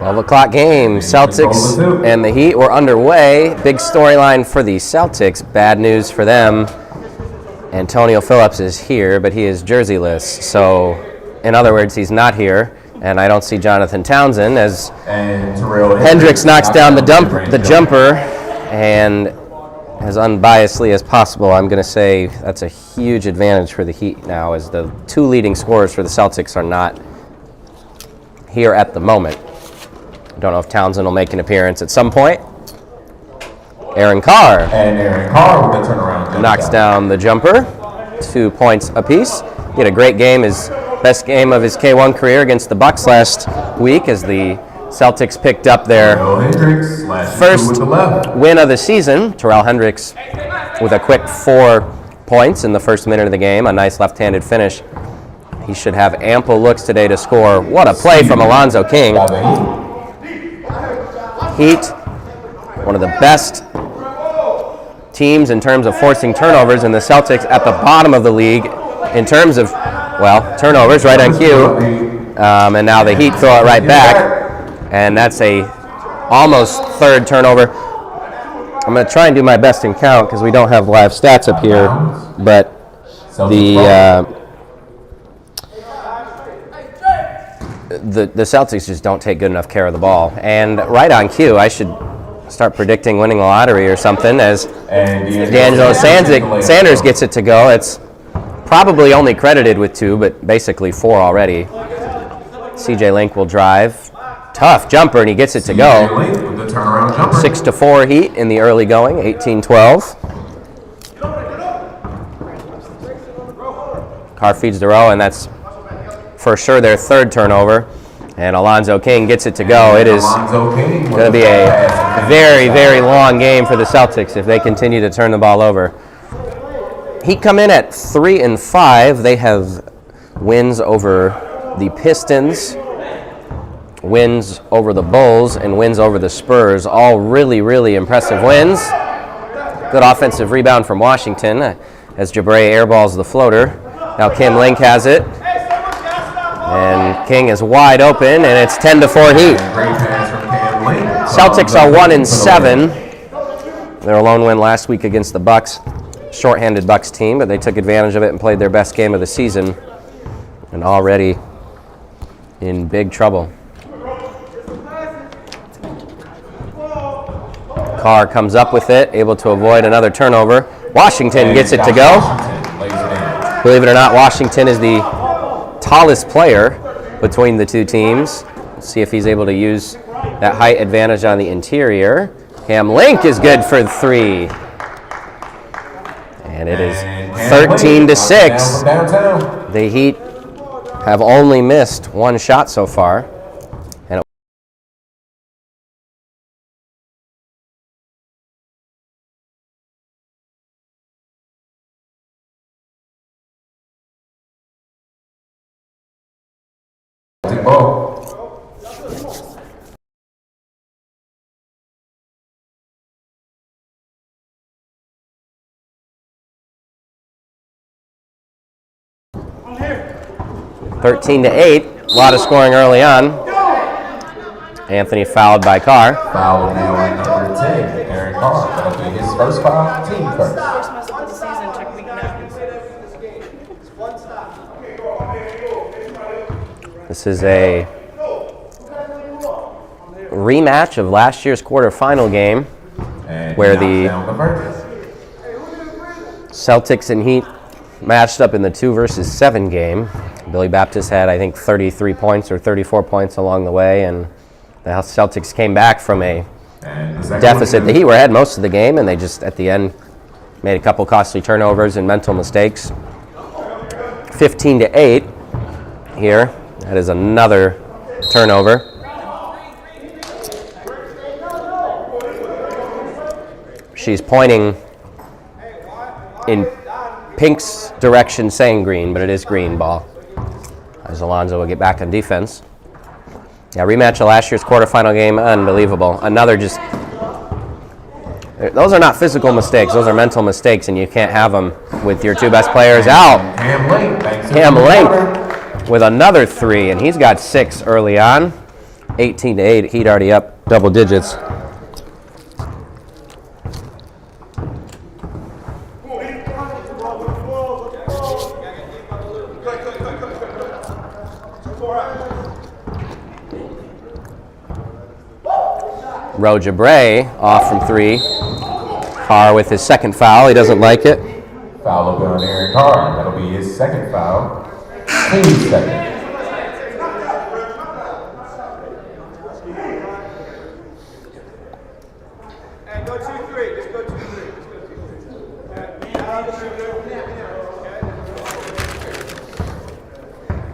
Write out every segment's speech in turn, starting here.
12 o'clock game. Celtics and the Heat were underway. Big storyline for the Celtics. Bad news for them. Antonio Phillips is here, but he is jerseyless. So, in other words, he's not here. And I don't see Jonathan Townsend as Hendricks knocks down the jumper. And as unbiasedly as possible, I'm going to say that's a huge advantage for the Heat now, as the two leading scorers for the Celtics are not here at the moment. I don't know if Townsend will make an appearance at some point. Aaron Carr. And Aaron Carr with the turnaround. Knocks down the jumper. 2 points apiece. He had a great game, his best game of his K1 career against the Bucks last week, as the Celtics picked up their first win of the season. Terrell Hendricks with a quick 4 points in the first minute of the game. A nice left-handed finish. He should have ample looks today to score. What a play from Alonzo King. Heat, one of the best teams in terms of forcing turnovers, and the Celtics at the bottom of the league in terms of, well, turnovers right on cue. And now the Heat throw it right back. And that's a almost third turnover. I'm going to try and do my best and count because we don't have live stats up here. But the Celtics just don't take good enough care of the ball. And right on cue, I should start predicting winning the lottery or something, as D'Angelo Sanders gets it to go. It's probably only credited with 2, but basically 4 already. CJ Link will drive. Tough jumper, and he gets it to go. 6-4 Heat in the early going, 18-12. Carr feeds the row, and that's for sure their third turnover. And Alonzo King gets it to go. It is going to be a very, very long game for the Celtics if they continue to turn the ball over. Heat come in at 3-5. They have wins over the Pistons, wins over the Bulls, and wins over the Spurs. All really, really impressive wins. Good offensive rebound from Washington as Jabre airballs the floater. Now Kim Link has it. And King is wide open, and it's 10-4 Heat. Celtics are 1-7. Their lone win last week against the Bucks. Shorthanded Bucks team, but they took advantage of it and played their best game of the season. And already in big trouble. Carr comes up with it, able to avoid another turnover. Washington gets it to go. Believe it or not, Washington is the tallest player between the two teams. Let's see if he's able to use that height advantage on the interior. Cam Link is good for 3. And it is 13-6. The Heat have only missed 1 shot so far. Ball. I'm here. 13-8. A lot of scoring early on. Anthony fouled by Carr. Foul now on number 10, Aaron Carr. That'll be his first foul, team first. This is a rematch of last year's quarterfinal game, where the Celtics and Heat matched up in the 2-7 game. Billy Baptist had, I think, 33 points or 34 points along the way, and the Celtics came back from a deficit. The Heat were ahead most of the game, and they just, at the end, made a couple costly turnovers and mental mistakes. 15-8 here. That is another turnover. She's pointing in Pink's direction saying green, but it is green ball. As Alonzo will get back on defense. Yeah, rematch of last year's quarterfinal game, unbelievable. Another just, those are not physical mistakes, those are mental mistakes, and you can't have them with your 2 best players out. Cam Link with another 3, and he's got 6 early on. 18-8. Heat already up double digits. Rojabre off from 3. Carr with his second foul. He doesn't like it. Foul will be on Aaron Carr. That'll be his second foul. Team's second. And go 2-3. Just go 2-3.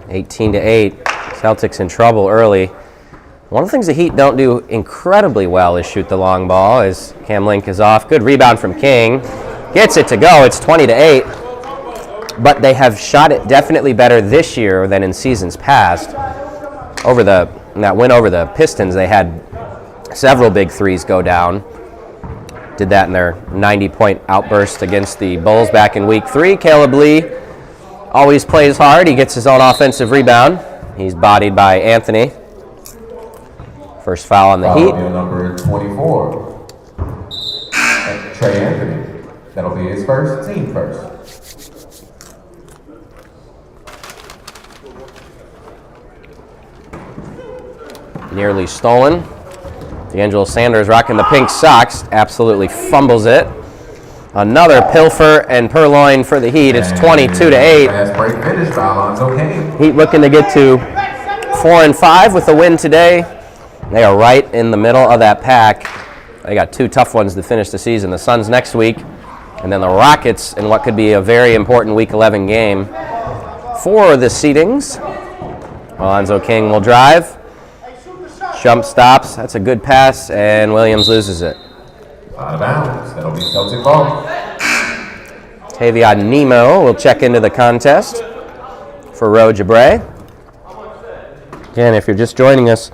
18-8. Celtics in trouble early. One of the things the Heat don't do incredibly well is shoot the long ball, as Cam Link is off. Good rebound from King. Gets it to go. It's 20-8. But they have shot it definitely better this year than in seasons past. In that win over the Pistons, they had several big threes go down. Did that in their 90-point outburst against the Bulls back in Week 3. Caleb Lee always plays hard. He gets his own offensive rebound. He's bodied by Anthony. First foul on the Heat. Number 24. Trey Anthony. That'll be his first, team first. Nearly stolen. D'Angelo Sanders rocking the pink socks. Absolutely fumbles it. Another pilfer and purloin for the Heat. It's 22-8. Fast break finish by Alonzo Kane. Heat looking to get to 4-5 with a win today. They are right in the middle of that pack. They got 2 tough ones to finish the season. The Suns next week, and then the Rockets in what could be a very important Week 11 game. For the seedings, Alonzo King will drive. Jump stops. That's a good pass, and Williams loses it. Out of bounds. That'll be Celtic ball. Tavion Nemo will check into the contest for Rojabre. Again, if you're just joining us,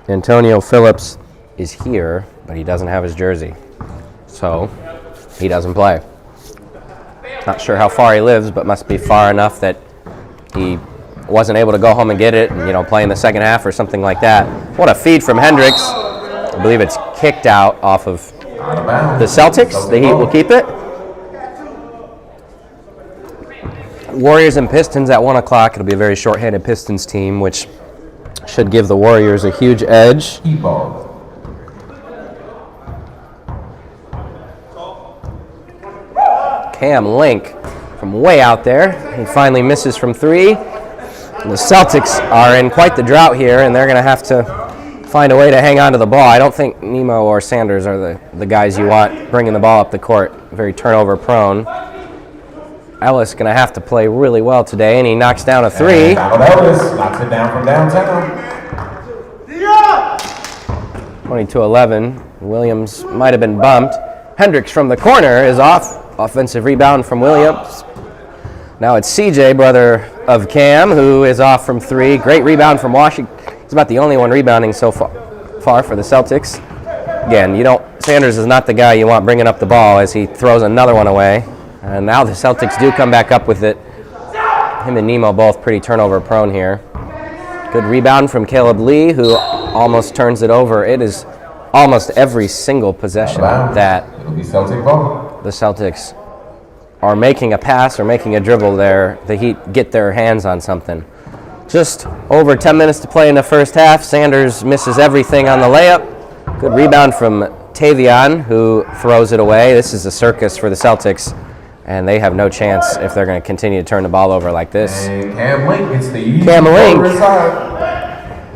Antonio Phillips is here, but he doesn't have his jersey, so he doesn't play. Not sure how far he lives, but must be far enough that he wasn't able to go home and get it and, play in the second half or something like that. What a feed from Hendricks. I believe it's kicked out off of the Celtics. The Heat will keep it. Warriors and Pistons at 1 o'clock. It'll be a very short-handed Pistons team, which should give the Warriors a huge edge. Cam Link from way out there. He finally misses from 3. And the Celtics are in quite the drought here, and they're going to have to find a way to hang on to the ball. I don't think Nemo or Sanders are the guys you want bringing the ball up the court. Very turnover prone. Ellis going to have to play really well today, and he knocks down a 3. Ellis knocks it down from downtown. 22-11. Williams might have been bumped. Hendricks from the corner is off. Offensive rebound from Williams. Now it's CJ, brother of Cam, who is off from 3. Great rebound from Washington. He's about the only one rebounding so far for the Celtics. Again, Sanders is not the guy you want bringing up the ball as he throws another one away. And now the Celtics do come back up with it. Him and Nemo both pretty turnover prone here. Good rebound from Caleb Lee, who almost turns it over. It is almost every single possession that It'll be Celtic ball. The Celtics are making a pass or making a dribble there. The Heat get their hands on something. Just over 10 minutes to play in the first half. Sanders misses everything on the layup. Good rebound from Tavion, who throws it away. This is a circus for the Celtics, and they have no chance if they're going to continue to turn the ball over like this. And Cam Link gets the Cam Link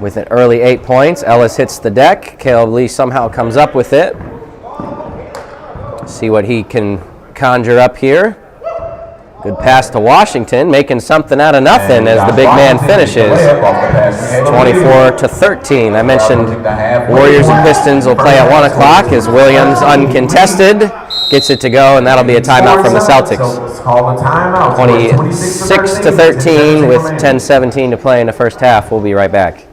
with an early 8 points. Ellis hits the deck. Caleb Lee somehow comes up with it. See what he can conjure up here. Good pass to Washington, making something out of nothing as the big man finishes. 24-13. I mentioned Warriors and Pistons will play at 1 o'clock as Williams, uncontested, gets it to go, and that'll be a timeout from the Celtics. 26-13 with 10:17 to play in the first half. We'll be right back.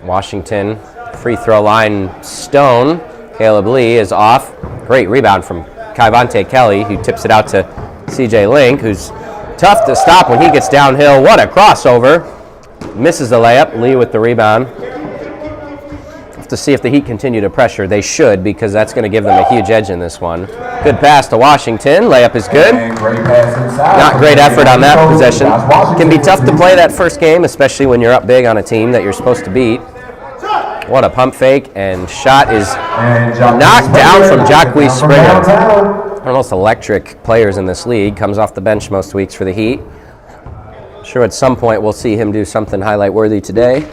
Washington free throw line stone. Caleb Lee is off. Great rebound from Kyvonte Kelly, who tips it out to CJ Link, who's tough to stop when he gets downhill. What a crossover. Misses the layup. Lee with the rebound. Have to see if the Heat continue to pressure. They should, because that's going to give them a huge edge in this one. Good pass to Washington. Layup is good. Not great effort on that possession. Can be tough to play that first game, especially when you're up big on a team that you're supposed to beat. What a pump fake, and shot is knocked down from Jacques Springer. One of the most electric players in this league. Comes off the bench most weeks for the Heat. Sure at some point we'll see him do something highlight worthy today.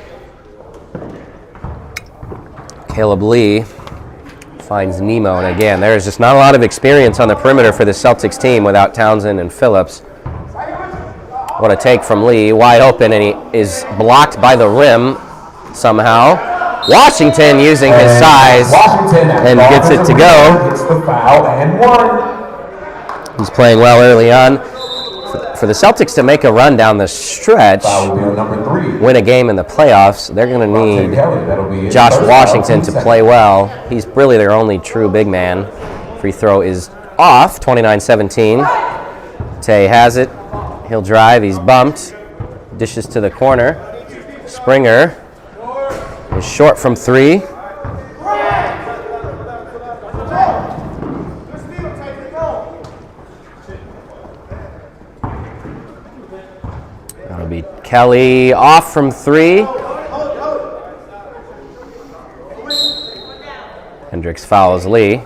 Caleb Lee finds Nemo, and again, there's just not a lot of experience on the perimeter for the Celtics team without Townsend and Phillips. What a take from Lee, wide open, and he is blocked by the rim somehow. Washington using his size and gets it to go. Gets the foul and one. He's playing well early on. For the Celtics to make a run down the stretch, Foul will be on number 3. win a game in the playoffs, they're going to need That'll be his Josh first Washington foul, to team play well. He's really their only true big man. Free throw is off, 29-17. Tay has it. He'll drive. He's bumped. Dishes to the corner. Springer is short from 3. That'll be Kelly off from 3. Hendricks fouls Lee.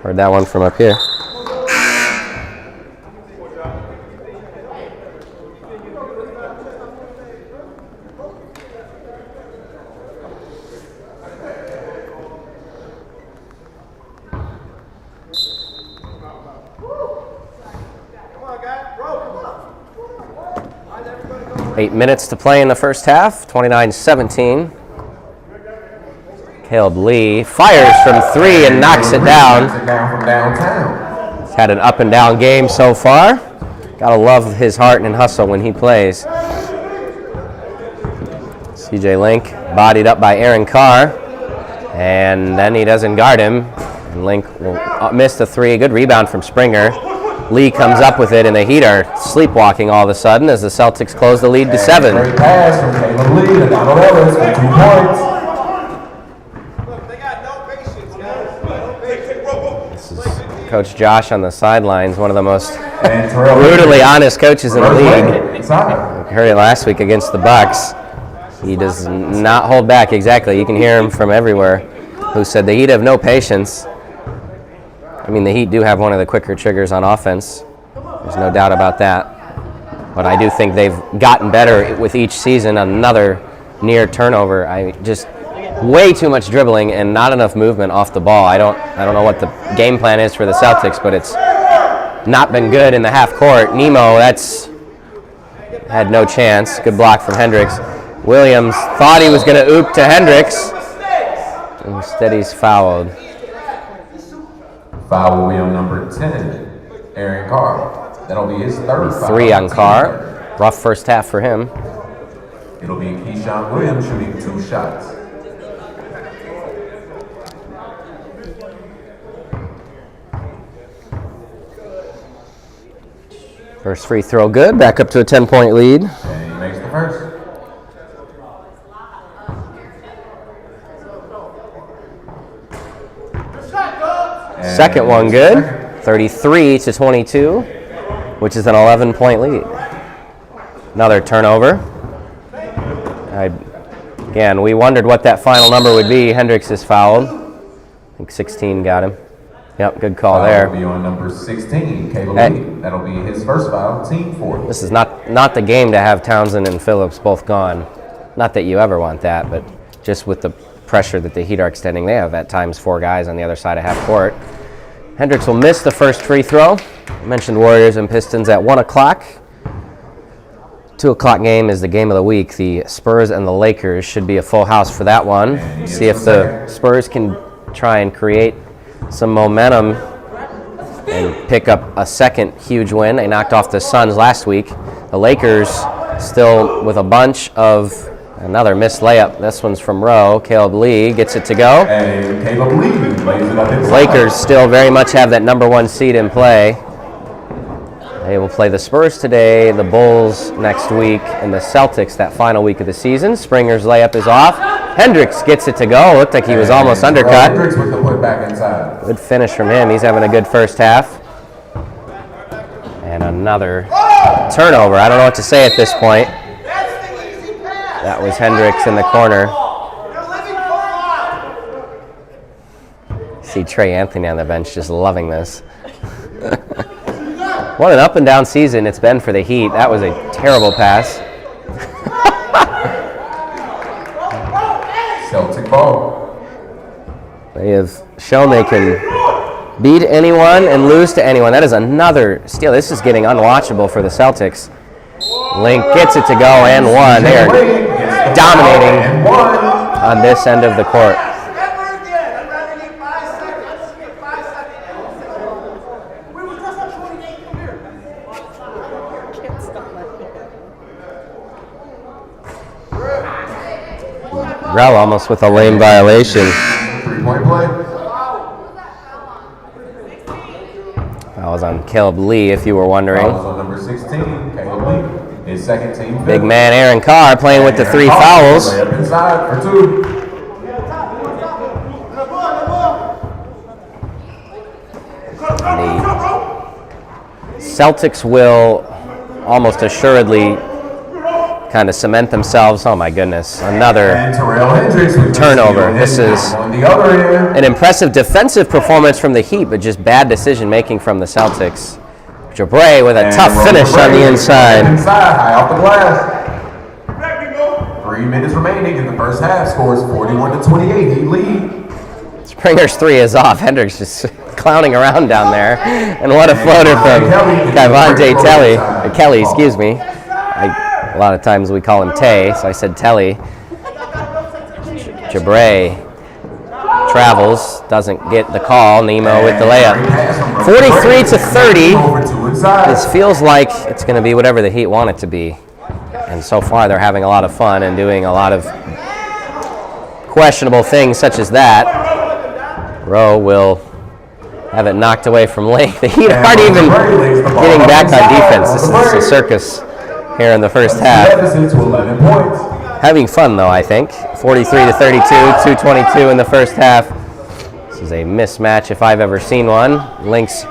Heard that one from up here. Come on, guys. Bro, come on. 8 minutes to play in the first half, 29-17. Caleb Lee fires from 3 and knocks it down. Knocks it down from downtown. He's had an up and down game so far. Gotta love his heart and hustle when he plays. CJ Link bodied up by Aaron Carr, and then he doesn't guard him. And Link will miss the 3. Good rebound from Springer. Lee comes up with it, and the Heat are sleepwalking all of a sudden as the Celtics close the lead to 7. Great pass from Caleb Lee to Donald Ellis for 2 points. Look, they got no patience, guys. No patience. This is Coach Josh on the sidelines, one of the most And Terrell brutally honest coaches in the league. inside. We heard it last week against the Bucks. He does not hold back. Exactly. You can hear him from everywhere. Who said the Heat have no patience. I mean, the Heat do have one of the quicker triggers on offense. There's no doubt about that. But I do think they've gotten better with each season. Another near turnover. Just way too much dribbling and not enough movement off the ball. I don't know what the game plan is for the Celtics, but it's not been good in the half court. Nemo, that's had no chance. Good block from Hendricks. Williams thought he was going to oop to Hendricks. Instead, he's fouled. Foul will be on number 10, Aaron Carr. That'll be his 3rd foul. 3 on Carr. Rough first half for him. It'll be Keyshawn Williams shooting 2 shots. First free throw good. Back up to a 10-point lead. And he makes the first. And Second one good. 33-22, which is an 11-point lead. Another turnover. Again, we wondered what that final number would be. Hendricks is fouled. I think 16 got him. Yep, good call there. That'll be on number 16, Caleb Lee. That'll be his first foul, team 4. This is not the game to have Townsend and Phillips both gone. Not that you ever want that, but just with the pressure that the Heat are extending, they have at times 4 guys on the other side of half court. Hendricks will miss the first free throw. I mentioned Warriors and Pistons at 1 o'clock. 2 o'clock game is the game of the week. The Spurs and the Lakers should be a full house for that one. See if the Spurs can try and create some momentum and pick up a second huge win. They knocked off the Suns last week. The Lakers still with a bunch of another missed layup. This one's from Rowe. Caleb Lee gets it to go. And Caleb Lee lays it up inside. Lakers still very much have that number 1 seed in play. They will play the Spurs today, the Bulls next week, and the Celtics that final week of the season. Springer's layup is off. Hendricks gets it to go. Looked like he was almost undercut. Hendricks with the putback inside. Good finish from him. He's having a good first half. And another turnover. I don't know what to say at this point. That was Hendricks in the corner. See Trey Anthony on the bench just loving this. What an up and down season it's been for the Heat. That was a terrible pass. Celtic ball. They have shown they can beat anyone and lose to anyone. That is another steal. This is getting unwatchable for the Celtics. Link gets it to go and one. They are dominating on this end of the court. Rel almost with a lane violation. 3-point play. That was on Caleb Lee, if you were wondering. That was on number 16, Caleb Lee. His second team. Big man Aaron Carr playing with the 3 fouls. Layup inside for 2. The Celtics will almost assuredly kind of cement themselves. Oh my goodness, another turnover. This is an impressive defensive performance from the Heat, but just bad decision making from the Celtics. Jabre with a tough finish on the inside. High off the glass. 3 minutes remaining in the first half. Scores 41-28. Heat lead. Springer's 3 is off. Hendricks just clowning around down there. And what a floater from Kevonte Kelly, excuse me. A lot of times we call him Tay, so I said Telly. Jabre travels, doesn't get the call. Nemo with the layup. 43-30. This feels like it's going to be whatever the Heat want it to be. And so far they're having a lot of fun and doing a lot of questionable things such as that. Rowe will have it knocked away from Lake. The Heat aren't even getting back on defense. This is a circus here in the first half. Having fun though, I think. 43-32, 2:22 in the first half. This is a mismatch if I've ever seen one. Link's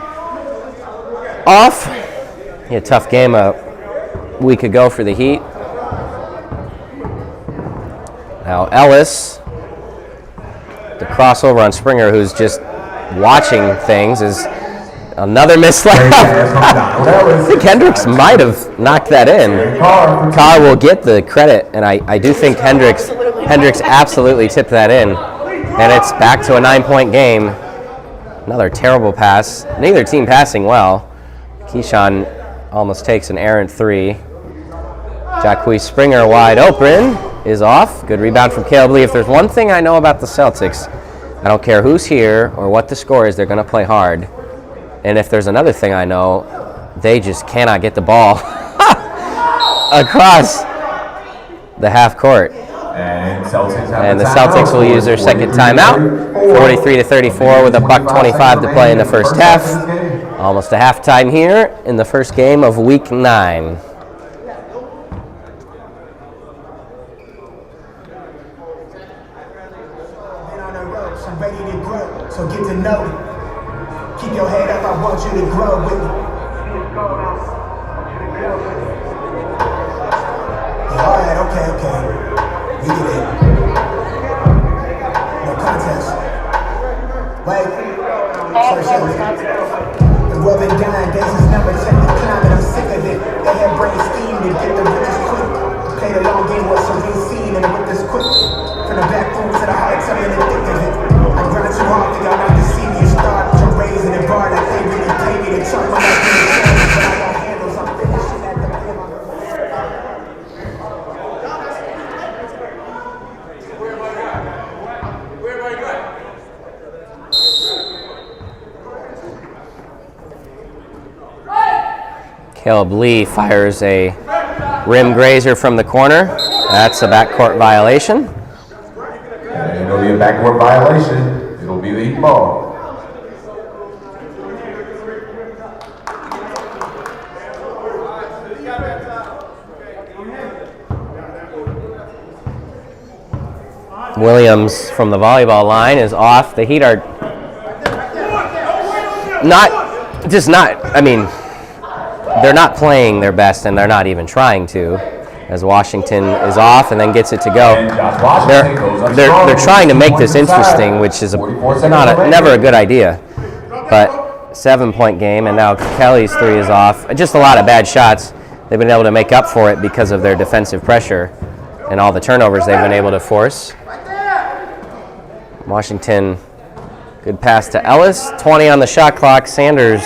off. He had a tough game a week ago for the Heat. Now Ellis, the crossover on Springer, who's just watching things, is another missed layup. I think Hendricks might have knocked that in. Carr will get the credit, and I do think Hendricks absolutely tipped that in. And it's back to a 9-point game. Another terrible pass. Neither team passing well. Keyshawn almost takes an errant 3. Jacquees Springer wide open is off. Good rebound from Caleb Lee. If there's one thing I know about the Celtics, I don't care who's here or what the score is, they're going to play hard. And if there's another thing I know, they just cannot get the ball across the half court. And the Celtics will use their second timeout. 43-34 with a $1:25 to play in the first half. Almost a halftime here in the first game of Week 9. So get to know it. Keep your head up, I want you to grow with it. Caleb Lee fires a rim grazer from the corner. That's a backcourt violation. And it'll be a backcourt violation. It'll be the Heat ball. Williams from the volleyball line is off. The Heat are they're not playing their best, and they're not even trying to, as Washington is off and then gets it to go. They're trying to make this interesting, which is never a good idea. But 7-point game, and now Kelly's three is off. Just a lot of bad shots. They've been able to make up for it because of their defensive pressure and all the turnovers they've been able to force. Washington, good pass to Ellis. 20 on the shot clock. Sanders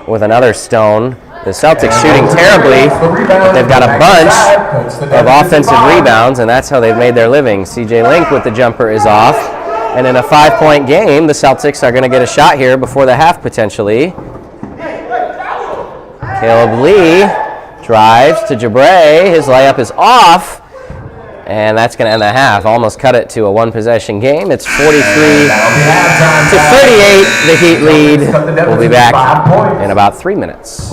with another stone. The Celtics shooting terribly, but they've got a bunch of offensive rebounds, and that's how they've made their living. CJ Link with the jumper is off. And in a 5-point game, the Celtics are going to get a shot here before the half, potentially. Caleb Lee drives to Jabre. His layup is off. And that's going to end the half. Almost cut it to a one-possession game. It's 43-38. The Heat lead. We'll be back in about 3 minutes.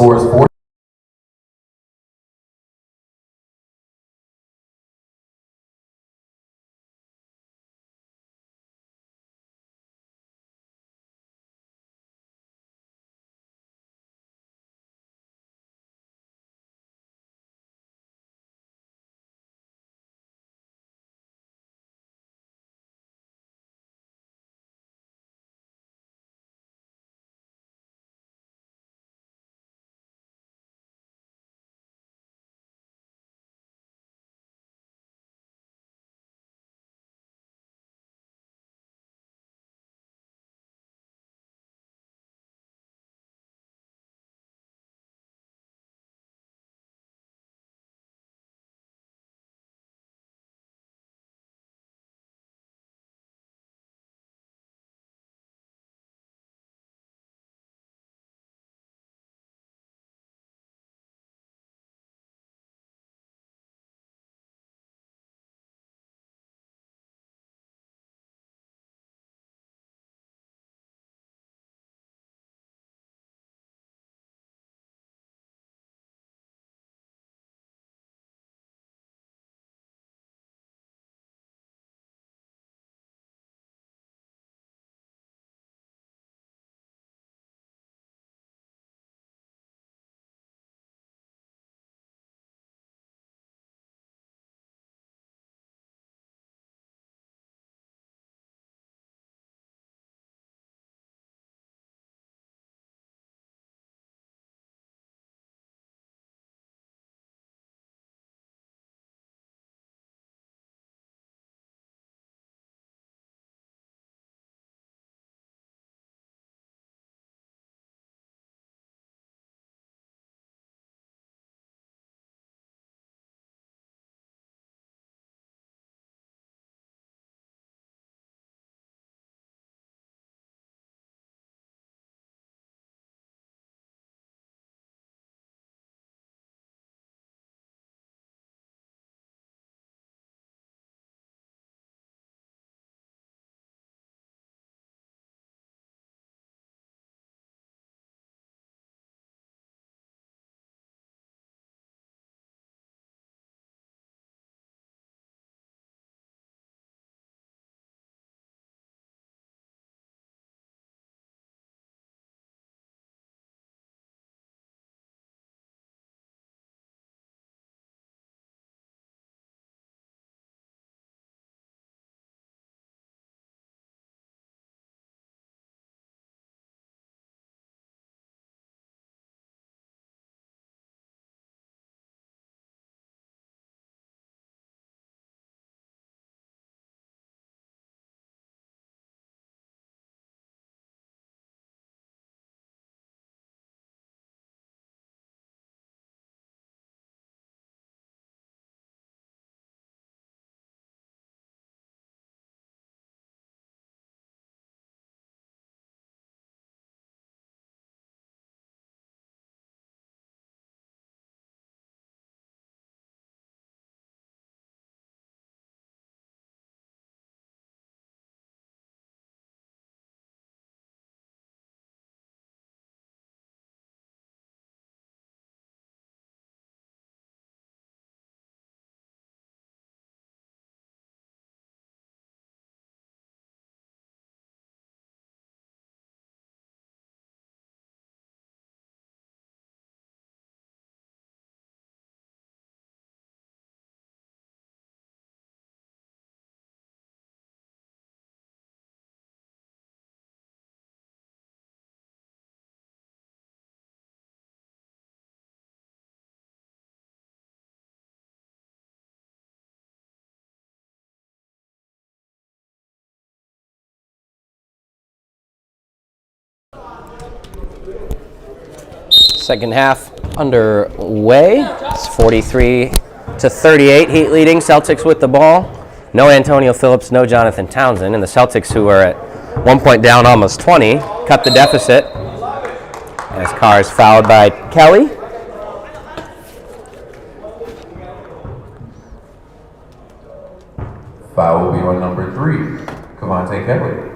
Second half underway. It's 43-38. Heat leading. Celtics with the ball. No Antonio Phillips, no Jonathan Townsend. And the Celtics, who are at 1 point down, almost 20, cut the deficit. As Carr is fouled by Kelly. Foul will be on number 3, Cavante Kelly.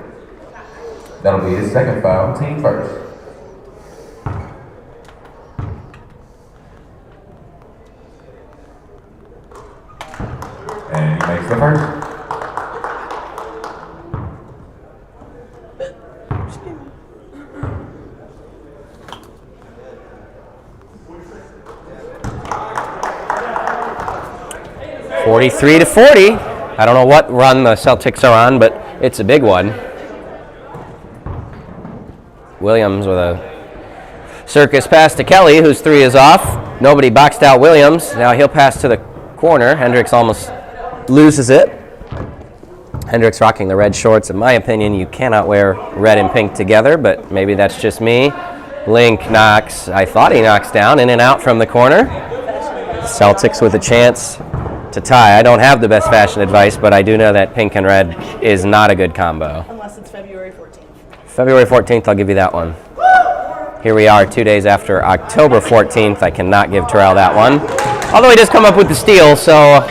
That'll be his second foul, team first. And he makes the first. (43-40). I don't know what run the Celtics are on, but it's a big one. Williams with a circus pass to Kelly, whose 3 is off. Nobody boxed out Williams. Now he'll pass to the corner. Hendricks almost loses it. Hendricks rocking the red shorts. In my opinion, you cannot wear red and pink together, but maybe that's just me. Link knocks, I thought he knocks down, in and out from the corner. Celtics with a chance to tie. I don't have the best fashion advice, but I do know that pink and red is not a good combo. Unless it's February 14th. February 14th, I'll give you that one. Here we are 2 days after October 14th. I cannot give Terrell that one. Although he does come up with the steal, so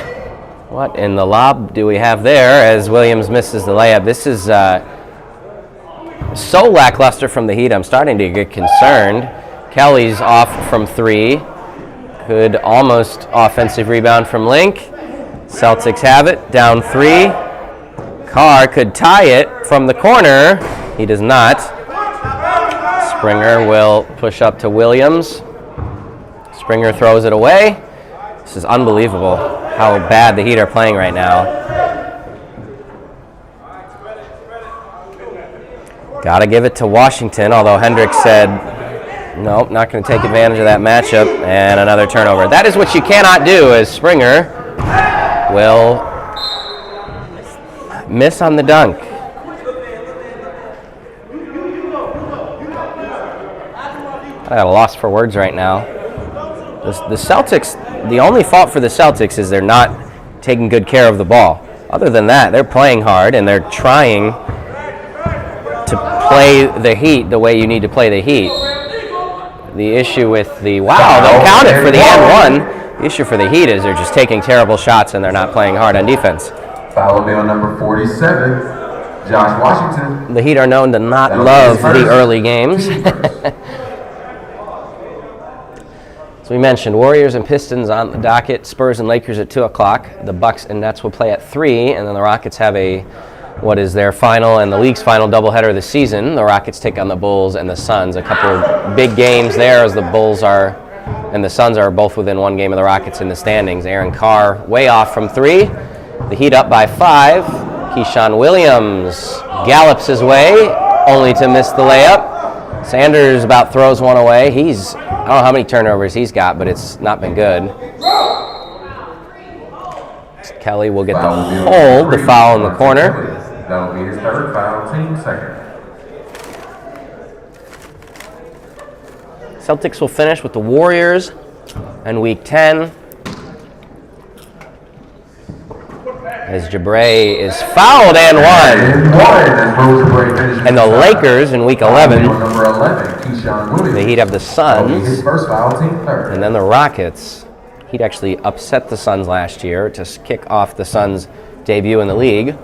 what in the lob do we have there as Williams misses the layup? This is so lackluster from the Heat, I'm starting to get concerned. Kelly's off from 3. Good almost offensive rebound from Link. Celtics have it, down 3. Carr could tie it from the corner. He does not. Springer will push up to Williams. Springer throws it away. This is unbelievable how bad the Heat are playing right now. Got to give it to Washington, although Hendricks said, nope, not going to take advantage of that matchup, and another turnover. That is what you cannot do, as Springer will miss on the dunk. I got a loss for words right now. The Celtics, the only fault for the Celtics is they're not taking good care of the ball. Other than that, they're playing hard, and they're trying to play the Heat the way you need to play the Heat. The issue with the, wow, they'll count it for the and one. The issue for the Heat is they're just taking terrible shots and they're not playing hard on defense. Foul will be on number 47, Josh Washington. The Heat are known to not love the early games. As we mentioned, Warriors and Pistons on the docket, Spurs and Lakers at 2 o'clock. The Bucks and Nets will play at 3, and then the Rockets have what is their final and the league's final doubleheader of the season. The Rockets take on the Bulls and the Suns. A couple of big games there, as the Bulls and the Suns are both within 1 game of the Rockets in the standings. Aaron Carr way off from 3. The Heat up by 5. Keyshawn Williams gallops his way, only to miss the layup. Sanders about throws one away. I don't know how many turnovers he's got, but it's not been good. Kelly will get the hold, the foul in the corner. That'll be his 3rd foul, team 2nd. Celtics will finish with the Warriors in Week 10. As Jabre is fouled and one. And the Lakers in Week 11. The Heat have the Suns. His first foul, team 3rd. And then the Rockets. Heat actually upset the Suns last year to kick off the Suns' debut in the league.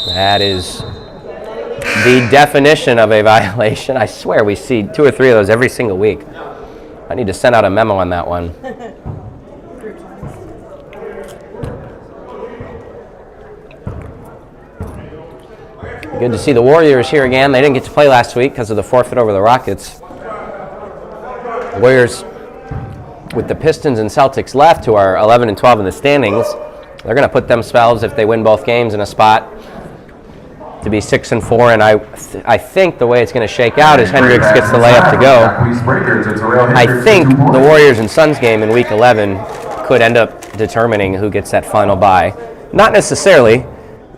That is the definition of a violation. I swear we see 2 or 3 of those every single week. I need to send out a memo on that one. Good to see the Warriors here again. They didn't get to play last week because of the forfeit over the Rockets. The Warriors, with the Pistons and Celtics left, who are 11 and 12 in the standings, they're going to put themselves, if they win both games, in a spot to be 6 and 4. And I think the way it's going to shake out is Hendricks gets the layup to go. I think the Warriors and Suns game in Week 11 could end up determining who gets that final bye. Not necessarily.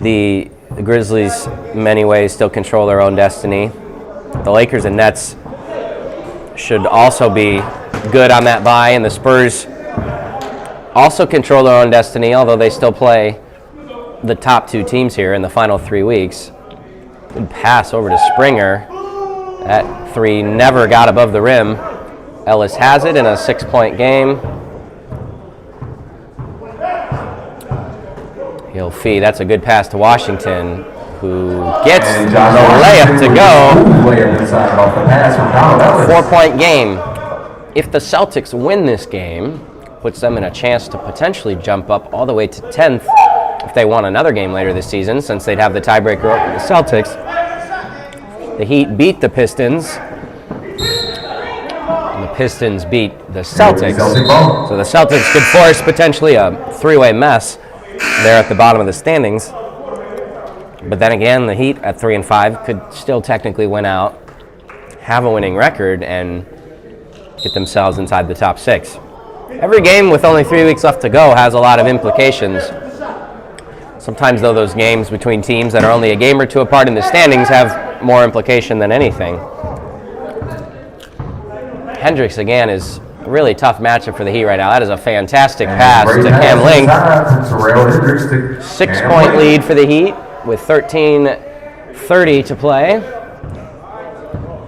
The Grizzlies, in many ways, still control their own destiny. The Lakers and Nets should also be good on that bye, and the Spurs also control their own destiny, although they still play the top 2 teams here in the final 3 weeks. Good pass over to Springer. That 3 never got above the rim. Ellis has it in a 6-point game. He'll feed. That's a good pass to Washington, who gets the layup to go. 4-point game. If the Celtics win this game, puts them in a chance to potentially jump up all the way to 10th if they won another game later this season, since they'd have the tiebreaker over the Celtics. The Heat beat the Pistons, and the Pistons beat the Celtics. So the Celtics could force potentially a 3-way mess there at the bottom of the standings. But then again, the Heat at 3-5 could still technically win out, have a winning record, and get themselves inside the top 6. Every game with only 3 weeks left to go has a lot of implications. Sometimes, though, those games between teams that are only a game or 2 apart in the standings have more implication than anything. Hendricks, again, is a really tough matchup for the Heat right now. That is a fantastic pass to Cam Link. 6-point lead for the Heat with 13:30 to play.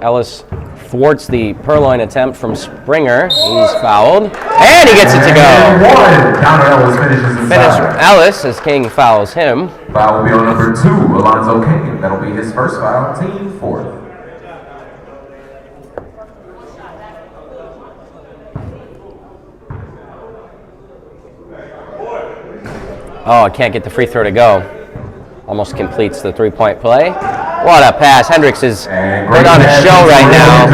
Ellis thwarts the purloin attempt from Springer. He's fouled. And he gets it to go. Finish Ellis as King fouls him. Foul will be on number 2, Alonzo King. That'll be his first foul, team 4th. Oh, I can't get the free throw to go. Almost completes the 3-point play. What a pass. Hendricks is put on a show right now.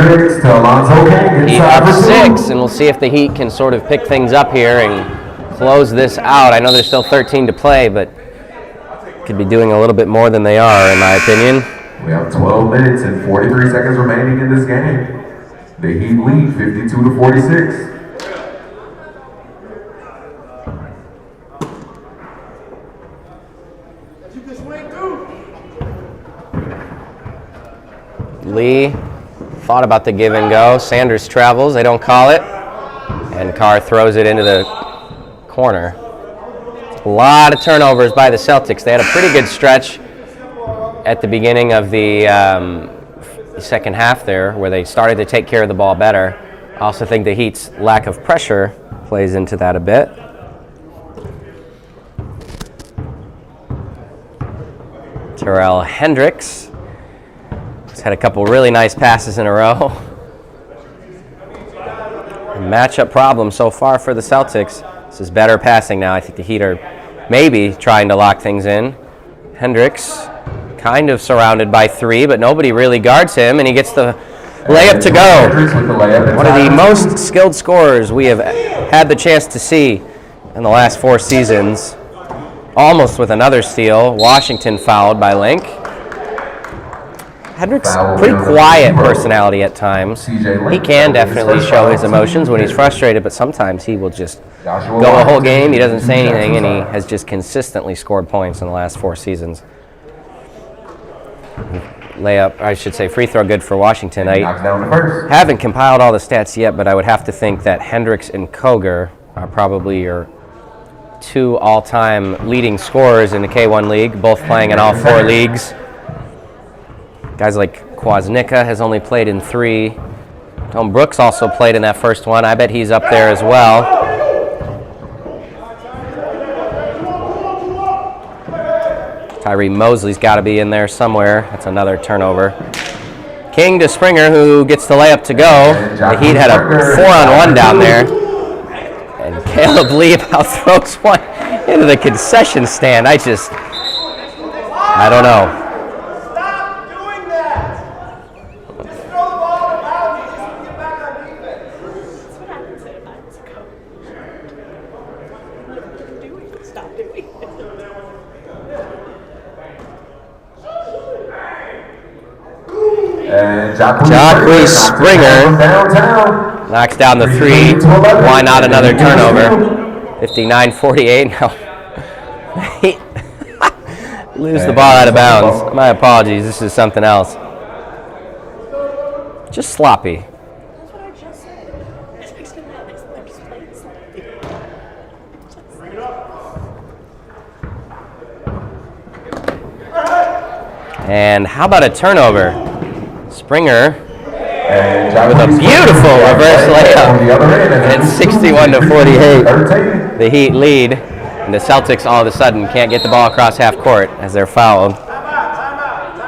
Heat up 6, and we'll see if the Heat can sort of pick things up here and close this out. I know there's still 13 to play, but could be doing a little bit more than they are, in my opinion. We have 12 minutes and 43 seconds remaining in this game. The Heat lead 52-46. Lee thought about the give and go. Sanders travels. They don't call it. And Carr throws it into the corner. A lot of turnovers by the Celtics. They had a pretty good stretch at the beginning of the second half there where they started to take care of the ball better. I also think the Heat's lack of pressure plays into that a bit. Terrell Hendricks has had a couple really nice passes in a row. A matchup problem so far for the Celtics. This is better passing now. I think the Heat are maybe trying to lock things in. Hendricks kind of surrounded by 3, but nobody really guards him, and he gets the layup to go. One of the most skilled scorers we have had the chance to see in the last 4 seasons. Almost with another steal. Washington fouled by Link. Hendricks, pretty quiet personality at times. He can definitely show his emotions when he's frustrated, but sometimes he will just go a whole game. He doesn't say anything, and he has just consistently scored points in the last 4 seasons. Layup, I should say free throw good for Washington. I haven't compiled all the stats yet, but I would have to think that Hendricks and Koger are probably your 2 all-time leading scorers in the K1 League, both playing in all 4 leagues. Guys like Kwasnicka has only played in 3. Tom Brooks also played in that first one. I bet he's up there as well. Tyree Mosley's got to be in there somewhere. That's another turnover. King to Springer, who gets the layup to go. The Heat had a 4-on-1 down there. And Caleb Lee about throws one into the concession stand. I don't know. Jacquees Springer knocks down the 3. Why not another turnover? 59-48 now. Lose the ball out of bounds. My apologies. This is something else. Just sloppy. That's what I just said. I texted Matt. I just played sloppy. And how about a turnover? Springer And with a beautiful reverse layup. And it's 61 to 48. The Heat lead, and the Celtics all of a sudden can't get the ball across half court as they're fouled.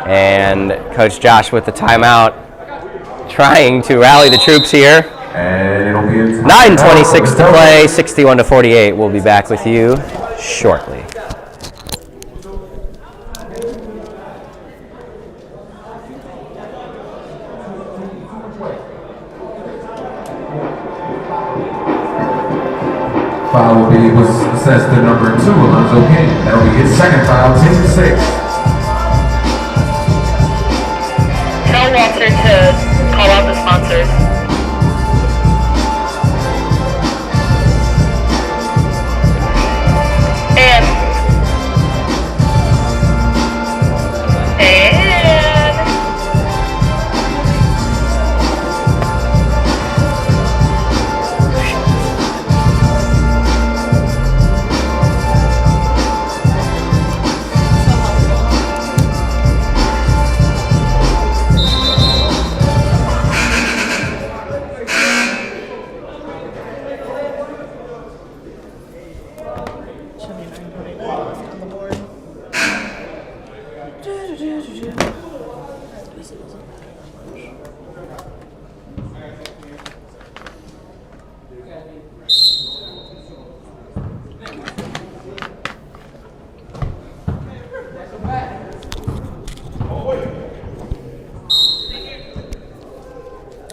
And Coach Josh with the timeout, trying to rally the troops here. And it'll be a 9:26 to play, 61 to 48. We'll be back with you shortly. Foul will be assessed to number 2, Alonzo King. That'll be his second foul, team 6. Tell Walter to call out the sponsors. And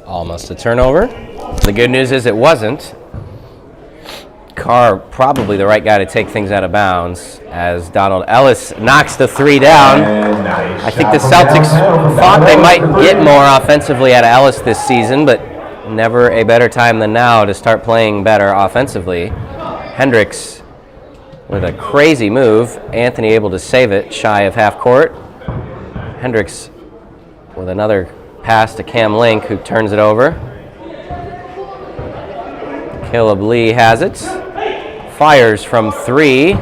Almost a turnover. The good news is it wasn't. Carr probably the right guy to take things out of bounds as Donald Ellis knocks the 3 down. I think the Celtics thought they might get more offensively out of Ellis this season, but never a better time than now to start playing better offensively. Hendricks with a crazy move. Anthony able to save it shy of half court. Hendricks with another pass to Cam Link, who turns it over. Caleb Lee has it. Fires from 3.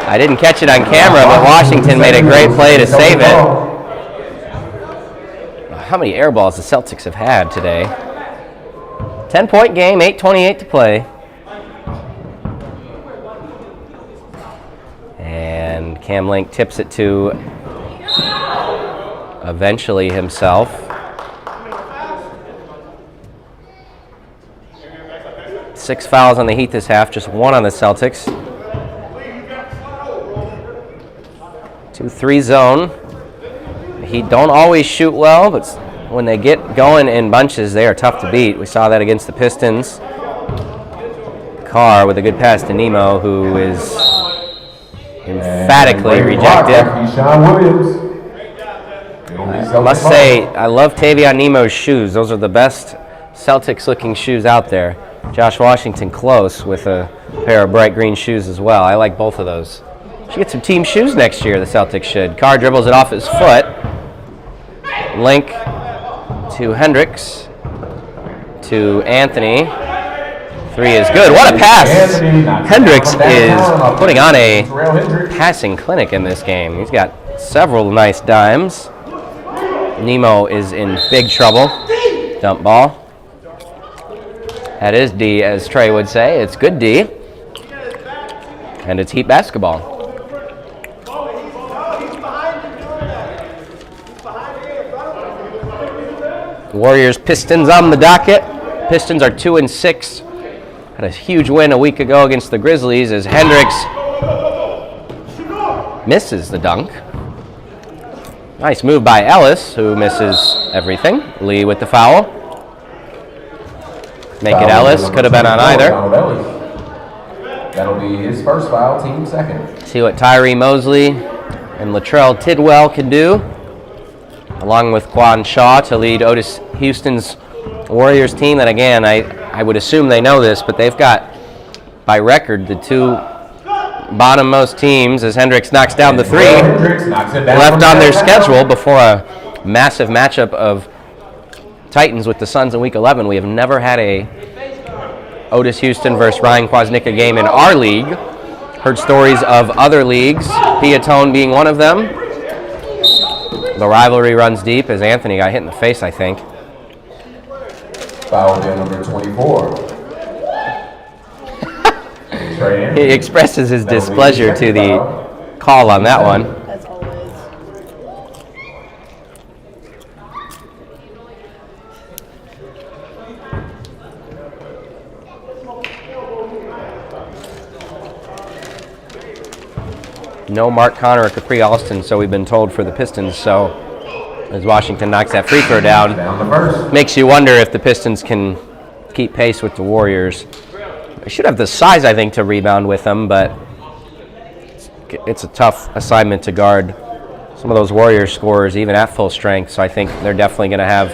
I didn't catch it on camera, but Washington made a great play to save it. How many air balls the Celtics have had today? 10-point game, 8:28 to play. And Cam Link tips it to eventually himself. Six fouls on the Heat this half, just 1 on the Celtics. 2-3 zone. The Heat don't always shoot well, but when they get going in bunches, they are tough to beat. We saw that against the Pistons. Carr with a good pass to Nemo, who is emphatically rejected. I must say, I love Tavion Nemo's shoes. Those are the best Celtics-looking shoes out there. Josh Washington close with a pair of bright green shoes as well. I like both of those. Should get some team shoes next year, the Celtics should. Carr dribbles it off his foot. Link to Hendricks. To Anthony. 3 is good. What a pass! Hendricks is putting on a passing clinic in this game. He's got several nice dimes. Nemo is in big trouble. Dump ball. That is D, as Trey would say. It's good D. And it's Heat basketball. Warriors Pistons on the docket. Pistons are 2-6. Had a huge win a week ago against the Grizzlies as Hendricks misses the dunk. Nice move by Ellis, who misses everything. Lee with the foul. Make it Ellis. Could have been on either. That'll be his first foul, team second. See what Tyree Mosley and Latrell Tidwell can do, along with Quan Shaw to lead Otis Houston's Warriors team. That again, I would assume they know this, but they've got by record, the two bottommost teams, as Hendricks knocks down the three, Hendricks knocks it down left on their downtown. schedule before a massive matchup of Titans with the Suns in Week 11. We have never had a Otis Houston versus Ryan Kwasnicka game in our league. Heard stories of other leagues, Piatone being one of them. The rivalry runs deep as Anthony got hit in the face, I think. Foul bill number 24. Trey Anthony. He expresses his That'll be displeasure his to second the foul. call on that one. As always. No Mark Connor or Capri Alston, so we've been told for the Pistons. So as Washington knocks that free throw down, Down the first. makes you wonder if the Pistons can keep pace with the Warriors. They should have the size, I think, to rebound with them, but it's a tough assignment to guard some of those Warriors scorers, even at full strength. So I think they're definitely going to have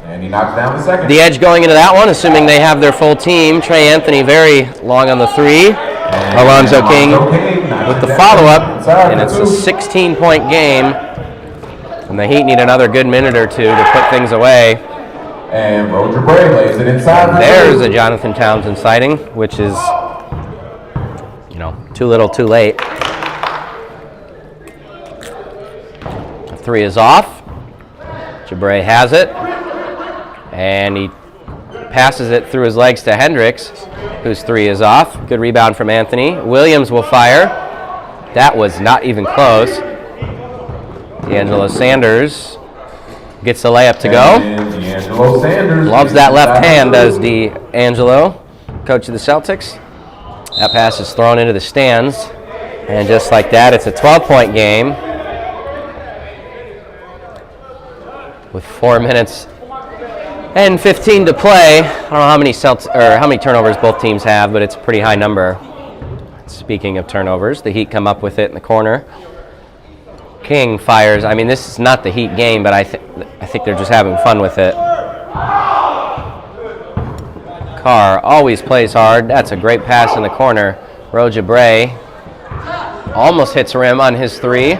And he knocks down the second. the edge going into that one, assuming they have their full team. Trey Anthony very long on the three. Alonzo King with the follow-up, and it's a 16-point game. And the Heat need another good minute or two to put things away. And Roger Bray lays it inside. for There's two. a Jonathan Townsend sighting, which is, too little, too late. The three is off. Jabray has it, and he passes it through his legs to Hendricks, whose three is off. Good rebound from Anthony. Williams will fire. That was not even close. D'Angelo Sanders gets the layup to go. And D'Angelo Sanders Loves that left inside hand, for does two. D'Angelo, coach of the Celtics. That pass is thrown into the stands. And just like that, it's a 12-point game with 4 minutes and 15 to play. I don't know how many how many turnovers both teams have, but it's a pretty high number. Speaking of turnovers, the Heat come up with it in the corner. King fires. I mean, this is not the Heat game, but I think they're just having fun with it. Carr always plays hard. That's a great pass in the corner. Roger Bray almost hits rim on his three.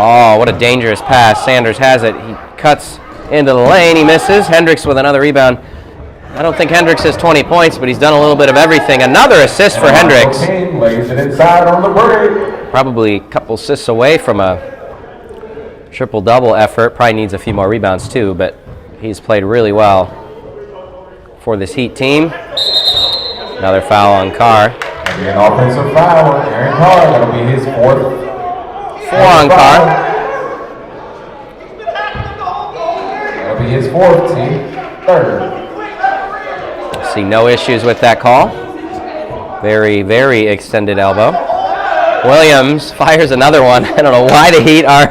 Oh, what a dangerous pass. Sanders has it. He cuts into the lane. He misses. Hendricks with another rebound. I don't think Hendricks has 20 points, but he's done a little bit of everything. Another assist for And Hendricks. King lays it inside on the break. Probably a couple assists away from a triple-double effort. Probably needs a few more rebounds too, but he's played really well for this Heat team. Another foul on Carr. And an offensive foul on Aaron Carr. That'll be his fourth. 4 on Carr. That'll be his fourth, team third. See no issues with that call. Very, very extended elbow. Williams fires another one. I don't know why the Heat are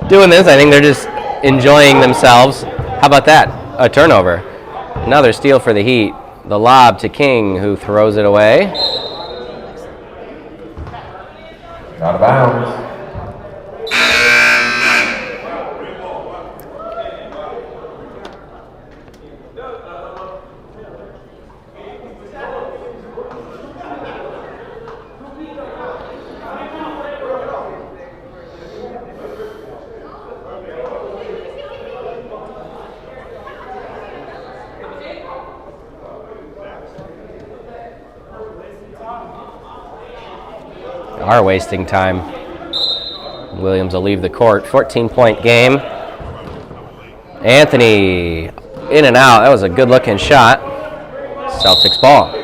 doing this. I think they're just enjoying themselves. How about that? A turnover. Another steal for the Heat. The lob to King, who throws it away. Out of bounds. Are wasting time. Williams will leave the court. 14-point game. Anthony in and out. That was a good-looking shot. Celtics ball.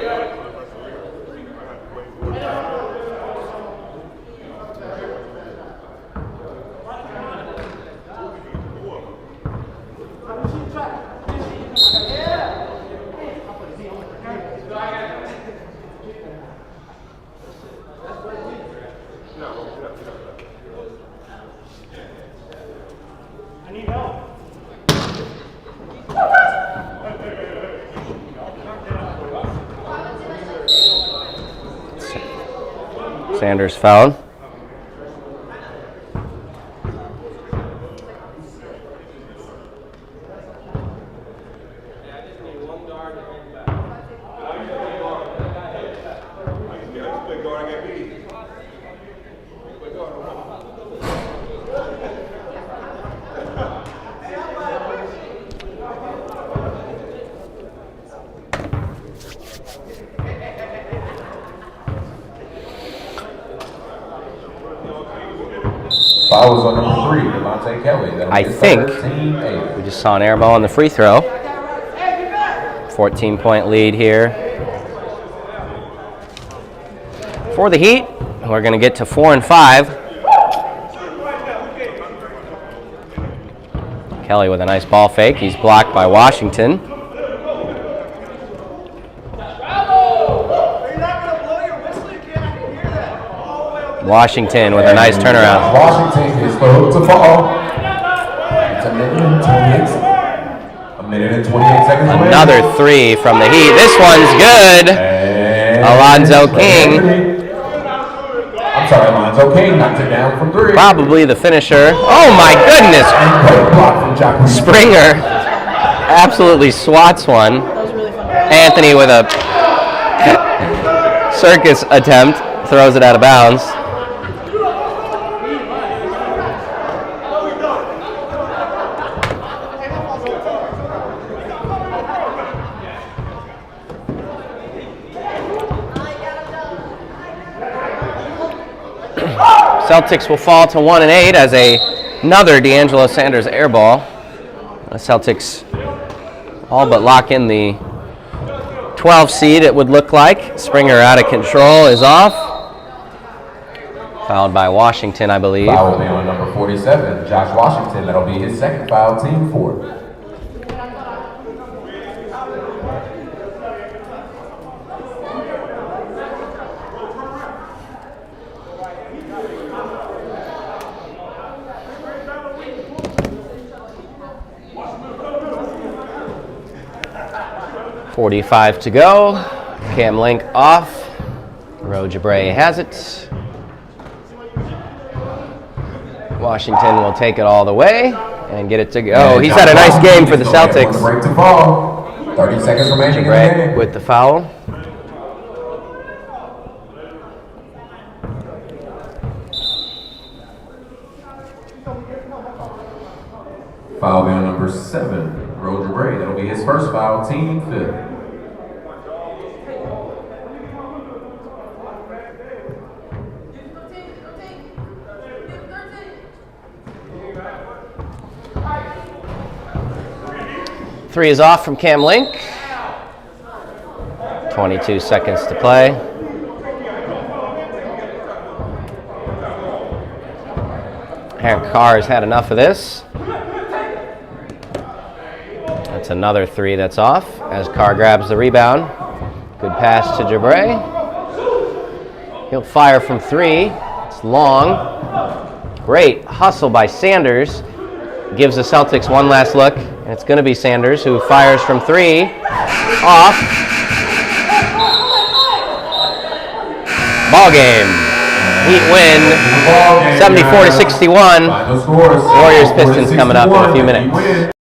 Sanders fouled. Foul is on number 3, Devontae Kelly. That'll be I his think third, team 8. we just saw an air ball on the free throw. 14-point lead here for the Heat. We're going to get to 4 and 5. Kelly with a nice ball fake. He's blocked by Washington. Washington with a nice turnaround. Washington is slow to fall. It's a minute and 28 seconds away. Another 3 from the Heat. This one's good. And Alonzo King. I'm sorry, Alonzo King knocked it down from 3. Probably the finisher. Oh my goodness. And great block from Jacqueline. Springer absolutely swats one. That was really fun. Anthony with a circus attempt throws it out of bounds. Celtics will fall to 1 and 8 as another D'Angelo Sanders air ball. The Celtics all but lock in the 12 seed, it would look like. Springer out of control is off. Fouled by Washington, I believe. Foul will be on number 47, Josh Washington. That'll be his second foul, team 4. .45 to go. Cam Link off. Rojabre has it. Washington will take it all the way and get it to go. Oh, he's had a nice game for the Celtics. Break to fall. 30 seconds remaining in the game. With the foul. Foul be on number 7, Roger Bray. That'll be his first foul, team 5th. Three is off from Cam Link. 22 seconds to play. Aaron Carr has had enough of this. That's another 3 that's off as Carr grabs the rebound. Good pass to Jabre. He'll fire from 3. It's long. Great hustle by Sanders. Gives the Celtics one last look. And it's going to be Sanders who fires from 3. Off. Ball game. Heat win 74-61. Warriors Pistons coming up in a few minutes.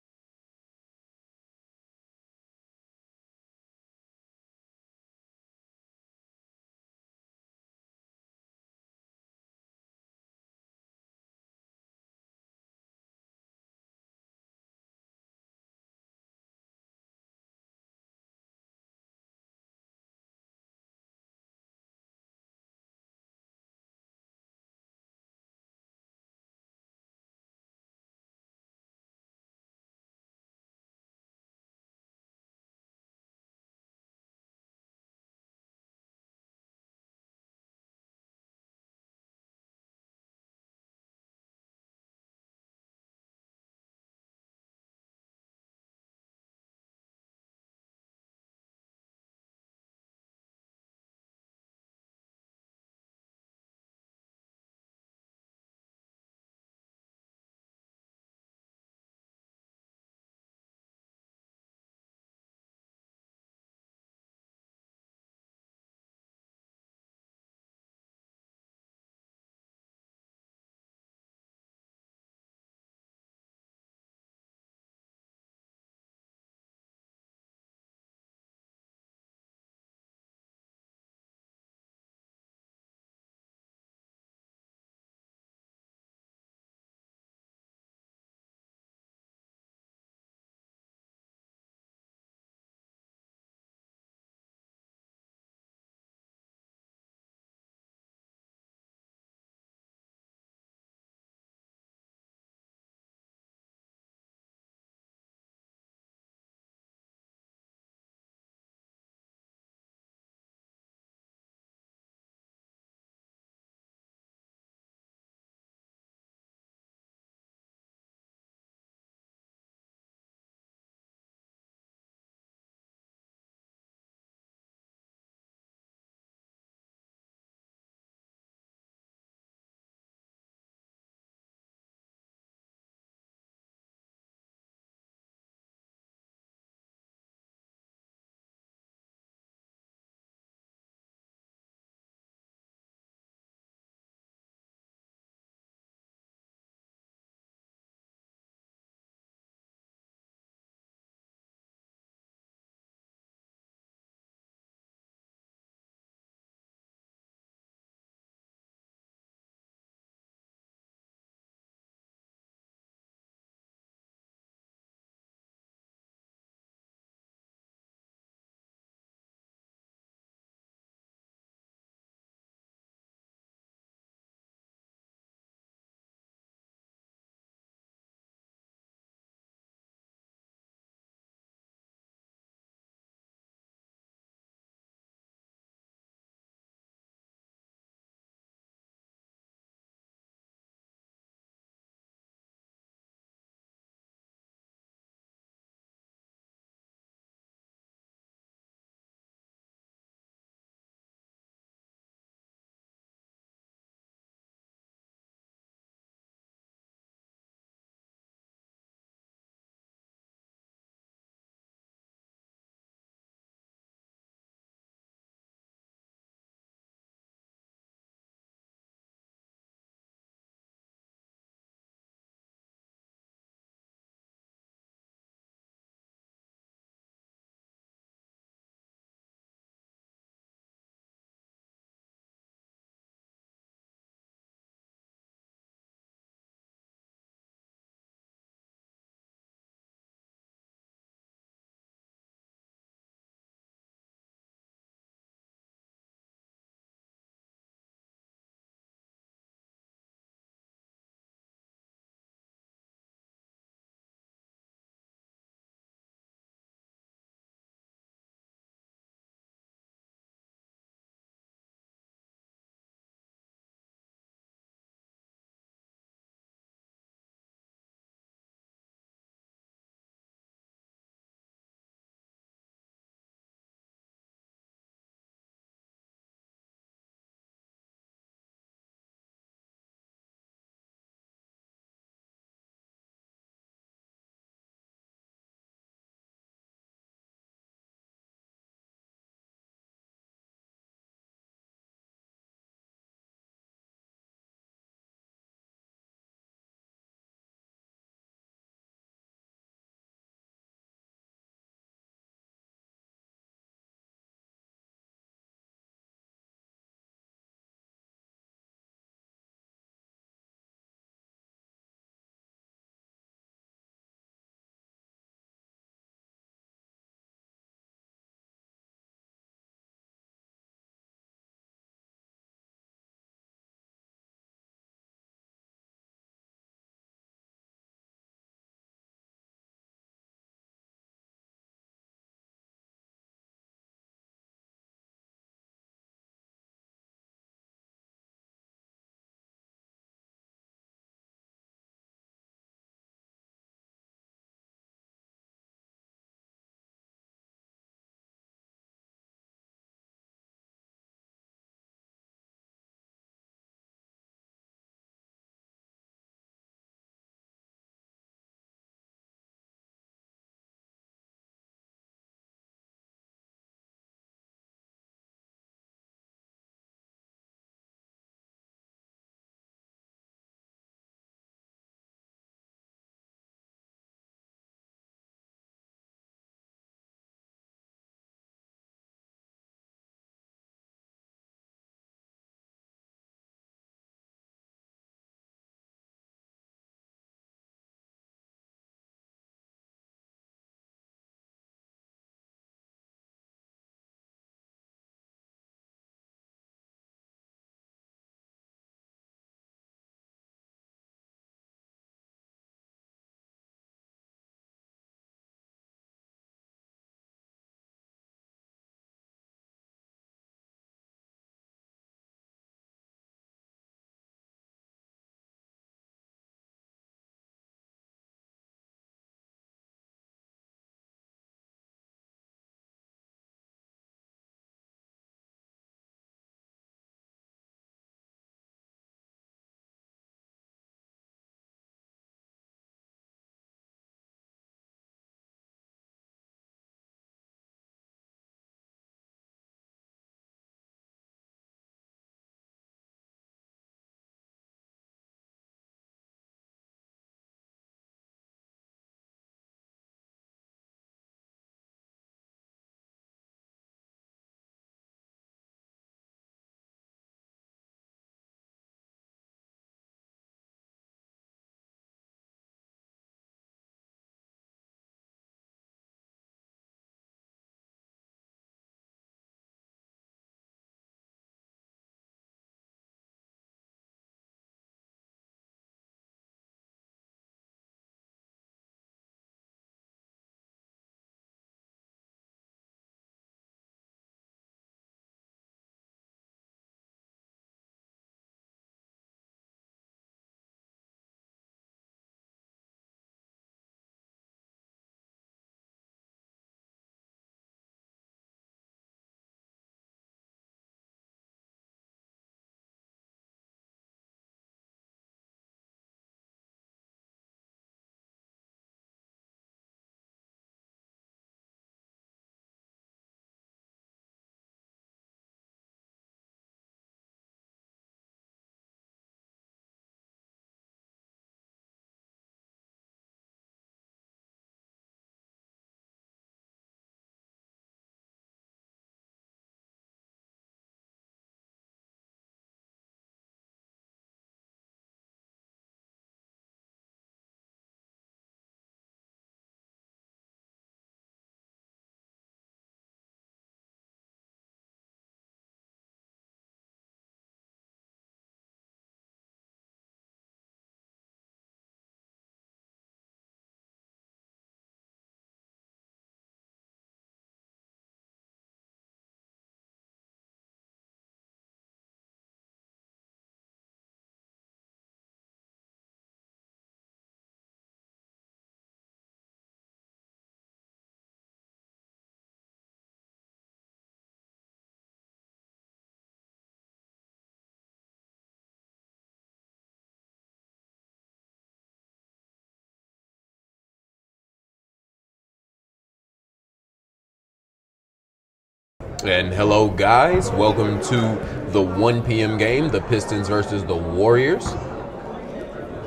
And hello, guys. Welcome to the 1 p.m. game, the Pistons versus the Warriors.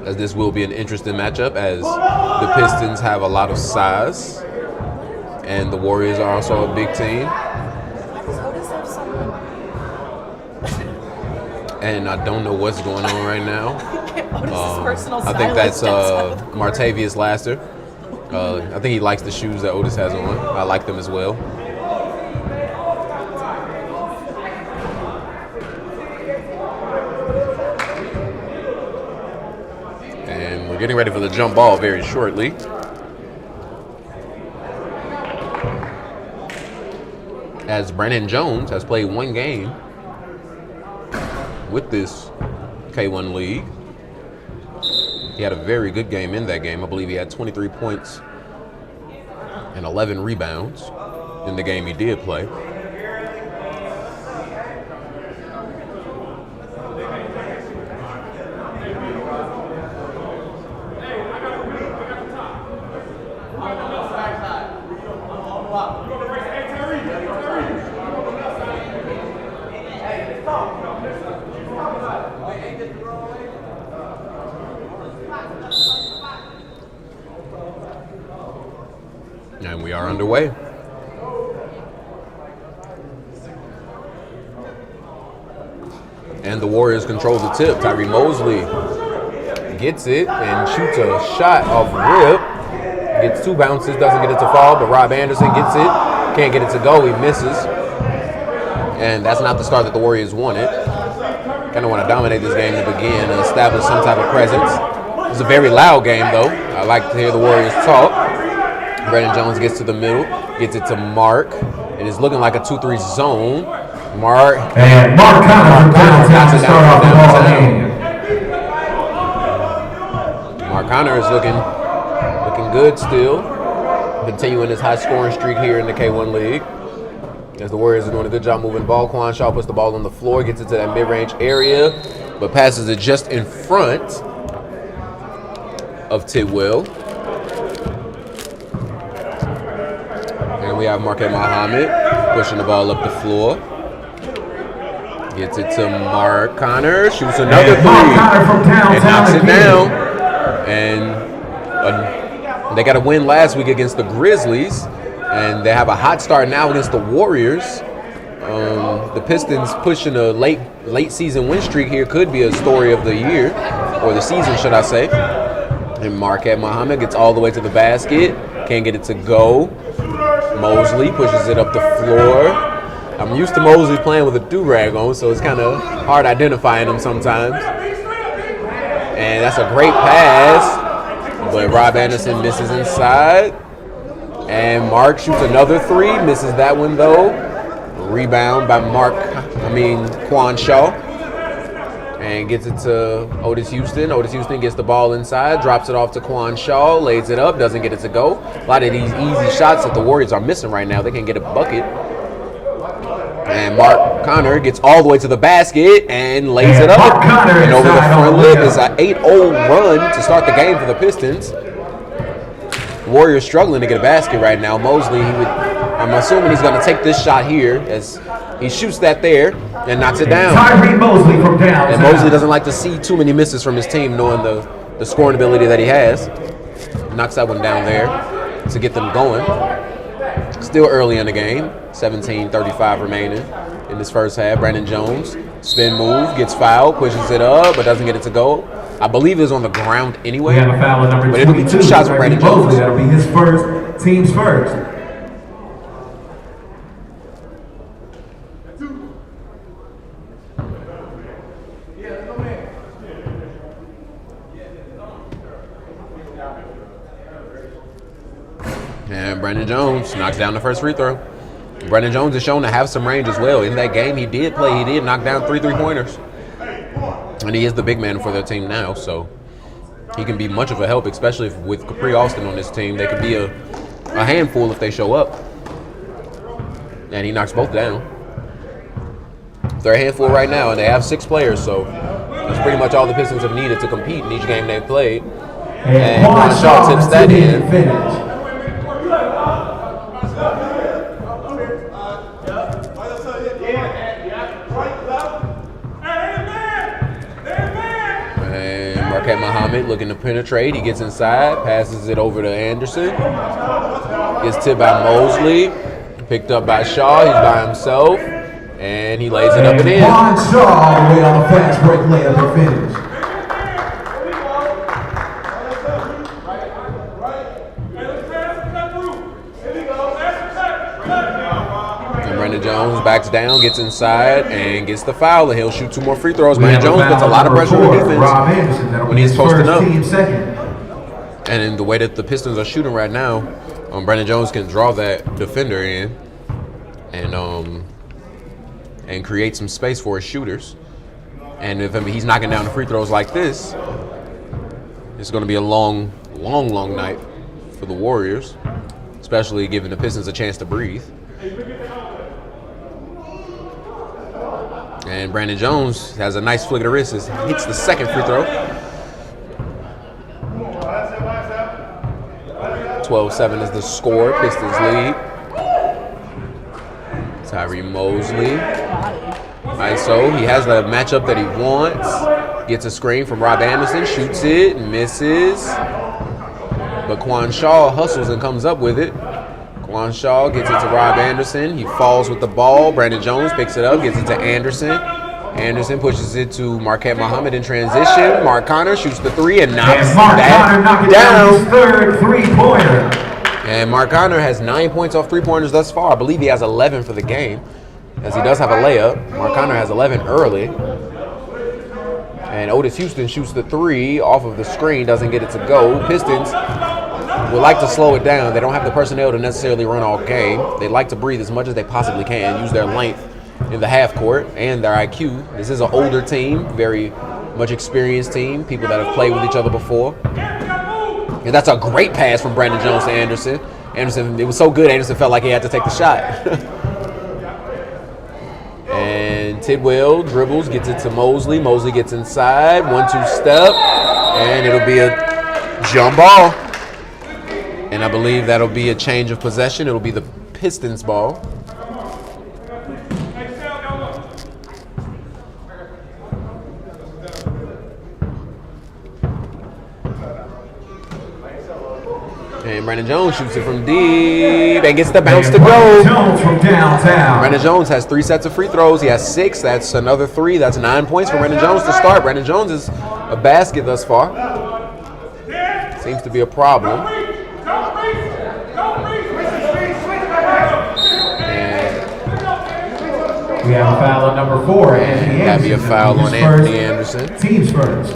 As this will be an interesting matchup, as the Pistons have a lot of size, and the Warriors are also a big team. Why does Otis have someone? And I don't know what's going on right now. Otis's personal I think that's stylist. Martavius Laster. I think he likes the shoes that Otis has on. I like them as well. And we're getting ready for the jump ball very shortly. As Brandon Jones has played one game with this K1 league. He had a very good game in that game. I believe he had 23 points and 11 rebounds in the game he did play. And we are underway. And the Warriors control the tip. Tyree Mosley gets it and shoots a shot off rip. Gets 2 bounces, doesn't get it to fall, but Rob Anderson gets it. Can't get it to go, he misses. And that's not the start that the Warriors wanted. Kind of want to dominate this game to begin and establish some type of presence. It's a very loud game, though. I like to hear the Warriors talk. Brandon Jones gets to the middle, gets it to Mark. It is looking like a 2-3 zone. Mark Connor knocks it down from downtown. Mark Connor is looking good still. Continuing his high scoring streak here in the K1 League. As the Warriors are doing a good job moving the ball. Quan Shaw puts the ball on the floor, gets it to that mid-range area, but passes it just in front of Tidwell. And we have Marquette Muhammad pushing the ball up the floor. Gets it to Mark Connor, shoots another three, and knocks it down. And they got a win last week against the Grizzlies, and they have a hot start now against the Warriors. The Pistons pushing a late season win streak here could be a story of the year, or the season, should I say. And Marquette Muhammad gets all the way to the basket, can't get it to go. Mosley pushes it up the floor. I'm used to Mosley playing with a do-rag on, so it's kind of hard identifying him sometimes. And that's a great pass, but Rob Anderson misses inside. And Mark shoots another three, misses that one though. Rebound by Quan Shaw. And gets it to Otis Houston. Otis Houston gets the ball inside, drops it off to Quan Shaw, lays it up, doesn't get it to go. A lot of these easy shots that the Warriors are missing right now. They can get a bucket. And Mark Connor gets all the way to the basket and lays it up. And over the front lip is an 8-0 run to start the game for the Pistons. Warriors struggling to get a basket right now. Mosley, I'm assuming he's going to take this shot here as he shoots that there and knocks it down. Tyree Mosley from downtown. And Mosley doesn't like to see too many misses from his team, knowing the scoring ability that he has. Knocks that one down there to get them going. Still early in the game. 17:35 remaining in this first half. Brandon Jones, spin move, gets fouled, pushes it up, but doesn't get it to go. I believe it was on the ground anyway. We have a foul at number 22. But it'll be 2 shots for Brandon Jones. That'll be his first, team's first. And Brandon Jones knocks down the first free throw. Brandon Jones is shown to have some range as well. In that game, he did knock down 3 3-pointers. And he is the big man for their team now, so he can be much of a help, especially with Capri Austin on this team. They could be a handful if they show up. And he knocks both down. They're a handful right now, and they have 6 players, so that's pretty much all the Pistons have needed to compete in each game they've played. And Quan Shaw tips that in. Marquette Muhammad looking to penetrate. He gets inside, passes it over to Anderson. Gets tipped by Mosley. Picked up by Shaw. He's by himself. And he lays it up and in. Juan Shaw all the way on the fast break layup and finish. And Brandon Jones backs down, gets inside, and gets the foul. And he'll shoot 2 more free throws. Brandon Jones puts a lot of pressure on the defense when he's posting up. And in the way that the Pistons are shooting right now, Brandon Jones can draw that defender in and create some space for his shooters. And if he's knocking down the free throws like this, it's going to be a long night for the Warriors, especially giving the Pistons a chance to breathe. And Brandon Jones has a nice flick of the wrist, hits the second free throw. 12-7 is the score. Pistons lead. Tyree Mosley. ISO. He has the matchup that he wants. Gets a screen from Rob Anderson. Shoots it. Misses. But Quan Shaw hustles and comes up with it. Quan Shaw gets it to Rob Anderson. He falls with the ball. Brandon Jones picks it up. Gets it to Anderson. Anderson pushes it to Marquette Muhammad in transition. Mark Connor shoots the 3 and knocks that down. His third three-pointer. And Mark Connor has 9 points off 3-pointers thus far. I believe he has 11 for the game, as he does have a layup. Mark Connor has 11 early. And Otis Houston shoots the 3 off of the screen, doesn't get it to go. Pistons would like to slow it down. They don't have the personnel to necessarily run all game. They like to breathe as much as they possibly can, use their length in the half court and their IQ. This is an older team, very much experienced team, people that have played with each other before. And that's a great pass from Brandon Jones to Anderson. Anderson, it was so good, Anderson felt like he had to take the shot. And Tidwell dribbles, gets it to Mosley. Mosley gets inside, 1-2 step, and it'll be a jump ball. And I believe that'll be a change of possession. It'll be the Pistons ball. And Brandon Jones shoots it from deep and gets the bounce to go. Jones from downtown. Brandon Jones has 3 sets of free throws. He has 6. That's another 3. That's 9 points for Brandon Jones to start. Brandon Jones is a basket thus far. Seems to be a problem. And We have a foul on number 4, Anthony Anderson. that'd be a foul on Anthony Anderson. Team Spurs.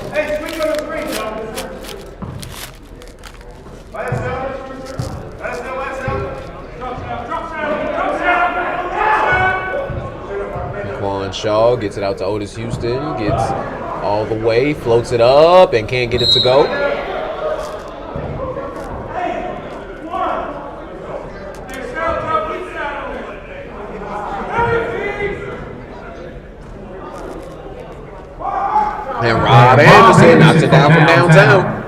Quan Shaw gets it out to Otis Houston, gets all the way, floats it up, and can't get it to go. And Rob Anderson knocks it down from downtown.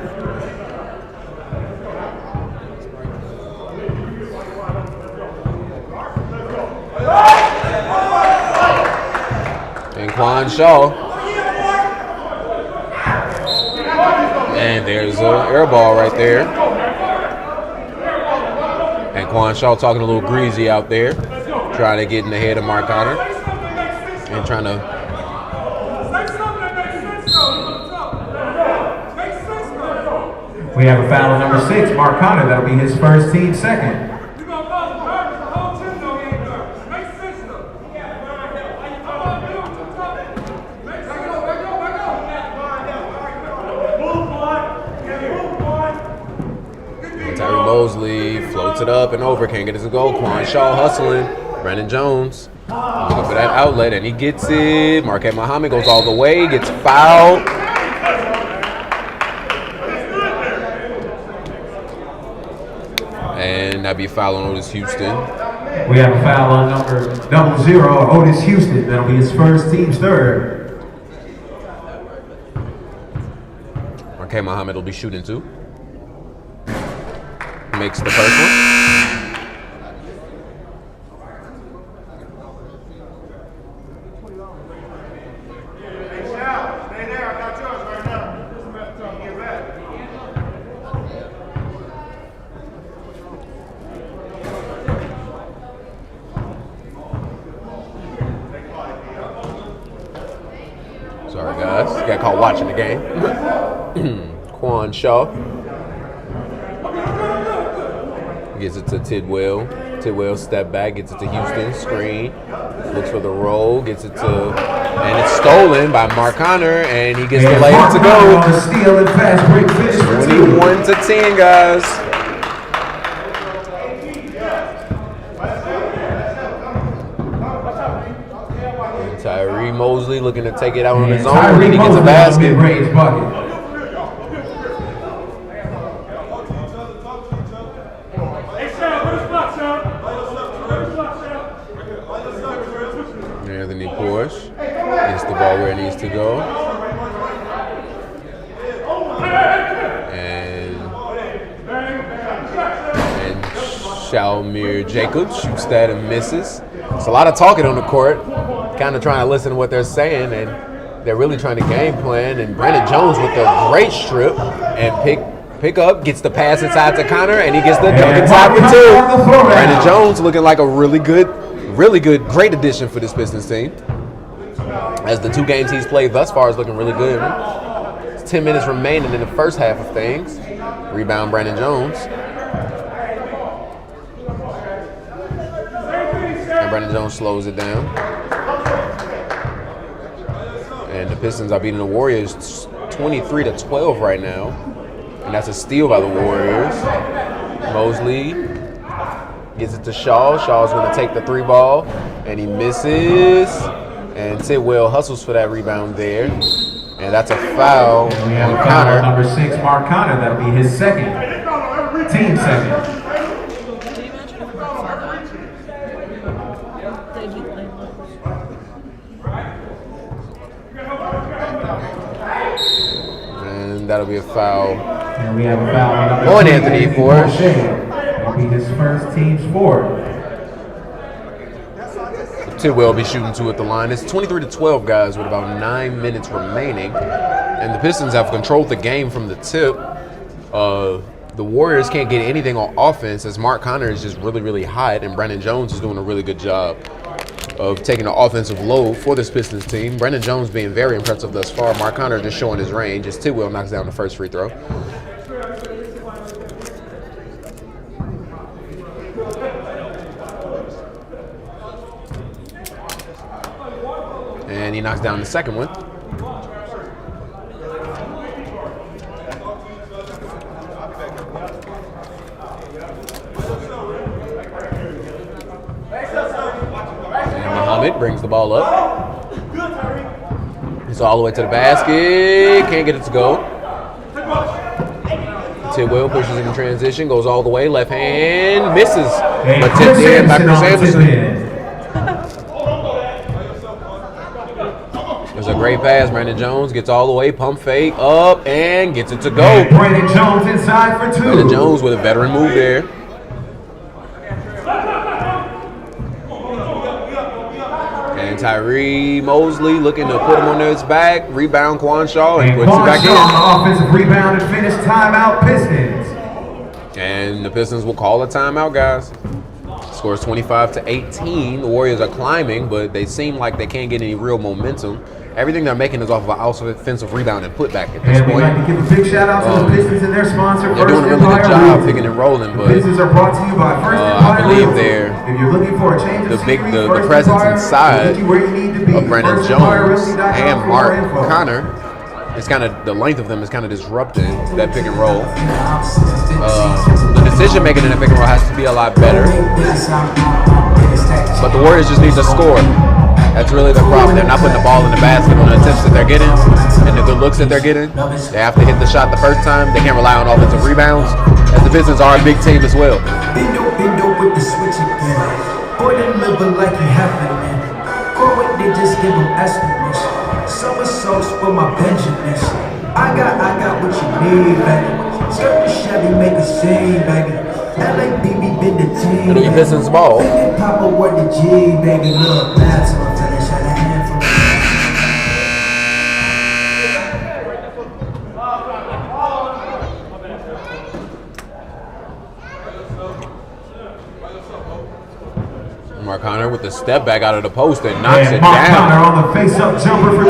And Quan Shaw. And there's an air ball right there. And Quan Shaw talking a little greasy out there, trying to get in the head of Mark Connor and trying to. We have a foul on number 6, Mark Connor. That'll be his first, team second. Tyree Mosley floats it up and over, can't get it to go. Quan Shaw hustling. Brandon Jones looking for that outlet, and he gets it. Marquette Muhammad goes all the way, gets fouled. And that'd be a foul on Otis Houston. We have a foul on number 0, Otis Houston. That'll be his first, team's third. Marquette Muhammad will be shooting 2. Makes the first one. Stay there. I got yours right now. got caught watching the game. Quan Shaw gets it to Tidwell. Tidwell step back, gets it to Houston. Screen. Looks for the roll, gets it to, and it's stolen by Mark Connor, and he gets the layup to go. The steal and fast break finish for 21 to 10, guys. And Tyree Mosley looking to take it out on his own, and he gets a basket. Mid-range bucket. Anthony Porsche gets the ball where it needs to go. And Shalmir Jacobs shoots that and misses. It's a lot of talking on the court, kind of trying to listen to what they're saying, and they're really trying to game plan. And Brandon Jones with a great strip and pick up, gets the pass inside to Connor, and he gets the dunk inside for two. Brandon Jones looking like a really good, great addition for this Pistons team. As the 2 games he's played thus far is looking really good. It's 10 minutes remaining in the first half of things. Rebound Brandon Jones. And Brandon Jones slows it down. And the Pistons are beating the Warriors 23-12 right now. And that's a steal by the Warriors. Mosley gets it to Shaw. Shaw's going to take the 3 ball, and he misses. And Tidwell hustles for that rebound there. And that's a foul We have on a foul on Connor. number 6, Mark Connor. That'll be his second. Team second. And that'll be a foul And we have a foul on number on 3, Anthony Porsche. That'll be his first, team's 4th. Tidwell will be shooting 2 at the line. It's 23-12, guys, with about 9 minutes remaining. And the Pistons have controlled the game from the tip. The Warriors can't get anything on offense as Mark Connor is just really, really hot, and Brandon Jones is doing a really good job of taking the offensive load for this Pistons team. Brandon Jones being very impressive thus far. Mark Connor just showing his range as Tidwell knocks down the first free throw. And he knocks down the second one. And Muhammad brings the ball up. He's all the way to the basket. Can't get it to go. Tidwell pushes in transition, goes all the way. Left hand, misses. But tipped in by Chris Anderson. There's a great pass. Brandon Jones gets all the way, pump fake, up, and gets it to go. Brandon Jones inside for 2. Brandon Jones with a veteran move there. And Tyree Mosley looking to put him on his back. Rebound Quan Shaw and puts it back in. Offensive rebound and finish. Timeout Pistons. And the Pistons will call a timeout, guys. Scores 25-18. The Warriors are climbing, but they seem like they can't get any real momentum. Everything they're making is off of an offensive rebound and putback at this And we'd point. like to give a big shout out to the Pistons and their sponsor, They're First doing a really good Empire job Realty. picking and rolling, The but Pistons are brought to you by First I Empire believe Realty. they're If you're looking for a change of the big scenery, the First presence Empire will inside get you where you need to be. of Brandon FirstEmpireRealty.com Jones for and more Mark info. Connor. It's kind of the length of them is kind of disrupting that pick and roll. The decision making in the pick and roll has to be a lot better. But the Warriors just need to score. That's really the problem. They're not putting the ball in the basket on the attempts that they're getting and the good looks that they're getting. They have to hit the shot the first time. They can't rely on offensive rebounds, as the Pistons are a big team as well. Bend up with the switch again. Boy, they living like you haven't been. Go with they just give them estimates. Summer sauce for my Benjamins. I got what you need, baby. Skirt the Chevy, make a scene, baby. LA BB been the team. It'll be Pistons ball. Baby, Papa, what the G, baby. Look, that's my finish at a hand from Mark Connor with the step back out of the post and knocks And it Mark down. Connor on the face-up jumper for 2.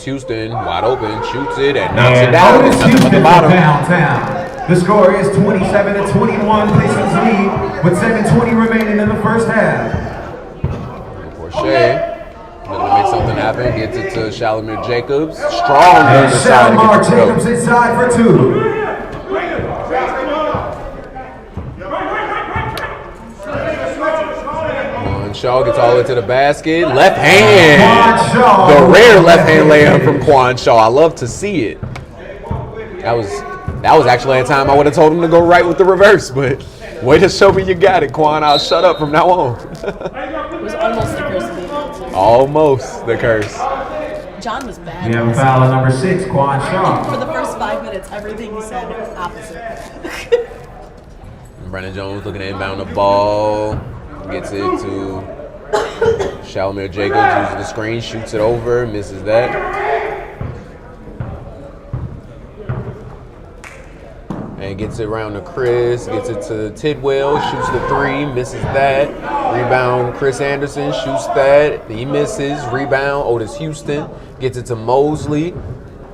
Houston, wide open, shoots it and knocks it And down. Otis Nothing but Houston the from bottom. downtown. The score is 27-21. Pistons lead with 7:20 remaining in the first half. Porcher gonna make something happen. Gets it to Shalimar Jacobs. Strong on And the side to Shalimar get it to go. Jacobs inside for two. Quan Shaw gets all the way to the basket. Left hand. Quan Shaw. The rare left hand layup from Quan Shaw. I love to see it. That was actually a time I would have told him to go right with the reverse, but way to show me you got it, Quan. I'll shut up from now on. It was almost the curse of the ability. Almost the curse. John was bad. We have a foul on number 6, Quan Shaw. For the first 5 minutes, everything he said opposite. Brandon Jones looking to inbound the ball. Gets it to Shalimar Jacobs, uses the screen, shoots it over, misses that. And gets it around to Chris, gets it to Tidwell, shoots the 3, misses that. Rebound, Chris Anderson shoots that, he misses. Rebound, Otis Houston, gets it to Mosley.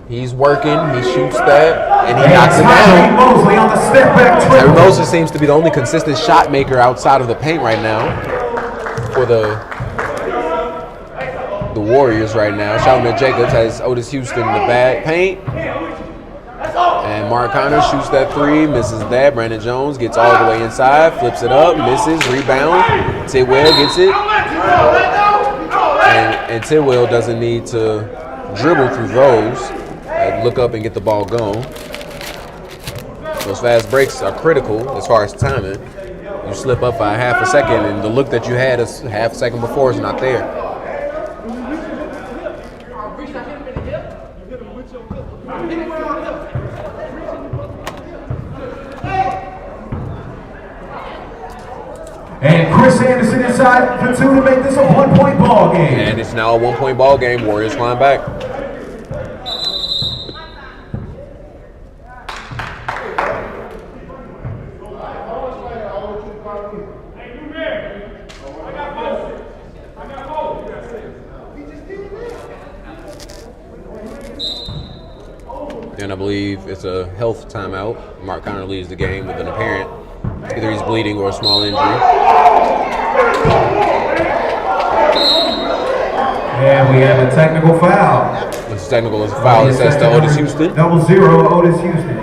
He's working, he shoots that, and he knocks it down. Mosley on the step back Terry triple. Mosley seems to be the only consistent shot maker outside of the paint right now for the Warriors right now. Shalimar Jacobs has Otis Houston in the back paint. And Mark Connor shoots that 3, misses that. Brandon Jones gets all the way inside, flips it up, misses, rebound. Tidwell gets it. And Tidwell doesn't need to dribble through those. Look up and get the ball going. Those fast breaks are critical as far as timing. You slip up by half a second, and the look that you had a half a second before is not there. And Chris Anderson inside for 2 to make this a 1-point ball game. And it's now a 1-point ball game. Warriors climb back. And I believe it's a health timeout. Mark Connor leaves the game with an apparent, either he's bleeding or a small injury. And we have a technical foul. It's technical as a foul. It says to Otis Houston. 0-0 Otis Houston.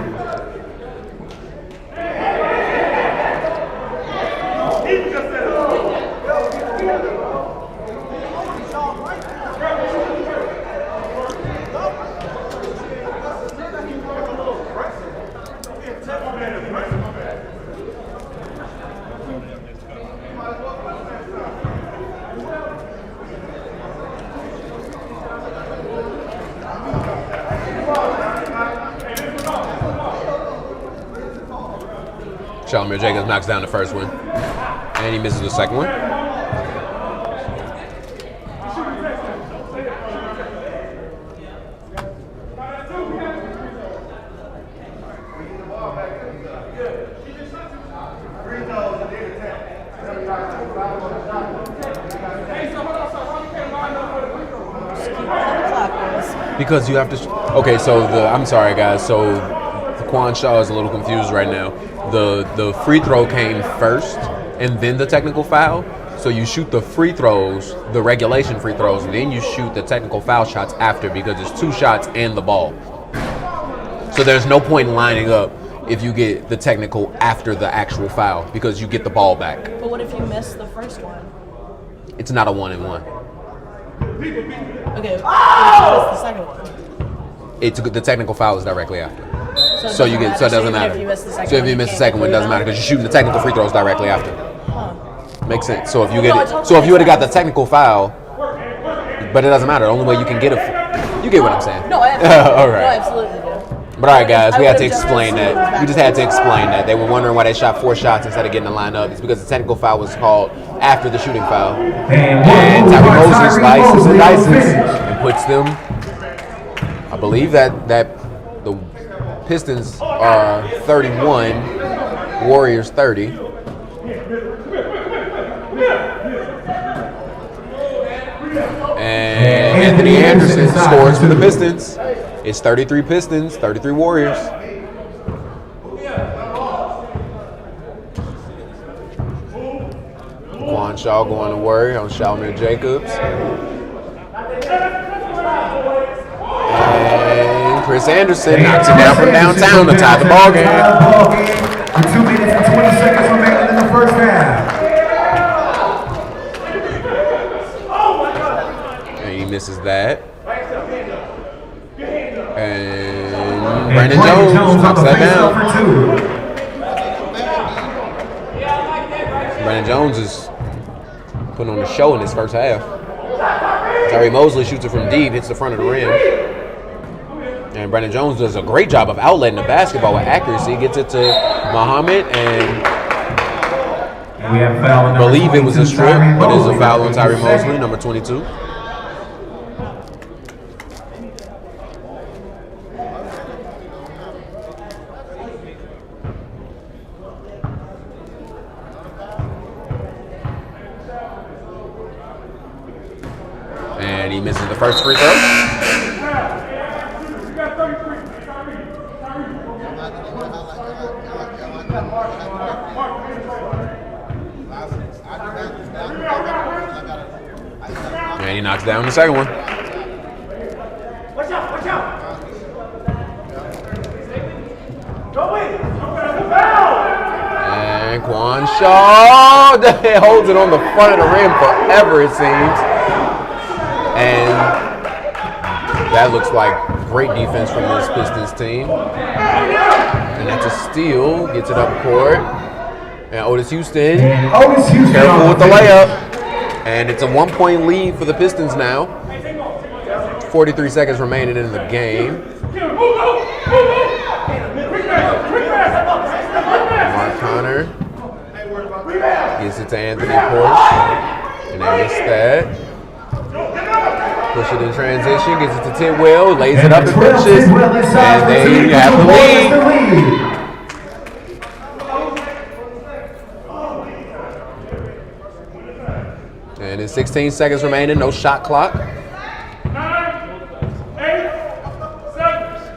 Shalimar Jacobs knocks down the first one. And he misses the second one. Because you have to. Okay, so I'm sorry, guys. So Quan Shaw is a little confused right now. The free throw came first, and then the technical foul. So you shoot the free throws, the regulation free throws, and then you shoot the technical foul shots after, because it's 2 shots and the ball. So there's no point in lining up if you get the technical after the actual foul, because you get the ball back. But what if you miss the first one? It's not a 1-and-1. Okay, what if you miss the second one? It's the technical foul is directly after. So you get, so it doesn't matter. If you miss the second So if you miss the second one, it doesn't matter because you're shooting the technical free throws directly after. Makes sense. So if you get it, so if you would have got the technical foul, but it doesn't matter. The only way you can get you get what I'm saying. No, I absolutely, all right. no, I absolutely do. But all right, guys, we I had to would've just explain assumed it was that. We just had to explain that. They were wondering why they shot 4 shots instead of getting the line up. It's because the technical foul was called after the shooting foul. And Tyree Mosley Tyree slices and Mosley on dices finish. and puts them. I believe that the Pistons are 31, Warriors 30. And Anthony Anderson scores for the Pistons. It's 33 Pistons, 33 Warriors. Quan Shaw going to work on Shalman Jacobs. And Chris Anderson knocks it down from downtown to tie the ball game. 2 minutes and 20 seconds remaining in the first half. And he misses that. And Brandon Jones knocks that down. Brandon Jones is putting on a show in his first half. Terry Mosley shoots it from deep, hits the front of the rim. And Brandon Jones does a great job of outletting the basketball with accuracy. Gets it to Muhammad, and We have foul on I believe it was a strip, but it's a foul on Tyree Mosley, number 22. And he misses the first free throw. And he knocks down the second one. Watch out! And Quan Shaw holds it on the front of the rim forever, it seems. And that looks like great defense from this Pistons team. And that's a steal. Gets it up court. And Otis Houston careful with the layup. And it's a 1-point lead for the Pistons now. 43 seconds remaining in the game. Mark Connor gives it to Anthony Porsche. And they missed that. Push it in transition, gets it to Tidwell, lays it up and finishes. And they have the lead. And in 16 seconds remaining, no shot clock. 9, 8, 7,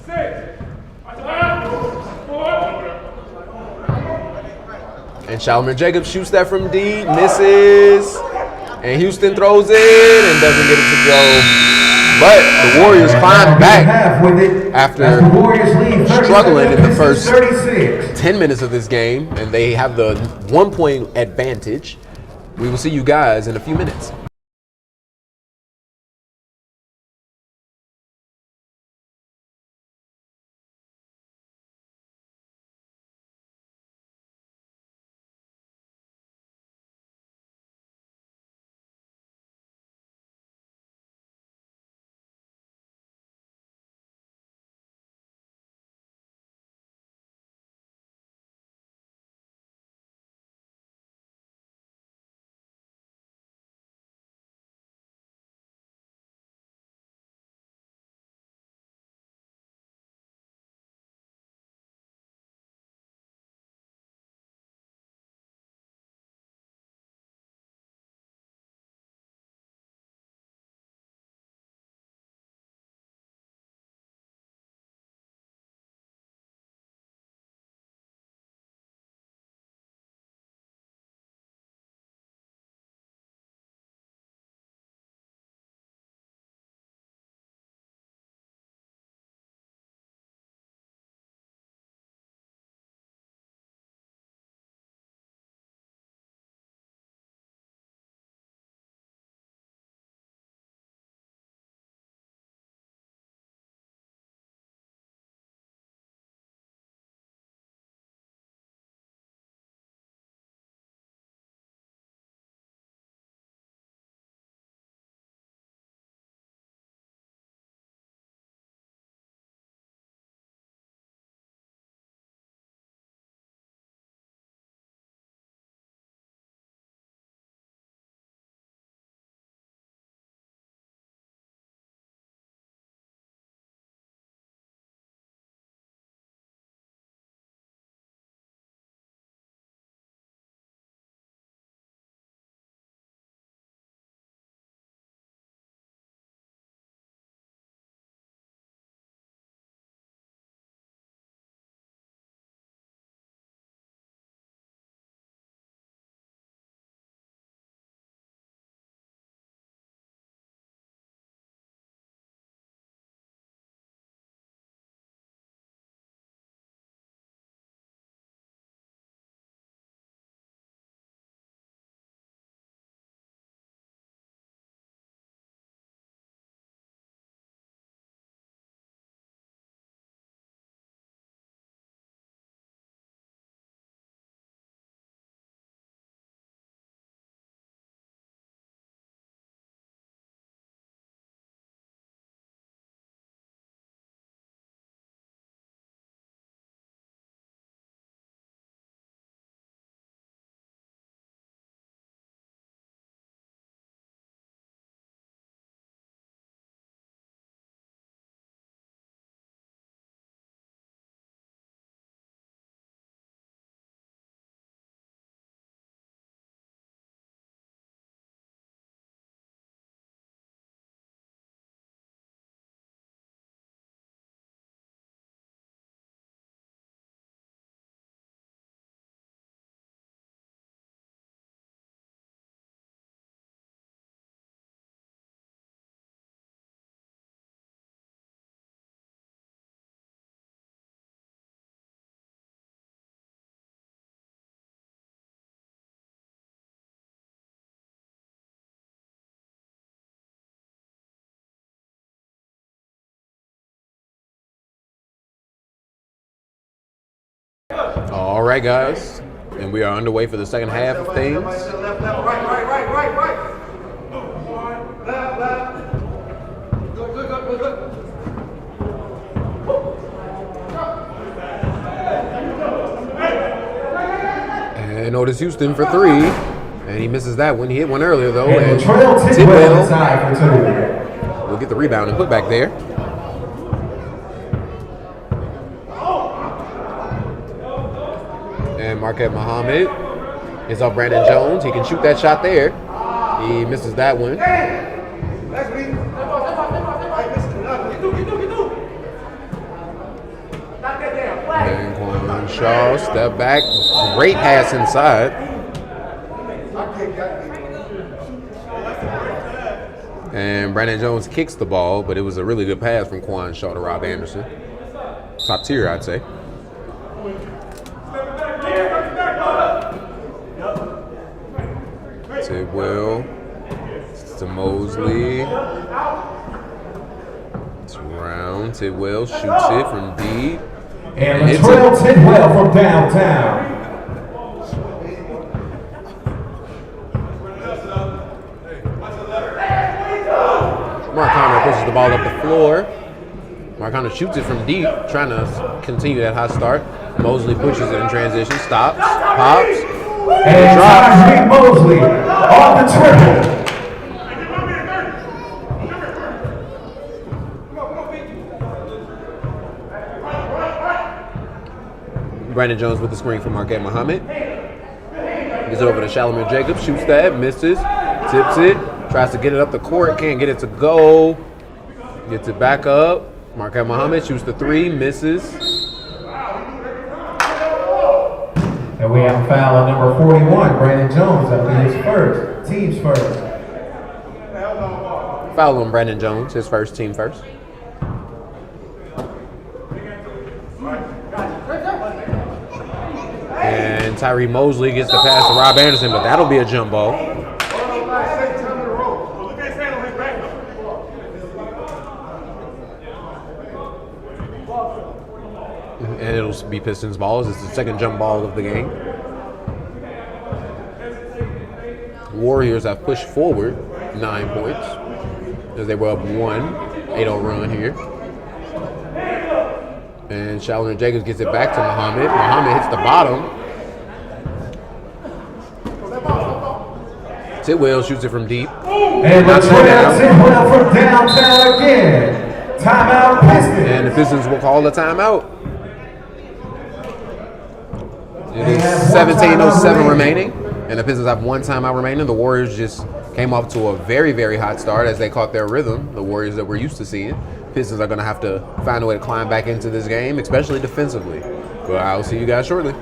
6, 5, 4. And Shalman Jacobs shoots that from deep, misses. And Houston throws it and doesn't get it to go. But the Warriors climb back after struggling in the first 10 minutes of this game. And they have the 1-point advantage. We will see you guys in a few minutes. right, guys. And we are underway for the second half of things. Left, right. Left. Good. And Otis Houston for 3. And he misses that one. He hit one earlier, though. And And Latrell Tidwell inside for 2. will get the rebound and put back there. And Marquette Muhammad is off Brandon Jones. He can shoot that shot there. He misses that one. And Quan Shaw, step back. Great pass inside. And Brandon Jones kicks the ball, but it was a really good pass from Quan Shaw to Rob Anderson. Top tier, I'd say. Tidwell to Mosley. It's around. Tidwell shoots it from deep. And Latrell Tidwell from downtown. Mark Connor pushes the ball up the floor. Mark Connor shoots it from deep, trying to continue that hot start. Mosley pushes it in transition, stops, pops, And Tyrese Mosley on the triple. Brandon Jones with the screen from Marquette Muhammad. Gets it over to Shalimar Jacobs, shoots that, misses, tips it, tries to get it up the court, can't get it to go. Gets it back up. Marquette Muhammad shoots the 3, misses. And we have a foul on number 41, Brandon Jones. That'll be his first, team's first. Foul on Brandon Jones, his first, team first. And Tyree Mosley gets the pass to Rob Anderson, but that'll be a jump ball. And it'll be Pistons balls. It's the second jump ball of the game. Warriors have pushed forward 9 points as they were up 1, 8-0 run here. And Shalimar Jacobs gets it back to Muhammad. Muhammad hits the bottom. Tidwell shoots it from deep. And Latrell Tidwell from downtown again. Timeout Pistons. And the Pistons will call the timeout. It is 17:07 remaining. And the Pistons have 1 timeout remaining. The Warriors just came off to a very, very hot start as they caught their rhythm. The Warriors that we're used to seeing. Pistons are going to have to find a way to climb back into this game, especially defensively. But I'll see you guys shortly.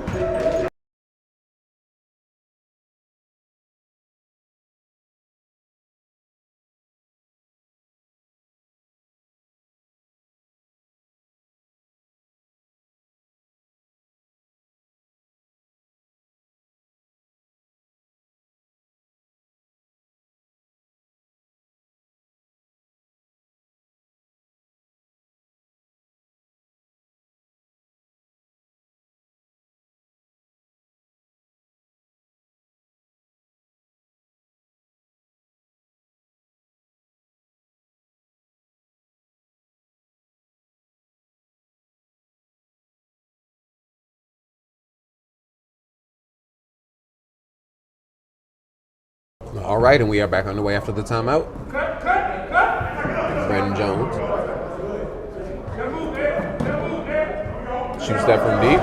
All right, and we are back on the way after the timeout. Brandon Jones shoots that from deep.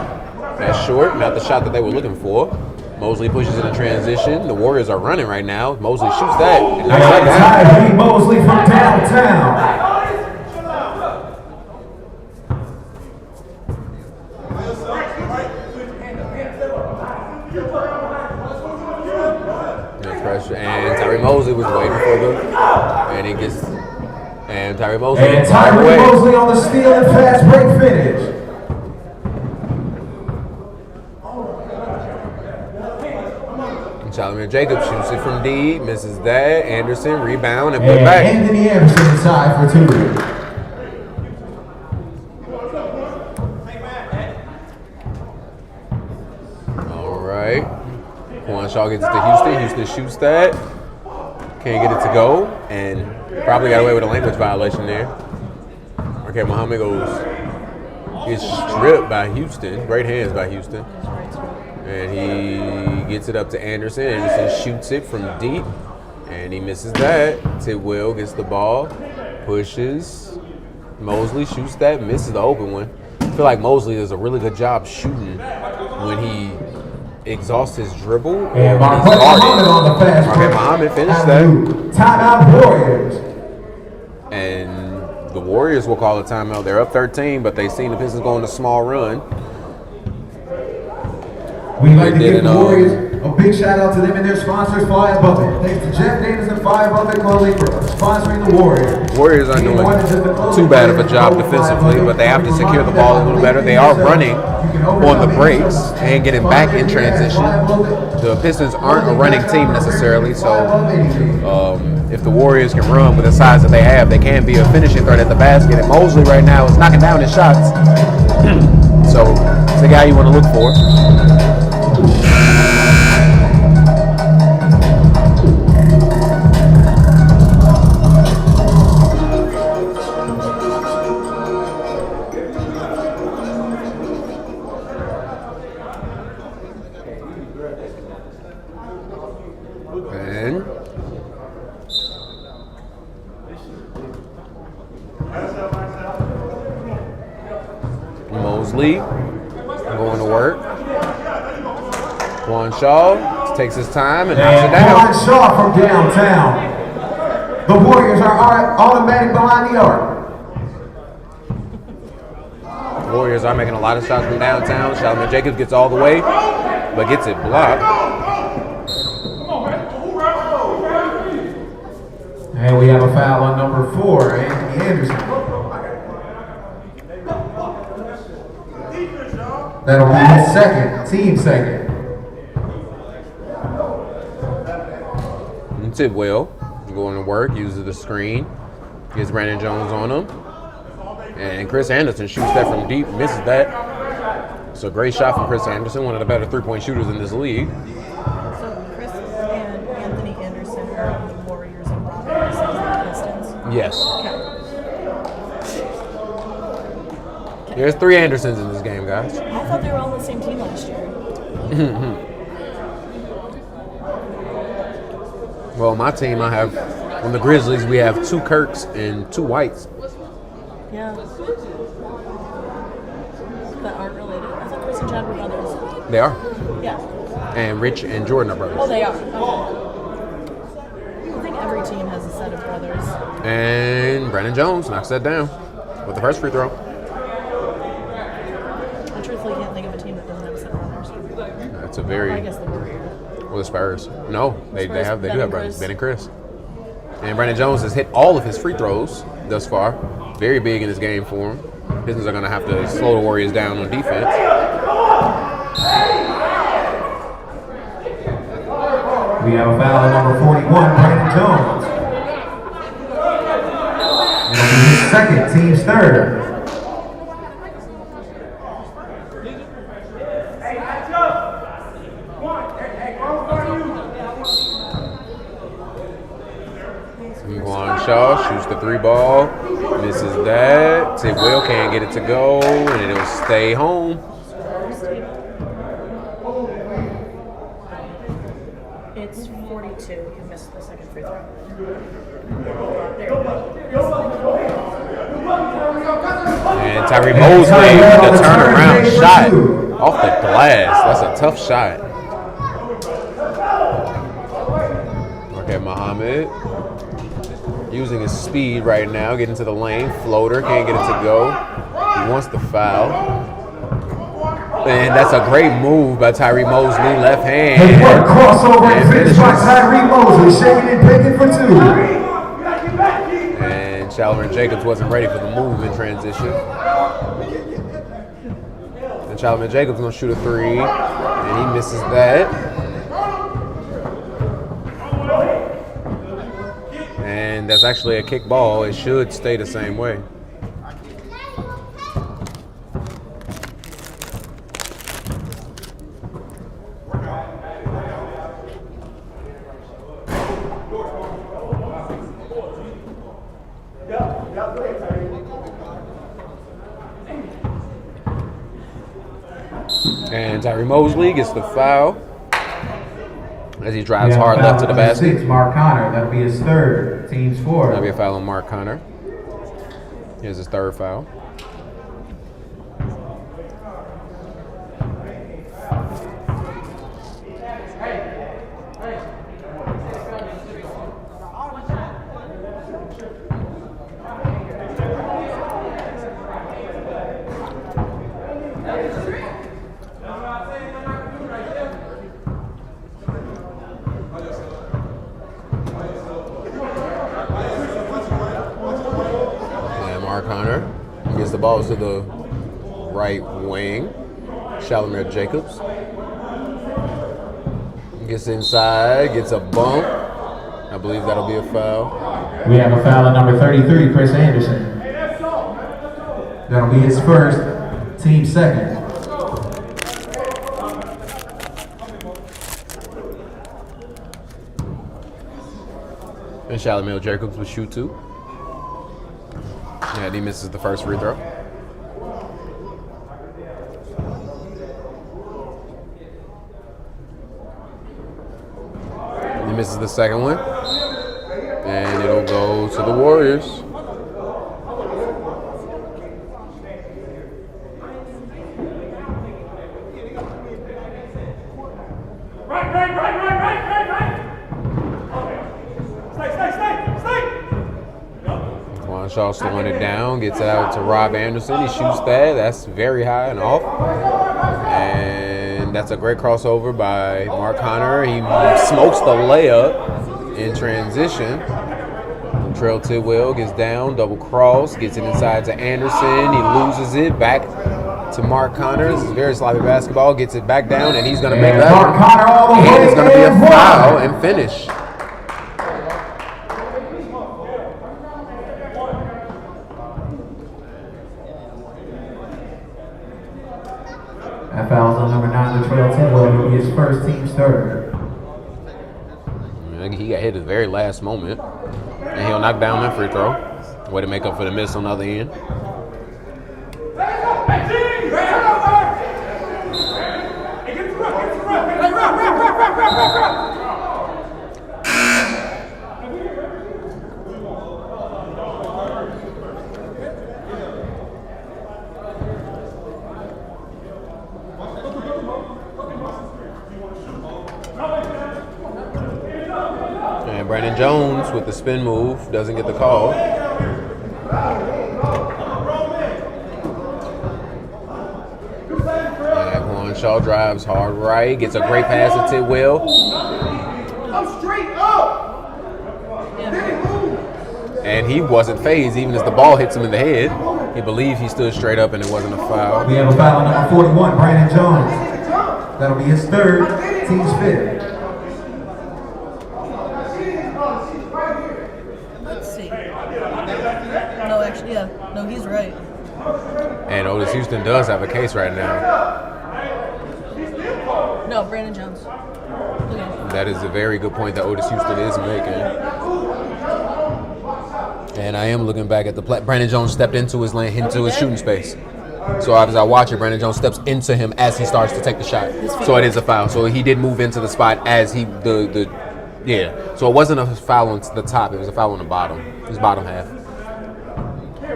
That's short, not the shot that they were looking for. Mosley pushes in a transition. The Warriors are running right now. Mosley shoots that. And knocks that down. Tyrese Mosley from downtown. And Tyree Mosley was waiting for the, and he gets, and Tyree Mosley. And Tyree Mosley on the steal and fast break finish. And Shalimar Jacobs shoots it from deep, misses that. Anderson rebound and put And back. Anthony Anderson inside for 2. right. Quan Shaw gets it to Houston. Houston shoots that. Can't get it to go. And probably got away with a language violation there. Okay, Muhammad gets stripped by Houston. Great hands by Houston. And he gets it up to Anderson. Anderson shoots it from deep. And he misses that. Tidwell gets the ball. Pushes. Mosley shoots that. Misses the open one. I feel like Mosley does a really good job shooting when he exhausts his dribble or when he's guarded. Okay, Muhammad finished that. Timeout Warriors. And the Warriors will call a timeout. They're up 13, but they seen the Pistons go on a small run. We'd like to give the Warriors a big shout out to them and their sponsors, Fly Above It. Thanks to Jeff Davis and Fly Above It Clothing for sponsoring the Warriors. Warriors aren't doing too bad of a job defensively, but they have to secure the ball a little better. They are running on the breaks and getting back in transition. The Pistons aren't a running team necessarily, so if the Warriors can run with the size that they have, they can be a finishing threat at the basket. And Mosley right now is knocking down his shots. So it's the guy you want to look for. And Mosley going to work. Quan Shaw takes his time and knocks it down. Quan Shaw from downtown. The Warriors are automatic behind the arc. Warriors are making a lot of shots from downtown. Shalman Jacobs gets all the way, but gets it blocked. And we have a foul on number 4, Anthony Anderson. That'll be his second, team second. And Tidwell going to work, uses the screen, gets Brandon Jones on him. And Chris Anderson shoots that from deep, misses that. It's a great shot from Chris Anderson, one of the better three-point shooters in this league. So Chris and Anthony Anderson are on the Warriors and Roberts and the Pistons? Yes. Okay. There's 3 Andersons in this game, guys. I thought they were all on the same team last year. Well, my team, I have, on the Grizzlies, we have 2 Kirks and 2 Whites. Yeah. That aren't related. I thought Chris and Chad were brothers. They are. Yeah. And Rich and Jordan are brothers. Oh, they are. Okay. I think every team has a set of brothers. And Brandon Jones knocks that down with the first free throw. I truthfully can't think of a team that doesn't have a set of brothers. That's a I very, guess the Warriors. well, the Spurs. No, they do Ben have and brothers, Chris. Ben and Chris. And Brandon Jones has hit all of his free throws thus far. Very big in this game for him. Pistons are going to have to slow the Warriors down on defense. We have a foul on number 41, Brandon Jones. It'll be his second, team's third. Quan Shaw shoots the 3 ball, misses that. Tidwell can't get it to go, and it'll stay home. It's 42. You missed the second free throw. And Tyree Mosley, the turnaround shot off the glass. That's a tough shot. Okay, Muhammad using his speed right now, getting to the lane. Floater, can't get it to go. He wants the foul. And that's a great move by Tyree Mosley, left hand. And what a crossover and finish by Tyree Mosley, shaking and baking for 2. And Shalman Jacobs wasn't ready for the move in transition. And Shalman Jacobs gonna shoot a 3, and he misses that. And that's actually a kick ball. It should stay the same way. Larry Mosley gets the foul as he drives We have hard a left to foul the on basket. 6, Mark Connor. That'll be his third. Team's four. That'll be a foul on Mark Connor. Here's his third foul. Mark Connor gets the ball to the right wing. Shalimar Jacobs gets inside, gets a bump. I believe that'll be a foul. We have a foul on number 33, Chris Anderson. That'll be his first, team second. And Shalimar Jacobs will shoot two. And he misses the first free throw. He misses the second one. And it'll go to the Warriors. Shaw slowing it down, gets it out to Rob Anderson. He shoots that. That's very high and off. And that's a great crossover by Mark Connor. He smokes the layup in transition. Trail Tidwell gets down, double cross, gets it inside to Anderson. He loses it back to Mark Connor. This is very sloppy basketball. Gets it back down, and he's going to make that. Mark Connor all the way. And it's going to be a foul and finish. That foul's on number 9, the Trail Tidwell. It'll be his first, team's third. He got hit at the very last moment. And he'll knock down that free throw. Way to make up for the miss on the other end. And Brandon Jones with the spin move doesn't get the call. And Juan Shaw drives hard right, gets a great pass to Tidwell. And he wasn't phased even as the ball hits him in the head. He believed he stood straight up and it wasn't a foul. We have a foul on number 41, Brandon Jones. That'll be his third, team's fifth. Let's see. No, actually, yeah. No, he's right. And Otis Houston does have a case right now. No, Brandon Jones. Okay. That is a very good point that Otis Houston is making. And I am looking back at the play. Brandon Jones stepped into his lane, into his shooting space. So as I watch it, Brandon Jones steps into him as he starts to take the shot. So it is a foul. So he did move into the spot as he yeah. So it wasn't a foul on the top. It was a foul on the bottom. His bottom half.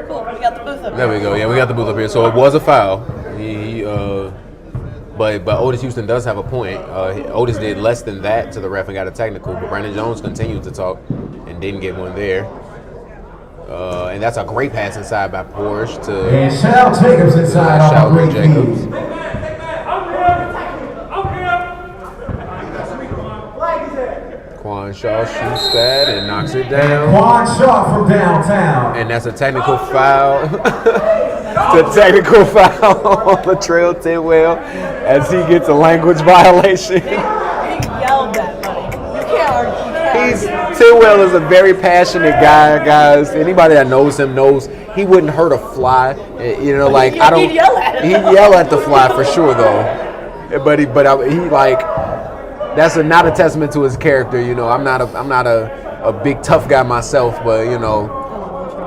Cool. We got the booth up. There we go. Yeah, we got the booth up here. So it was a foul. But Otis Houston does have a point. Otis did less than that to the ref and got a technical. But Brandon Jones continued to talk and didn't get one there. And that's a great pass inside by Porsche to And Shal Jacobs inside on a Shalimar great Jacobs. feed. Quan Shaw shoots that and knocks it down. Juan Shaw from downtown. And that's a technical foul. It's a technical foul on the Trail Tidwell as he gets a language violation. He yelled that, buddy. You can't argue. Tidwell is a very passionate guy, guys. Anybody that knows him knows he wouldn't hurt a fly. You know, like I don't. He'd yell at it. He'd yell at the fly for sure, though. But he like that's not a testament to his character. You know, I'm not a big tough guy myself, but you know,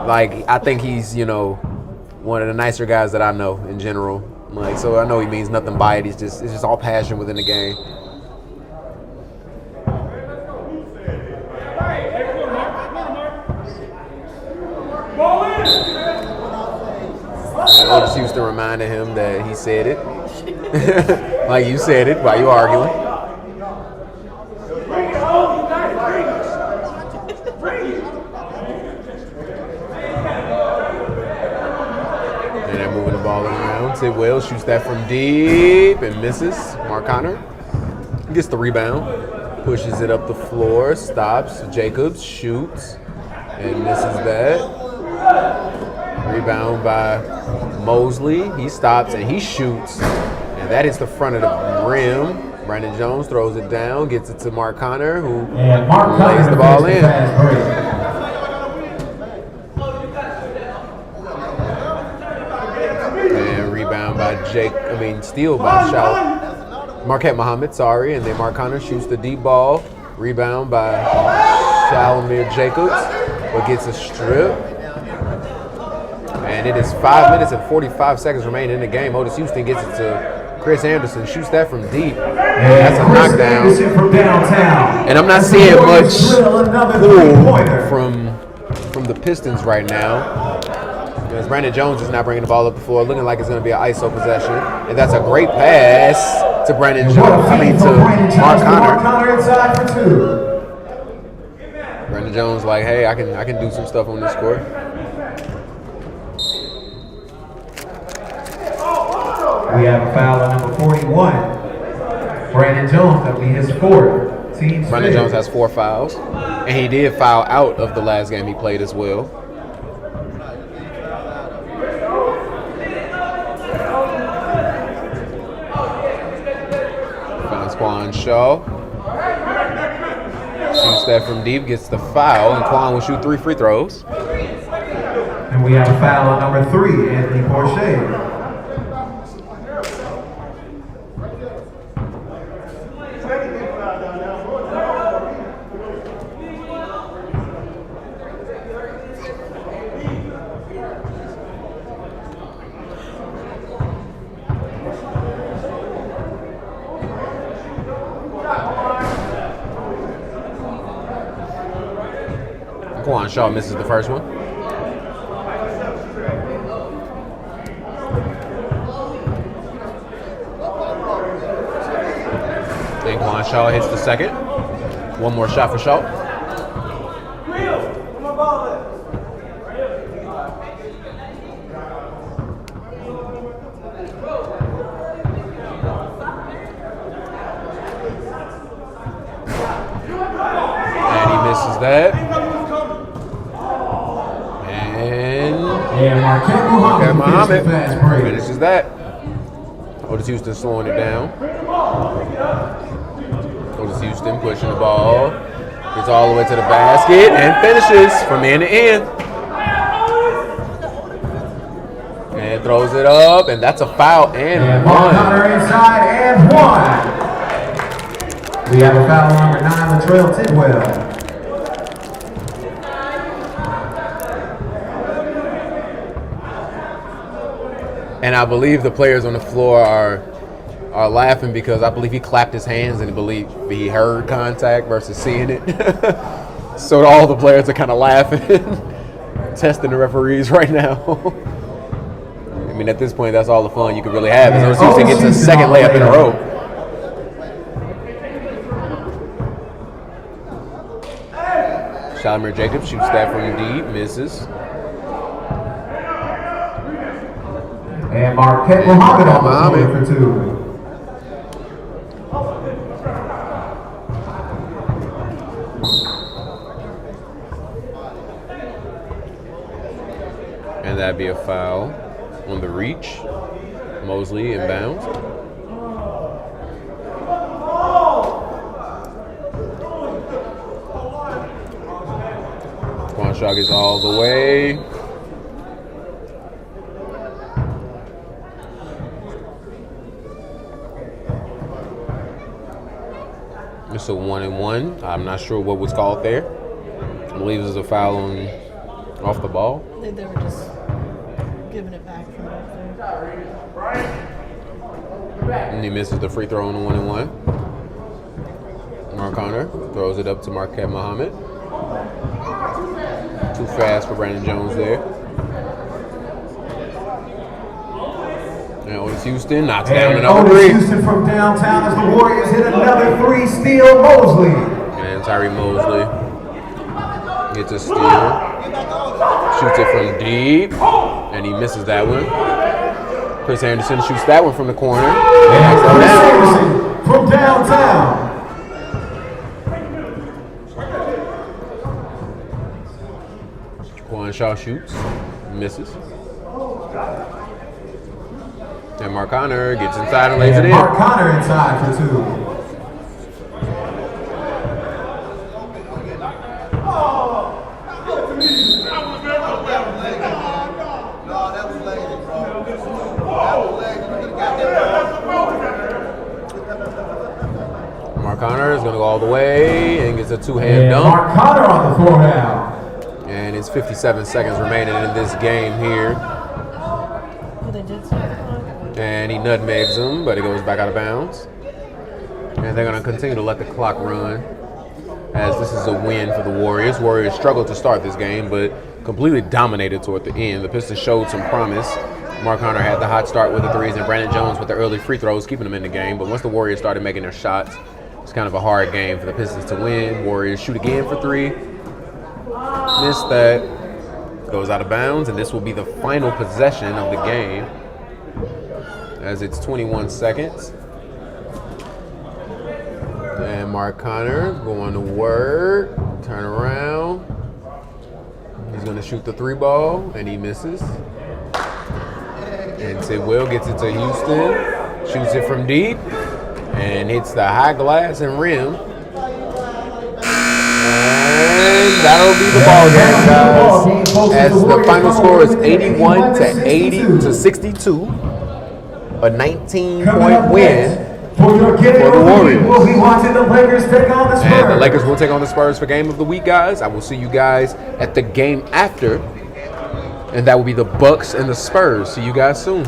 like I think he's one of the nicer guys that I know in general. Like, so I know he means nothing by it. It's just all passion within the game. And Otis Houston reminded him that he said it. Like you said it while you arguing. And they're moving the ball around. Tidwell shoots that from deep and misses. Mark Connor gets the rebound. Pushes it up the floor. Stops. Jacobs shoots and misses that. Rebound by Mosley. He stops and he shoots. And that is the front of the rim. Brandon Jones throws it down, gets it to Mark Connor, who lays the ball in. And rebound by steal by Marquette Muhammad, and then Mark Connor shoots the deep ball. Rebound by Shalimir Jacobs, but gets a strip. And it is 5 minutes and 45 seconds remaining in the game. Otis Houston gets it to Chris Anderson, shoots that from deep. That's a knockdown. And I'm not seeing much pull from the Pistons right now. As Brandon Jones is not bringing the ball up the floor, looking like it's going to be an ISO possession. And that's a great pass to Brandon Jones. To Mark Connor. Brandon Jones like, hey, I can do some stuff on this court. We have a foul on number 41. Brandon Jones, that'll be his fourth. Brandon Jones has 4 fouls. And he did foul out of the last game he played as well. Finds Quan Shaw. Shoots that from deep, gets the foul, and Quan will shoot 3 free throws. And we have a foul on number 3, Anthony Porcher. Quan Shaw misses the first one. Then Quan Shaw hits the second. One more shot for Shaw. And he misses that. And Marquette Muhammad finishes that. Otis Houston slowing it down. Otis Houston pushing the ball. Gets all the way to the basket and finishes from end to end. And throws it up, and that's a foul and Mark one. Connor inside and 1. We have a foul on number 9, Latrell Tidwell. And I believe the players on the floor are laughing because I believe he clapped his hands and believe he heard contact versus seeing it. So all the players are kind of laughing, testing the referees right now. I mean, at this point, that's all the fun you can really have. As Houston gets a second layup in a row. Shalimir Jacobs shoots that from deep, misses. And Marquette Muhammad on the floor for 2. And that'd be a foul on the reach. Mosley inbounds. Quan Shaw gets all the way. It's a 1-and-1. I'm not sure what was called there. I believe it was a foul off the ball. They were just giving it back from up there. And he misses the free throw on the 1-and-1. Mark Connor throws it up to Marquette Muhammad. Too fast for Brandon Jones there. And Otis Houston knocks down another Otis three. Houston from downtown as the Warriors hit another three. Steal Mosley. And Tyree Mosley gets a steal. Shoots it from deep. And he misses that one. Chris Anderson shoots that one from the corner. And Chris Anderson from downtown. Quan Shaw shoots. Misses. And Mark Connor gets inside and lays it in. Mark Connor inside for two. Mark Connor is going to go all the way and gets a two-hand dunk. Mark Connor on the floor now. And it's 57 seconds remaining in this game here. Oh, they did something. And he nutmegs him, but it goes back out of bounds. And they're going to continue to let the clock run as this is a win for the Warriors. Warriors struggled to start this game, but completely dominated toward the end. The Pistons showed some promise. Mark Connor had the hot start with the threes, and Brandon Jones with the early free throws, keeping them in the game. But once the Warriors started making their shots, it's kind of a hard game for the Pistons to win. Warriors shoot again for three. Missed that. Goes out of bounds, and this will be the final possession of the game as it's 21 seconds. And Mark Connor going to work. Turn around. He's going to shoot the three ball, and he misses. And Tidwell gets it to Houston. Shoots it from deep. And hits the high glass and rim. And that'll be the ball game, guys. As the final score is 81-80-62. A 19-point win For your for the Warriors. We'll be watching the Lakers take on the Spurs. And the Lakers will take on the Spurs for game of the week, guys. I will see you guys at the game after. And that will be the Bucks and the Spurs. See you guys soon.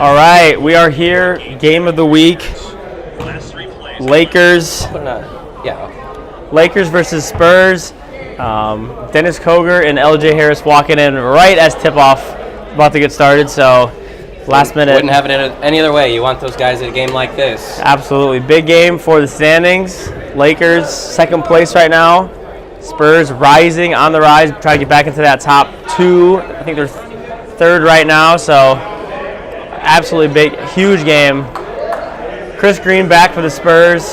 All right, we are here. Game of the week. Lakers. Lakers versus Spurs. Dennis Koger and LJ Harris walking in right as tip-off about to get started. So last minute. Wouldn't have it any other way. You want those guys at a game like this. Absolutely. Big game for the standings. Lakers second place right now. Spurs rising on the rise, trying to get back into that top 2. I think they're third right now. So absolutely big, huge game. Chris Green back for the Spurs.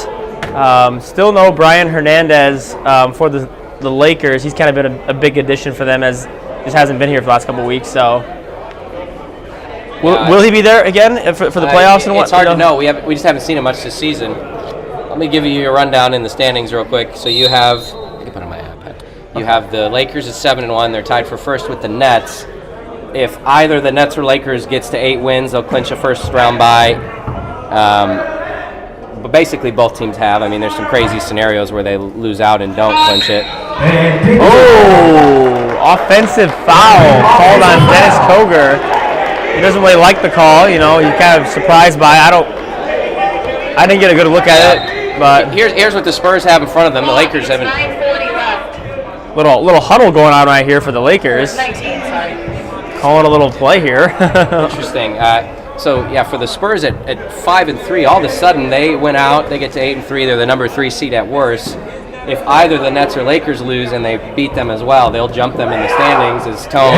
Still no Brian Hernandez for the Lakers. He's kind of been a big addition for them, as just hasn't been here for the last couple of weeks. So will he be there again for the playoffs and what? It's hard to know. We just haven't seen him much this season. Let me give you a rundown in the standings real quick. So you have, I can put it on my iPad. You have the Lakers at 7-1. They're tied for first with the Nets. If either the Nets or Lakers gets to 8 wins, they'll clinch a first round bye. But basically both teams have. I mean, there's some crazy scenarios where they lose out and don't clinch it. Oh, offensive foul called on Dennis Koger. He doesn't really like the call. You know, he's kind of surprised by it. I didn't get a good look at it, but here's what the Spurs have in front of them. The Lakers haven't. Little huddle going on right here for the Lakers. Calling a little play here. Interesting. For the Spurs at 5-3, all of a sudden they went out. They get to 8-3. They're the number 3 seed at worst. If either the Nets or Lakers lose and they beat them as well, they'll jump them in the standings as Tone.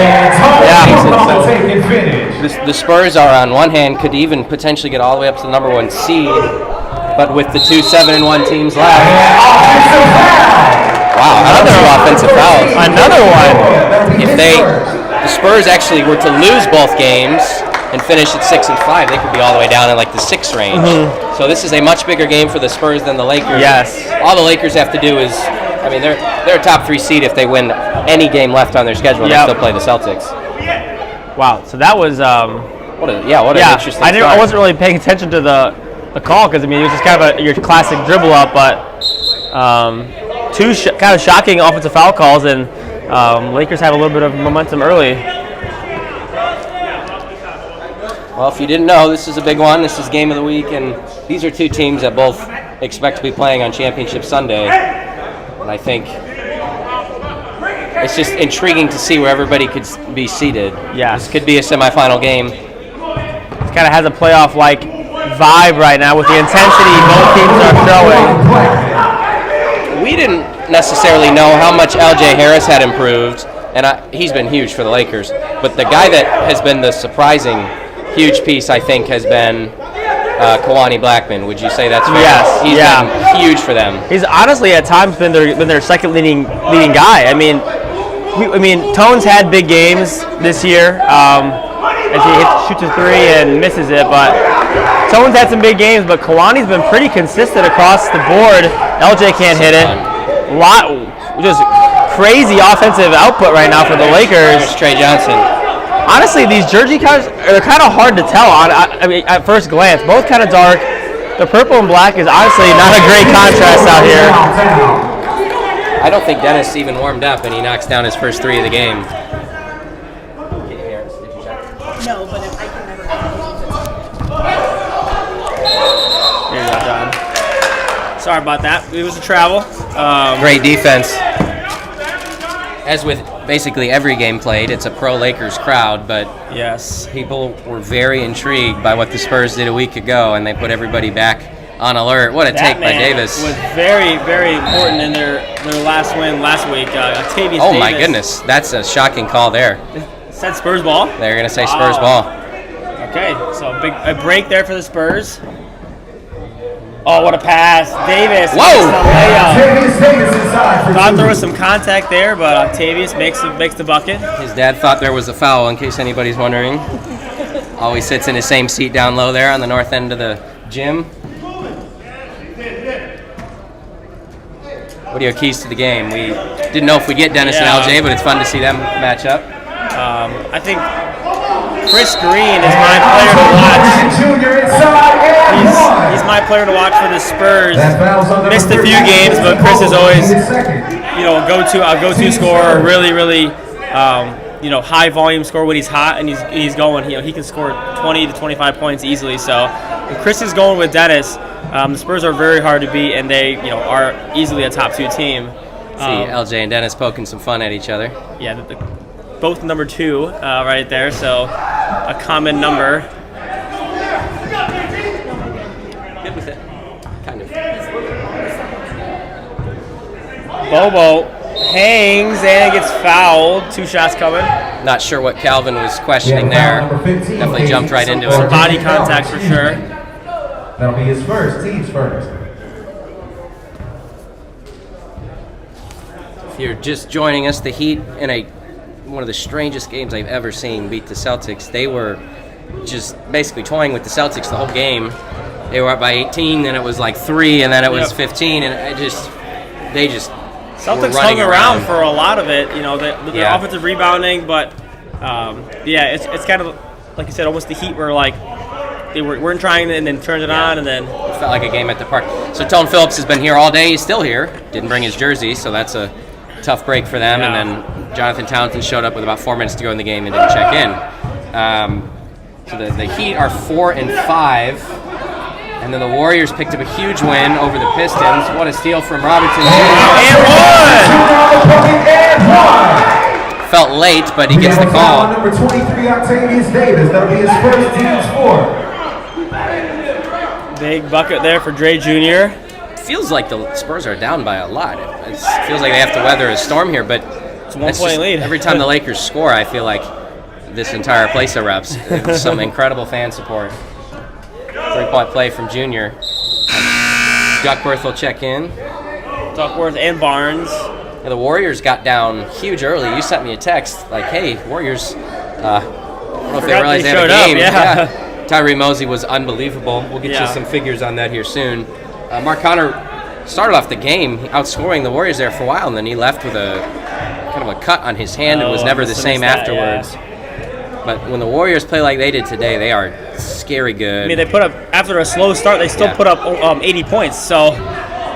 The Spurs are, on one hand, could even potentially get all the way up to the number 1 seed, but with the 2 7-1 teams left. Wow, another offensive fouls. Another one. If the Spurs actually were to lose both games and finish at 6-5, they could be all the way down in like the 6 range. Mm-hmm. So this is a much bigger game for the Spurs than the Lakers. Yes. All the Lakers have to do is, I mean, they're a top 3 seed if they win any game left on their schedule. Yep. They still play the Celtics. Wow. So that was what an interesting start. I wasn't really paying attention to the call because I mean it was just kind of your classic dribble up, but 2 kind of shocking offensive foul calls, and Lakers have a little bit of momentum early. Well, if you didn't know, this is a big one. This is game of the week, and these are 2 teams that both expect to be playing on Championship Sunday. And I think it's just intriguing to see where everybody could be seated. Yeah. This could be a semifinal game. It kind of has a playoff-like vibe right now with the intensity both teams are showing. We didn't necessarily know how much LJ Harris had improved, and he's been huge for the Lakers. But the guy that has been the surprising huge piece, I think, has been Kawani Blackman. Would you say that's fair? Yes. He's been huge for them. He's honestly at times been their second leading guy. I mean, Tone's had big games this year. As he shoots a 3 and misses it, but Tone's had some big games. But Kawani's been pretty consistent across the board. LJ can't hit it. Just crazy offensive output right now for the Lakers. There's Trey Johnson. Honestly, these jersey colors are kind of hard to tell. I mean, at first glance, both kind of dark. The purple and black is honestly not a great contrast out here. I don't think Dennis even warmed up, and he knocks down his first 3 of the game. No, but if I can never There you go, John. Sorry about that. It was a travel. Great defense. As with basically every game played, it's a pro Lakers crowd, but yes, people were very intrigued by what the Spurs did a week ago, and they put everybody back on alert. What a take by Davis. Was very, very important in their last win last week. Octavius Davis. Oh my goodness, that's a shocking call there. Said Spurs ball. They're gonna say Spurs ball. Okay, so a break there for the Spurs. Oh, what a pass. Davis. Whoa! Thought there was some contact there, but Octavius makes the bucket. His dad thought there was a foul, in case anybody's wondering. Always sits in his same seat down low there on the north end of the gym. What are your keys to the game? We didn't know if we'd get Dennis and LJ, but it's fun to see them match up. I think Chris Green is my player to watch. He's my player to watch for the Spurs. Missed a few games, but Chris is always, a go-to scorer. Really high volume score when he's hot and he's going. He can score 20 to 25 points easily. So if Chris is going with Dennis, the Spurs are very hard to beat, and they are easily a top 2 team. See LJ and Dennis poking some fun at each other. Yeah, both number 2 right there. So a common number. Good with it. Kind of. Bobo hangs and gets fouled. 2 shots coming. Not sure what Calvin was questioning there. Definitely jumped right into it. Body contact for sure. That'll be his first, team's first. If you're just joining us, the Heat, in one of the strangest games I've ever seen, beat the Celtics. They were just basically toying with the Celtics the whole game. They were up by 18, then it was like 3, and then it was 15, and they just Celtics hung around for a lot of it. The offensive rebounding, but it's kind of like you said, almost the Heat were like they weren't trying and then turned it on, and then it felt like a game at the park. So Tone Phillips has been here all day. He's still here. Didn't bring his jersey, so that's a tough break for them. Yeah. And then Jonathan Townsend showed up with about 4 minutes to go in the game and didn't check in. So the Heat are 4 and 5, and then the Warriors picked up a huge win over the Pistons. What a steal from Robertson. And one! Felt late, but he gets the call. Number 23, Octavius Davis. That'll be his first, team's 4. big bucket there for Dre Jr. Feels like the Spurs are down by a lot. It feels like they have to weather a storm here, but it's a 1-point lead. Every time the Lakers score, I feel like this entire place erupts. There's some incredible fan support. 3-point play from Junior. Duckworth will check in. Duckworth and Barnes. Yeah, the Warriors got down huge early. You sent me a text like, "Hey, Warriors." I don't know if they realized they had a game. Yeah. Tyree Mosey was unbelievable. We'll get you some figures on that here soon. Mark Connor started off the game outscoring the Warriors there for a while, and then he left with a kind of a cut on his hand and was never the same afterwards. But when the Warriors play like they did today, they are scary good. I mean, they put up, after a slow start, they still put up 80 points. So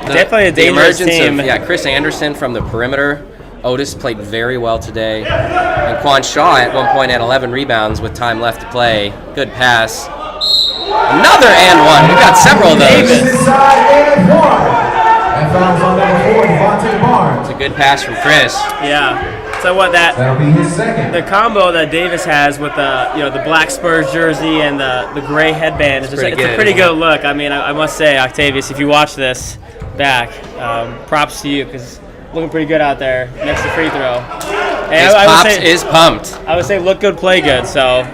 definitely a dangerous team. Of Chris Anderson from the perimeter. Otis played very well today. And Quan Shaw at one point had 11 rebounds with time left to play. Good pass. Another and one. We've got several of those. And fouls on number 4, Devontae Barnes. It's a good pass from Chris. Yeah. So what that'll be his second. The combo that Davis has with the black Spurs jersey and the gray headband, it's a pretty good look. I mean, I must say, Octavius, if you watch this back, props to you because looking pretty good out there next to free throw. And Pops is pumped. I would say look good, play good. So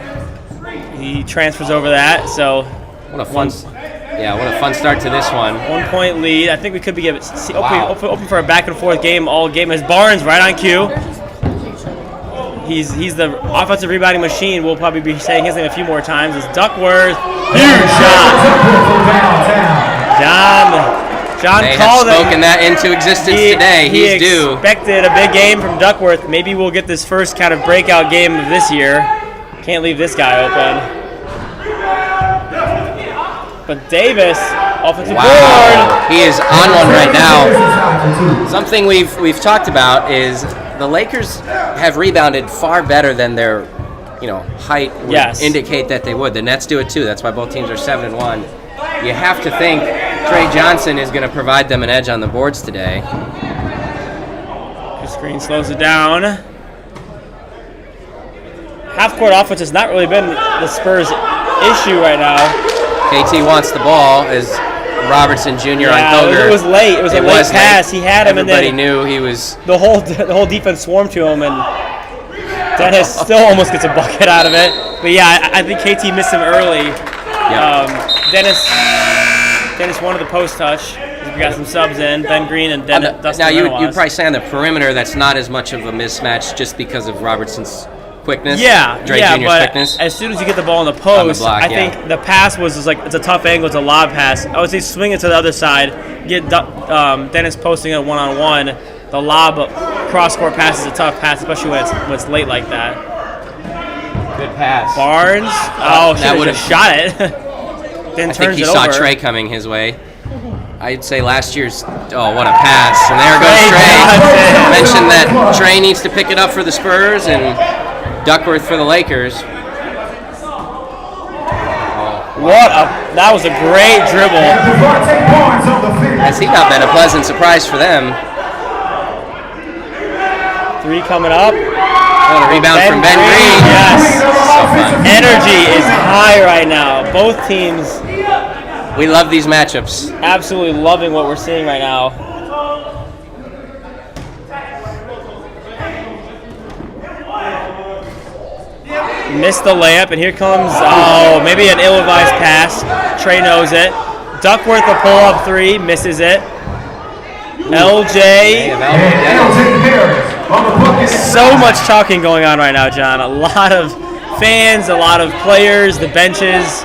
he transfers over that. So what a fun start to this one. 1-point lead. I think we could be open for a back and forth game all game. As Barnes right on cue. He's the offensive rebounding machine. We'll probably be saying his name a few more times. It's Duckworth. Huge shot. John called it. Spoken that into existence today. He's due. He expected a big game from Duckworth. Maybe we'll get this first kind of breakout game of this year. Can't leave this guy open. But Davis, offensive board. He is on one right now. Something we've talked about is the Lakers have rebounded far better than their height would indicate that they would. The Nets do it too. That's why both teams are 7-1. You have to think Trey Johnson is going to provide them an edge on the boards today. The screen slows it down. Half-court offense has not really been the Spurs' issue right now. KT wants the ball as Robertson Jr. on Koger. It was late. It was a late pass. He had him, Everybody and then knew he was. The whole defense swarmed to him, and Dennis still almost gets a bucket out of it. But yeah, I think KT missed him early. Yep. Dennis wanted the post touch. We got some subs in. Ben Green and Dustin. Now you'd probably say on the perimeter that's not as much of a mismatch just because of Robertson's quickness. Dre Jr.'s but quickness. As soon as you get the ball in the post, I think the pass was just like it's a tough angle. It's a lob pass. I would say swing it to the other side. Get Dennis posting it one-on-one. The lob cross-court pass is a tough pass, especially when it's late like that. Good pass. Barnes. That would have shot it. Then I think he saw Trey coming his way. I'd say last year's. Oh, what a pass! And there goes Trey. Mentioned that Trey needs to pick it up for the Spurs, and Duckworth for the Lakers. That was a great dribble. Has he not been a pleasant surprise for them? 3 coming up. Oh, a rebound from Ben Green. Yes. So fun. Energy is high right now. Both teams We love these matchups. absolutely loving what we're seeing right now. Missed the layup, and here comes, maybe an ill-advised pass. Trey knows it. Duckworth a pull-up 3, misses it. LJ. So much talking going on right now, John. A lot of fans, a lot of players, the benches.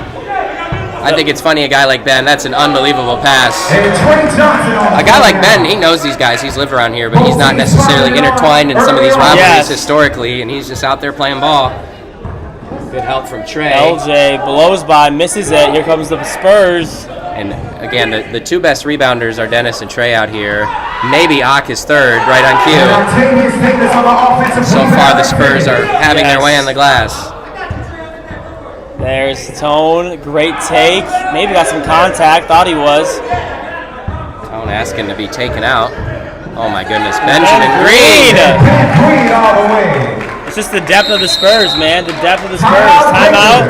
I think it's funny, a guy like Ben, that's an unbelievable pass. A guy like Ben, he knows these guys. He's lived around here, but he's not necessarily intertwined in some of these rivalries historically, and he's just out there playing ball. Good help from Trey. LJ blows by, misses it. Here comes the Spurs. And again, the 2 best rebounders are Dennis and Trey out here. Maybe Ock is 3rd, right on cue. So far, the Spurs are having their way on the glass. There's Tone, great take. Maybe got some contact, thought he was. Tone asking to be taken out. Oh my goodness, Benjamin Green! It's just the depth of the Spurs, man. The depth of the Spurs. Timeout.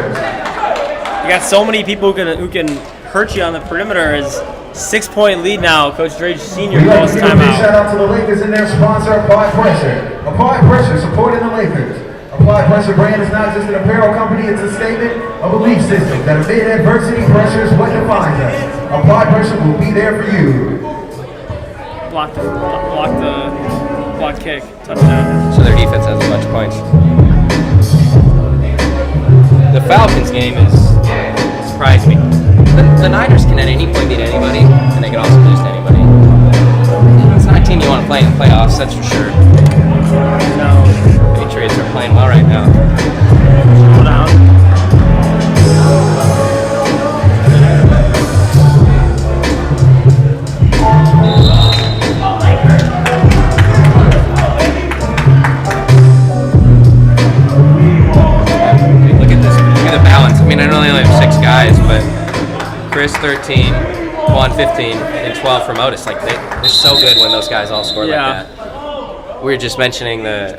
You got so many people who can hurt you on the perimeter. Is 6-point lead now. Coach Drage Sr. calls timeout. Shout out to the Lakers and their sponsor, Apply Pressure. Apply Pressure, supporting the Lakers. Apply Pressure brand is not just an apparel company, it's a statement, a belief system that amid adversity, pressure is what defines us. Apply Pressure will be there for you. Block kick, touchdown. So their defense has a bunch of points. The Falcons game surprised me. The Niners can at any point beat anybody, and they can also lose to anybody. It's not a team you want to play in the playoffs, that's for sure. No. Patriots are playing well right now. Slow down. Look at this. Look at the balance. I mean, I know they only have 6 guys, but Chris 13, Quan 15, and 12 from Otis. Like they're so good when those guys all score like that. We were just mentioning the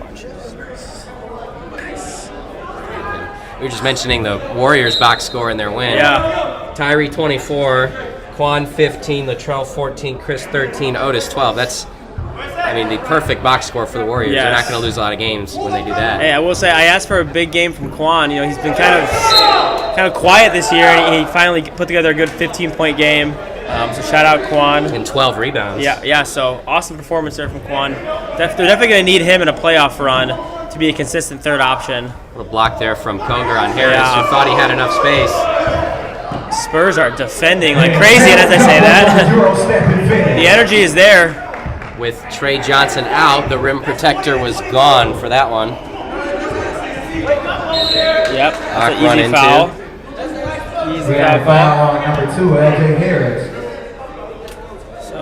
Warriors box score in their win. Yeah. Tyree 24, Quan 15, Latrell 14, Chris 13, Otis 12. That's, the perfect box score for the Warriors. Yes. They're not going to lose a lot of games when they do that. Hey, I will say I asked for a big game from Quan. He's been kind of quiet this year, and he finally put together a good 15-point game. So shout out Quan. And 12 rebounds. Yeah. So awesome performance there from Quan. They're definitely going to need him in a playoff run to be a consistent third option. A little block there from Koger on Harris, Yeah. who thought he had enough space. Spurs are defending like crazy, and as I say that, the energy is there. With Trey Johnson out, the rim protector was gone for that one. Yep, that's an Run easy into. foul. Easy We got a foul. foul on number 2, LJ Harris. So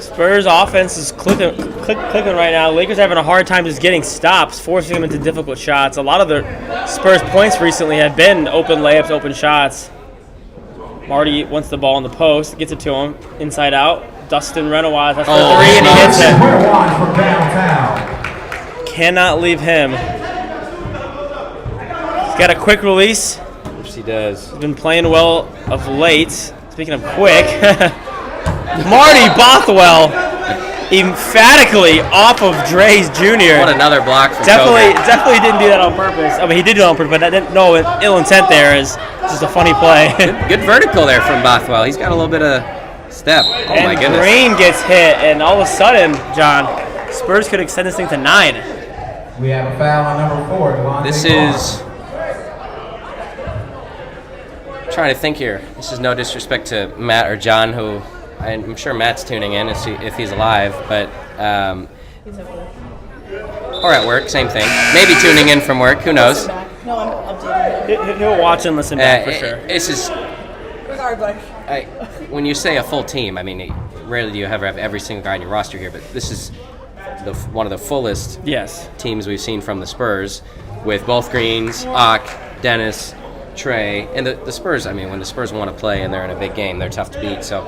Spurs offense is clicking right now. Lakers having a hard time just getting stops, forcing them into difficult shots. A lot of the Spurs points recently have been open layups, open shots. Marty wants the ball in the post, gets it to him, inside out. Dustin Renowaz, that's for 3, and he hits it. From downtown. Cannot leave him. He's got a quick release. Yes, he does. He's been playing well of late. Speaking of quick, Marty Bothwell emphatically off of Dre's Jr. What another block from Definitely Koger. didn't do that on purpose. He did do it on purpose, but I didn't know ill intent there is just a funny play. Good vertical there from Bothwell. He's got a little bit of step. Oh my goodness. Green gets hit, and all of a sudden, John, Spurs could extend this thing to 9. We have a foul on number 4. Devontae This Clark. is... trying to think here. This is no disrespect to Matt or John, who I'm sure Matt's tuning in if he's alive, but or at work, same thing. Maybe tuning in from work. Who knows? No, I'm updating. He'll watch and listen back for sure. This is Regardless. when you say a full team. Rarely do you ever have every single guy on your roster here, but this is one of the fullest Yes. teams we've seen from the Spurs, with both Greens, Ock, Dennis, Trey, and the Spurs. I mean, when the Spurs want to play and they're in a big game, they're tough to beat. So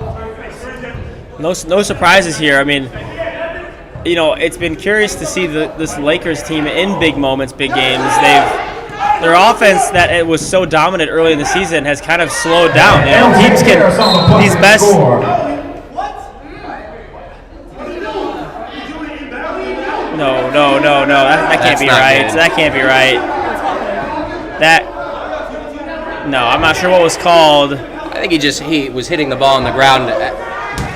No surprises here. I mean, you know, it's been curious to see this Lakers team in big moments, big games. Their offense that it was so dominant early in the season has kind of slowed down. You know, teams can these best. No. That can't be right. Good. That can't be right. No, I'm not sure what was called. I think he was hitting the ball on the ground,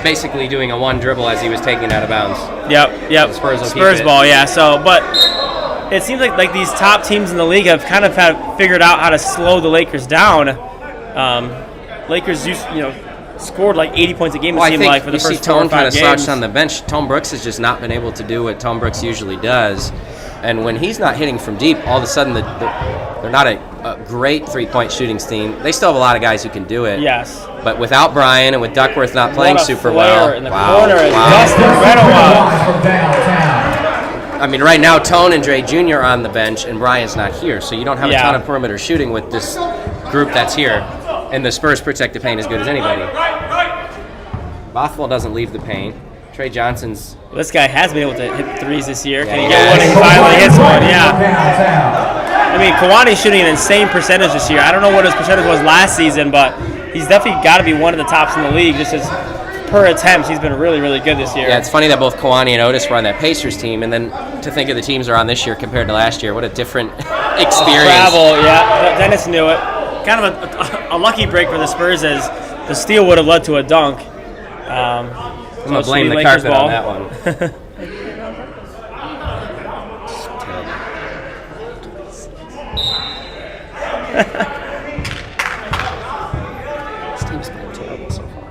basically doing a one dribble as he was taking it out of bounds. Yep. Spurs will keep Spurs it. ball, yeah. So, but it seems like these top teams in the league have kind of figured out how to slow the Lakers down. Lakers scored like 80 points a game. Well, it seemed like for the you see first 4 or Tone 5 kind of games. slouched on the bench. Tone Brooks has just not been able to do what Tone Brooks usually does. And when he's not hitting from deep, all of a sudden they're not a great three-point shooting team. They still have a lot of guys who can do it. Yes. But without Brian and with Duckworth not playing What a super flare well. in the corner is Dustin Redoway. I mean, right now, Tone and Dre Jr. are on the bench, and Brian's not here. So you don't have a ton of perimeter shooting with this group that's here. And the Spurs protect the paint as good as anybody. Bothwell doesn't leave the paint. Trey Johnson's... This guy has been able to hit threes this year. Can he Yeah, get one? He finally hits one, yeah. I mean, Kawani's shooting an insane percentage this year. I don't know what his percentage was last season, but he's definitely got to be one of the tops in the league. Just as per attempt, he's been really, really good this year. Yeah, it's funny that both Kawani and Otis were on that Pacers team, and then to think of the teams are on this year compared to last year. What a different experience. Travel, yeah. Dennis knew it. Kind of a lucky break for the Spurs, as the steal would have led to a dunk. I'm going to blame the carpet on that one. This team's playing terrible so far.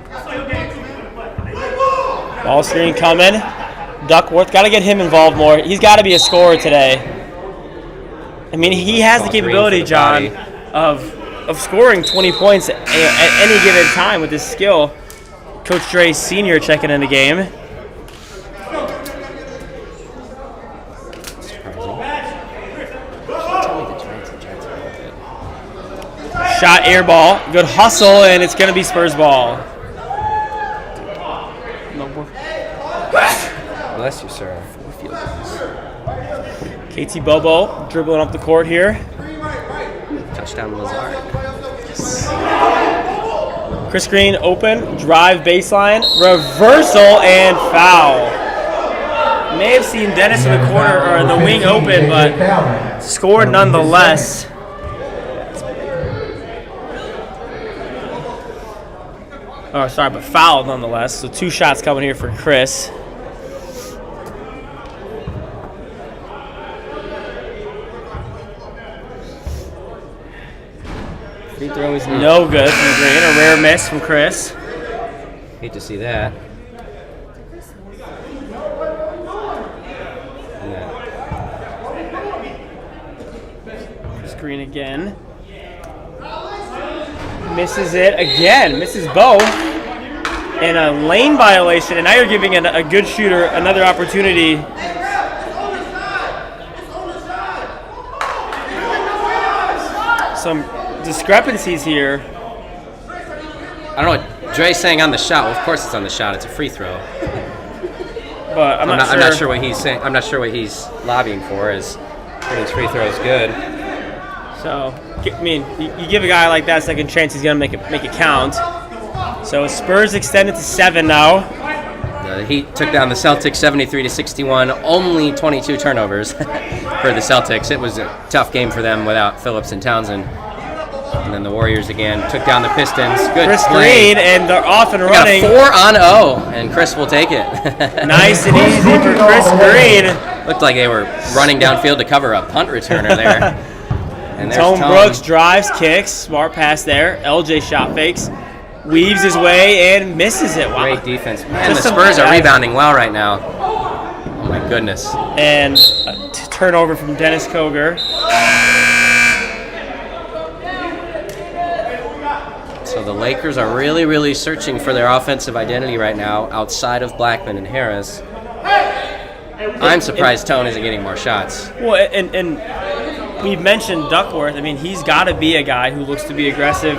Ball screen coming. Duckworth, got to get him involved more. He's got to be a scorer today. I mean, he has the capability, John, of scoring 20 points at any given time with his skill. Coach Dre Sr. checking in the game. Shot air ball. Good hustle, and it's going to be Spurs ball. Bless you, sir. KT Bobo dribbling up the court here. Touchdown, Lazard. Chris Green open, drive baseline, reversal, and foul. May have seen Dennis in the corner or the wing open, but scored nonetheless. Oh, sorry, but fouled nonetheless. So 2 shots coming here for Chris. Free throw is no good from Green. A rare miss from Chris. Hate to see that. Chris Green again. Misses it again. Misses both. And a lane violation. And now you're giving a good shooter another opportunity. Some discrepancies here. I don't know what Dre's saying on the shot. Well, of course it's on the shot. It's a free throw. But I'm not sure what he's saying. I'm not sure what he's lobbying for. Is his free throw is good. So, I mean, you give a guy like that a second chance, he's gonna make it count. So Spurs extended to 7 now. The Heat took down the Celtics 73-61. Only 22 turnovers for the Celtics. It was a tough game for them without Phillips and Townsend. And then the Warriors again took down the Pistons. Good Chris play. Green, and they're off and We got running. a 4-on-0, and Chris will take it. Nice and easy for Chris Green. Looked like they were running downfield to cover a punt returner there. And there's Tone Brooks drives, kicks, smart pass there. LJ shot fakes, weaves his way and misses it. Wow. Great defense. And Just the some Spurs are guys. rebounding well right now. Oh my goodness. And a turnover from Dennis Koger. So the Lakers are really, really searching for their offensive identity right now outside of Blackman and Harris. I'm surprised Tone isn't getting more shots. Well, and we've mentioned Duckworth. I mean, he's got to be a guy who looks to be aggressive,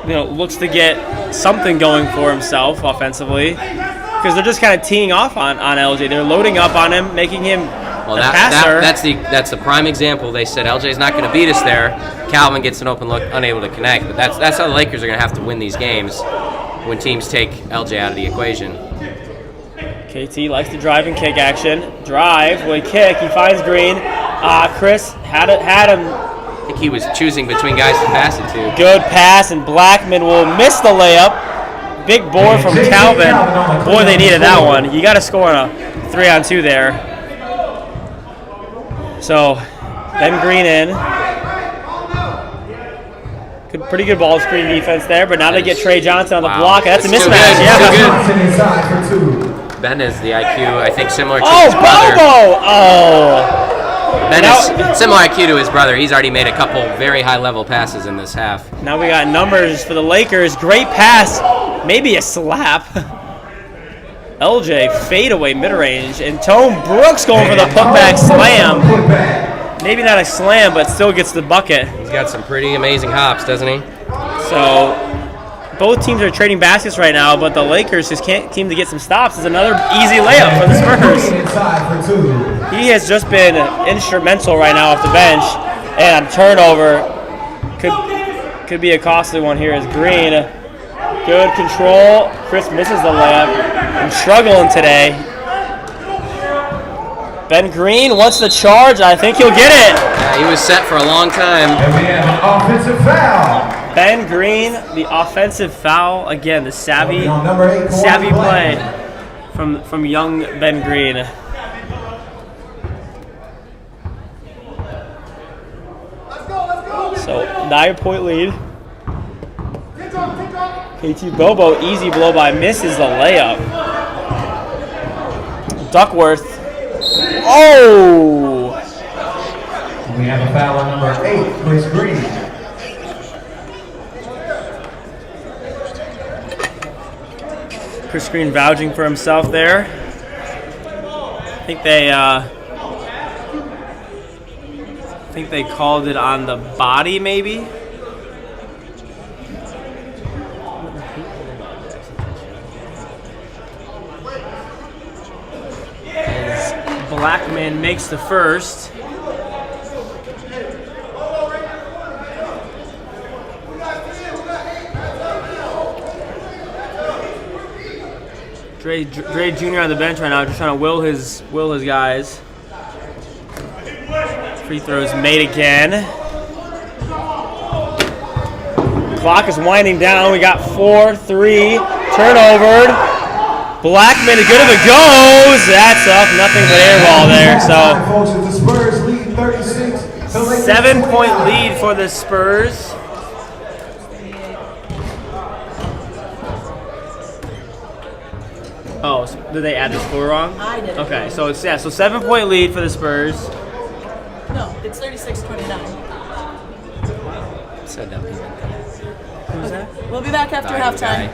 looks to get something going for himself offensively, because they're just kind of teeing off on LJ. They're loading up on him, making him a passer. That's the prime example. They said LJ's not going to beat us there. Calvin gets an open look, unable to connect. But that's how the Lakers are going to have to win these games when teams take LJ out of the equation. KT likes to drive and kick action. Drive, will kick. He finds Green. Chris had him. I think he was choosing between guys to pass it to. Good pass, and Blackman will miss the layup. Big board from Calvin. Boy, they needed that one. You got to score on a 3-on-2 there. So, Ben Green in. Pretty good ball screen defense there, but now they get Trey Johnson on the block, and that's a mismatch. Ben has the IQ, I think, similar to his brother. Ben has similar IQ to his brother. He's already made a couple very high-level passes in this half. Now we got numbers for the Lakers. Great pass, maybe a slap. LJ fadeaway mid-range, and Tone Brooks going for the putback slam. Maybe not a slam, but still gets the bucket. He's got some pretty amazing hops, doesn't he? So both teams are trading baskets right now, but the Lakers just can't seem to get some stops. It's another easy layup for the Spurs. He has just been instrumental right now off the bench, and a turnover could be a costly one here as Green. Good control. Chris misses the layup. I'm struggling today. Ben Green wants the charge. I think he'll get it. Yeah, he was set for a long time. And we have an offensive foul. Ben Green, the offensive foul. Again, the savvy play from young Ben Green. So 9-point lead. KT Bobo, easy blow by, misses the layup. Duckworth. Oh! We have a foul on number 8, Chris Green. Chris Green vouching for himself there. I think they called it on the body, maybe. Blackman makes the first. Dre Jr. on the bench right now, just trying to will his guys. Free throws made again. Clock is winding down. We got 4-3. Turnover. Blackman, as good as it goes. That's up. Nothing but air ball there. So 7-point lead for the Spurs. Oh, so did they add the score wrong? I did. Okay, so it's 7-point lead for the Spurs. No, it's 36-29. Said that. Who's that? We'll be back after halftime.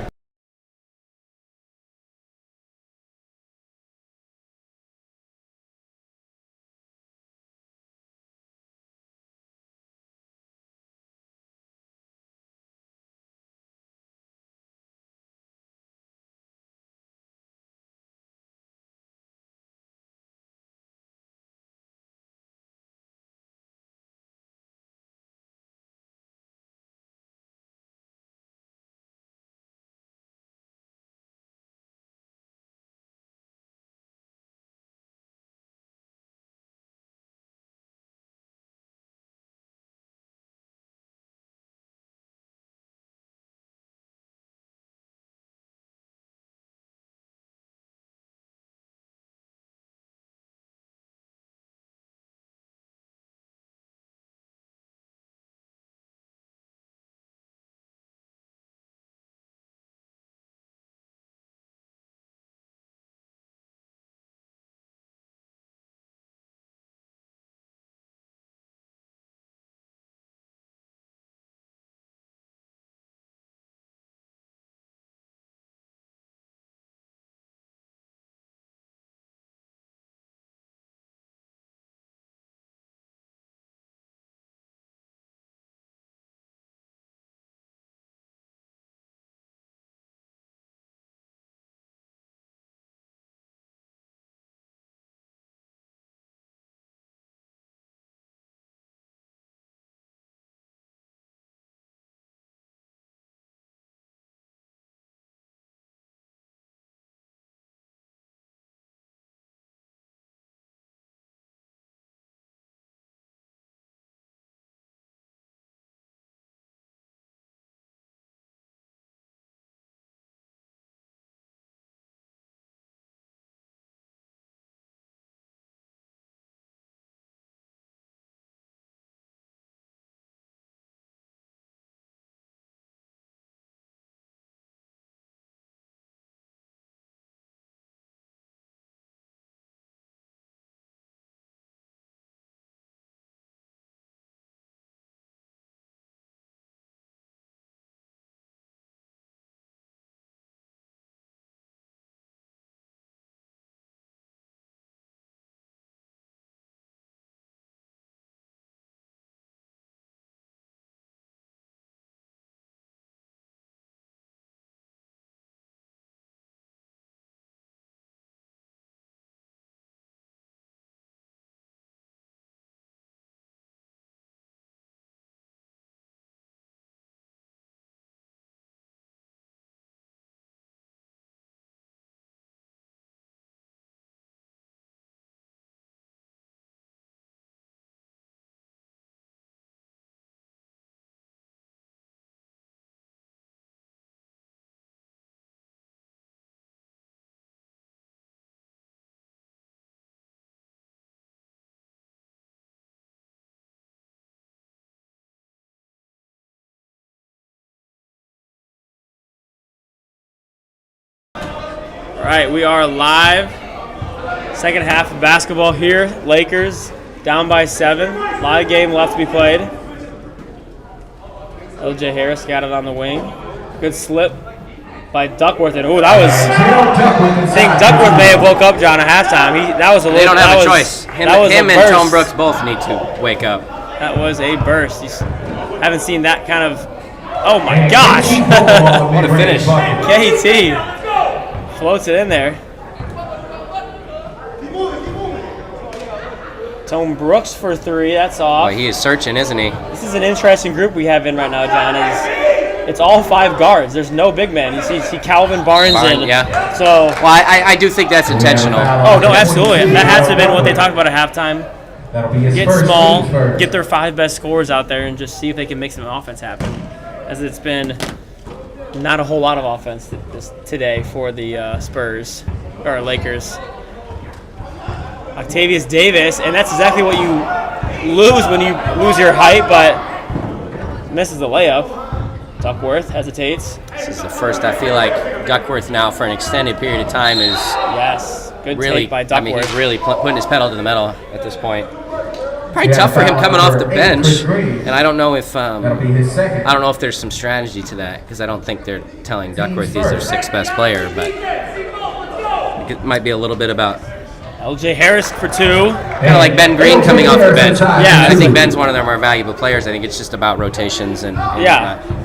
All right, we are live. Second half of basketball here. Lakers down by 7. Live game left to be played. LJ Harris got it on the wing. Good slip by Duckworth. And that was. I think Duckworth may have woke up John at halftime. That was a little. They don't have a choice. Him and Tone Brooks both need to wake up. That was a burst. Haven't seen that kind of. Oh my gosh! What a finish. KT floats it in there. Tone Brooks for 3. That's off. Boy, he is searching, isn't he? This is an interesting group we have in right now, John. It's all 5 guards. There's no big man. You see Calvin Barnes in. Yeah. So. Well, I do think that's intentional. Oh no, absolutely. That has to have been what they talked about at halftime. Get small, get their 5 best scorers out there, and just see if they can make some offense happen. As it's been not a whole lot of offense today for the Spurs or Lakers. Octavius Davis, and that's exactly what you lose when you lose your height, but misses the layup. Duckworth hesitates. This is the first I feel like Duckworth now for an extended period of time is good really take by Duckworth. I mean, he's really putting his pedal to the metal at this point. Probably tough for him coming off the bench, and I don't know if there's some strategy to that because I don't think they're telling Duckworth he's their 6th best player, but it might be a little bit about LJ Harris for 2. Kind of like Ben Green coming off the bench. Yeah, I think Ben's one of their more valuable players. I think it's just about rotations and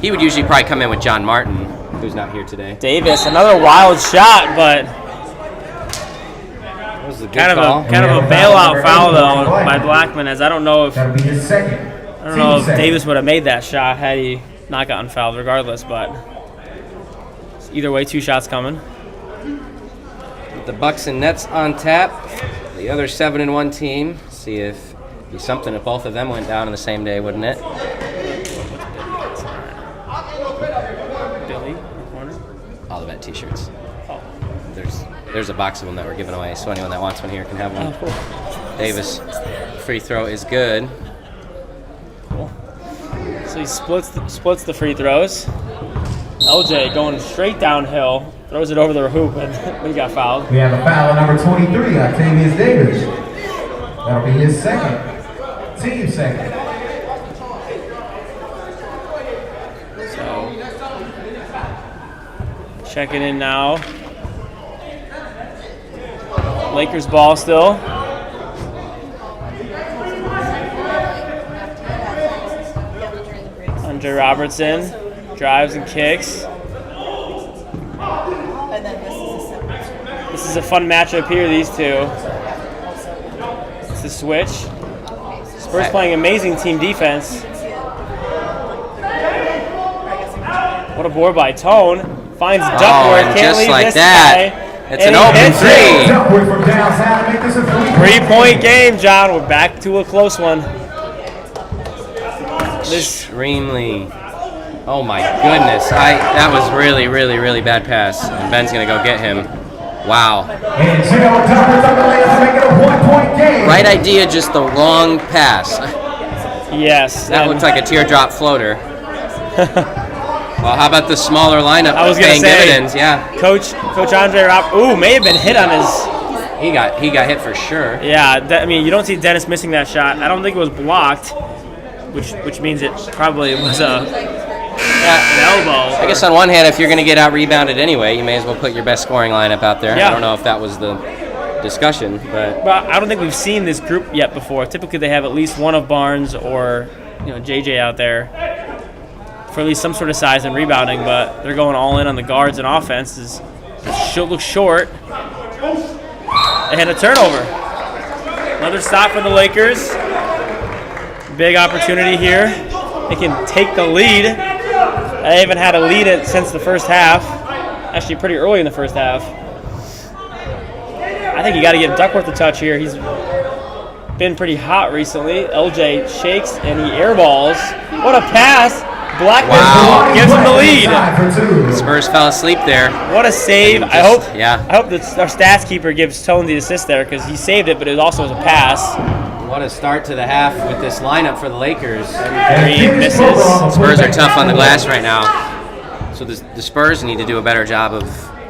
he would usually probably come in with John Martin, who's not here today. Davis, another wild shot, but. Kind of a bailout foul though by Blackman, as I don't know if Davis would have made that shot had he not gotten fouled regardless, but either way 2 shots coming. The Bucks and Nets on tap. The other 7-1 team. See if it'd be something if both of them went down on the same day, wouldn't it? Billy, in the corner. All the vet t-shirts. There's a box of them that we're giving away, so anyone that wants one here can have one. Cool. Davis, free throw is good. Cool. So he splits the free throws. LJ going straight downhill, throws it over the hoop, and he got fouled. We have a foul on number 23, Octavius Davis. That'll be his 2nd. Team 2nd. So, checking in now. Lakers ball still. Andre Robertson drives and kicks. This is a fun matchup here, these two. It's the switch. Spurs playing amazing team defense. What a board by Tone. Finds Duckworth, can't leave this guy. It's an open 3. 3-point game, John. We're back to a close one. Extremely. Oh my goodness. That was really, really, really bad pass. And Ben's going to go get him. Wow. Right idea, just the wrong pass. Yes. That looks like a teardrop floater. Well, how about the smaller lineup? I was going to say, dividends, yeah. Coach Andre Robertson, may have been hit on his. He got hit for sure. Yeah, you don't see Dennis missing that shot. I don't think it was blocked, which means it probably was an elbow. I guess on one hand, if you're going to get out rebounded anyway, you may as well put your best scoring lineup out there. Yeah. I don't know if that was the discussion, but I don't think we've seen this group yet before. Typically, they have at least one of Barnes or JJ out there for at least some sort of size and rebounding, but they're going all in on the guards and offense. Looks short. They had a turnover. Another stop for the Lakers. Big opportunity here. They can take the lead. They haven't had a lead since the first half. Actually, pretty early in the first half. I think you got to give Duckworth a touch here. He's been pretty hot recently. LJ shakes and he airballs. What a pass! Blackman gives him the lead. Spurs fell asleep there. What a save. I hope that our stats keeper gives Tone the assist there because he saved it, but it also was a pass. What a start to the half with this lineup for the Lakers. Three misses. Spurs are tough on the glass right now. So the Spurs need to do a better job of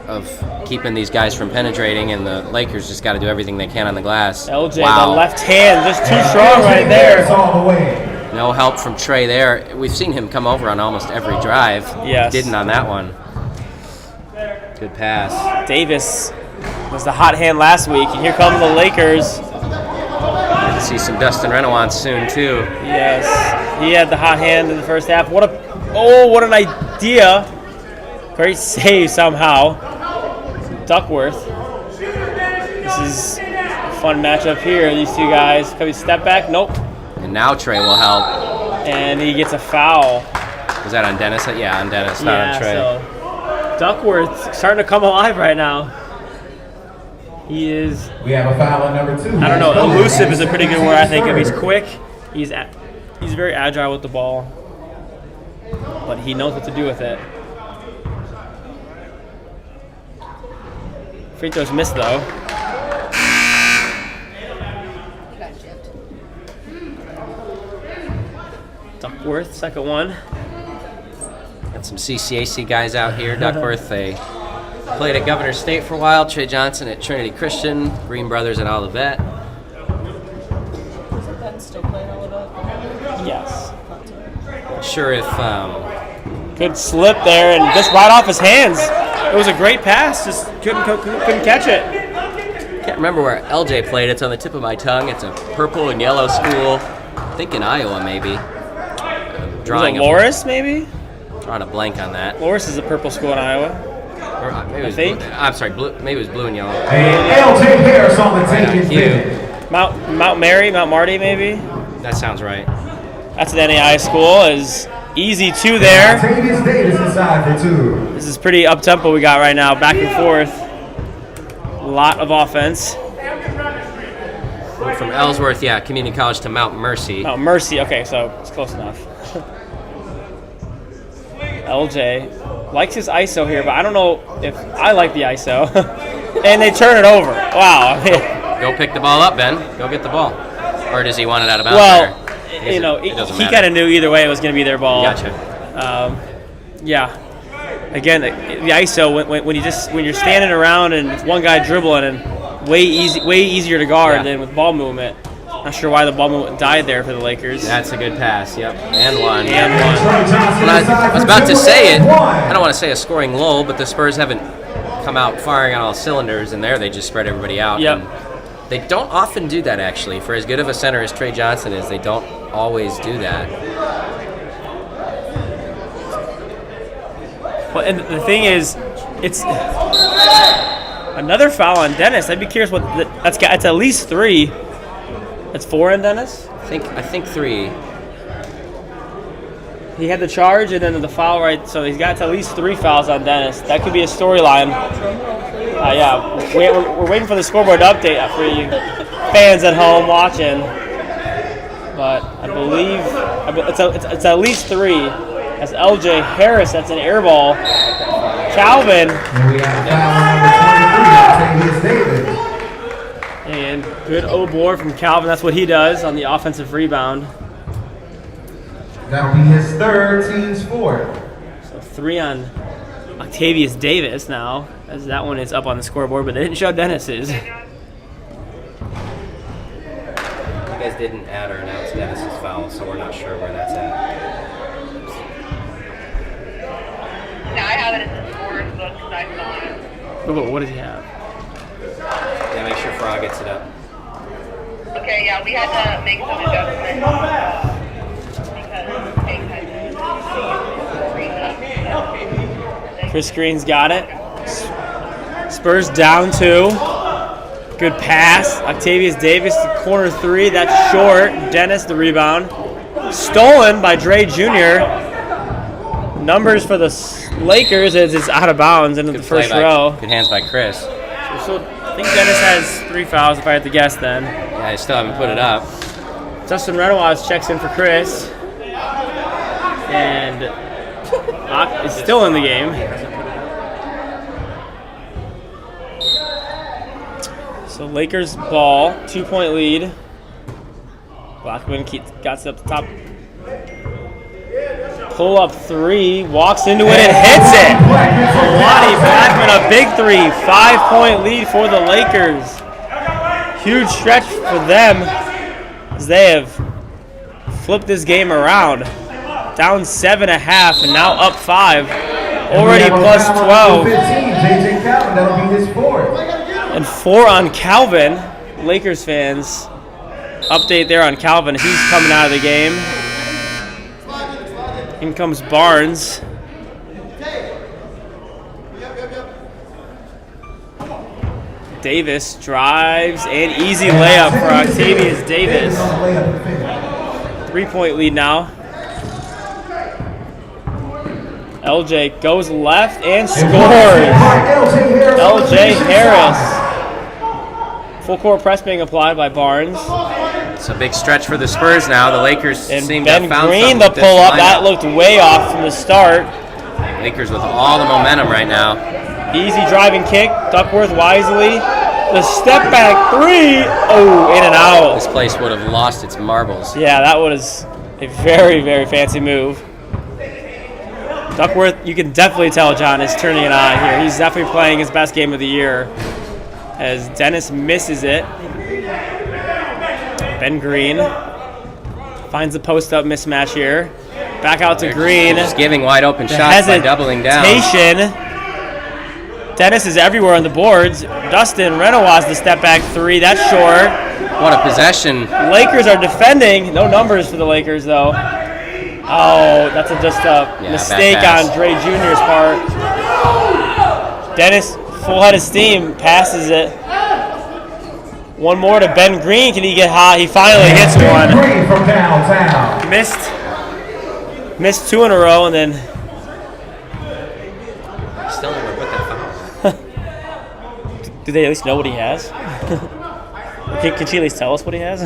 of keeping these guys from penetrating, and the Lakers just got to do everything they can on the glass. LJ, the Wow. left hand, just too strong right there. All the way. No help from Trey there. We've seen him come over on almost every drive. Yes. Didn't on that one. Good pass. Davis was the hot hand last week, and here come the Lakers. See some Dustin Renowance soon too. Yes, he had the hot hand in the first half. What an idea. Great save somehow. Duckworth. This is a fun matchup here. These two guys. Can we step back? Nope. And now Trey will help. And he gets a foul. Was that on Dennis? Yeah, on Dennis, not on Trey. So Duckworth starting to come alive right now. He is. We have a foul on number 2. I don't know. Elusive is a pretty good word. I think if he's quick, he's very agile with the ball, but he knows what to do with it. Free throws missed though. Duckworth, second one. Got some CCAC guys out here. Duckworth, they played at Governor State for a while. Trey Johnson at Trinity Christian. Green Brothers at Olivet. Isn't Ben still playing all of it? Yes. Not sure if Good slip there, and just right off his hands. It was a great pass. Just couldn't catch it. can't remember where LJ played. It's on the tip of my tongue. It's a purple and yellow school. I think in Iowa, maybe. Was it Loris, maybe? Drawing a blank on that. Loris is a purple school in Iowa. Or, maybe it was I think. Blue, I'm sorry, maybe it was blue and yellow. And LJ Harris on the Right take on is cue. good. Mount Marty, maybe? That sounds right. That's an NAI school. Is easy 2 there. Davis inside for 2. This is pretty up-tempo we got right now. Back and forth. A lot of offense. From Ellsworth, yeah, Community College to Mount Mercy. Oh, Mercy. Okay, so it's close enough. LJ likes his ISO here, but I don't know if I like the ISO. And they turn it over. Wow. Go pick the ball up, Ben. Go get the ball. Or does he want it out of bounds? Well, there? you know, It doesn't he matter. kind of knew either way it was going to be their ball. Gotcha. Yeah. Again, the ISO when you're standing around and it's one guy dribbling and way easier to guard Yeah. than with ball movement. Not sure why the ball movement died there for the Lakers. That's a good pass, yep. And one. And one. Well, I was about to say it. I don't want to say a scoring lull, but the Spurs haven't come out firing on all cylinders, and there they just spread everybody out. Yep. And they don't often do that, actually. For as good of a center as Trey Johnson is, they don't always do that. Well, and the thing is, it's another foul on Dennis. I'd be curious what that's got. It's at least 3. That's 4 on Dennis. I think 3. He had the charge and then the foul, right? So he's got at least 3 fouls on Dennis. That could be a storyline. Yeah, we're waiting for the scoreboard update for you fans at home watching. But I believe it's at least 3. That's LJ Harris. That's an air ball. Calvin. And we have a foul on number 23. Davis. And good O-board from Calvin. That's what he does on the offensive rebound. That'll be his 3rd, team's 4th. So 3 on Octavius Davis now, as that one is up on the scoreboard, but they didn't show Dennis's. You guys didn't add or announce Dennis's foul, so we're not sure where that's at. Yeah, I have it in the scores book because I saw it. What does he have? Yeah, make sure Frog gets it up. Okay, yeah, we had to make some adjustments because they had Chris Green's got it. Spurs down 2. Good pass. Octavius Davis to corner 3. That's short. Dennis the rebound. Stolen by Dre Jr. Numbers for the Lakers is it's out of bounds into the first row. Good hands by Chris. So I think Dennis has 3 fouls if I had to guess then. Yeah, I still haven't put it up. Justin Renowaz checks in for Chris. And Ock is still in the game. So Lakers ball, 2-point lead. Blackman got it up the top. Pull-up three, walks into it and hits it. Lonnie Blackman, a big three. 5-point lead for the Lakers. Huge stretch for them as they have flipped this game around. Down 7.5 and now up 5. Already plus 12. That'll be his fourth. And 4 on Calvin. Lakers fans, update there on Calvin. He's coming out of the game. In comes Barnes. Davis drives and easy layup for Octavius Davis. 3-point lead now. LJ goes left and scores. LJ Harris. Full court press being applied by Barnes. It's a big stretch for the Spurs now. The Lakers And seem Ben to have found Green, something the with this pull-up, lineup. that looked way off from the start. Lakers with all the momentum right now. Easy driving kick, Duckworth wisely. The step back three, oh, in and out. This place would have lost its marbles. Yeah, that was a very, very fancy move. Duckworth, you can definitely tell John is turning an eye here. He's definitely playing his best game of the year as Dennis misses it. Ben Green finds the post-up mismatch here. Back out to Green. Just giving wide open shots by doubling down. Hesitation. Dennis is everywhere on the boards. Dustin Renoir's the step back three. That's short. What a possession. Lakers are defending. No numbers for the Lakers, though. Oh, that's just a mistake on Dre Jr.'s part. Dennis, full head of steam, passes it. One more to Ben Green. Can he get hot? He finally hits one. Green from downtown. Missed 2 in a row, and then Still never put that foul. do they at least know what he has? Can she at least tell us what he has?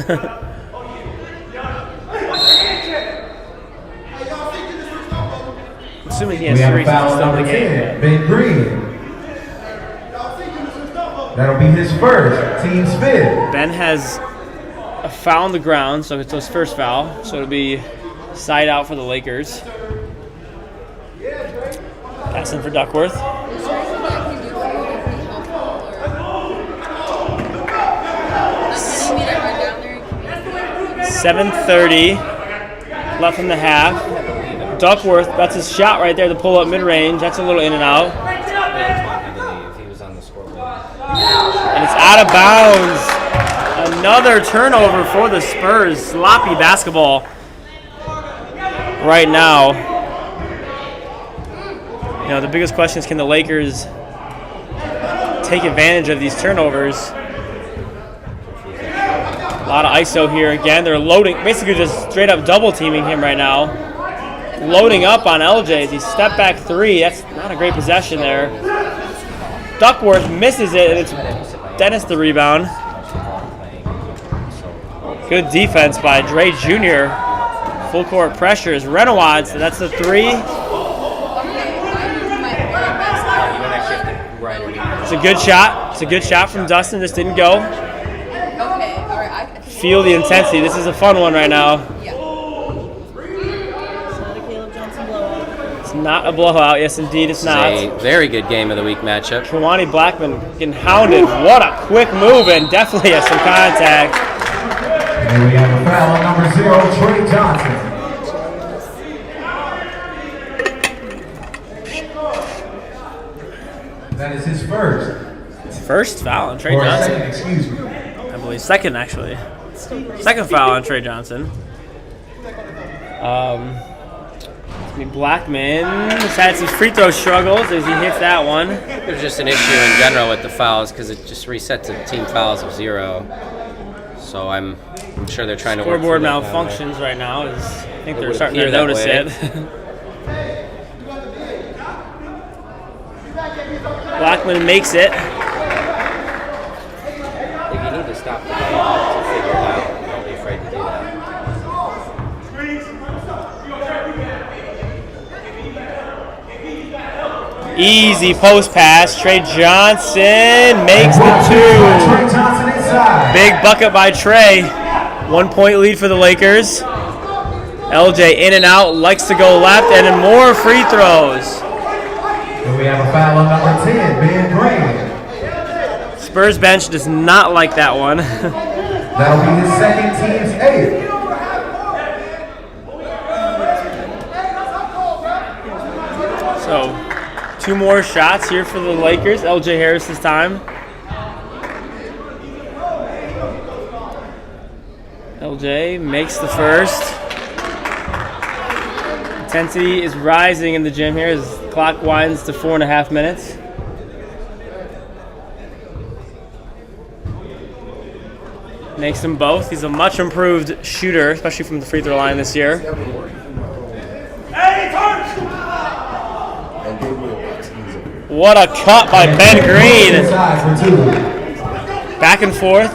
Assuming he has We have 3 a foul still in number the game. 10, Ben Green. That'll be his first, team's fifth. Ben has a foul on the ground, so it's his first foul. So it'll be side out for the Lakers. Passing for Duckworth. 7:30 left in the half. Duckworth, that's his shot right there, the pull up mid-range. That's a little in and out. And it's out of bounds. Another turnover for the Spurs. Sloppy basketball right now. You know, the biggest question is, can the Lakers take advantage of these turnovers? A lot of ISO here again. They're loading, basically just straight up double teaming him right now. Loading up on LJ. He step back three. That's not a great possession there. Duckworth misses it, and it's Dennis the rebound. Good defense by Dre Jr. Full court pressures. Renoir, so that's the three. It's a good shot. It's a good shot from Dustin. This didn't go. Feel the intensity. This is a fun one right now. It's not a blowout. Yes, indeed, it's not. A very good game of the week matchup. Kawani Blackman getting hounded. What a quick move, and definitely has some contact. And we have a foul on number 0, Trey Johnson. That is his first. First foul on Trey Or Johnson. second, excuse me. I believe second, actually. Second foul on Trey Johnson. Blackman has had some free throw struggles as he hits that one. There's just an issue in general with the fouls because it just resets to team fouls of 0. So I'm sure they're trying to work Scoreboard through that malfunctions right now. I think they're would starting to appear that notice way. it. Blackman makes it. I think you need to stop the game to figure it out. Don't be afraid to do that. Easy post pass. Trey Johnson makes the Trey 2. Johnson inside. Big bucket by Trey. 1 point lead for the Lakers. LJ in and out, likes to go left, and then more free throws. And we have a foul on number 10, Ben Green. Spurs bench does not like that one. That'll be his second, team's 8th. So, 2 more shots here for the Lakers. LJ Harris this time. LJ makes the first. Intensity is rising in the gym here as the clock winds to 4.5 minutes. Makes them both. He's a much improved shooter, especially from the free throw line this year. What a cut by Ben Green. Back and forth.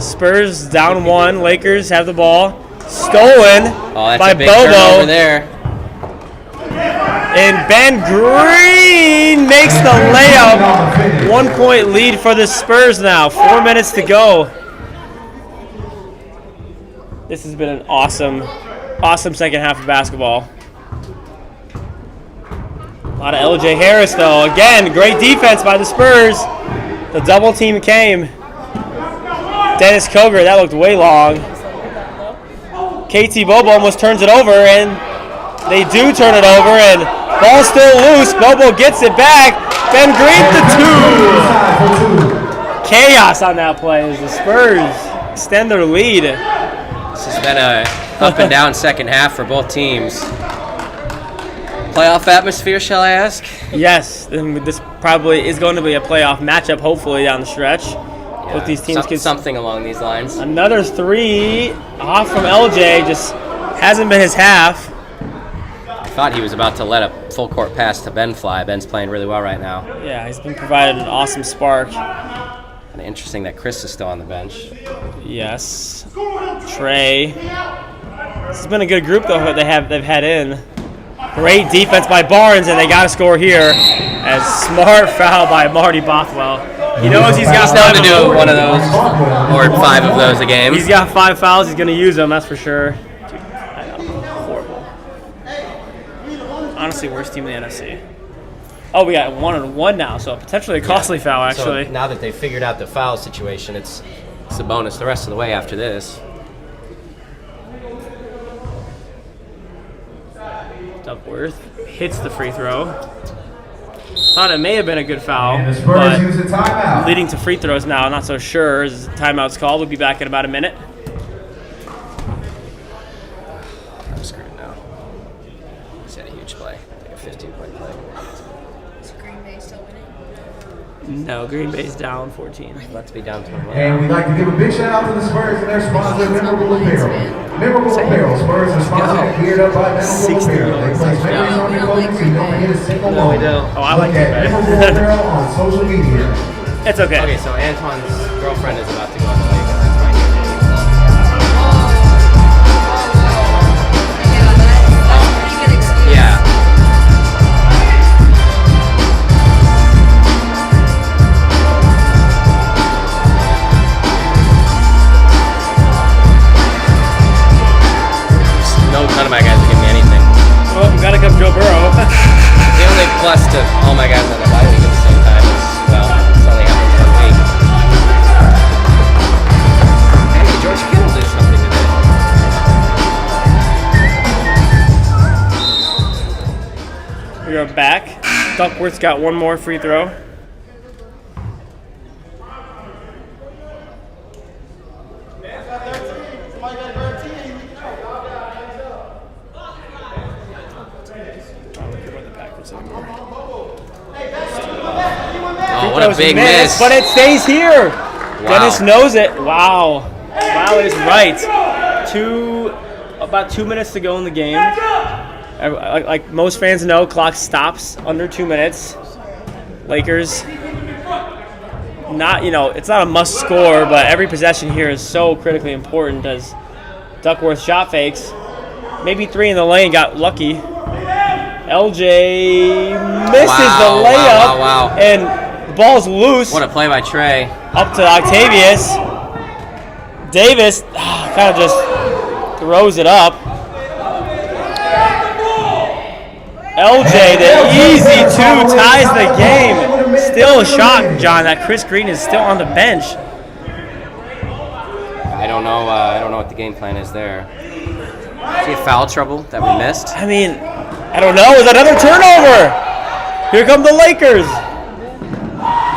Spurs down 1. Lakers have the ball. Stolen by Bobo. Over there. And Ben Green makes the layup. 1 point lead for the Spurs now. 4 minutes to go. This has been an awesome second half of basketball. A lot of LJ Harris, though. Again, great defense by the Spurs. The double team came. Dennis Koger, that looked way long. KT Bobo almost turns it over, and they do turn it over, and ball's still loose. Bobo gets it back. Ben Green the 2. Chaos on that play as the Spurs extend their lead. This has been a up and down second half for both teams. Playoff atmosphere, shall I ask? Yes, and this probably is going to be a playoff matchup, hopefully, down the stretch. Both these teams can something along these lines. Another 3 off from LJ, just hasn't been his half. I thought he was about to let a full court pass to Ben fly. Ben's playing really well right now. Yeah, he's been provided an awesome spark. And interesting that Chris is still on the bench. Yes. Trey. This has been a good group though that they've had in. Great defense by Barnes, and they got to score here. As smart foul by Marty Bothwell. He knows he's got down to do one of those or 5 of those a game. He's got 5 fouls. He's going to use them, that's for sure. Dude, I know, horrible. Honestly, worst team in the NFC. Oh, we got 1-on-1 now, so potentially a costly foul, actually. So now that they've figured out the foul situation, it's a bonus the rest of the way after this. Duckworth hits the free throw. Thought it may have been a good foul, And the Spurs use a timeout. leading to free throws now. Not so sure. As timeout's called, we'll be back in about a minute. I'm screwed now. He's had a huge play, like a 15-point play. Is Green Bay still winning? No, Green Bay's down 14. Let's be down 21. And we'd like to give a big shout out to the Spurs and their sponsor, Memorable Apparel. Memorable Apparel. Spurs are sponsored and geared up by Memorable Apparel. They place memories on your clothing so you don't forget a single No, we moment. don't. Oh, I like Look at Green Bay. Memorable Apparel on social media. It's okay. Okay, so Antoine's girlfriend is about to go on the lake. That's right here. Yeah, that's a pretty good excuse. Yeah. None of my guys are giving me anything. Well, gotta come Joe Burrow. The only plus to all my guys on the bye week at the same time is, well, it's only happened 1 week. Hey, George Kittle did something today. We are back. Duckworth's got 1 more free throw. Oh, what a big miss. But it stays here. Wow. Dennis knows it. Wow. Wow is right. About 2 minutes to go in the game. Like most fans know, clock stops under 2 minutes. Lakers, it's not a must score, but every possession here is so critically important as Duckworth shot fakes. Maybe 3 in the lane, got lucky. LJ misses the layup, Wow. and the ball's loose. What a play by Trey. Up to Octavius. Davis kind of just throws it up. LJ, the easy two, ties the game. Still shocked, John, that Chris Green is still on the bench. I don't know. I don't know what the game plan is there. See a foul trouble that we missed? I mean, I don't know. Is another turnover? Here come the Lakers.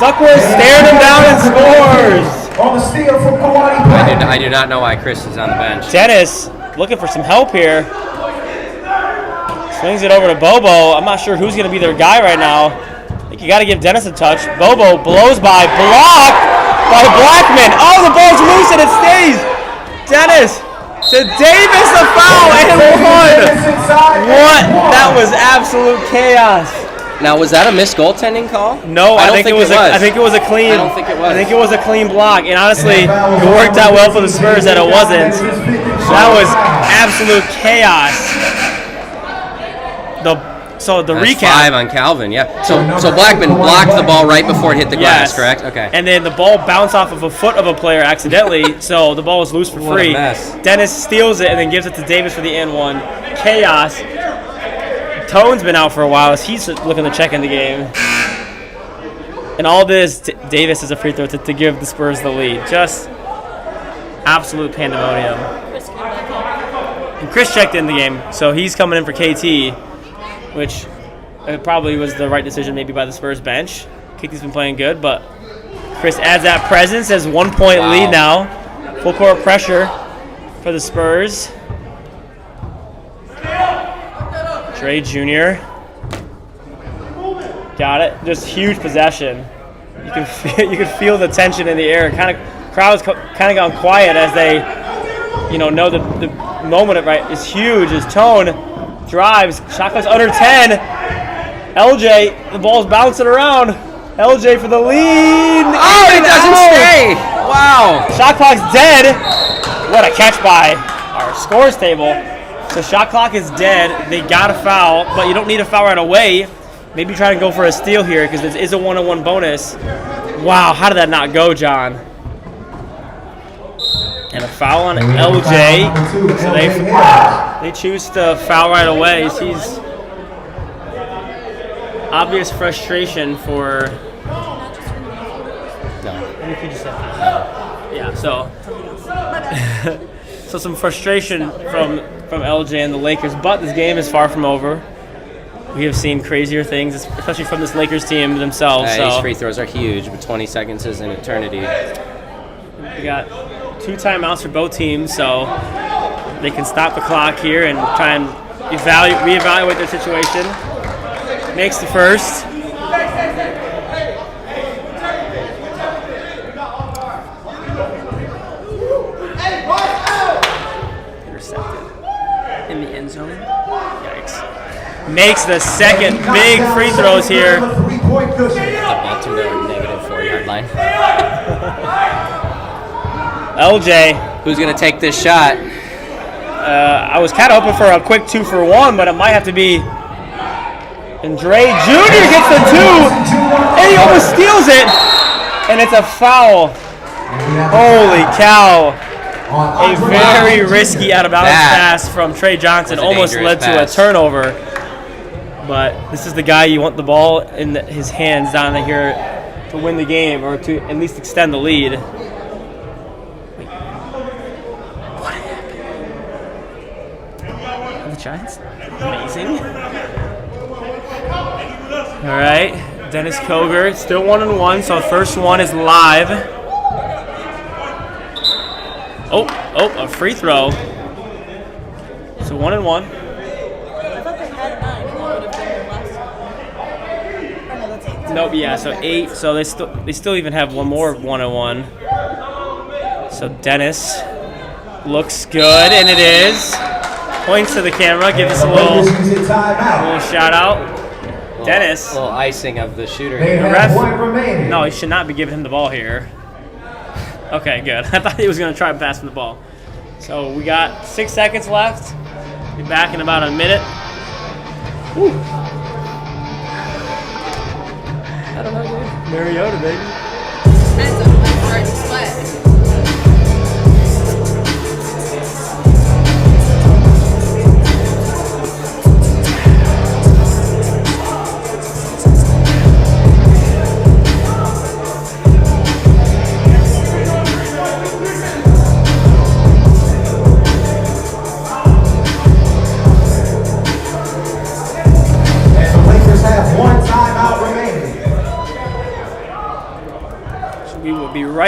Duckworth stared him down and scores. On the steal from Kawhi. I do not know why Chris is on the bench. Dennis looking for some help here. Swings it over to Bobo. I'm not sure who's going to be their guy right now. I think you got to give Dennis a touch. Bobo blows by, blocked by Blackman. Oh, the ball's loose and it stays. Dennis to Davis, a foul and one. What? That was absolute chaos. Now, was that a missed goaltending call? No, I think it was. I think it was a clean. I don't think it was. I think it was a clean block, and honestly, it worked out well for the Spurs that it wasn't. That was absolute chaos. So the That's recap. 5 on Calvin, yeah. So Blackman blocked the ball right before it hit the glass, correct? Okay. And then the ball bounced off of a foot of a player accidentally, so the ball was loose for What a free. mess. Dennis steals it and then gives it to Davis for the N1. Chaos. Tone's been out for a while as he's looking to check in the game. And all this, Davis is a free throw to give the Spurs the lead. Just absolute pandemonium. And Chris checked in the game, so he's coming in for KT, which probably was the right decision maybe by the Spurs bench. KT's been playing good, but Chris adds that presence as 1 point lead now. Full court pressure for the Spurs. Dre Jr. Got it. Just huge possession. You can feel the tension in the air. Crowd's kind of gone quiet as they, know the moment is huge. As Tone drives, shot clock's under 10. LJ, the ball's bouncing around. LJ for the lead. Oh, it doesn't stay. Wow. Shot clock's dead. What a catch by our scores table. So shot clock is dead. They got a foul, but you don't need a foul right away. Maybe try to go for a steal here because this is a 1-on-1 bonus. Wow, how did that not go, John? And a foul on LJ. So they choose to foul right away. Sees obvious frustration for. No. Yeah. So some frustration from LJ and the Lakers, but this game is far from over. We have seen crazier things, especially from this Lakers team themselves. These free throws are huge, but 20 seconds is an eternity. We got 2 timeouts for both teams, so they can stop the clock here and try and reevaluate their situation. Makes the first. Intercepted in the end zone. Yikes. Makes the second. Big free throws here. The ball to their negative 4-yard line. LJ. Who's going to take this shot? I was kind of hoping for a quick 2-for-1, but it might have to be. And Dre Jr. gets the 2, and he almost steals it, and it's a foul. Holy cow. A very risky out-of-bounds pass from Trey Johnson almost led to a turnover. But this is the guy you want the ball in his hands down here to win the game or to at least extend the lead. What happened? The Giants? Amazing. All right, Dennis Koger, still 1-1, so first one is live. Oh, a free throw. So 1-1. I thought they had 9. That would have been the last. Oh, no, that's 8. Nope, yeah, so 8. So they still even have one more 1-1. So Dennis looks good, and it is. Points to the camera, gives us a little shout out. Dennis. A little icing of the shooter. They The have ref, 1 remaining. no, he should not be giving him the ball here. Okay, good. I thought he was going to try and pass him the ball. So we got 6 seconds left. Be back in about a minute. Woo. I don't know, dude. Mariota, baby. Depends on how hard you sweat.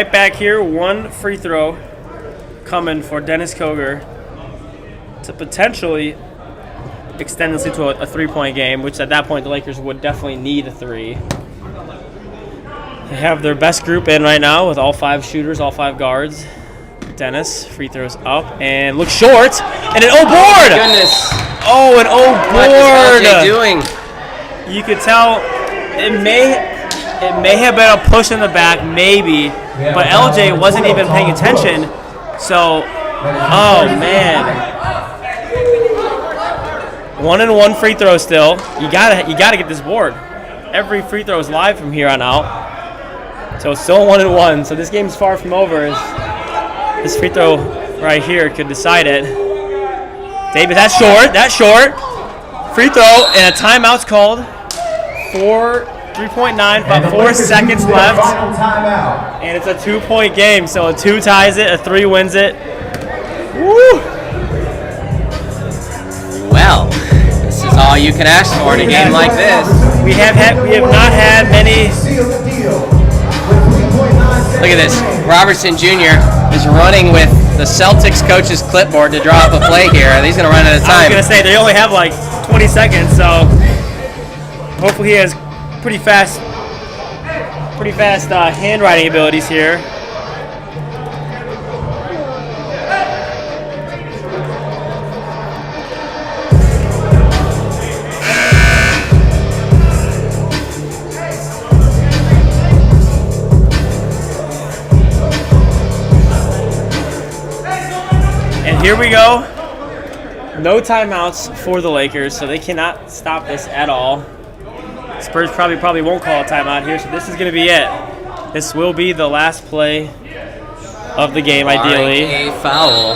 right back here. One free throw coming for Dennis Koger to potentially extend this into a three-point game, which at that point the Lakers would definitely need a three. They have their best group in right now with all 5 shooters, all 5 guards. Dennis, free throws up and looks short, and an board! Goodness. Oh, an What is LJ board! doing? You could tell it may have been a push in the back, maybe, but LJ wasn't even paying attention. So, oh man. 1-and-1 free throw still. You gotta get this board. Every free throw is live from here on out. So it's still 1-and-1. So this game's far from over. This free throw right here could decide it. David, that's short. Free throw, and a timeout's called. 3.9, about 4 seconds left. And it's a 2-point game, so a 2 ties it, a 3 wins it. Woo! Well, this is all you can ask for in a game like this. We have not had many. Look at this. Robertson Jr. is running with the Celtics coach's clipboard to draw up a play here. He's going to run out of I was time. gonna say they only have like 20 seconds, so hopefully he has pretty fast handwriting abilities here. And here we go. No timeouts for the Lakers, so they cannot stop this at all. Spurs probably won't call a timeout here, so this is going to be it. This will be the last play of the game, ideally. A foul.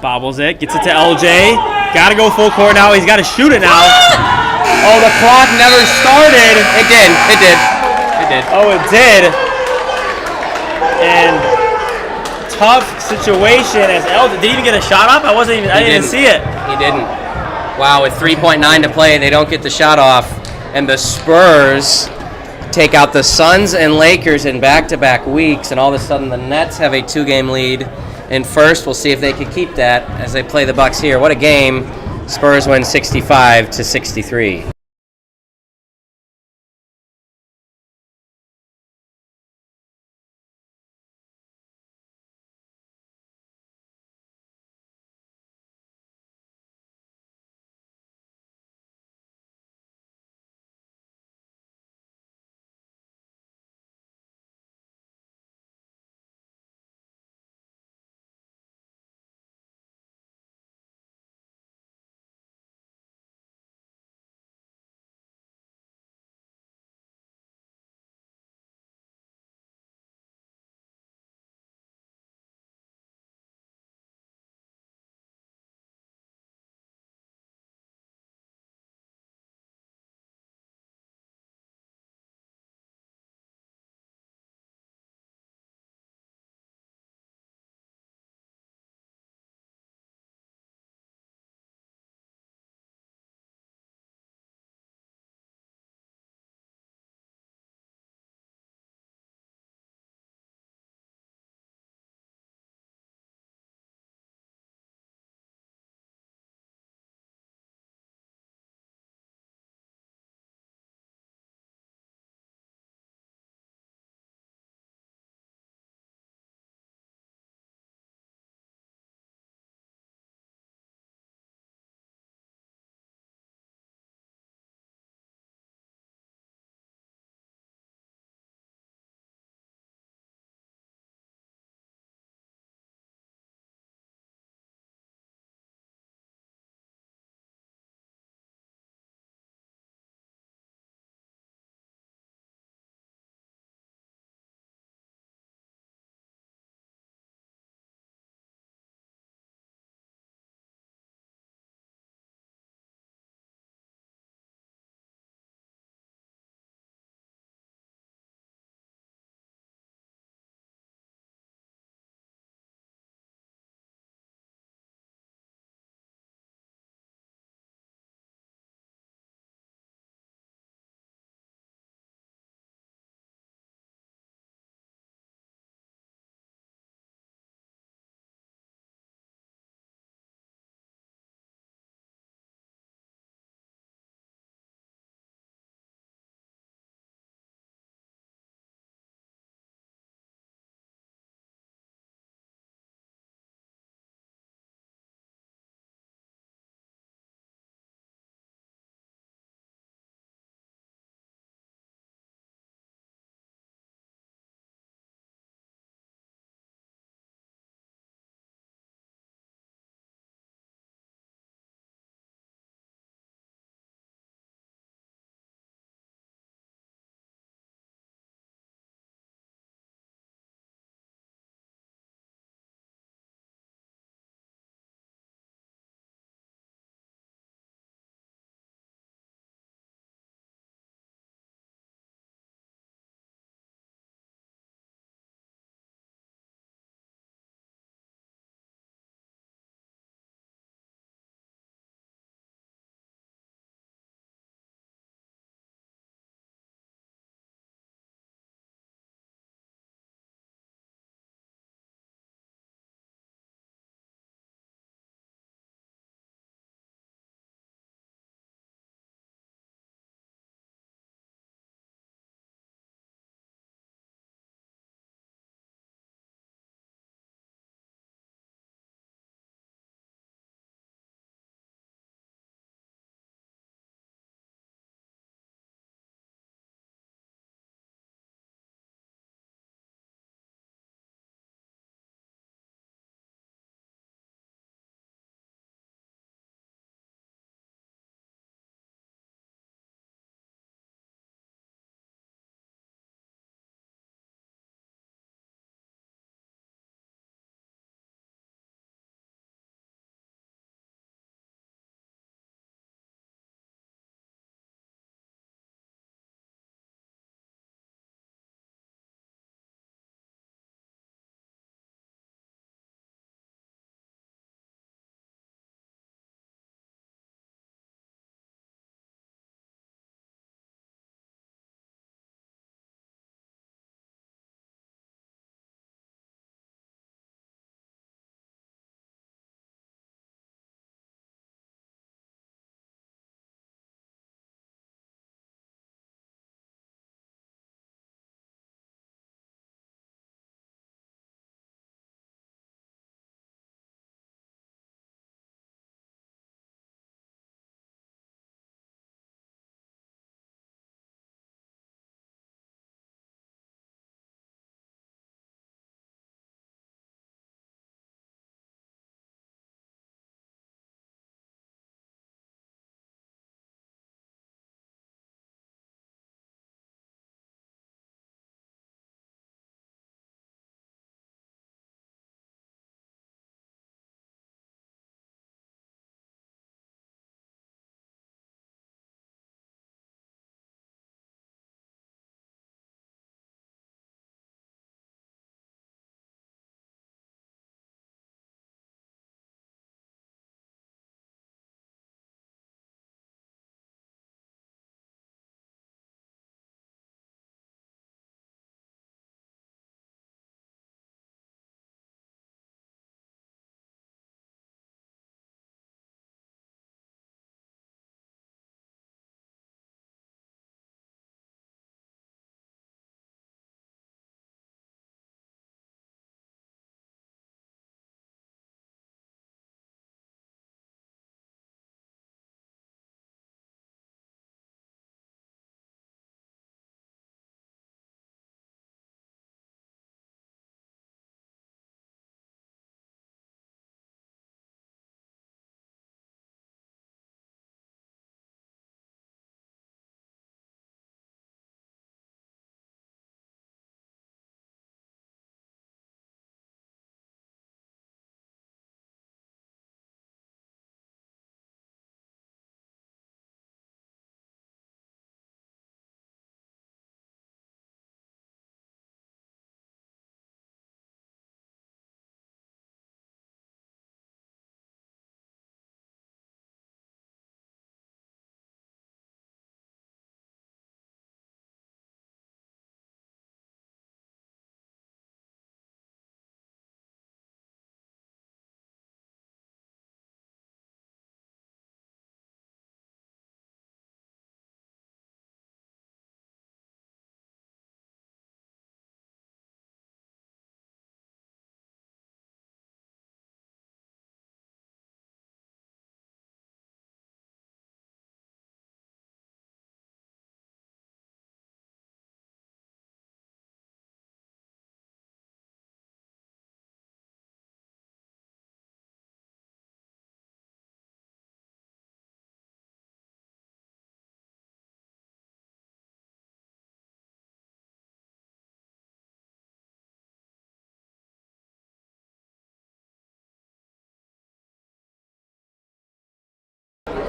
Bobbles it, gets it to LJ. Got to go full court now. He's got to shoot it now. Oh, the clock never started. It did. Oh, it did. And tough situation as LJ. Did he even get a shot up? I didn't even see it. He didn't. Wow, with 3.9 to play, they don't get the shot off. And the Spurs take out the Suns and Lakers in back-to-back weeks, and all of a sudden the Nets have a 2-game lead in first. We'll see if they can keep that as they play the Bucks here. What a game. Spurs win 65-63.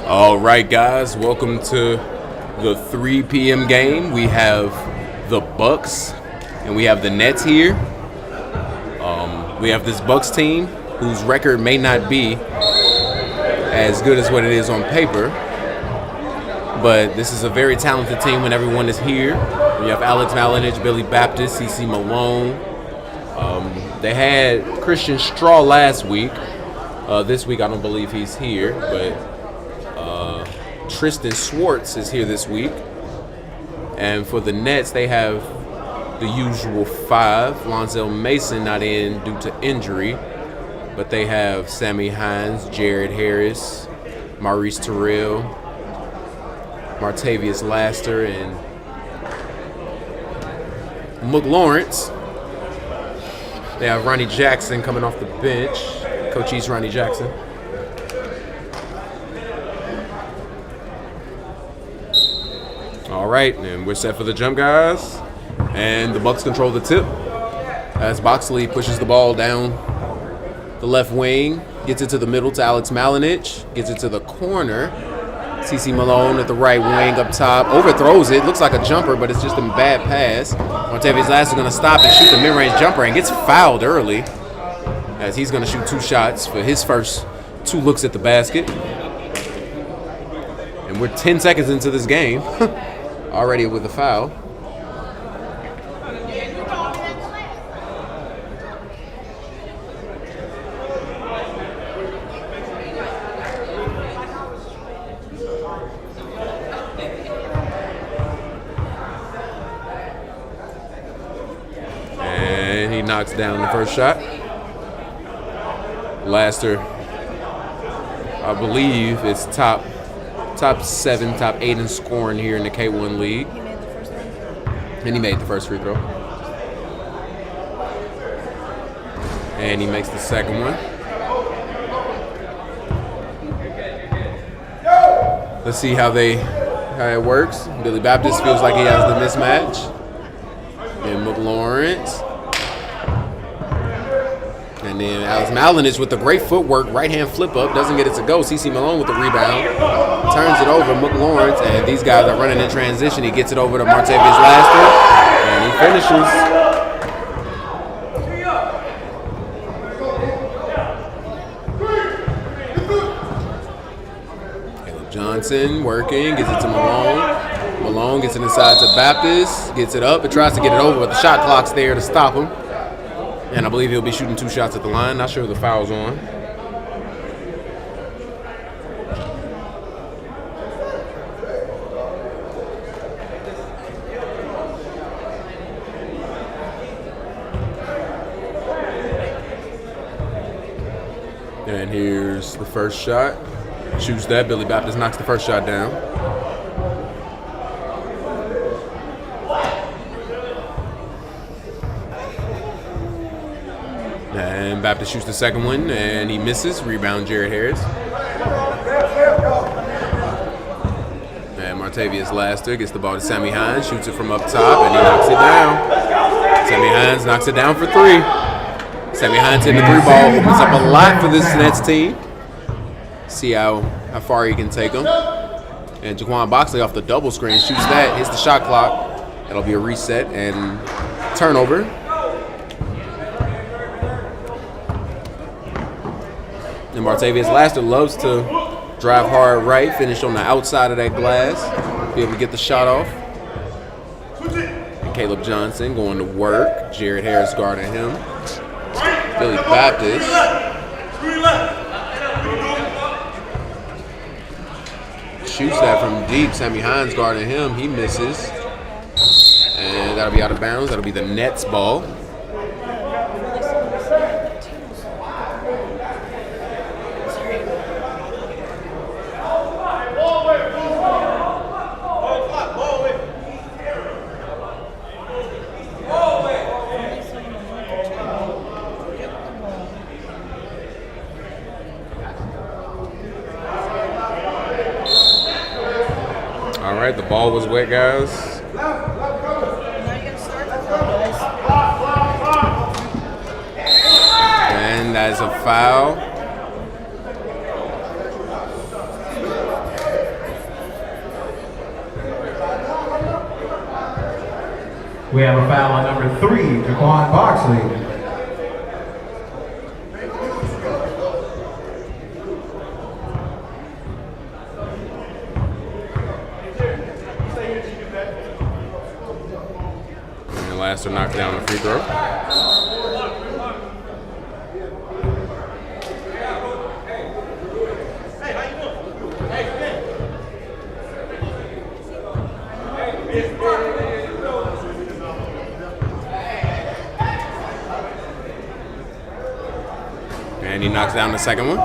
All right, guys, welcome to the 3 p.m. game. We have the Bucks and we have the Nets here. We have this Bucks team whose record may not be as good as what it is on paper, but this is a very talented team when everyone is here. You have Alex Malinich, Billy Baptist, CeCe Malone. They had Christian Straw last week. This week I don't believe he's here, but Tristan Schwartz is here this week. And for the Nets, they have the usual 5. Lonzo Mason not in due to injury, but they have Sammy Hines, Jared Harris, Maurice Terrell, Martavius Laster, and McLawrence. They have Ronnie Jackson coming off the bench. Coach East Ronnie Jackson. All right, and we're set for the jump, guys. And the Bucks control the tip as Boxley pushes the ball down the left wing, gets it to the middle to Alex Malinich, gets it to the corner. CeCe Malone at the right wing up top, overthrows it. Looks like a jumper, but it's just a bad pass. Martavius Laster is going to stop and shoot the mid-range jumper and gets fouled early as he's going to shoot 2 shots for his first 2 looks at the basket. And we're 10 seconds into this game. Already with a foul. And he knocks down the first shot. Laster, I believe, is top 7, top 8 in scoring here in the K1 League. He made the first one. And he made the first free throw. And he makes the second one. Let's see how it works. Billy Baptist feels like he has the mismatch. And McLawrence. And then Alex Malinich with the great footwork, right-hand flip-up, doesn't get it to go. CeCe Malone with the rebound, turns it over, McLawrence, and these guys are running in transition. He gets it over to Martavius Laster, and he finishes. Caleb Johnson working, gets it to Malone. Malone gets it inside to Baptist, gets it up, and tries to get it over, but the shot clock's there to stop him. And I believe he'll be shooting 2 shots at the line. Not sure if the foul's on. And here's the first shot. Shoots that. Billy Baptist knocks the first shot down. And Baptist shoots the second one, and he misses. Rebound, Jared Harris. And Martavius Laster gets the ball to Sammy Hines, shoots it from up top, and he knocks it down. Sammy Hines knocks it down for 3. Sammy Hines hitting the 3 ball, opens up a lot for this Nets team. See how far he can take them. And Jaquan Boxley off the double screen shoots that, hits the shot clock. That'll be a reset and turnover. And Martavius Laster loves to drive hard right, finish on the outside of that glass, be able to get the shot off. And Caleb Johnson going to work. Jared Harris guarding him. Billy Baptist. Shoots that from deep. Sammy Hines guarding him. He misses. And that'll be out of bounds. That'll be the Nets ball. All right, the ball was wet, guys. And that is a foul. We have a foul on number 3, Jaquan Boxley. And Laster knocks down the free throw. And he knocks down the second one.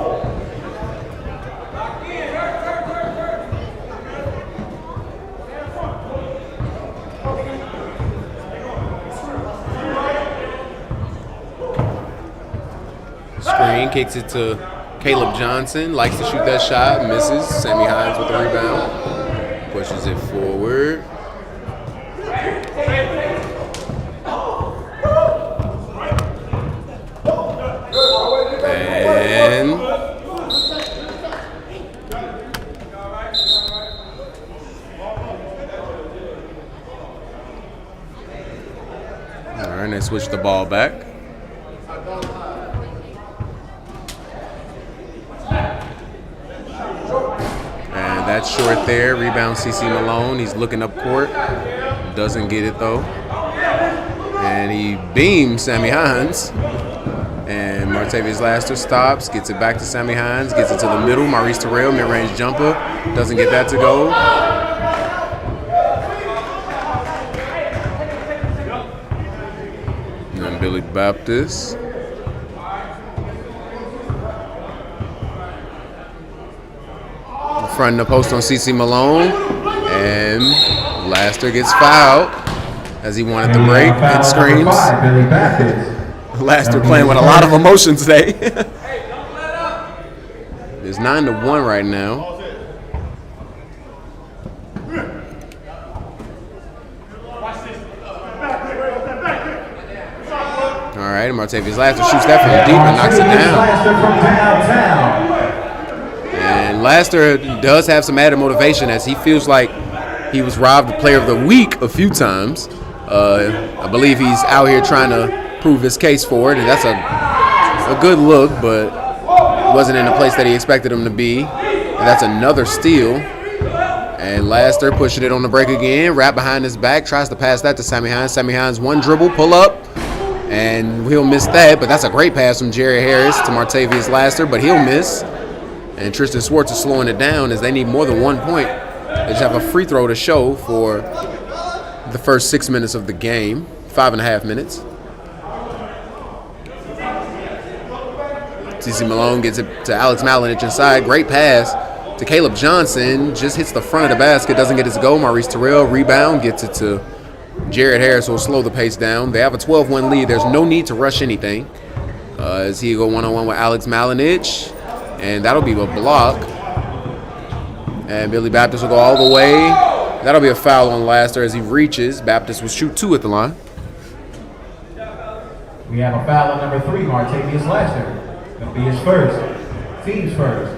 Screen kicks it to Caleb Johnson. Likes to shoot that shot. Misses. Sammy Hines with the rebound. Pushes it forward. And all right, they switch the ball back. And that's short there. Rebound CC Malone. He's looking up court. Doesn't get it though. And he beams Sammy Hines. And Martavius Laster stops, gets it back to Sammy Hines, gets it to the middle. Maurice Terrell, mid-range jumper. Doesn't get that to go. And then Billy Baptist. Fronting the post on CC Malone. And Laster gets fouled as he wanted the break and screams. Billy Baptist. Laster playing with a lot of emotion today. It's 9-1 right now. All right, Martavius Laster shoots that from deep and knocks it down. And Laster does have some added motivation as he feels like he was robbed the player of the week a few times. I believe he's out here trying to prove his case for it, and that's a good look, but wasn't in the place that he expected him to be. And that's another steal. And Laster pushing it on the break again, wrapped behind his back, tries to pass that to Sammy Hines. Sammy Hines, one dribble, pull up, and he'll miss that, but that's a great pass from Jerry Harris to Martavius Laster, but he'll miss. And Tristan Swartz is slowing it down as they need more than 1 point. They just have a free throw to show for the first 6 minutes of the game, 5.5 minutes. CC Malone gets it to Alex Malinich inside. Great pass to Caleb Johnson. Just hits the front of the basket. Doesn't get his goal. Maurice Terrell rebound. Gets it to Jared Harris, who will slow the pace down. They have a 12-1 lead. There's no need to rush anything. As he go one-on-one with Alex Malinich. And that'll be a block. And Billy Baptist will go all the way. That'll be a foul on Laster as he reaches. Baptist will shoot 2 at the line. We have a foul on number 3, Martavius Laster. That'll be his first. Team's first.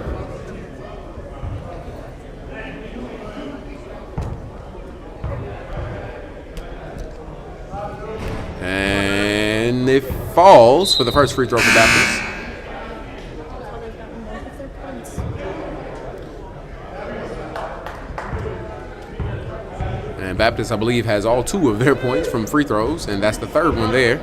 And it falls for the first free throw for Baptist. And Baptist, I believe, has all 2 of their points from free throws, and that's the third one there.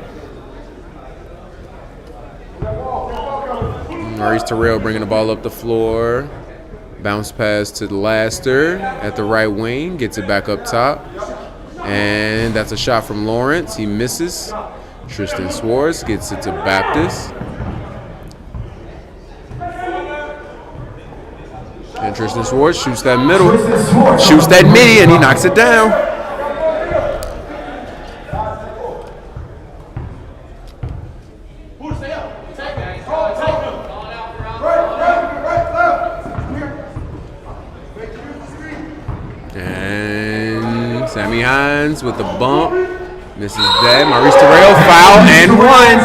Maurice Terrell bringing the ball up the floor. Bounce pass to Laster at the right wing. Gets it back up top. And that's a shot from Lawrence. He misses. Tristan Swartz gets it to Baptist. And Tristan Swartz shoots that middle. Shoots that midi, and he knocks it down. And Sammy Hines with the bump. Misses that. Maurice Terrell, foul and one.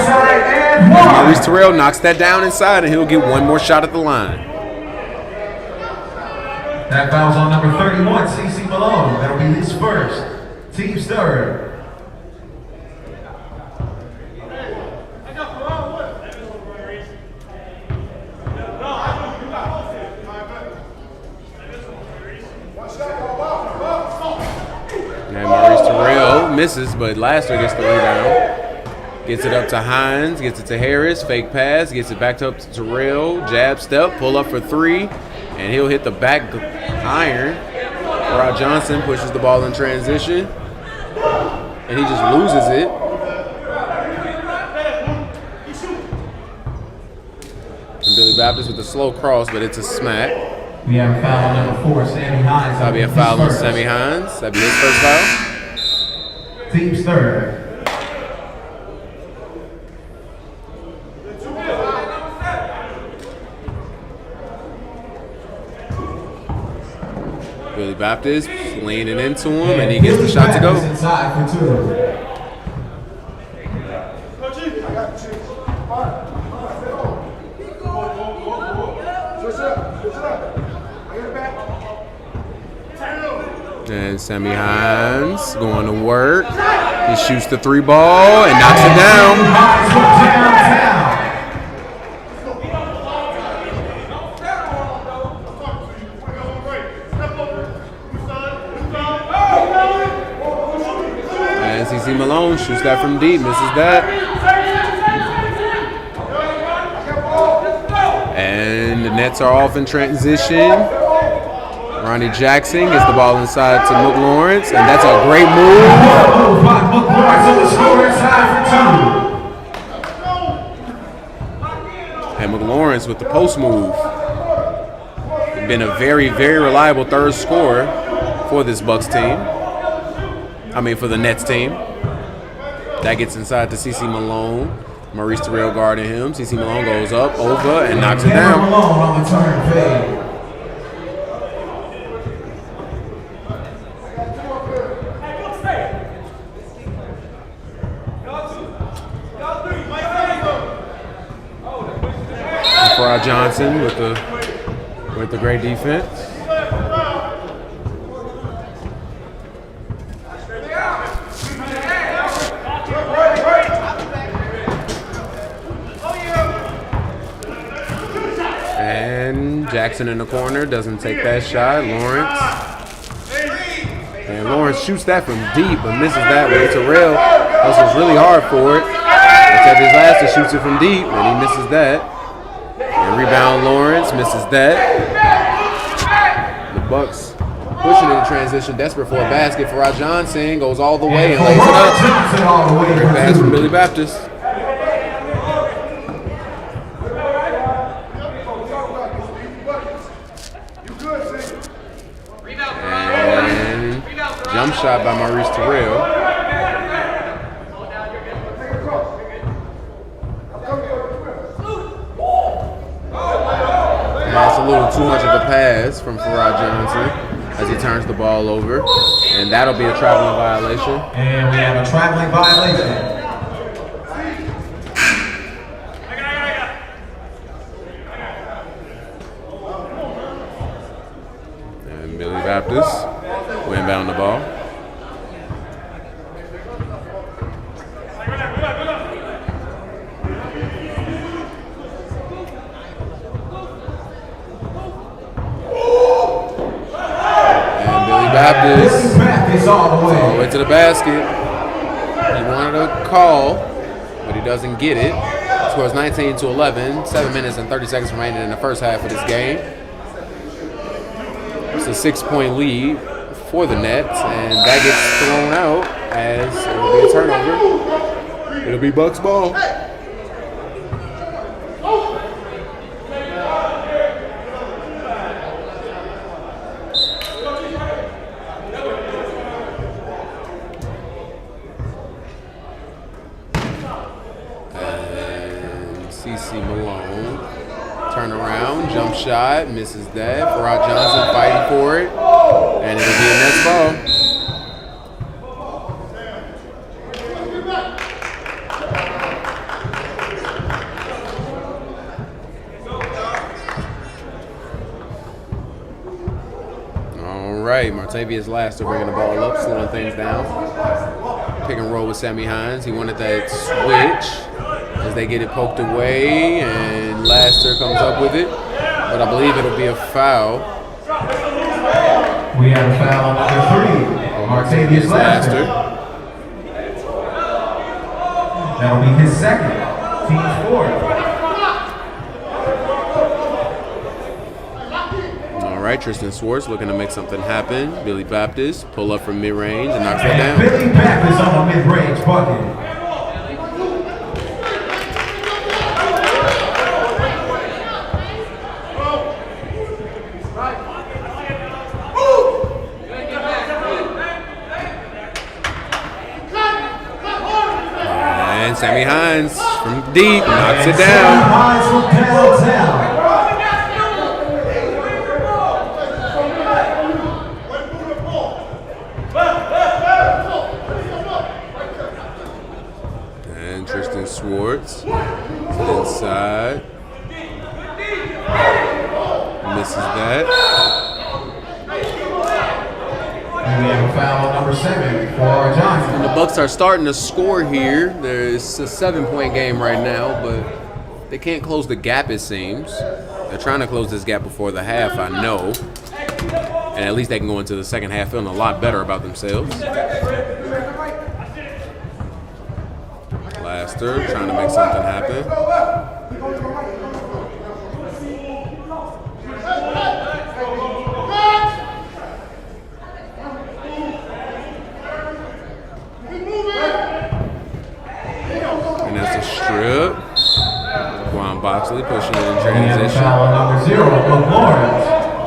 Maurice Terrell knocks that down inside, and he'll get one more shot at the line. That foul's on number 31, CC Malone. That'll be his first. Team's third. misses, but Laster gets the rebound. Gets it up to Hines, gets it to Harris, fake pass, gets it back up to Terrell, jab step, pull up for three, and he'll hit the back iron. Rod Johnson pushes the ball in transition, and he just loses it. And Billy Baptist with a slow cross, but it's a smack. We have a foul on number 4, Sammy Hines. That'll be a foul on Sammy Hines. That'll be his first foul. Team's third. Billy Baptist leaning into him, and he gets the shot to go. Inside for 2. And Sammy Hines going to work. He shoots the 3 ball and knocks it down. And CC Malone shoots that from deep, misses that. And the Nets are off in transition. Ronnie Jackson gets the ball inside to McLawrence, and that's a great move. And McLawrence with the post move. Been a very, very reliable third scorer for this Bucks team. For the Nets team. That gets inside to CC Malone. Maurice Terrell guarding him. CC Malone goes up, over, and knocks it down. Malone on the turn fade. Rod Johnson with the great defense. And Jackson in the corner doesn't take that shot. Lawrence. And Lawrence shoots that from deep, but misses that way. Terrell hustles really hard for it. Xavier Laster shoots it from deep, and he misses that. And rebound Lawrence, misses that. The Bucks pushing in transition, desperate for a basket. For Rod Johnson, goes all the way and lays it up. Great pass from Billy Baptist. And jump shot by Maurice Terrell. That's a little too much of a pass from Farrah Johnson as he turns the ball over. And that'll be a traveling violation. And we have a traveling violation. And Billy Baptist will inbound the ball. Baptist all the way to the basket. He wanted a call, but he doesn't get it. Scores 19-11, 7 minutes and 30 seconds remaining in the first half of this game. It's a 6-point lead for the Nets, and that gets thrown out as it will be a turnover. It'll be Bucks ball. Malone, turn around, jump shot, misses that. Farrah Johnson fighting for it, and it'll be a Nets ball. All right, Martavius Laster bringing the ball up, slowing things down. Pick and roll with Sammy Hines. He wanted that switch. As they get it poked away, and Laster comes up with it, but I believe it'll be a foul. We have a foul on number 3, Martavius Laster. That'll be his second. Team's fourth. All right, Tristan Swartz looking to make something happen. Billy Baptist pull up from mid-range and knocks that down. Billy Baptist on the mid-range bucket. And Sammy Hines from deep knocks it down. Hines from downtown. And Tristan Swartz inside. Misses that. And we have a foul on number 7 for Johnson. And the Bucks are starting to score here. There's a 7-point game right now, but they can't close the gap, it seems. They're trying to close this gap before the half, I know. And at least they can go into the second half feeling a lot better about themselves. Laster trying to make something happen. And that's a strip. Quan Boxley pushing it in transition. Foul on number 0, McLaurin.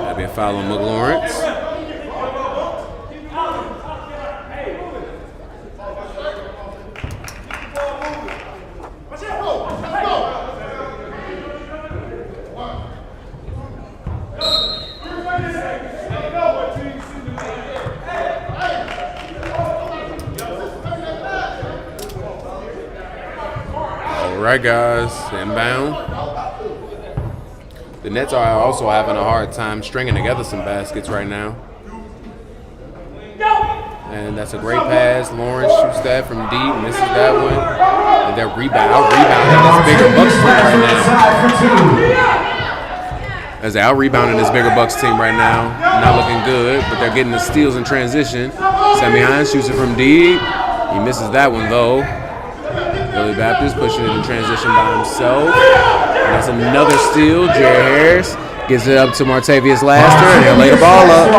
That'd be a foul on McLaurin. All right, guys, inbound. The Nets are also having a hard time stringing together some baskets right now. And that's a great pass. Lawrence shoots that from deep, misses that one. And they're out-rebounding this bigger Bucks team right now. As they out-rebounding this bigger Bucks team right now. Not looking good, but they're getting the steals in transition. Sammy Hines shoots it from deep. He misses that one, though. Billy Baptist pushing it in transition by himself. And that's another steal. Jared Harris gives it up to Martavius Laster, and he'll lay the ball up.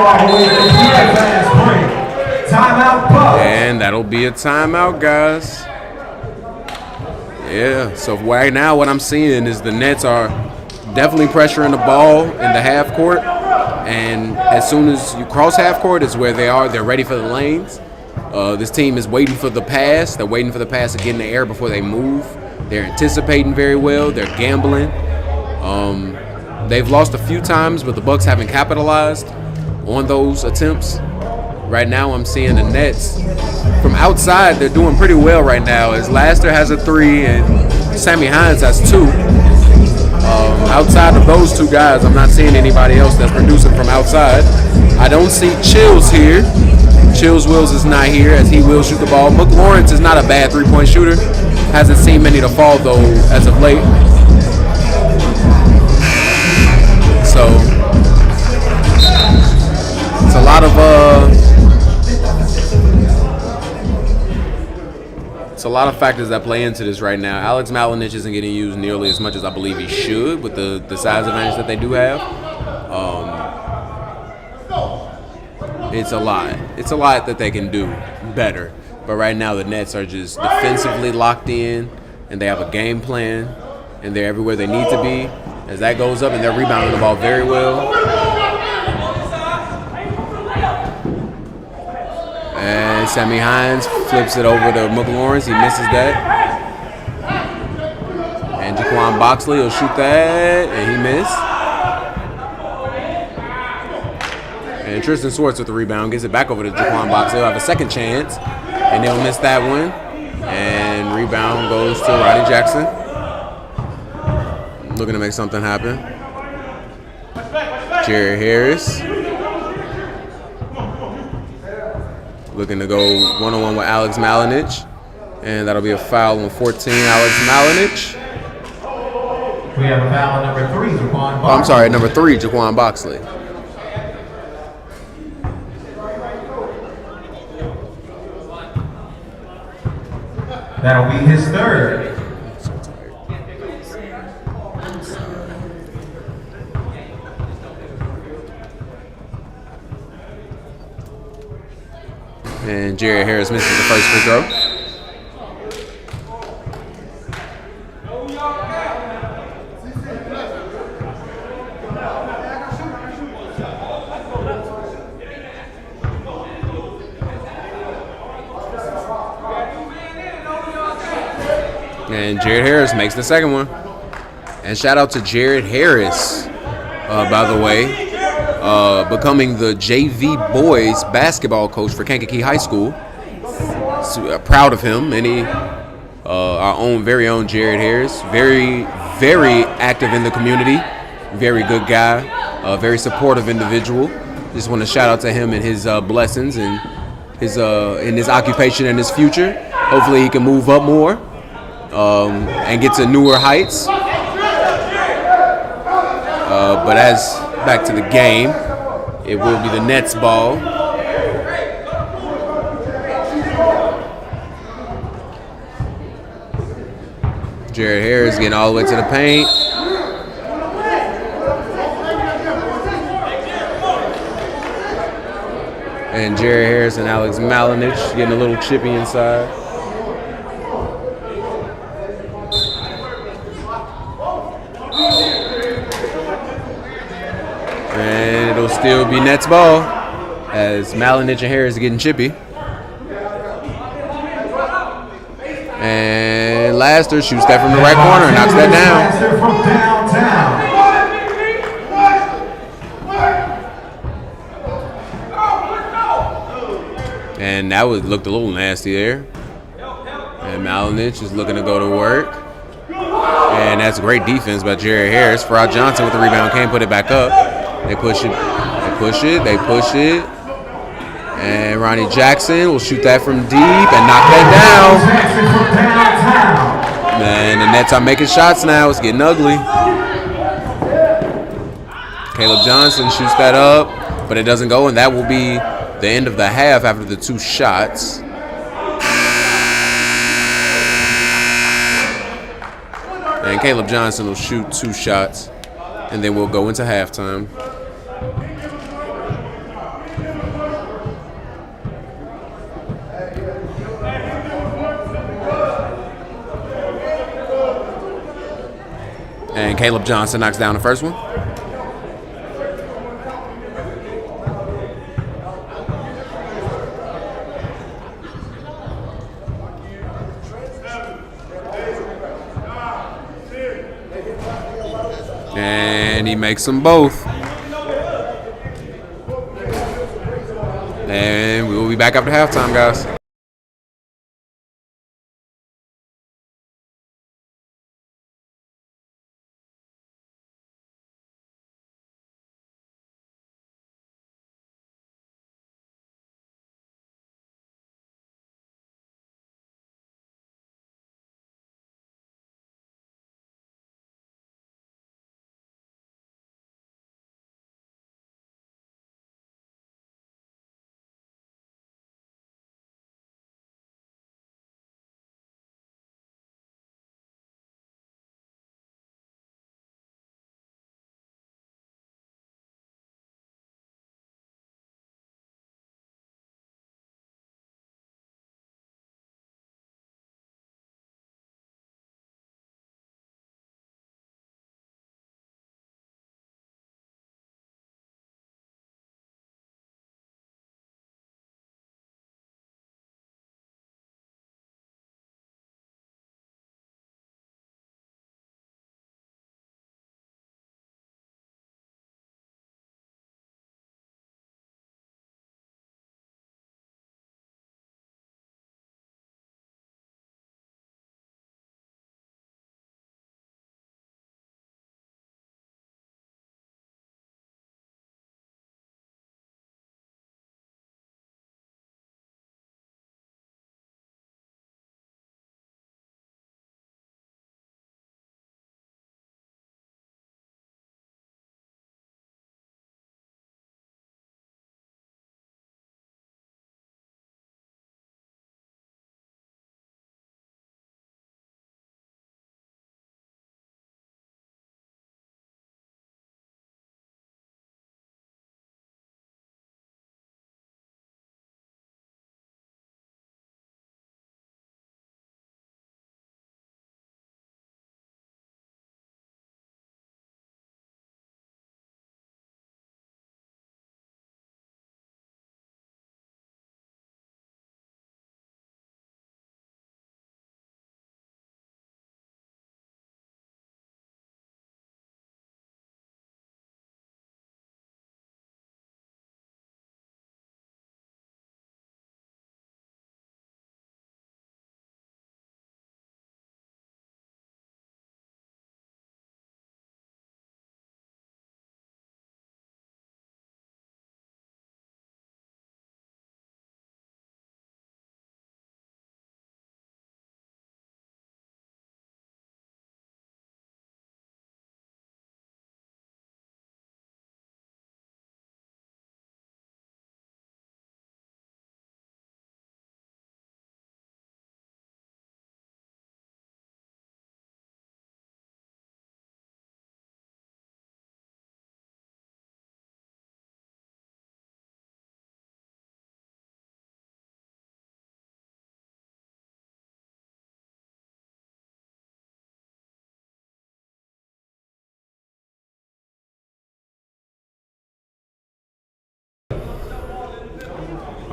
And that'll be a timeout, guys. Yeah, so right now what I'm seeing is the Nets are definitely pressuring the ball in the half court. And as soon as you cross half court is where they are. They're ready for the lanes. This team is waiting for the pass. They're waiting for the pass to get in the air before they move. They're anticipating very well. They're gambling. They've lost a few times, but the Bucks haven't capitalized on those attempts. Right now, I'm seeing the Nets from outside. They're doing pretty well right now. As Laster has a 3 and Sammy Hines has 2. Outside of those 2 guys, I'm not seeing anybody else that's producing from outside. I don't see Chills here. Chills Wills is not here, as he will shoot the ball. McLaurin is not a bad 3-point shooter. Hasn't seen many to fall, though, as of late. So it's a lot of factors that play into this right now. Alex Malinich isn't getting used nearly as much as I believe he should with the size advantage that they do have. It's a lot. It's a lot that they can do better. But right now the Nets are just defensively locked in, and they have a game plan, and they're everywhere they need to be. As that goes up, and they're rebounding the ball very well. And Sammy Hines flips it over to McLaurin. He misses that. And Jaquan Boxley will shoot that, and he missed. And Tristan Swartz with the rebound gets it back over to Jaquan Boxley. He'll have a second chance, and they'll miss that one. And rebound goes to Rodney Jackson. Looking to make something happen. Jared Harris. Looking to go one-on-one with Alex Malinich. And that'll be a foul on 14, Alex Malinich. We have a foul on number 3, Jaquan Boxley. Oh, I'm sorry, number 3, Jaquan Boxley. That'll be his third. And Jared Harris misses the first free throw. And Jared Harris makes the second one. And shout out to Jared Harris, by the way, becoming the JV boys basketball coach for Kankakee High School. So, proud of him. And our very own Jared Harris, very, very active in the community, very good guy, very supportive individual. Just want to shout out to him and his blessings and his in his occupation and his future. Hopefully he can move up more. And get to newer heights. But as back to the game, it will be the Nets ball. Jared Harris getting all the way to the paint. And Jared Harris and Alex Malinich getting a little chippy inside. And it'll still be Nets ball as Malinich and Harris are getting chippy. And Laster shoots that from the right corner and knocks that down. And that looked a little nasty there. And Malinich is looking to go to work. And that's great defense by Jared Harris. Farrell Johnson with the rebound, can't put it back up. They push it, they push it, they push it. And Ronnie Jackson will shoot that from deep and knock that down. And the Nets are making shots now. It's getting ugly. Caleb Johnson shoots that up, but it doesn't go, and that will be the end of the half after the two shots. And Caleb Johnson will shoot two shots, and then we'll go into halftime. And Caleb Johnson knocks down the first one. And he makes them both. And we will be back after halftime, guys.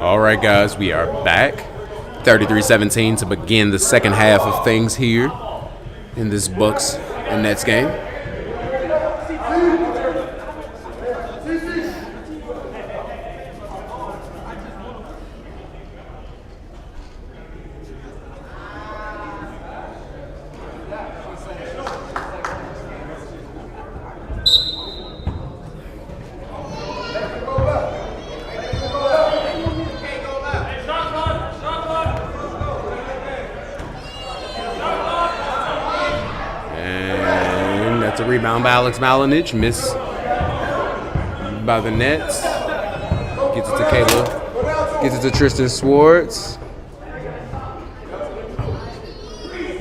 All right, guys, we are back. 33-17 to begin the second half of things here in this Bucks and Nets game. A rebound by Alex Malinich, miss by the Nets. Gets it to Caleb. Gets it to Tristan Swartz.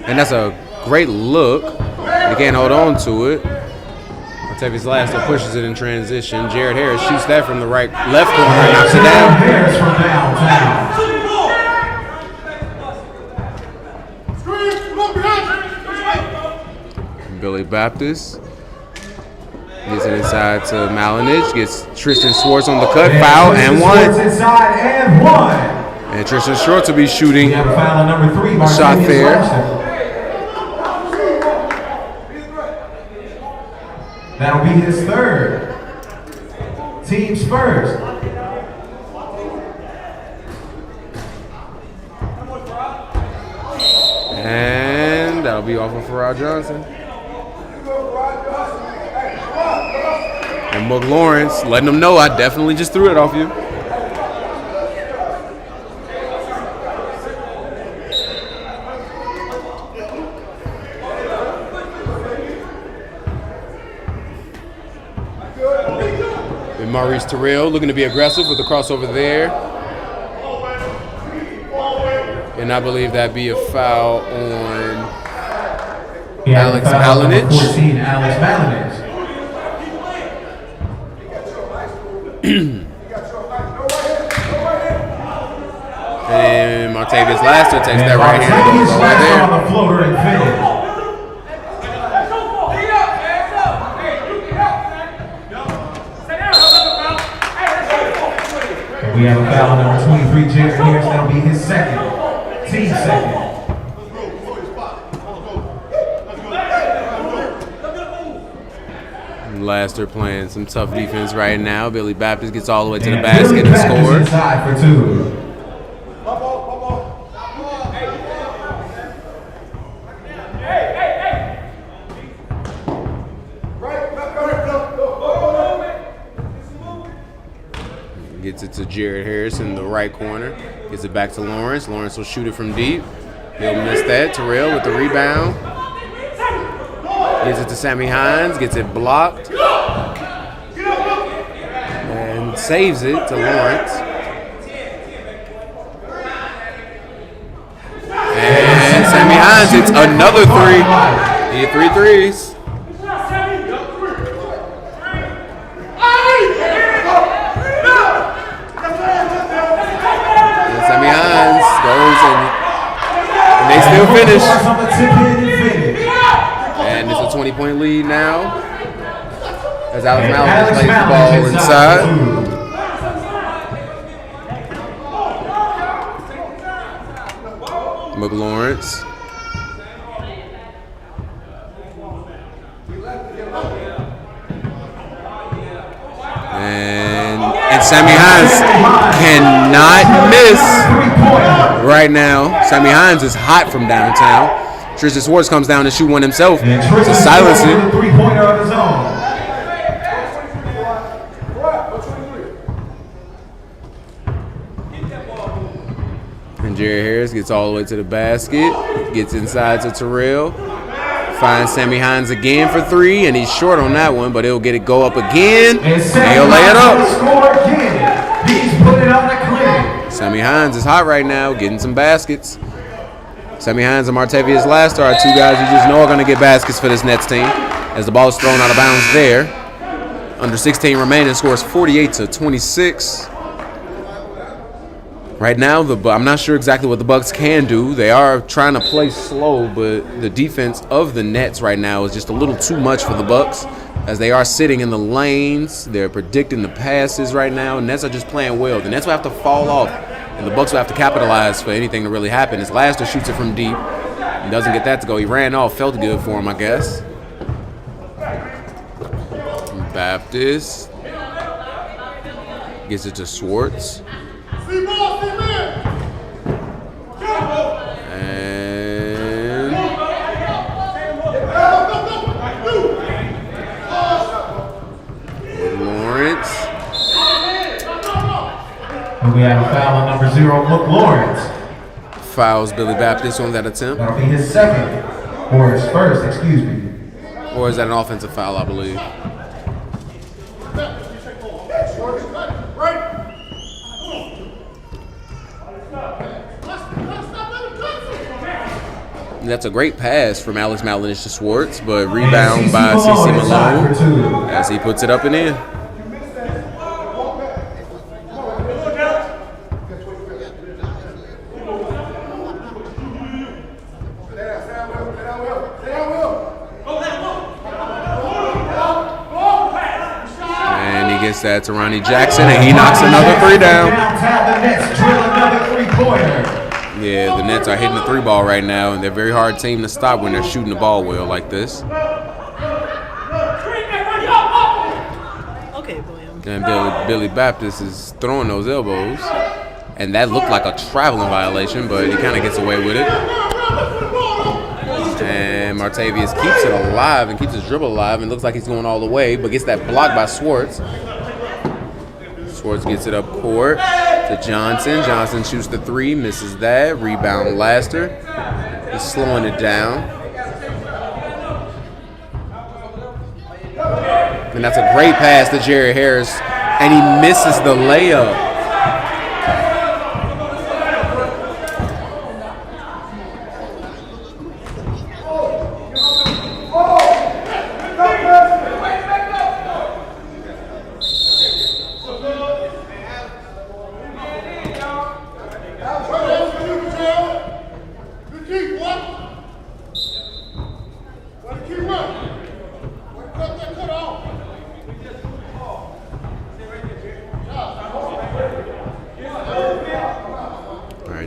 And that's a great look. They can't hold on to it. Octavius Laster pushes it in transition. Jared Harris shoots that from the left corner and knocks it down. Harris from downtown. Billy Baptist gets it inside to Malinich, gets Tristan Swartz on the cut, foul, and one. Inside and one. And Tristan Swartz will be shooting We have a foul on number 3. a shot there. That'll be his third. Team Spurs. And that'll be off of Farrell Johnson. And Mook Lawrence letting them know I definitely just threw it off you. And Maurice Terrell looking to be aggressive with the crossover there. And I believe that'd be a foul on Alex Malinich. 14, Alex Malinich. And Martavius Laster takes that right hand. Martavius Right Laster there. on the floater and finish. We have a foul on number 23, Jared Harris. That'll be his second. Team second. Laster playing some tough defense right now. Billy Baptist gets all the way to the basket and scores. Inside for 2. Gets it to Jared Harris in the right corner. Gets it back to Lawrence. Lawrence will shoot it from deep. He'll miss that. Terrell with the rebound. Gives it to Sammy Hines. Gets it blocked. And saves it to Lawrence. And Sammy Hines hits another three. He hit 3 threes. Sammy Hines goes and they still finish. And it's a 20-point lead now as Alex Malinich plays the ball inside. McLawrence. And Sammy Hines cannot miss right now. Sammy Hines is hot from downtown. Tristan Swartz comes down to shoot one himself to silence it. Three-pointer of his own. And Jerry Harris gets all the way to the basket. Gets inside to Terrell. Finds Sammy Hines again for 3, and he's short on that one, but he'll get it go up again, and he'll lay it up. He's put it on the clip. Sammy Hines is hot right now, getting some baskets. Sammy Hines and Martavius Laster are 2 guys you just know are going to get baskets for this Nets team, as the ball is thrown out of bounds there. Under 16 remaining, scores 48-26. Right now, I'm not sure exactly what the Bucks can do. They are trying to play slow, but the defense of the Nets right now is just a little too much for the Bucks, as they are sitting in the lanes. They're predicting the passes right now. Nets are just playing well. The Nets will have to fall off And the Bucks will have to capitalize for anything to really happen. As Laster shoots it from deep. He doesn't get that to go. He ran off. Felt good for him, I guess. Baptist gets it to Schwartz. And Lawrence. And we have a foul on number 0, Lawrence. Fouls Billy Baptist on that attempt. That'll be his second, or his first, excuse me. Or is that an offensive foul, I believe? That's a great pass from Alex Malinich to Schwartz, but rebound by CC Malone as he puts it up and in. And he gets that to Ronnie Jackson, and he knocks another 3 down. The Nets drill another 3-pointer. Yeah, the Nets are hitting the 3 ball right now, and they're a very hard team to stop when they're shooting the ball well like this. Okay, William. And Billy Baptist is throwing those elbows, and that looked like a traveling violation, but he kind of gets away with it. And Martavius keeps it alive and keeps his dribble alive, and looks like he's going all the way, but gets that blocked by Schwartz. Schwartz gets it up court to Johnson. Johnson shoots the 3, misses that. Rebound Laster. He's slowing it down. And that's a great pass to Jerry Harris, and he misses the layup.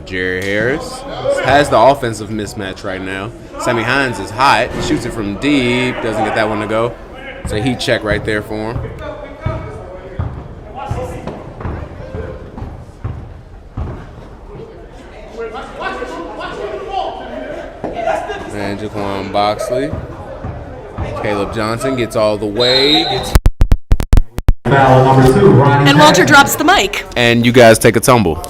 Jerry Harris has the offensive mismatch right now. Sammy Hines is hot, shoots it from deep, doesn't get that one to go. It's a heat check right there for him. And Jaquan Boxley. Caleb Johnson gets all the way. Foul number 2, Ronnie And Walter Jackson. drops the mic. And you guys take a tumble.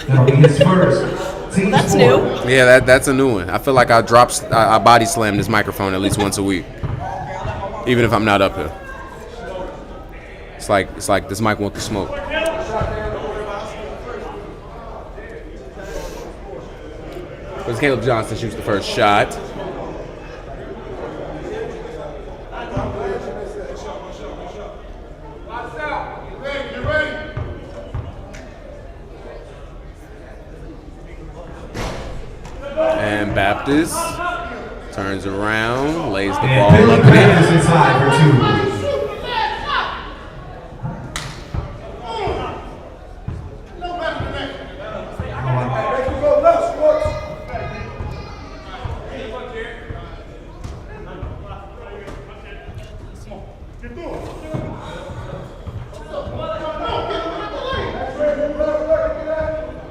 That'll be his first. Team That's score. new. Yeah, that's a new one. I feel like I body slam this microphone at least once a week, even if I'm not up here. It's like this mic wants to smoke. Because Caleb Johnson shoots the first shot. And Baptist turns around, lays the ball And Billy up and in. Baptist inside for 2.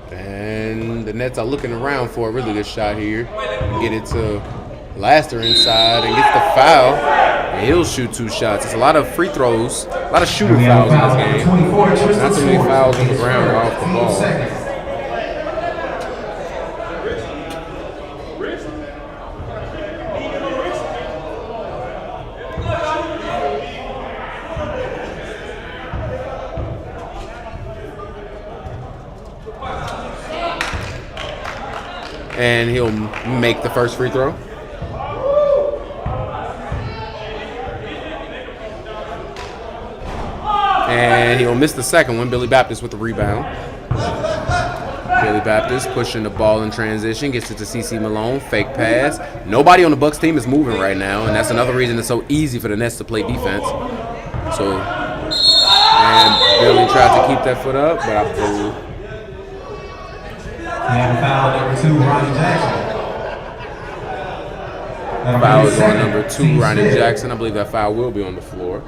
And the Nets are looking around for a really good shot here. Get it to Laster inside and gets the foul. And he'll shoot 2 shots. It's a lot of free throws, a lot of shooter fouls in this game. Not too many fouls on the ground or off the ball. And he'll make the first free throw. And he'll miss the second one. Billy Baptist with the rebound. Billy Baptist pushing the ball in transition, gets it to CC Malone, fake pass. Nobody on the Bucks team is moving right now, and that's another reason it's so easy for the Nets to play defense. So, And Billy tried to keep that foot up, but I believe. We have a foul number 2, Ronnie Jackson. Foul is on number 2, Ronnie Jackson. I believe that foul will be on the floor.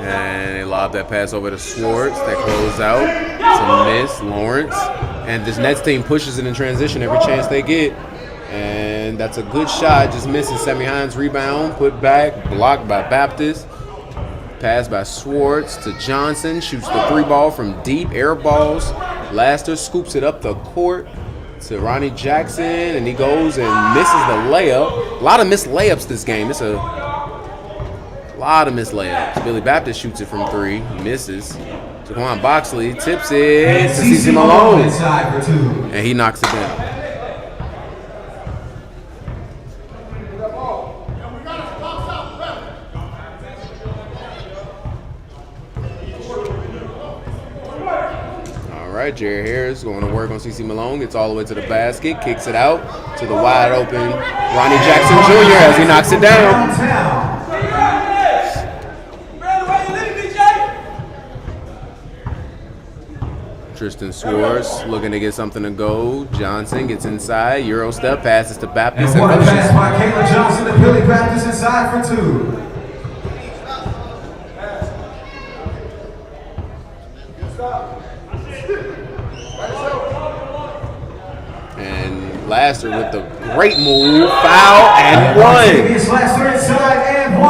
And they lob that pass over to Swartz. That close out. It's a miss. Lawrence. And this Nets team pushes it in transition every chance they get. And that's a good shot. Just misses. Sammy Hines rebound. Put back. Blocked by Baptist. Pass by Swartz to Johnson. Shoots the 3 ball from deep. Air balls. Laster scoops it up the court to Ronnie Jackson. And he goes and misses the layup. A lot of missed layups this game. It's a lot of missed layups. Billy Baptist shoots it from 3. Misses. Jaquan Boxley tips it to CeCe Malone. And he knocks it down. All right, Jerry Harris going to work on CeCe Malone. Gets all the way to the basket. Kicks it out to the wide open Ronnie Jackson Jr. as he knocks it down. Tristan Swartz looking to get something to go. Johnson gets inside. Euro step, passes to Baptist. And one pass by Caleb Johnson to Billy Baptist inside for 2. And Laster with the great move. Foul and 1.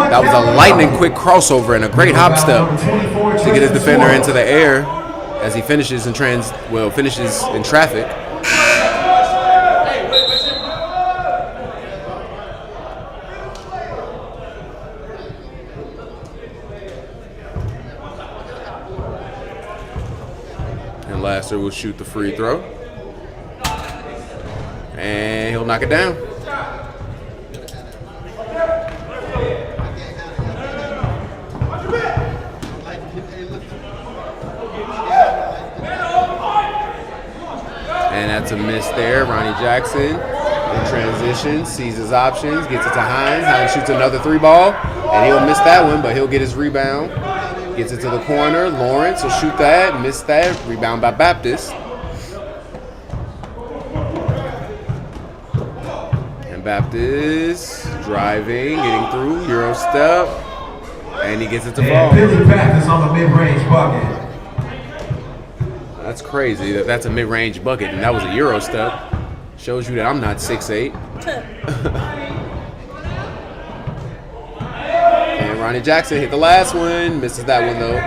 That was a lightning quick crossover and a great hop step to get his defender into the air. As he finishes in finishes in traffic. And Laster will shoot the free throw. And he'll knock it down. And that's a miss there. Ronnie Jackson in transition, sees his options, gets it to Hines. Hines shoots another 3 ball, and he'll miss that one, but he'll get his rebound. Gets it to the corner. Lawrence will shoot that, miss that. Rebound by Baptist. And Baptist driving, getting through, Euro step, and he gets it to fall. Billy Baptist on the mid-range bucket. That's crazy that's a mid-range bucket, and that was a Euro step. Shows you that I'm not 6'8". And Ronnie Jackson hit the last one, misses that one though.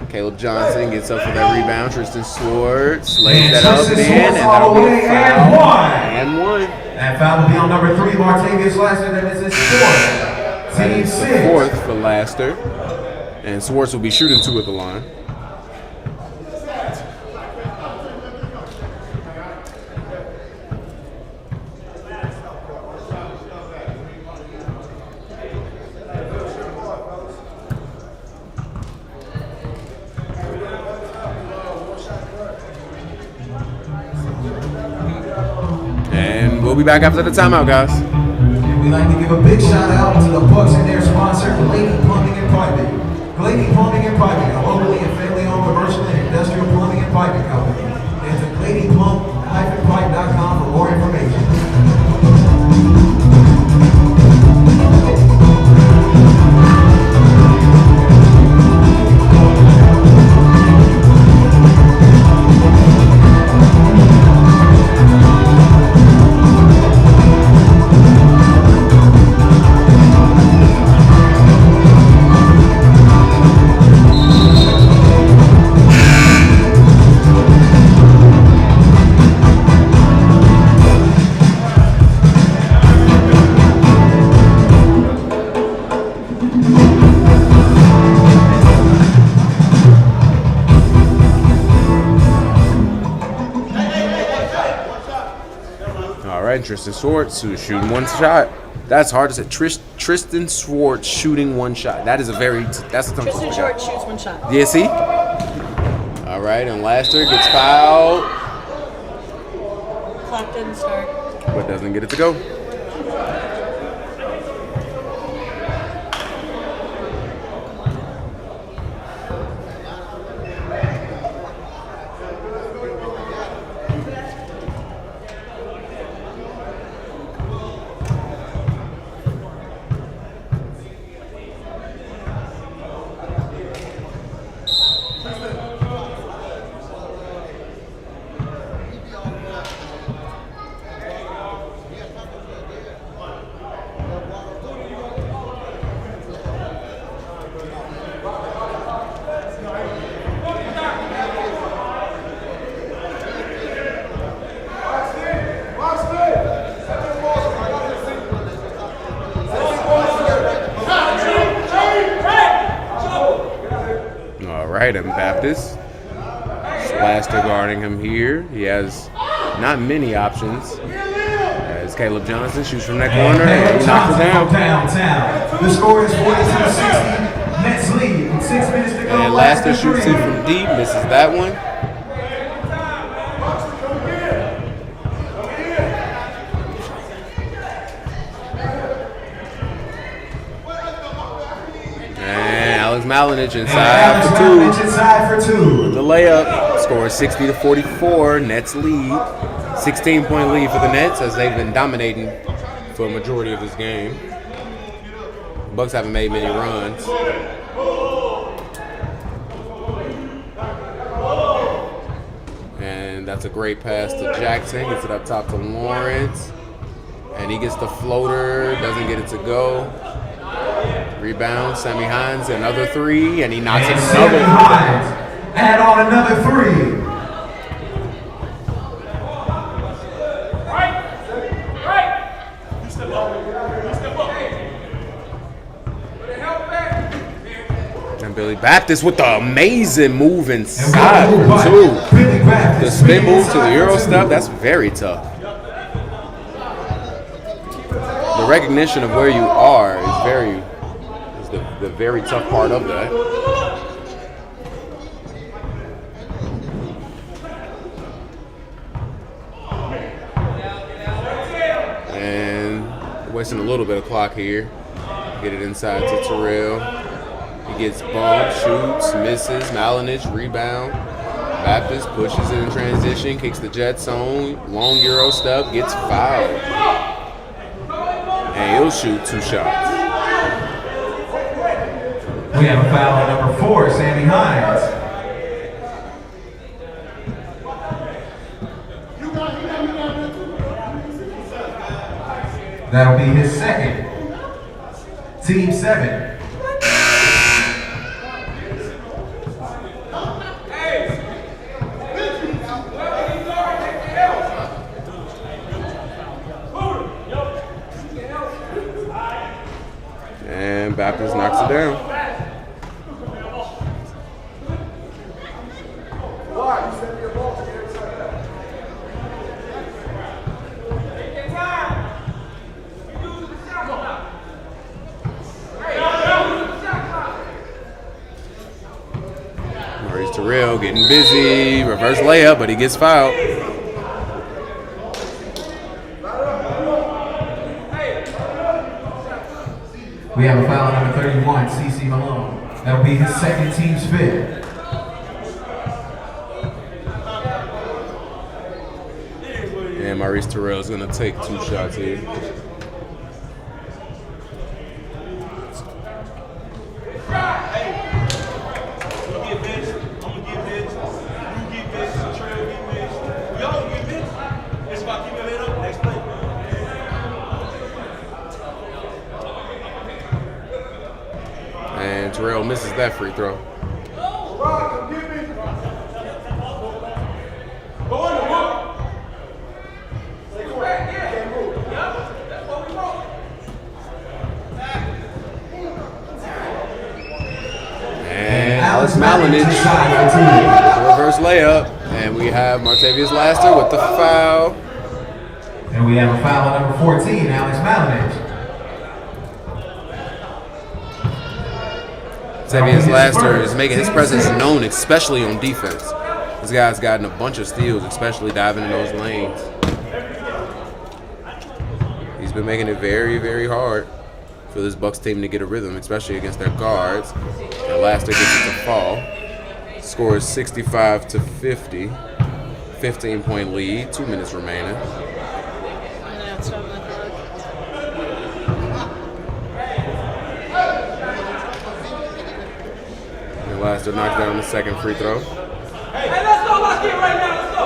Caleb Johnson gets up for that rebound. Tristan Swartz lays that up and in, and that'll be a foul. And 1. That foul will be on number 3, Martavius Laster. That is his 4th. Team 6. 4th for Laster. And Swartz will be shooting 2 at the line. We'll be back after the timeout, guys. We'd like to give a big shout out to the Bucks and their sponsor, Glady Plumbing and Piping. Glady Plumbing and Piping, a locally and family-owned commercial and industrial plumbing and piping company. Visit GladyPlumb-pipe.com for more information. Tristan Swartz, who's shooting 1 shot. That's hard to say. Tristan Swartz shooting 1 shot. That's a tough Tristan Swartz shoots 1 shot. Yeah, see? All right, and Laster gets fouled. Clock didn't start. but doesn't get it to go. All right, and Baptist. Slaster guarding him here. He has not many options. As Caleb Johnson shoots from that corner and he knocks it down. Downtown. The score is 42-60. Nets lead with 6 minutes to go. And Laster shoots it from deep, misses that one. And Alex Malinich inside for two. The layup scores 60-44. Nets lead. 16-point lead for the Nets as they've been dominating for a majority of this game. Bucks haven't made many runs. And that's a great pass to Jackson. Gets it up top to Lawrence. And he gets the floater. Doesn't get it to go. Rebound, Sammy Hines, another three. And he knocks it another three. Add on another three. Billy Baptist with the amazing move inside for two. The spin move to the Euro step, that's very tough. The recognition of where you are is the very tough part of that. And wasting a little bit of clock here. Get it inside to Terrell. He gets bumped, shoots, misses. Malinich, rebound. Baptist pushes it in transition, kicks the jet zone. Long Euro step, gets fouled. And he'll shoot 2 shots. We have a foul on number 4, Sammy Hines. That'll be his second. Team 7. And Baptist knocks it down. Maurice Terrell getting busy. Reverse layup, but he gets fouled. We have a foul on number 31, C.C. Malone. That'll be his second, team's 5th. And Maurice Terrell is going to take 2 shots here. And Terrell misses that free throw. And Alex Malinich with the reverse layup. And we have Martavius Laster with the foul. And we have a foul on number 14, Alex Malinich. Martavius Laster is making his presence known, especially on defense. This guy's gotten a bunch of steals, especially diving in those lanes. been making it very, very hard for this Bucks team to get a rhythm, especially against their guards. And Laster gets it to fall. Score is 65-50. 15-point lead. 2 minutes remaining. And Laster knocks down the second free throw. Hey, let's go, lock in right now. Let's go.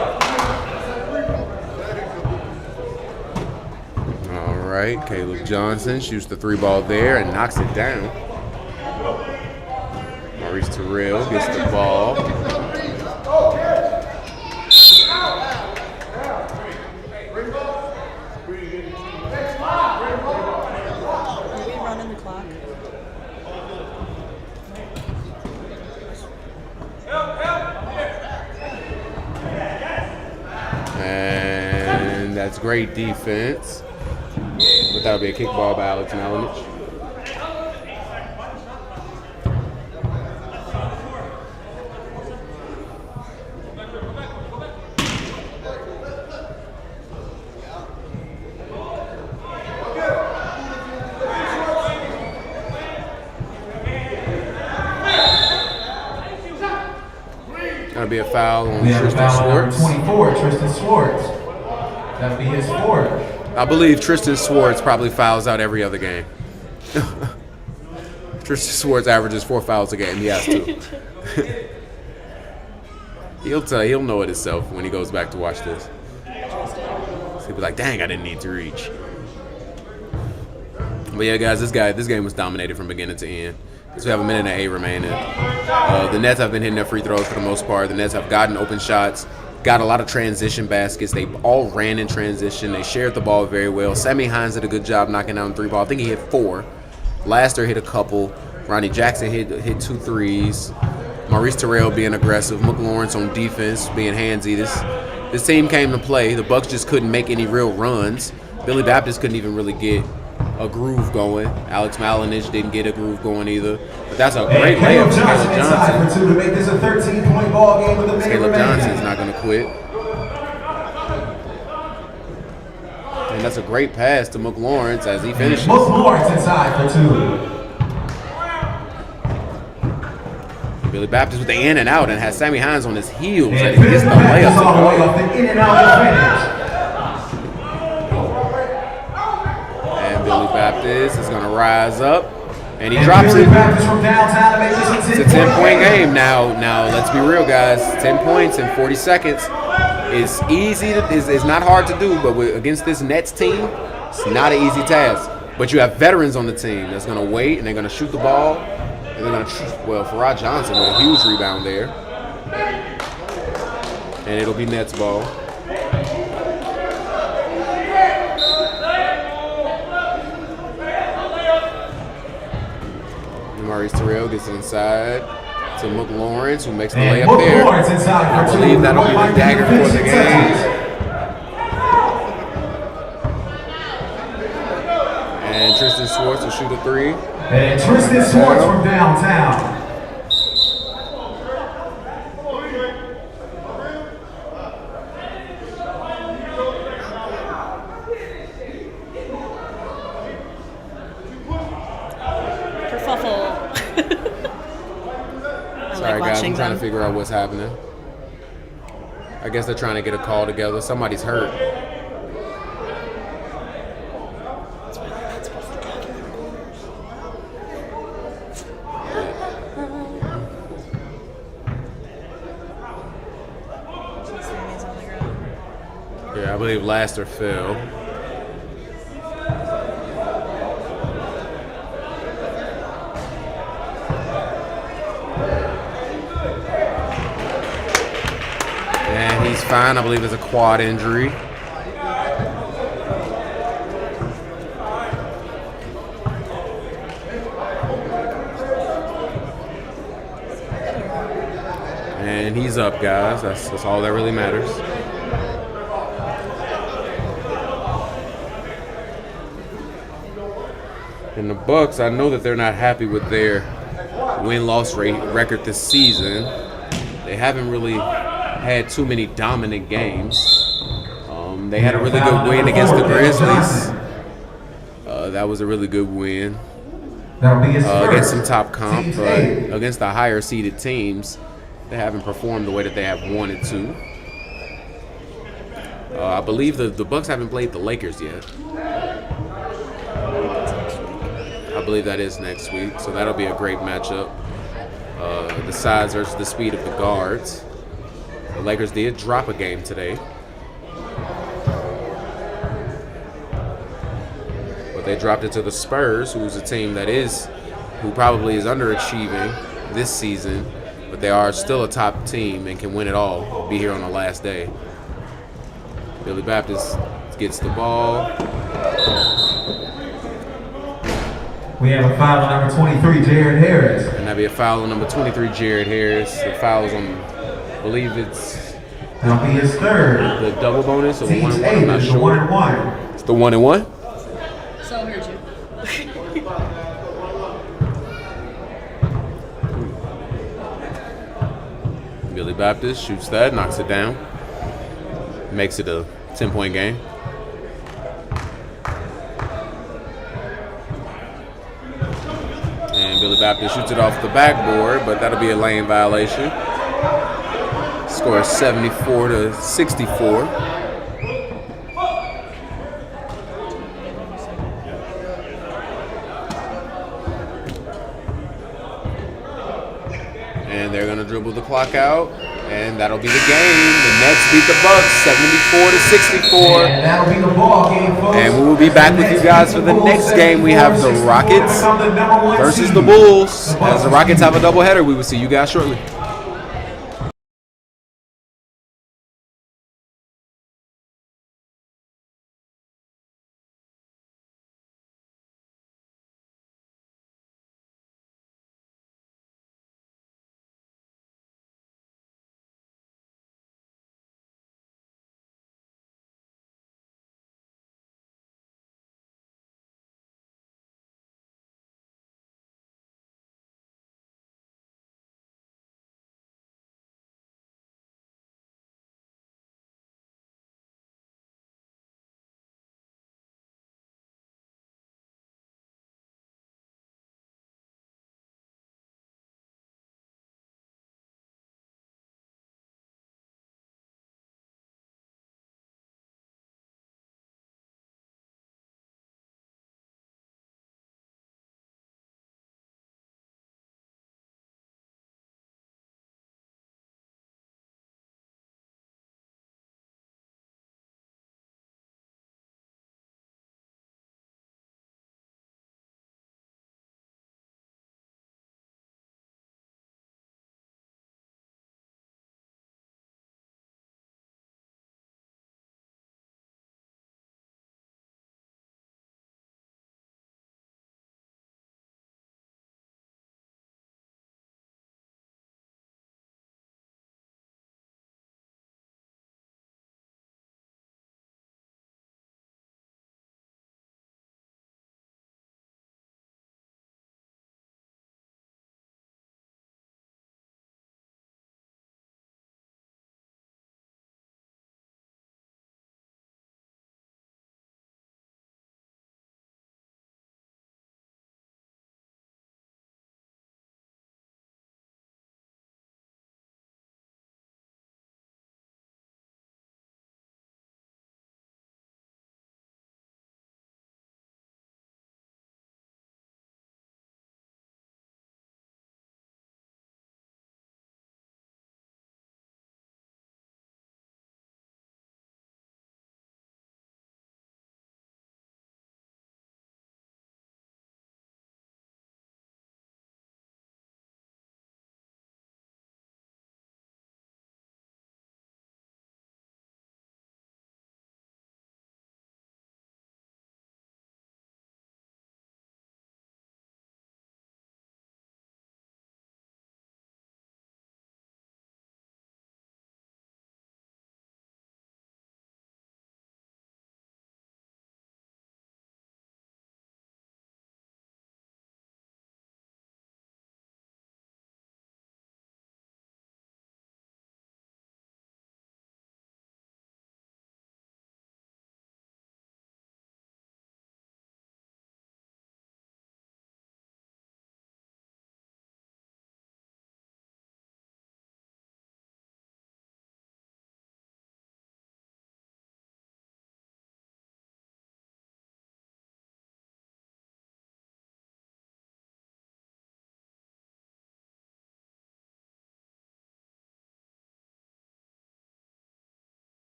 All right, Caleb Johnson shoots the 3-ball there and knocks it down. Maurice Terrell gets the ball. Are we running the clock? And that's great defense. But that'll be a kickball by Alex Malinich. That'll be a foul on Tristan Schwartz. 24, Tristan Schwartz. That'll be his fourth. I believe Tristan Schwartz probably fouls out every other game. Tristan Schwartz averages 4 fouls a game. He has to. He'll know it himself when he goes back to watch this. So he'll be like, dang, I didn't need to reach. But yeah, guys, this game was dominated from beginning to end. So we have 1:08 remaining. The Nets have been hitting their free throws for the most part. The Nets have gotten open shots, got a lot of transition baskets. They all ran in transition. They shared the ball very well. Sammy Hines did a good job knocking down 3-ball. I think he hit 4. Laster hit a couple. Ronnie Jackson hit 2 threes. Maurice Terrell being aggressive. McLawrence on defense being handsy. This team came to play. The Bucks just couldn't make any real runs. Billy Baptist couldn't even really get a groove going. Alex Malinich didn't get a groove going either. But that's a great layup for Caleb Johnson. For 2 to make this a 13-point ball game with a minute Caleb remaining. Johnson's not going to quit. And that's a great pass to McLawrence as he finishes. McLawrence inside for 2. Billy Baptist with the in and out and has Sammy Hines on his heels And and he gets the layup. all the way off the in and out finish. And Billy Baptist is going to rise up and he drops it. From downtown to make this It's a 10-point game. Now, let's be real, guys. 10 points in 40 seconds is easy. It's not hard to do, but against this Nets team, it's not an easy task. But you have veterans on the team that's going to wait and they're going to shoot the ball. And they're going to shoot, Farrah Johnson with a huge rebound there. And it'll be Nets ball. Maurice Terrell gets it inside to McLawrence, who makes the layup there. I believe that'll be the dagger for the game. And Tristan Schwartz will shoot a 3. And Tristan Schwartz from downtown. Sorry, guys, I'm trying to figure out what's happening. I guess they're trying to get a call together. Somebody's hurt. Yeah, I believe Laster fell. And he's fine. I believe it's a quad injury. And he's up, guys. That's all that really matters. And the Bucks, I know that they're not happy with their win-loss record this season. They haven't really had too many dominant games. They had a really good win against the Grizzlies. That was a really good win That'll be his against first. some top comp, Teams but A. against the higher seeded teams, they haven't performed the way that they have wanted to. I believe the Bucks haven't played the Lakers yet. I believe that is next week, so that'll be a great matchup. The size versus the speed of the guards. The Lakers did drop a game today, but they dropped it to the Spurs, who's a team who probably is underachieving this season, but they are still a top team and can win it all. Be here on the last day. Billy Baptist gets the ball. We have a foul on number 23, Jared Harris. And that'll be a foul on number 23, Jared Harris. The foul is on, I believe it's That'll be his third. the double bonus or the Teams 1-1. A I'm not is the sure. 1-1. It's the 1-1. So heard you. Billy Baptist shoots that, knocks it down. Makes it a 10-point game. And Billy Baptist shoots it off the backboard, but that'll be a lane violation. Score 74-64. And they're gonna dribble the clock out, and that'll be the game. The Nets beat the Bucks 74-64. And that'll be the ball game, folks. And we will be back with you guys for the next game. We have the Rockets versus the Bulls. As the Rockets have a doubleheader, we will see you guys shortly.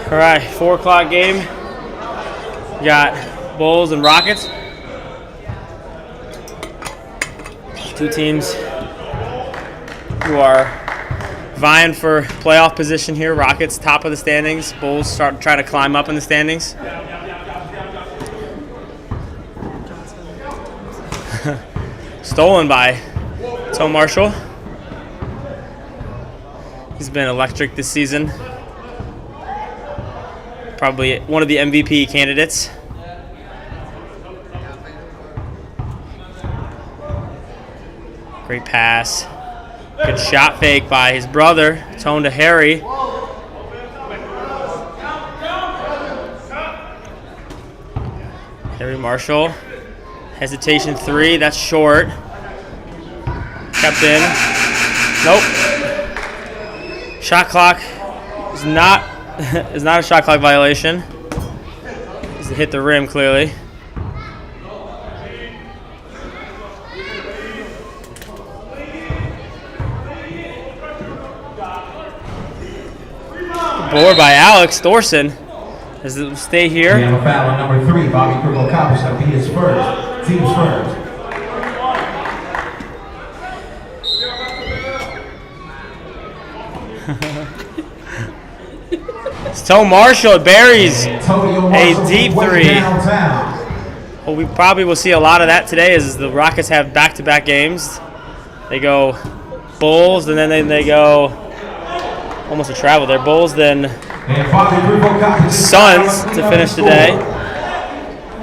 All right, 4 o'clock game. We got Bulls and Rockets. Two teams who are vying for playoff position here. Rockets top of the standings. Bulls start trying to climb up in the standings. Stolen by Tom Marshall. He's been electric this season. Probably one of the MVP candidates. Great pass. Good shot fake by his brother. Tone to Harry. Harry Marshall. Hesitation 3. That's short. Kept in. Nope. Shot clock is not a shot clock violation. He's hit the rim clearly. Board by Alex Thorson. Does it stay here? We have a foul on number 3. Bobby Krugel Coppish. That'll be his first. Team's first. Stone Marshall buries a deep 3. Well, we probably will see a lot of that today as the Rockets have back-to-back games. They go Bulls, and then they go almost a travel there. Bulls, then Suns to finish today. I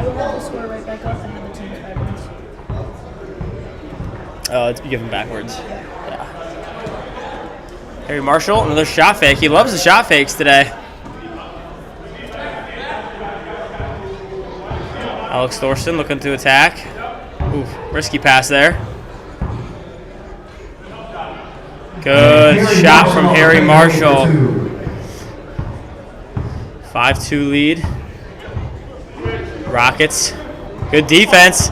will have the score right back up and then the team's backwards. You give him backwards. Yeah. Harry Marshall, another shot fake. He loves the shot fakes today. Alex Thorson looking to attack. Ooh, risky pass there. Good shot from Harry Marshall. 5-2 lead. Rockets. Good defense.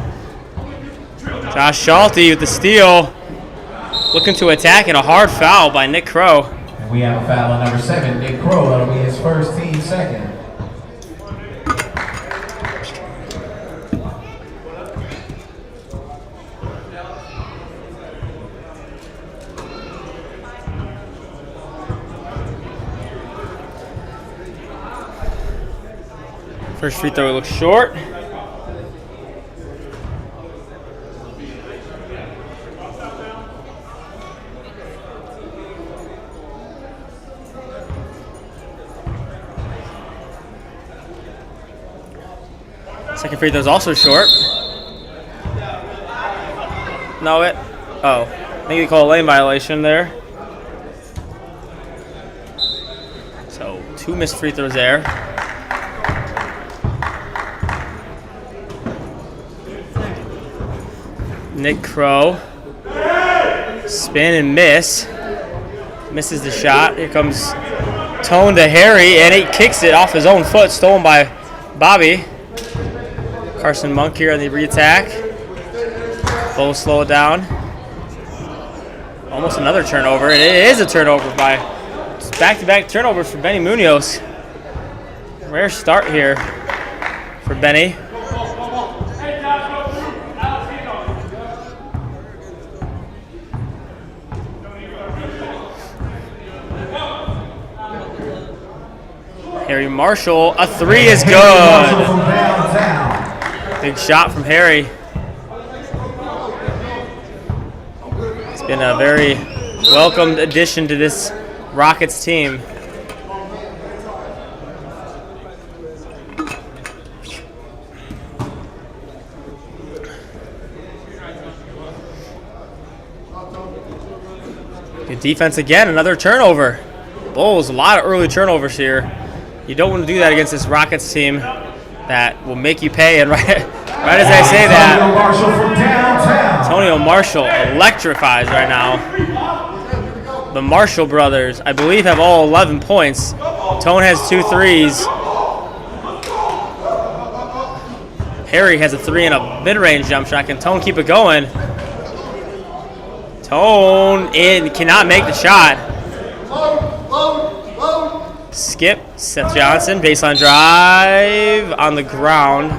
Josh Schulte with the steal. Looking to attack and a hard foul by Nick Crow. And we have a foul on number 7, Nick Crow. That'll be his first, team second. First free throw looks short. Second free throw is also short. No, I think they call a lane violation there. So 2 missed free throws there. Nick Crow. Spin and miss. Misses the shot. Here comes Tone to Harry, and he kicks it off his own foot, stolen by Bobby. Carson Monk here on the re-attack. Bulls slow it down. Almost another turnover. It is a turnover by back-to-back turnovers for Benny Munoz. Rare start here for Benny. Harry Marshall, a 3 is good. Big shot from Harry. It's been a very welcomed addition to this Rockets team. Good defense again, another turnover. Bulls, a lot of early turnovers here. You don't want to do that against this Rockets team that will make you pay. And right as I say that, Antonio Marshall electrifies right now. The Marshall brothers, I believe, have all 11 points. Tone has 2 threes. Harry has a 3 and a mid-range jump shot. Can Tone keep it going? Tone cannot make the shot. skip. Seth Johnson, baseline drive on the ground.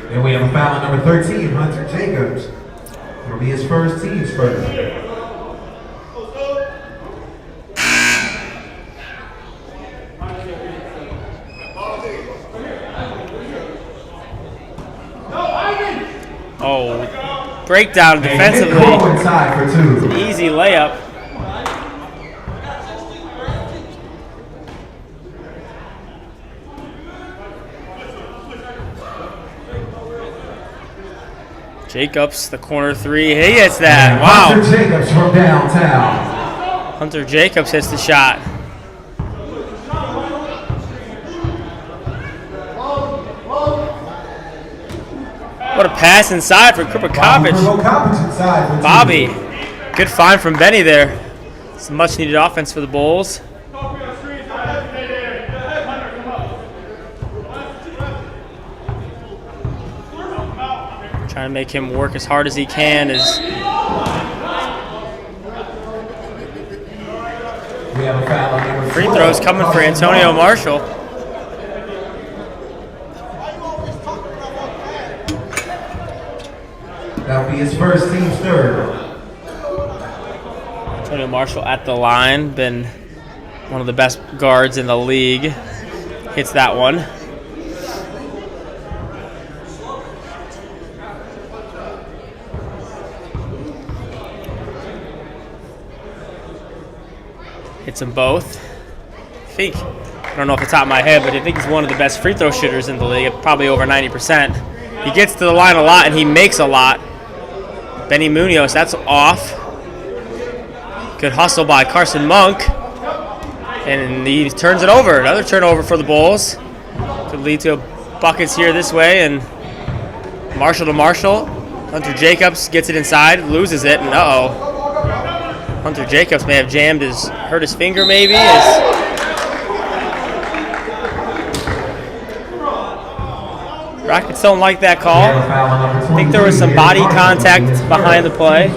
Then we have a foul on number 13, Hunter Jacobs. It'll be his first, team's first. Oh, breakdown defensively. Inside for two. Easy layup. Jacobs, the corner three. He hits that. Wow. Hunter Jacobs from downtown. Hunter Jacobs hits the shot. What a pass inside for Kripakovic. Bobby. Good find from Benny there. Some much needed offense for the Bulls. Trying to make him work as hard as he can. Free throws coming for Antonio Marshall. That'll be his first, team's third. Antonio Marshall at the line, been one of the best guards in the league. Hits that one. Hits them both. I don't know off the top of my head, but I think he's one of the best free throw shooters in the league, probably over 90%. He gets to the line a lot and he makes a lot. Benny Munoz, that's off. Good hustle by Carson Monk. And he turns it over. Another turnover for the Bulls. Could lead to buckets here this way. And Marshall to Marshall. Hunter Jacobs gets it inside, loses it, and uh-oh. Hunter Jacobs may have hurt his finger maybe. Rockets don't like that call. I think there was some body contact behind the play.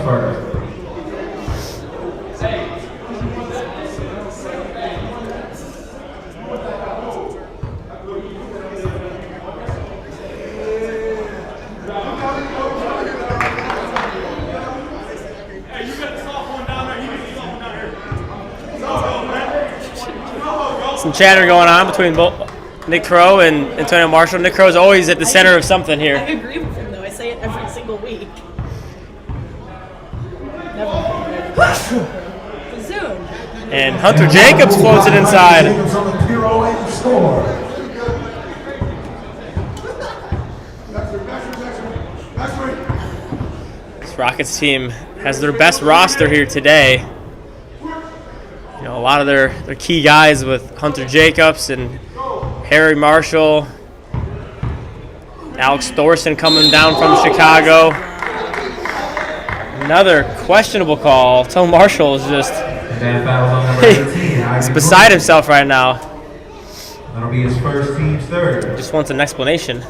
Some chatter going on between Nick Crow and Antonio Marshall. Nick Crow's always at the center of something here. I agree with him, though. I say it every single week. Never. Zoom. And Hunter Jacobs floats it inside. This Rockets team has their best roster here today. You know, a lot of their key guys with Hunter Jacobs and Harry Marshall, Alex Thorson coming down from Chicago. Another questionable call. Tone Marshall is just he's beside himself right now. That'll be his first, team's third. Just wants an explanation.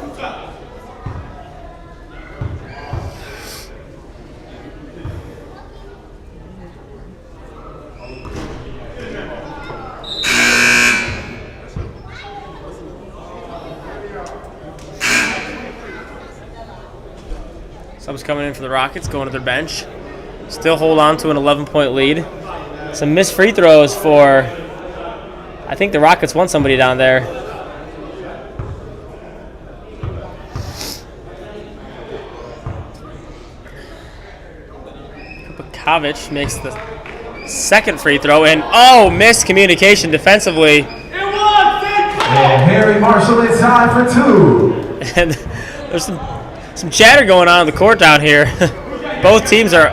Subs coming in for the Rockets, going to their bench. Still hold on to an 11-point lead. Some missed free throws for, I think the Rockets want somebody down there. Kripakovic makes the second free throw, and missed communication defensively. And Harry Marshall inside for two. And there's some chatter going on the court down here. Both teams are,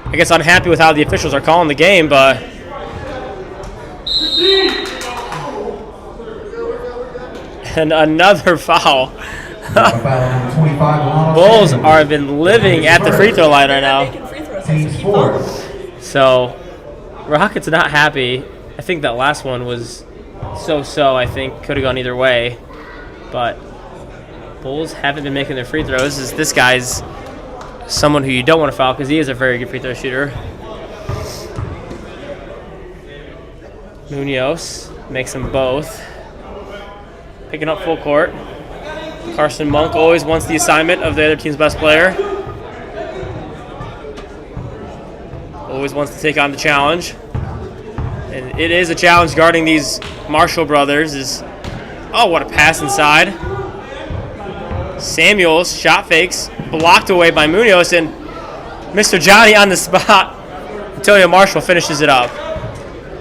I guess, unhappy with how the officials are calling the game, but and another foul. Bulls have been living at the free throw line right now. So Rockets are not happy. I think that last one was so-so. I think could have gone either way, but Bulls haven't been making their free throws. This guy's someone who you don't want to foul because he is a very good free throw shooter. Munoz makes them both. Picking up full court. Carson Monk always wants the assignment of the other team's best player. Always wants to take on the challenge. And it is a challenge guarding these Marshall brothers. Oh, what a pass inside. Samuels, shot fakes, blocked away by Munoz, and Mr. Johnny on the spot. Antonio Marshall finishes it up.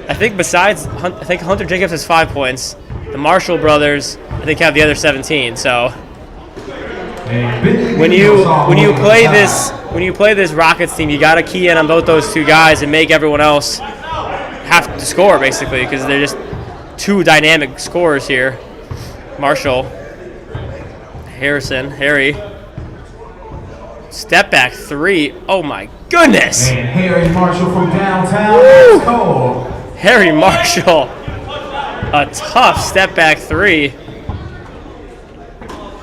I think Hunter Jacobs has 5 points. The Marshall brothers, I think, have the other 17. So when you play this Rockets team, you got to key in on both those two guys and make everyone else have to score, basically, because they're just two dynamic scorers here. Marshall, Harry, step back 3. Oh my goodness! And Harry Marshall from downtown. Let's go. Harry Marshall, a tough step back 3.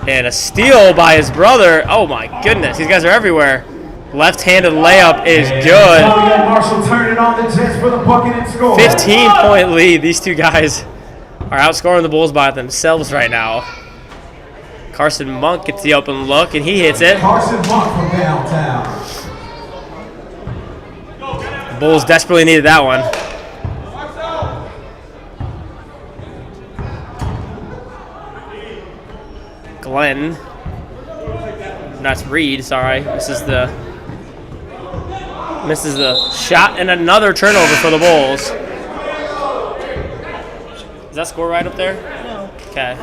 And a steal by his brother. Oh my goodness, these guys are everywhere. Left-handed layup is good. Marshall turning on the Jets for the bucket and score. 15-point lead. These two guys are outscoring the Bulls by themselves right now. Carson Monk gets the open look, and he hits it. Carson Monk from downtown. The Bulls desperately needed that one. Glenn. That's Reed, sorry. Misses the shot, and another turnover for the Bulls. Is that score right up there? No. Okay.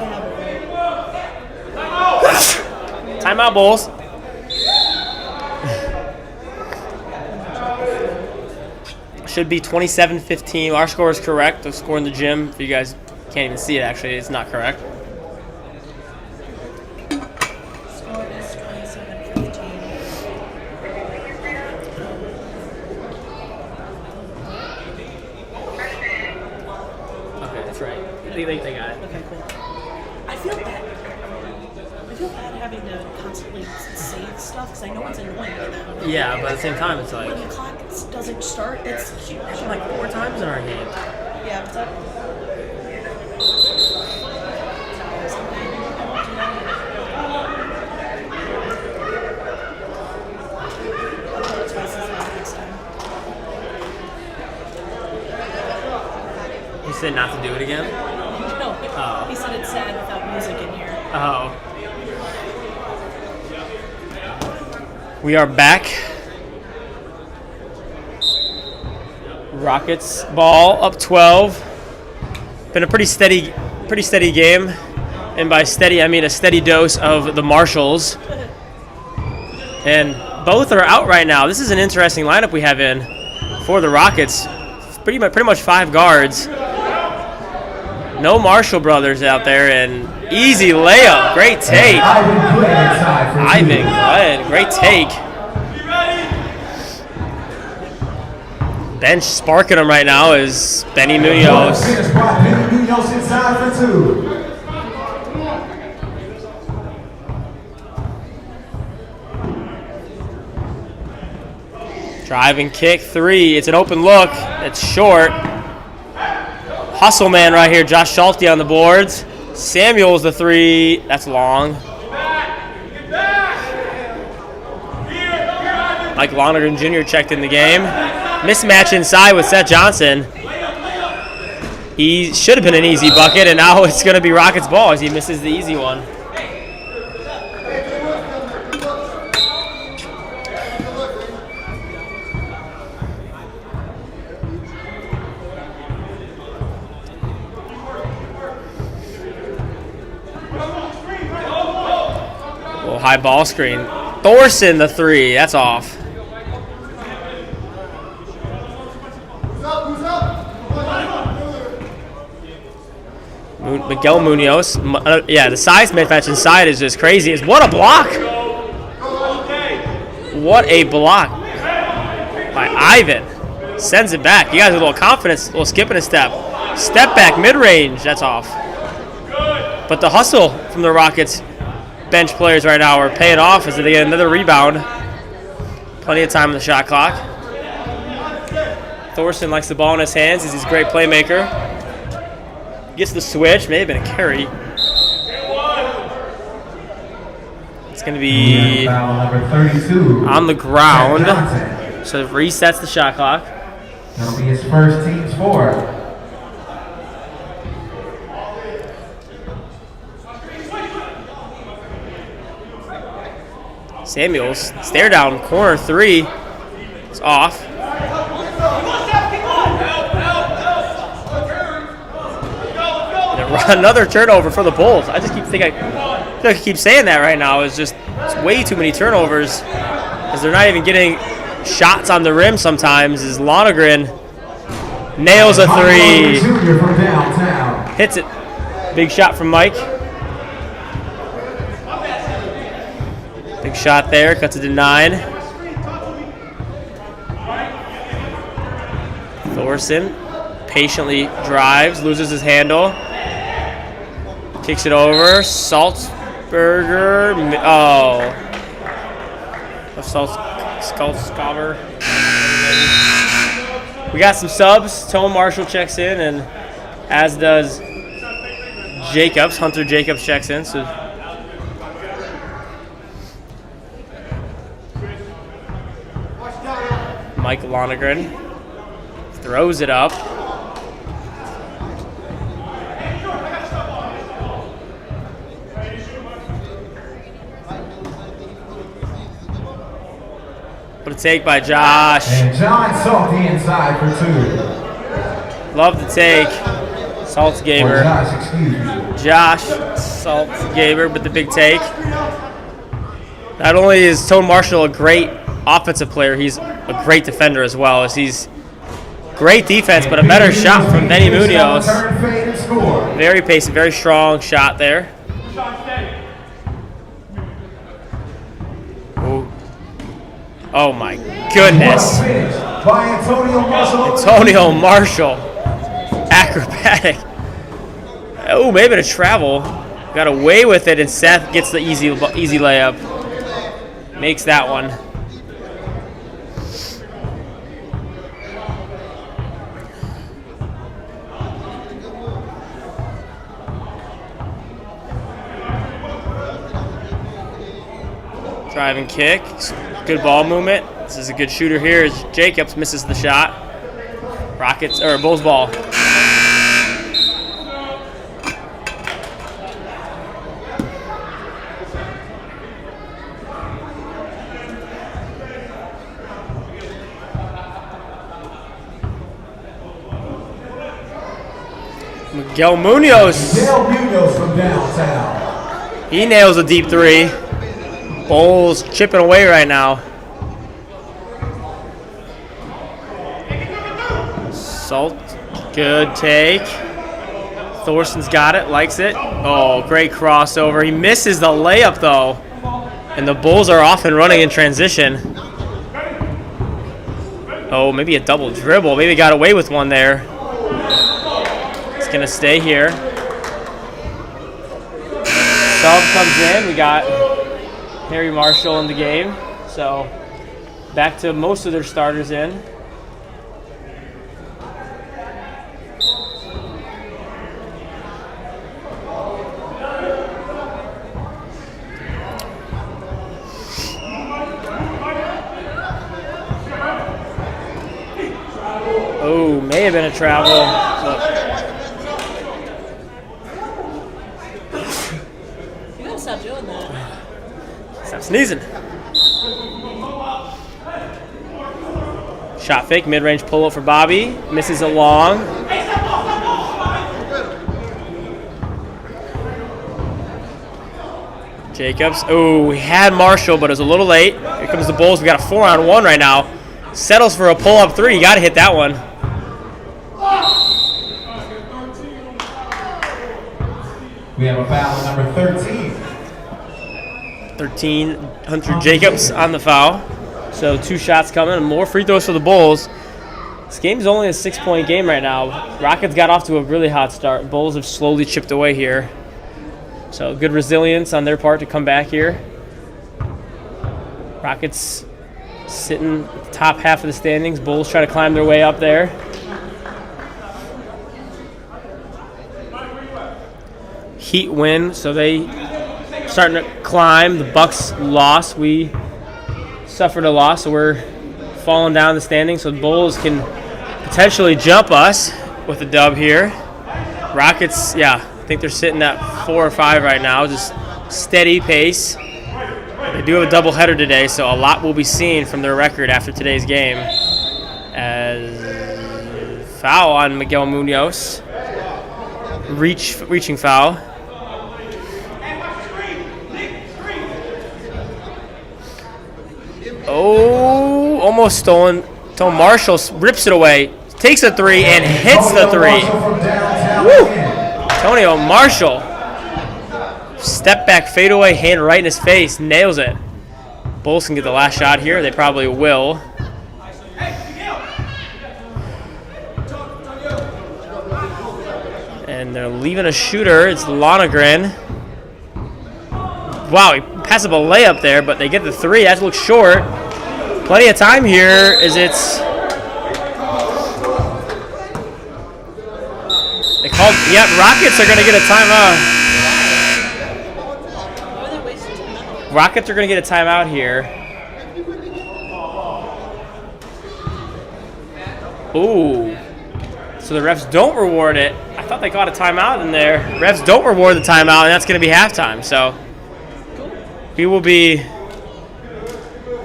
Timeout, Bulls. Should be 27-15. Our score is correct. The score in the gym, if you guys can't even see it, actually, it's not correct. Score is 27-15. Okay, that's right. They got it. Okay, cool. I feel bad having to constantly save stuff because I know it's annoying. Yeah, but at the same time, it's like When the clock doesn't start, it's happened like 4 times in our game. yeah. But that, You said not to do it again? no, Oh. he said it's sad without music in here. Oh. We are back. Rockets ball up 12. Been a pretty steady game. And by steady, I mean a steady dose of the Marshalls. And both are out right now. This is an interesting lineup we have in for the Rockets. Pretty much 5 guards. No Marshall brothers out there, and easy layup. Great take. Ivan Glenn, great take. Bench sparking him right now is Benny Munoz. Benny Munoz inside for 2. Drive and kick 3. It's an open look. It's short. Hustle man right here. Josh Schulte on the boards. Samuels the 3. That's long. Mike Lonergan Jr. checked in the game. Mismatch inside with Seth Johnson. He should have been an easy bucket, and now it's going to be Rockets ball as he misses the easy one. Little high ball screen. Thorson the 3. That's off. Miguel Munoz. Yeah, the size mismatch inside is just crazy. What a block! What a block by Ivan. Sends it back. You guys have a little confidence, a little skipping a step. Step back, mid-range. That's off. But the hustle from the Rockets bench players right now are paying off as they get another rebound. Plenty of time on the shot clock. Thorson likes the ball in his hands. He's a great playmaker. Gets the switch. May have been a carry. It's going to be Foul number 32. on the ground. Johnson. So it resets the shot clock. That'll be his first team's 4. Samuels, stare down, corner 3. It's off. Another turnover for the Bulls. I just keep thinking, I feel like I keep saying that right now. It's way too many turnovers because they're not even getting shots on the rim sometimes. As Lonergan nails a 3. Junior from downtown. Hits it. Big shot from Mike. Big shot there. Cuts it to 9. Thorson patiently drives, loses his handle. Kicks it over. Salzberger. Oh. Salzberger. We got some subs. Tone Marshall checks in, and as does Jacobs. Hunter Jacobs checks in. So Mike Lonergan throws it up. What a take by Josh. And John Salt the inside for 2. Love the take. Saltzgaber. Josh, excuse me. Josh Saltzgaber with the big take. Not only is Tone Marshall a great offensive player, he's a great defender as well. As he's great defense, but a better shot from Benny Munoz. Very pacey, very strong shot there. Oh my goodness. Antonio Marshall. Acrobatic. Oh, maybe a travel. Got away with it, and Seth gets the easy layup. Makes that one. Driving kick. Good ball movement. This is a good shooter here as Jacobs misses the shot. Rockets, or Bulls ball. Miguel Munoz. Miguel Munoz from downtown. He nails a deep 3. Bulls chipping away right now. Salt, good take. Thorson's got it, likes it. Oh, great crossover. He misses the layup though. And the Bulls are off and running in transition. Oh, maybe a double dribble. Maybe got away with one there. It's gonna stay here. Sub comes in. We got Harry Marshall in the game. So back to most of their starters in. Oh, may have been a travel. You gotta stop doing that. Stop sneezing. Shot fake, mid-range pull-up for Bobby. Misses it long. Jacobs. Oh, he had Marshall, but it was a little late. Here comes the Bulls. We got a 4-on-1 right now. Settles for a pull-up 3. You got to hit that one. We have a foul number 13. 13, Hunter Jacobs on the foul. So 2 shots coming and more free throws for the Bulls. This game's only a 6-point game right now. Rockets got off to a really hot start. Bulls have slowly chipped away here. So good resilience on their part to come back here. Rockets sitting at the top half of the standings. Bulls try to climb their way up there. Heat win, so they starting to climb. The Bucks lost. We suffered a loss, so we're falling down the standings. So the Bulls can potentially jump us with a dub here. Rockets, yeah, I think they're sitting at 4 or 5 right now, just steady pace. They do have a doubleheader today, so a lot will be seen from their record after today's game. As foul on Miguel Munoz, reaching foul. Oh, almost stolen. So Marshall rips it away, takes a 3, and hits the 3. Woo! Antonio Marshall. Step back, fadeaway, hand right in his face, nails it. Bulls can get the last shot here. They probably will. And they're leaving a shooter. It's Lonergan. Wow, he passed up a layup there, but they get the 3. That looks short. Plenty of time here as it's... They called... Yep, Rockets are going to get a timeout. Rockets are going to get a timeout here. Ooh. So the refs don't reward it. I thought they got a timeout in there. Refs don't reward the timeout, and that's going to be halftime. So we will be...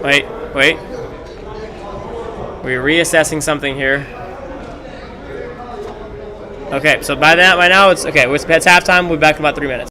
Wait. We're reassessing something here. Okay, so by now it's... Okay, it's halftime. We'll be back in about 3 minutes.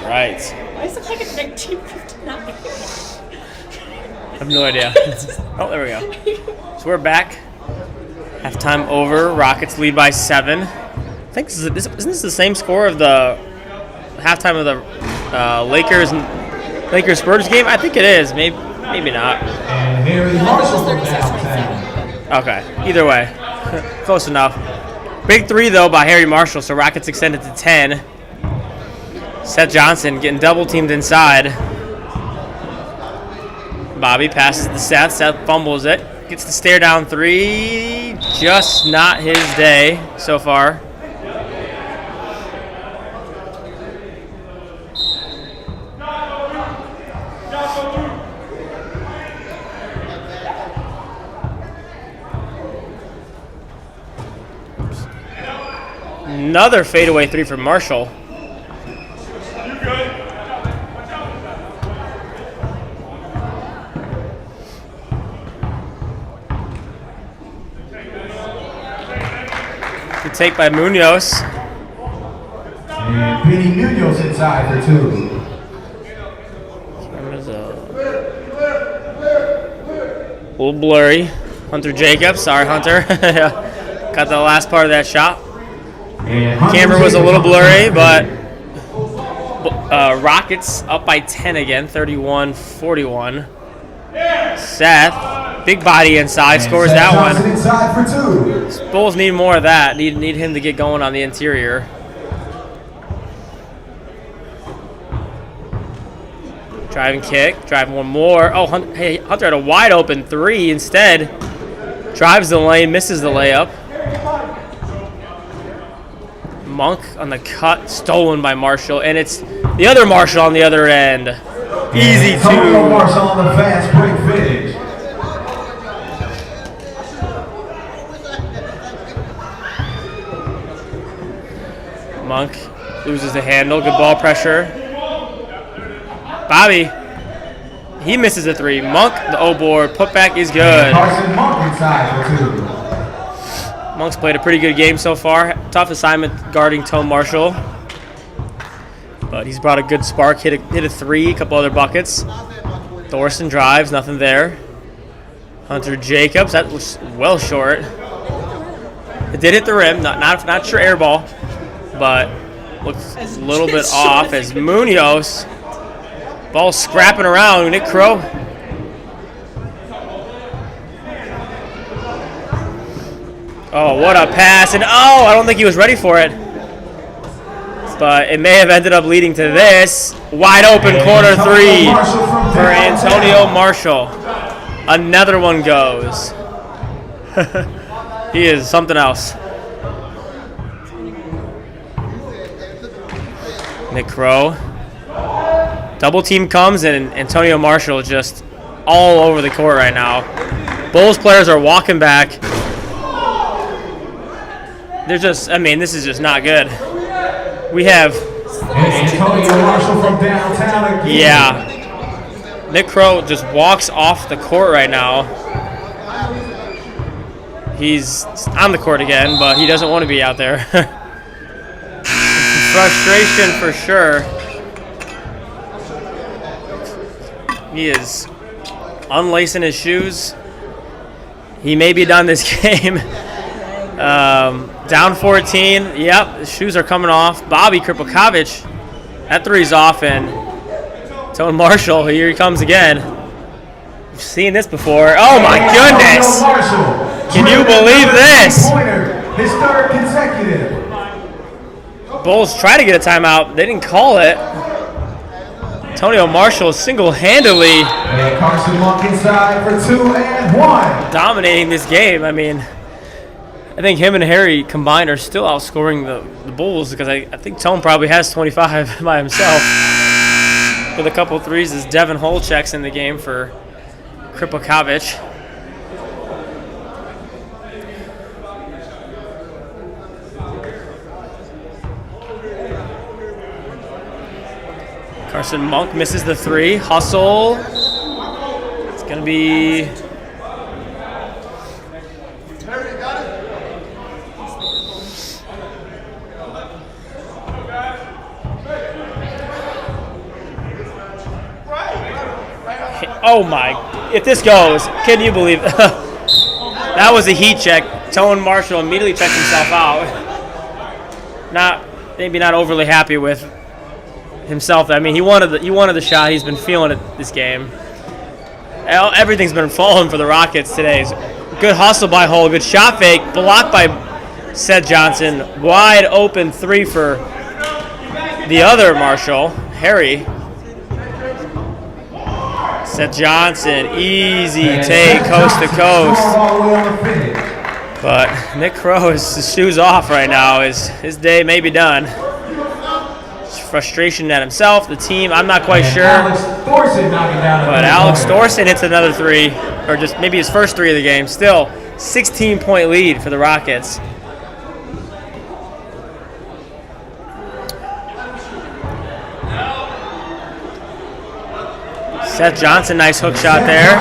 right. Why does it look like a 1959? I have no idea. Oh, there we go. So we're back. Halftime over. Rockets lead by 7. I think isn't this the same score of the halftime of the Lakers Spurs game? I think it is. Maybe not. And Harry Marshall from downtown. Okay. Either way, close enough. Big 3 though by Harry Marshall. So Rockets extended to 10. Seth Johnson getting double teamed inside. Bobby passes to Seth. Seth fumbles it. Gets the stare down 3. Just not his day so far. Another fadeaway 3 for Marshall. Good take by Munoz. And Benny Munoz inside for 2. Camera's a little blurry. Hunter Jacobs. Sorry, Hunter. Got the last part of that shot. Camera was a little blurry, but Rockets up by 10 again, 31-41. Seth, big body inside, scores that one. Inside for 2. Bulls need more of that. Need him to get going on the interior. Driving kick, driving one more. Oh, Hunter had a wide open 3 instead. Drives the lane, misses the layup. Monk on the cut, stolen by Marshall, and it's the other Marshall on the other end. Easy 2. Marshall on the fast break finish. Monk loses the handle. Good ball pressure. Bobby, he misses a 3. Monk, the O-board, putback is good. Carson Monk inside for 2. Monk's played a pretty good game so far. Tough assignment guarding Tone Marshall. But he's brought a good spark. Hit a 3, a couple other buckets. Thorson drives, nothing there. Hunter Jacobs, that was well short. It did hit the rim, not sure air ball, but looks a little bit off as Munoz. Ball scrapping around. Nick Crow. Oh, what a pass. And oh, I don't think he was ready for it. But it may have ended up leading to this. Wide open corner 3 for Antonio Marshall. Another one goes. He is something else. Nick Crow. Double team comes and Antonio Marshall just all over the court right now. Bulls players are walking back. They're just, this is just not good. We have Antonio Marshall from downtown again. Yeah. Nick Crow just walks off the court right now. He's on the court again, but he doesn't want to be out there. Frustration for sure. He is unlacing his shoes. He may be done this game. Down 14. Yep, the shoes are coming off. Bobby Kripokovic. That 3's off, and Tone Marshall, here he comes again. We've seen this before. Oh my goodness! Can you believe this? His 3rd consecutive. Bulls try to get a timeout. They didn't call it. Antonio Marshall single-handedly And Carson Monk inside for 2 and 1. dominating this game. I think him and Harry combined are still outscoring the Bulls because I think Tone probably has 25 by himself. With a couple 3s as Devin Hull checks in the game for Kripokovic. Carson Monk misses the 3. Hustle. It's going to be... Oh my! If this goes, can you believe that was a heat check? Tone Marshall immediately checks himself out. Maybe not overly happy with himself. I mean, he wanted the shot. He's been feeling it this game. Everything's been falling for the Rockets today. Good hustle by Hull. Good shot fake. Blocked by Seth Johnson. Wide open three for the other Marshall, Harry. Seth Johnson, easy take, coast to coast. But Nick Crow is his shoes off right now. His day may be done. Frustration at himself, the team. I'm not quite sure. But Alex Thorson hits another three, or just maybe his first three of the game. Still, 16-point lead for the Rockets. Seth Johnson, nice hook shot there.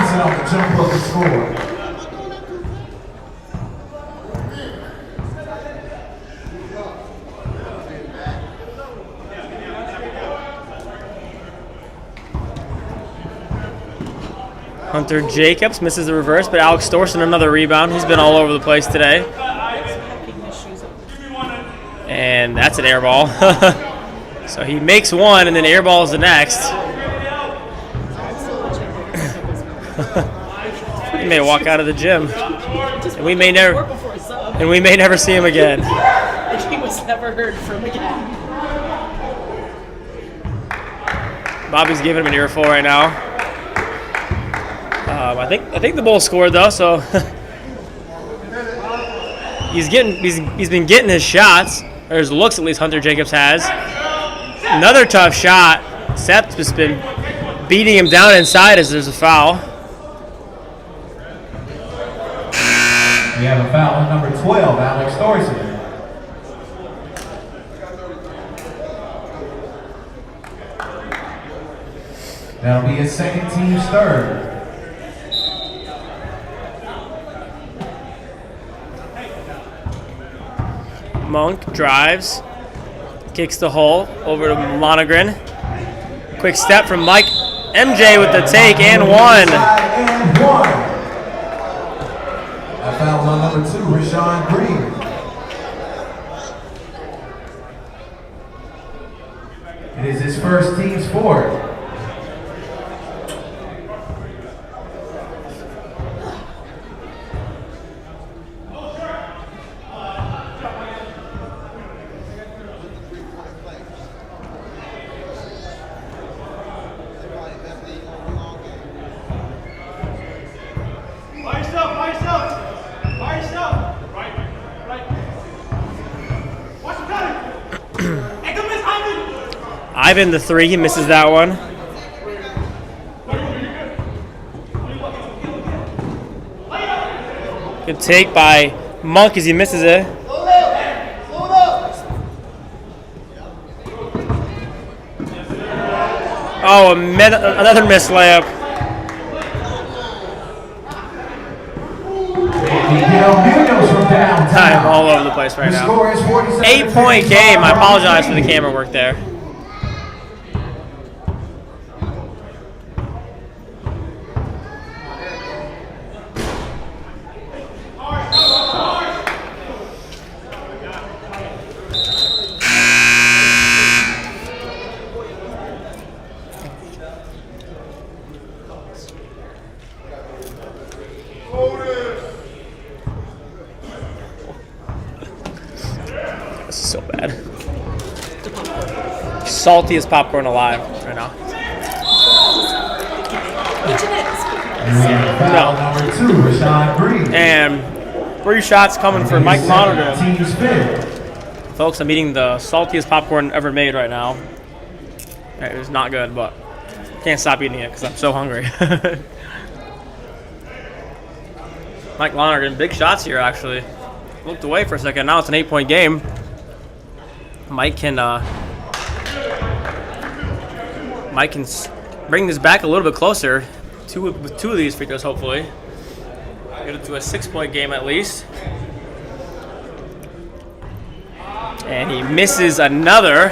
Hunter Jacobs misses the reverse, but Alex Thorson another rebound. He's been all over the place today. And that's an air ball. So he makes one and then air balls the next. He may walk out of the gym. And we may never see him again. And he was never heard from again. Bobby's giving him an earful right now. I think the Bulls scored though, so he's been getting his shots, or his looks at least. Hunter Jacobs has another tough shot. Seth's just been beating him down inside as there's a foul. We have a foul on number 12, Alex Thorson. That'll be his second team's third. Monk drives, kicks the hole over to Monaghan. Quick step from Mike. MJ with the take and one. That foul on number 2, Rashawn Green. It is his first team's fourth. Ivan the three, he misses that one. Good take by Monk as he misses it. Oh, another missed layup. I'm all over the place right now. 8-point game. I apologize for the camera work there. This is so bad. Saltiest popcorn alive right now. No. And 3 shots coming for Mike Monaghan. Folks, I'm eating the saltiest popcorn ever made right now. It was not good, but can't stop eating it because I'm so hungry. Mike Lonergan, big shots here actually. Looked away for a second. Now it's an 8-point game. Mike can bring this back a little bit closer. With two of these free throws, hopefully. Get it to a 6-point game at least. And he misses another.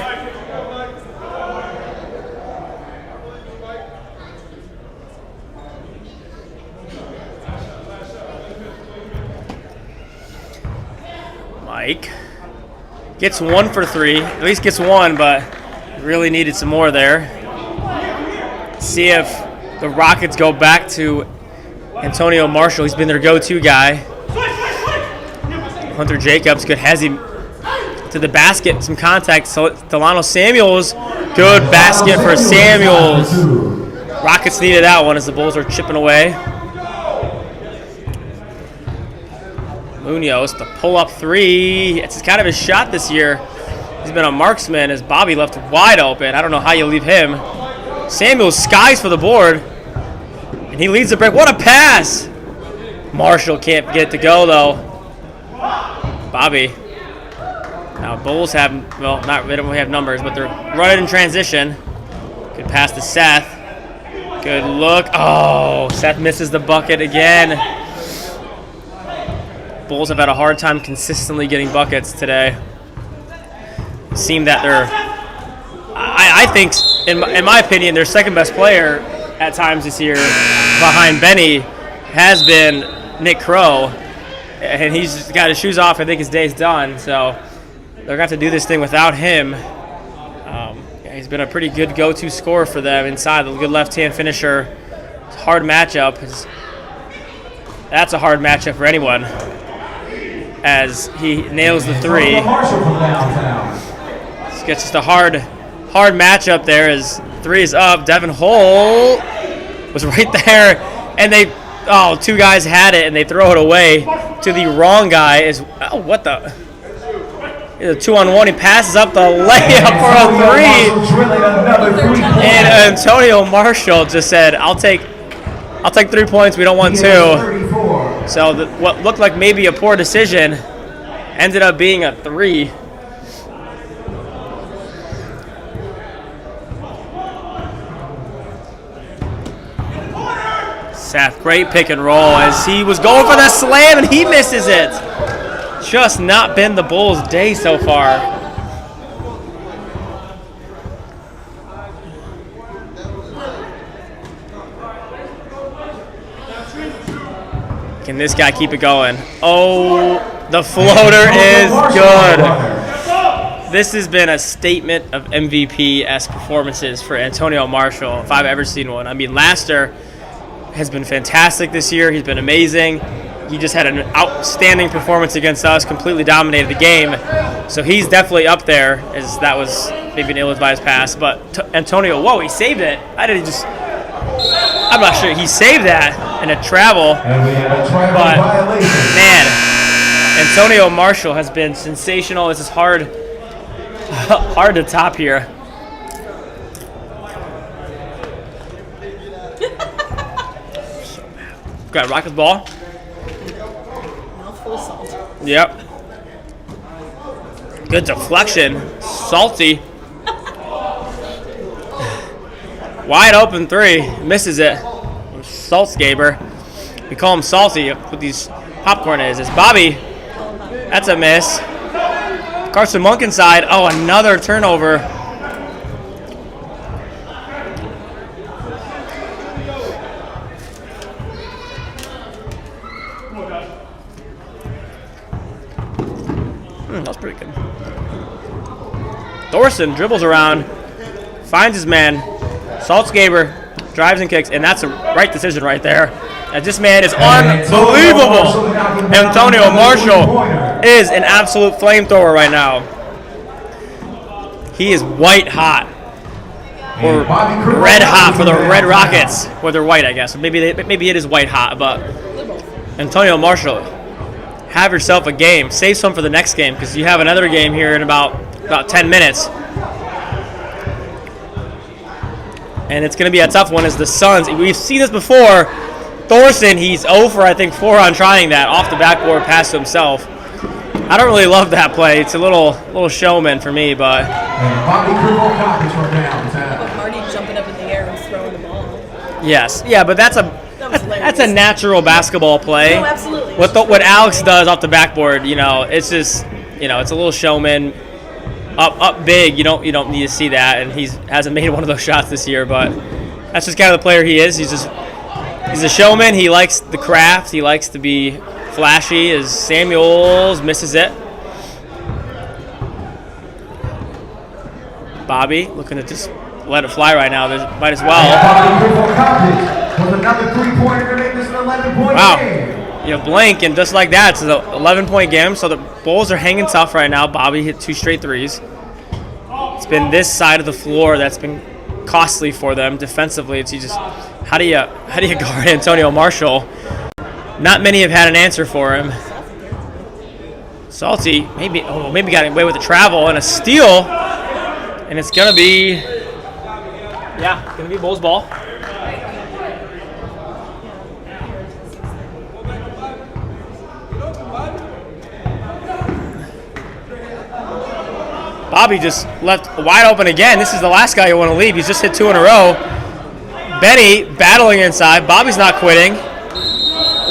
Mike gets 1 for 3. At least gets 1, but really needed some more there. See if the Rockets go back to Antonio Marshall. He's been their go-to guy. Hunter Jacobs, good. Has him to the basket. Some contact. So Delano Samuels, good basket for Samuels. Rockets needed that one as the Bulls are chipping away. Munoz, the pull-up 3. It's kind of his shot this year. He's been a marksman as Bobby left wide open. I don't know how you leave him. Samuels skies for the board, and he leads the break. What a pass! Marshall can't get it to go, though. Bobby. Now, Bulls have, well, they don't have numbers, but they're running in transition. Good pass to Seth. Good look. Oh, Seth misses the bucket again. Bulls have had a hard time consistently getting buckets today. It seemed that they're, I think, in my opinion, their second best player at times this year behind Benny has been Nick Crow. And he's got his shoes off. I think his day's done. So they're going to have to do this thing without him. He's been a pretty good go-to scorer for them inside. A good left-hand finisher. It's a hard matchup. That's a hard matchup for anyone, as he nails the 3. It's just a hard matchup there as 3 is up. Devin Holt was right there, and two guys had it, and they throw it away to the wrong guy. What the? It's a 2-on-1. He passes up the layup for a 3. And Antonio Marshall just said, I'll take 3 points. We don't want 2. So what looked like maybe a poor decision ended up being a 3. Seth, great pick and roll as he was going for the slam and he misses it. Just not been the Bulls' day so far. Can this guy keep it going? Oh, the floater is good. This has been a statement of MVP-esque performances for Antonio Marshall, if I've ever seen one. I mean, Laster has been fantastic this year. He's been amazing. He just had an outstanding performance against us, completely dominated the game. So he's definitely up there, as that was maybe an ill-advised pass. But Antonio, whoa, he saved it. I'm not sure. He saved that in a travel. But, man, Antonio Marshall has been sensational. This is hard to top here. Got Rockets ball. Mouthful of salt. Yep. Good deflection. Salty. Wide open 3. Misses it. Saltscaber. We call him Salty with these popcorn is. It's Bobby. That's a miss. Carson Monk inside. Oh, another turnover. That was pretty good. Thorson dribbles around, finds his man. Saltscaber drives and kicks, and that's a right decision right there. And this man is unbelievable. Antonio Marshall is an absolute flamethrower right now. He is white hot. Or red hot for the Red Rockets. Or they're white, I guess. Maybe it is white hot, but Antonio Marshall, have yourself a game. Save some for the next game because you have another game here in about 10 minutes. And it's going to be a tough one as the Suns. We've seen this before. Thorson, he's 0 for, I think, 4 on trying that off the backboard pass to himself. I don't really love that play. It's a little showman for me, but. Marty jumping up in the air and throwing the ball. Yes. Yeah, but that's a natural basketball play. No, absolutely. What Alex does off the backboard, it's just, it's a little showman. Up big, you don't need to see that, and he hasn't made one of those shots this year, but that's just kind of the player he is. He's a showman. He likes the craft. He likes to be flashy. As Samuels misses it. Bobby looking to just let it fly right now. They might as well. With another 3-pointer to make this an 11-point Wow. game. You blink, and just like that, it's an 11-point game. So the Bulls are hanging tough right now. Bobby hit 2 straight threes. It's been this side of the floor that's been costly for them defensively. It's just how do you guard Antonio Marshall? Not many have had an answer for him. Salty maybe got away with the travel and a steal, and it's gonna be Bulls ball. Bobby just left wide open again. This is the last guy you want to leave. He's just hit 2 in a row. Benny battling inside. Bobby's not quitting.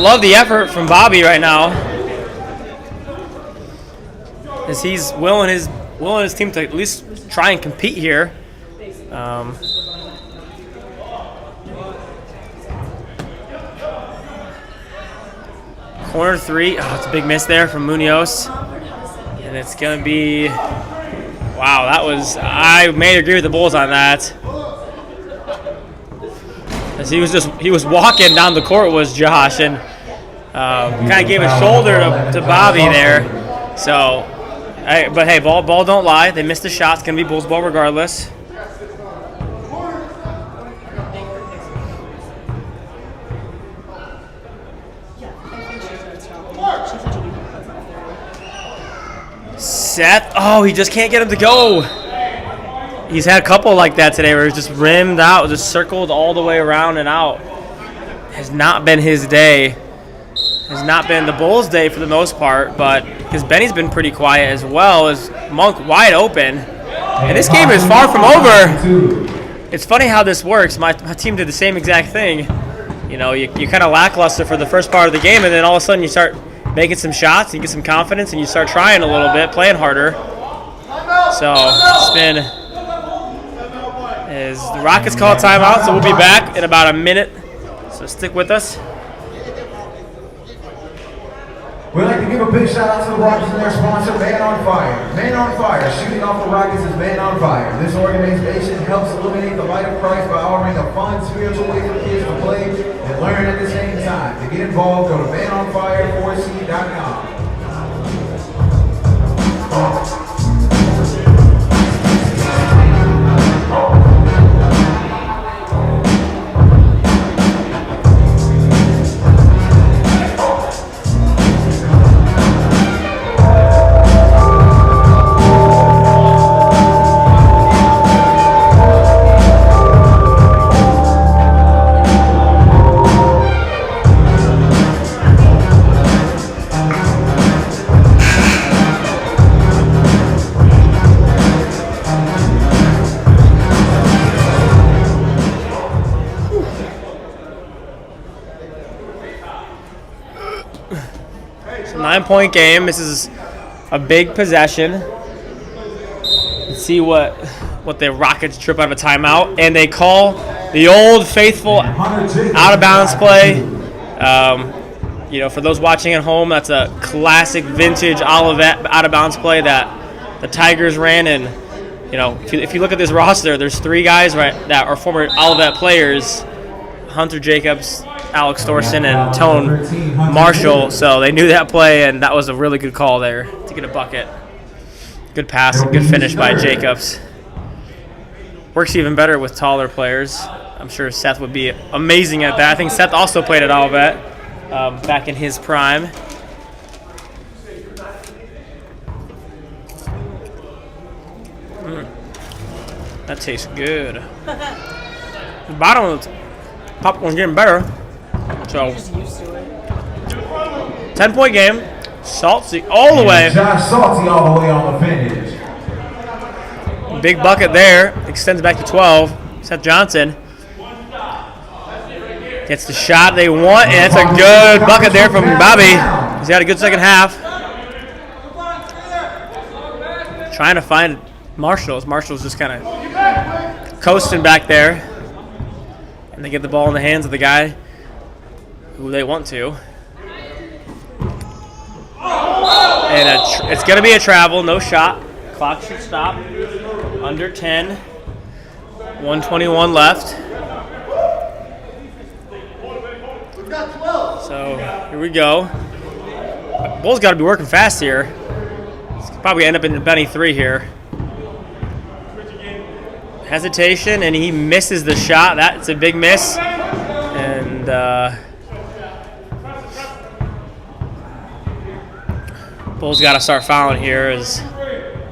Love the effort from Bobby right now, as he's willing his team to at least try and compete here. Corner 3. Oh, it's a big miss there from Munoz, and it's gonna be. Wow, I may agree with the Bulls on that. As he was walking down the court was Josh, and kind of gave a shoulder to Bobby there. So, but hey, ball don't lie. They missed the shot. It's gonna be Bulls ball regardless. Seth, he just can't get him to go. He's had a couple like that today where he's just rimmed out, just circled all the way around and out. Has not been his day. Has not been the Bulls' day for the most part, but because Benny's been pretty quiet as well, as Monk wide open. And this game is far from over. It's funny how this works. My team did the same exact thing. You know, you kind of lackluster for the first part of the game, and then all of a sudden you start making some shots, you get some confidence, and you start trying a little bit, playing harder. So it's been, as the Rockets call timeout, so we'll be back in about a minute. So stick with us. We'd like to give a big shout out to the Rockets and their sponsor, Man on Fire. Man on Fire, shooting off the Rockets is Man on Fire. This organization helps illuminate the light of Christ by offering a fun, spiritual way for kids to play and learn at the same time. To get involved, go to manonfire4c.com. It's a 9-point game. This is a big possession. Let's see what the Rockets trip out of a timeout, and they call the old faithful out of bounds play. You know, for those watching at home, that's a classic vintage Olivet out of bounds play that the Tigers ran. And you know, if you look at this roster, there's 3 guys that are former Olivet players: Hunter Jacobs, Alex Thorson, and Tone Marshall. So they knew that play, and that was a really good call there to get a bucket. Good pass and good finish by Jacobs. Works even better with taller players. I'm sure Seth would be amazing at that. I think Seth also played at Olivet back in his prime. That tastes good. The bottom of the popcorn's getting better. So, 10-point game. Salty all the way. Josh Salty all the way on the finish. Big bucket there. Extends back to 12. Seth Johnson gets the shot they want, and it's a good bucket there from Bobby. He's had a good second half. Trying to find Marshall's. Marshall's just kind of coasting back there. And they get the ball in the hands of the guy who they want to. And it's going to be a travel, no shot. Clock should stop. Under 10. 121 left. So here we go. Bulls got to be working fast here. It's probably end up in the Benny 3 here. Hesitation, and he misses the shot. That's a big miss. And Bulls got to start fouling here.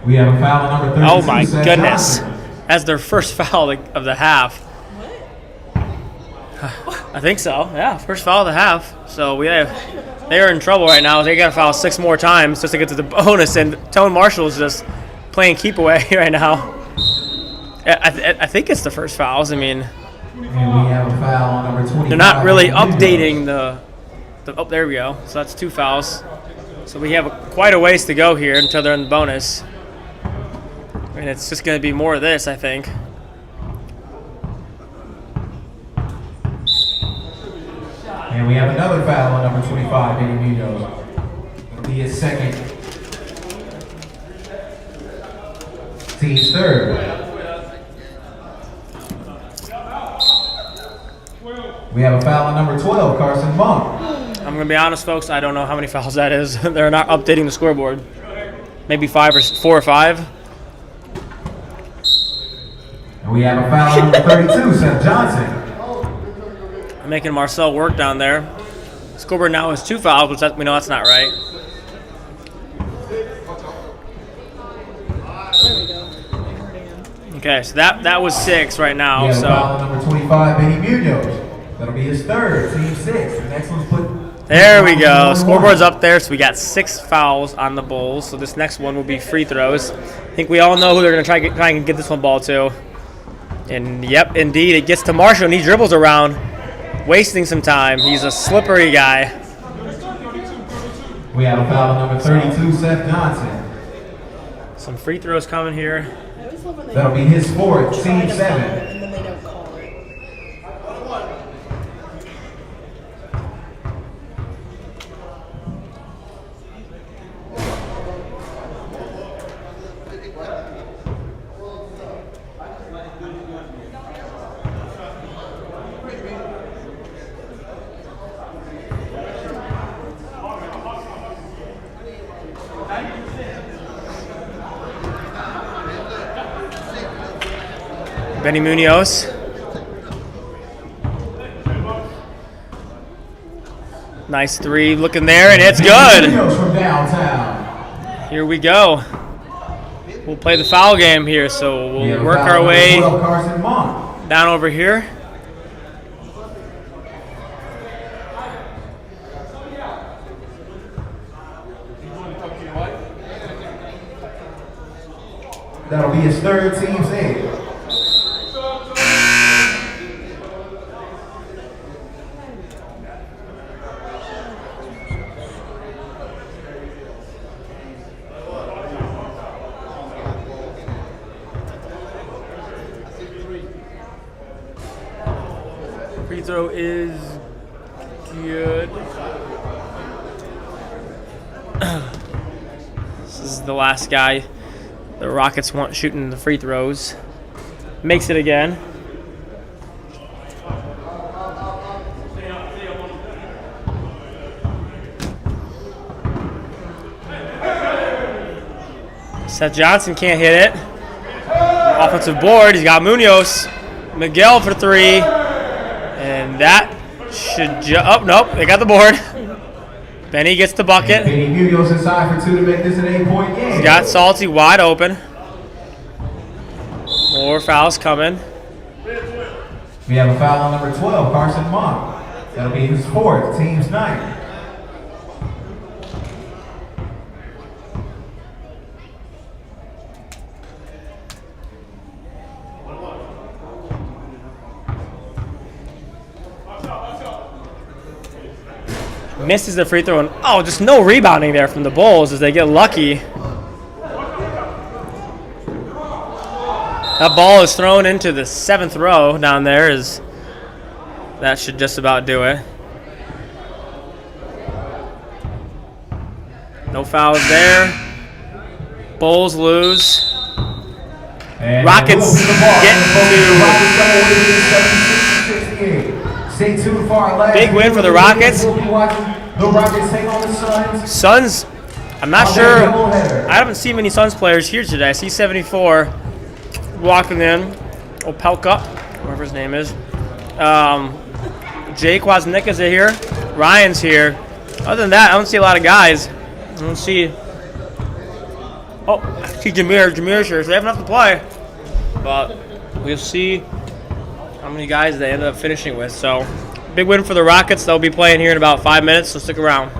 We have a foul on number 32. Oh my Seth goodness. Johnson. That's their first foul of the half. I think so. Yeah, first foul of the half. So they are in trouble right now. They got to foul 6 more times just to get to the bonus. And Tone Marshall is just playing keep away right now. I think it's the first fouls. I mean, And we have a foul on number 25. they're not really updating the. Oh, there we go. So that's 2 fouls. So we have quite a ways to go here until they're in the bonus. And it's just going to be more of this, I think. And we have another foul on number 25, Benny Munoz. It'll be his second. Team's third. We have a foul on number 12, Carson Monk. I'm going to be honest, folks. I don't know how many fouls that is. They're not updating the scoreboard. Maybe 4 or 5. And we have a foul on number 32, Seth Johnson. Making Marcel work down there. Scoreboard now is 2 fouls, which we know that's not right. Okay, so that was 6 right now. We have a So foul on number 25, Benny Munoz. That'll be his third, team 6. The next one's put. there we go. Scoreboard's up there, so we got 6 fouls on the Bulls. So this next one will be free throws. I think we all know who they're going to try and get this one ball to. And yep, indeed, it gets to Marshall, and he dribbles around, wasting some time. He's a slippery guy. We have a foul on number 32, Seth Johnson. Some free throws coming here. That'll be his fourth, team 7. And then they don't call it. Benny Munoz. Nice 3 looking there, and it's good. Munoz from downtown. Here we go. We'll play the foul game here, so We have we'll a work foul our on way number 12, Carson Monk. down over here. That'll be his third, team 8. Free throw is good. This is the last guy the Rockets want shooting the free throws. Makes it again. Seth Johnson can't hit it. Offensive board, he's got Munoz. Miguel for 3. And that should oh, nope, they got the board. Benny gets the bucket. Benny Munoz inside for 2 to make this an 8-point game. He's got Salty wide open. More fouls coming. We have a foul on number 12, Carson Monk. That'll be his fourth, team's 9. Misses the free throw, and oh, just no rebounding there from the Bulls as they get lucky. That ball is thrown into the 7th row down there. That should just about do it. No fouls there. Bulls lose. Rockets get to Stay tuned for our last big win for the Rockets. We'll be watching the Rockets take on the Suns. Suns. I'm not sure. I haven't seen many Suns players here today. I see 74 walking in. Opelka, whatever his name is. Jake Wozniak is here. Ryan's here. Other than that, I don't see a lot of guys. I don't see. Oh, I see Jameer's here, so they have enough to play. But we'll see how many guys they end up finishing with. So, big win for the Rockets. They'll be playing here in about 5 minutes, so stick around.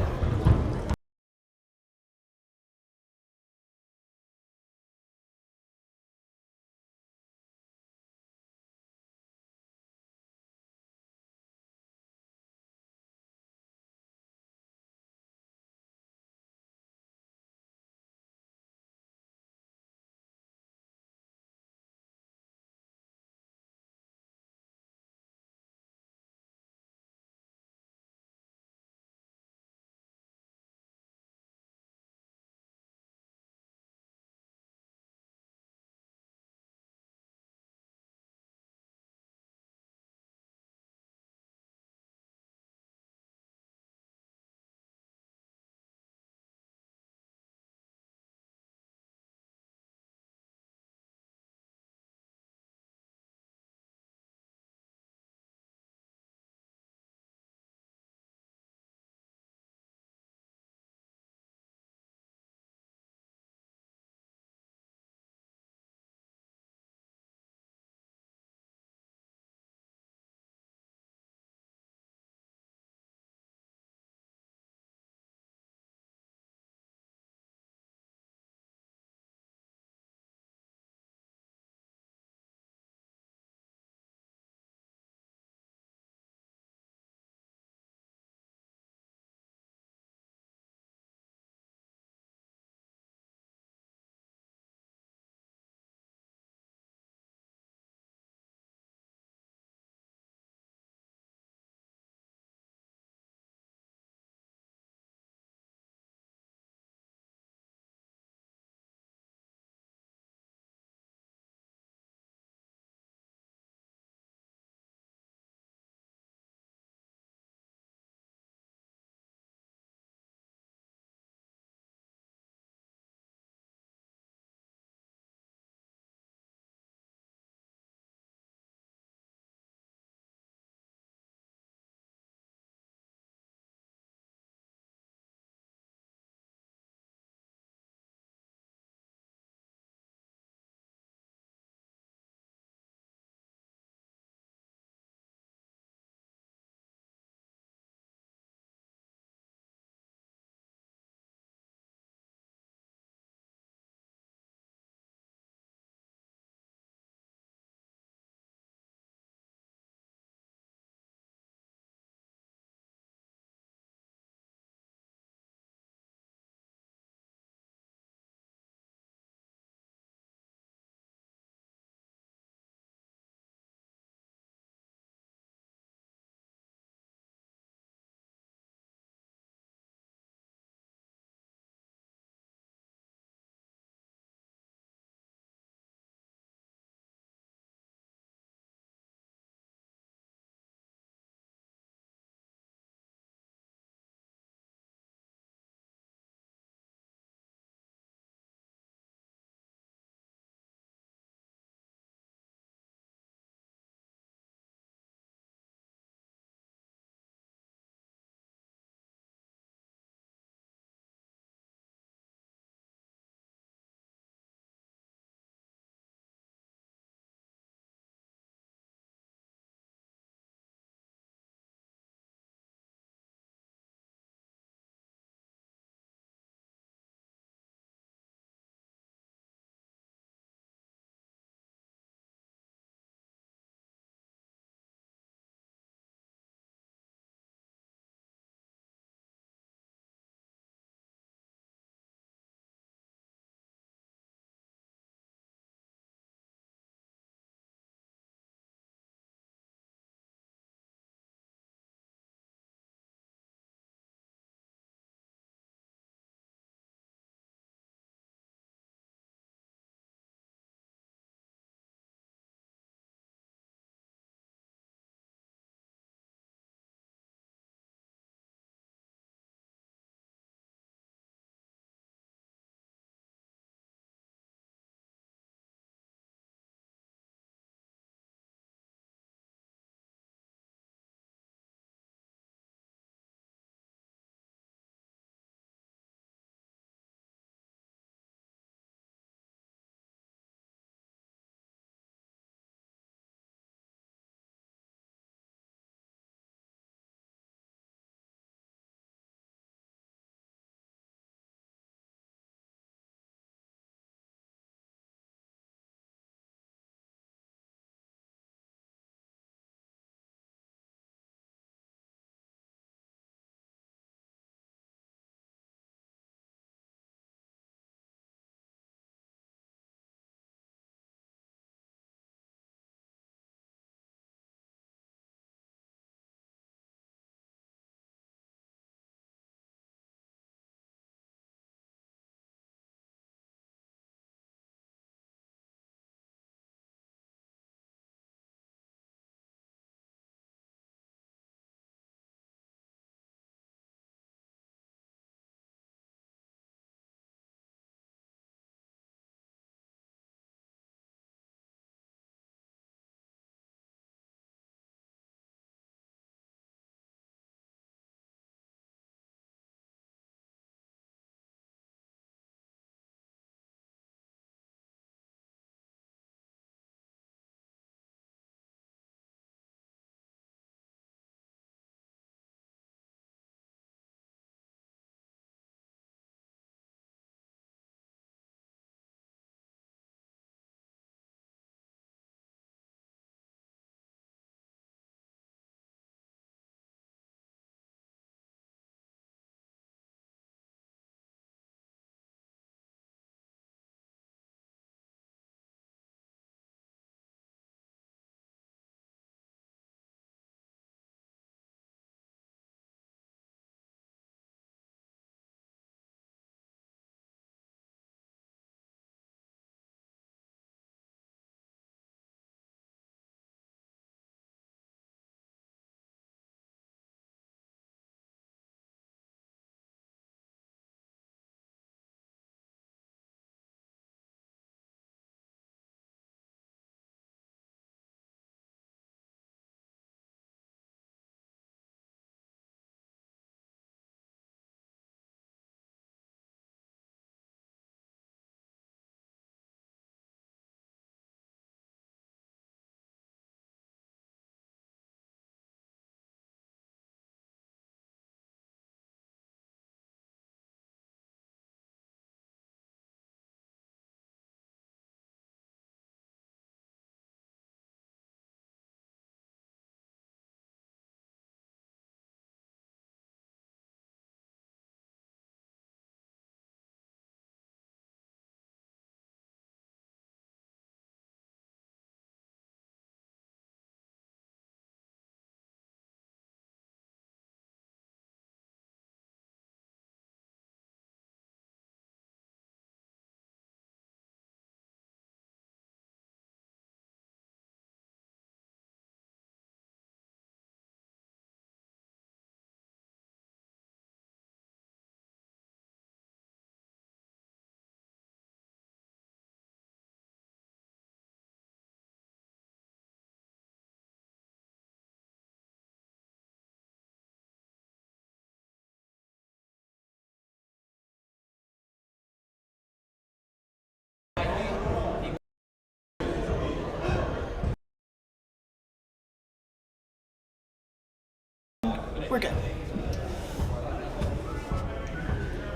We're good.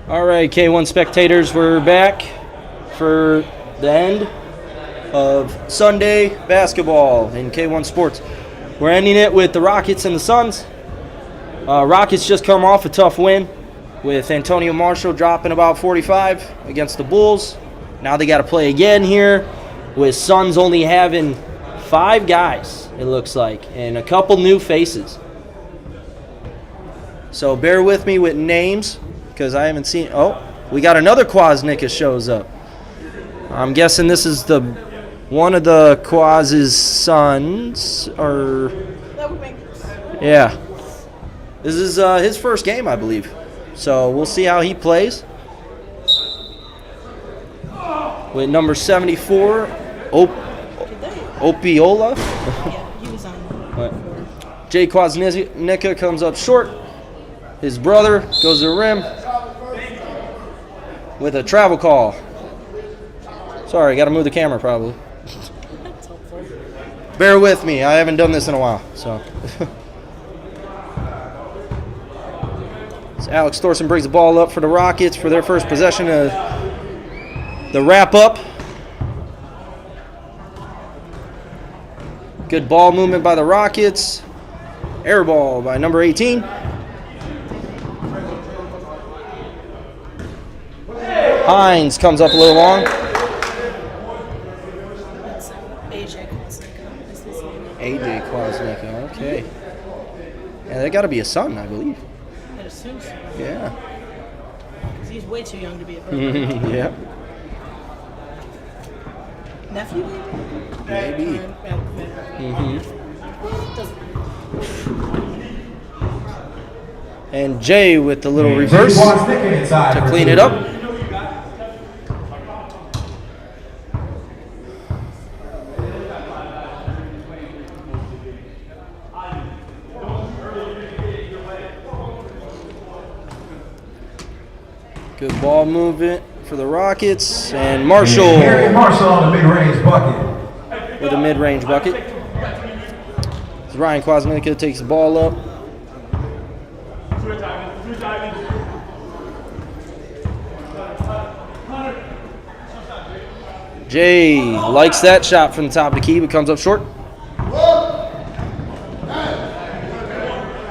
All right, K1 spectators, we're back for the end of Sunday basketball in K1 Sports. We're ending it with the Rockets and the Suns. Rockets just come off a tough win with Antonio Marshall dropping about 45 against the Bulls. Now they got to play again here with Suns only having 5 guys, it looks like, and a couple new faces. So bear with me with names because I haven't seen. Oh, we got another Kwasnicka shows up. I'm guessing this is one of the Kwas's sons, or That would make yeah. This is his first game, I believe. So we'll see how he plays. With number 74, Opiola. Yeah, he was on. Jay Kwasnicka comes up short. His brother goes to the rim with a travel call. Sorry, got to move the camera probably. That's helpful. Bear with me. I haven't done this in a while. So Alex Thorson brings the ball up for the Rockets for their first possession of the wrap-up. Good ball movement by the Rockets. Air ball by number 18. Hines comes up a little long. That's AJ Kwasnicka. Is his name. AJ Kwasnicka, okay. Yeah, they got to be a son, I believe. I'd assume so. Yeah. Because he's way too young to be a brother. Yeah. Nephew? Maybe. And Jay with the little reverse to clean it up. Good ball movement for the Rockets. And Marshall. Harry Marshall on the mid-range bucket. With a mid-range bucket. As Ryan Kwasnicka takes the ball up. Jay likes that shot from the top of the key, but comes up short.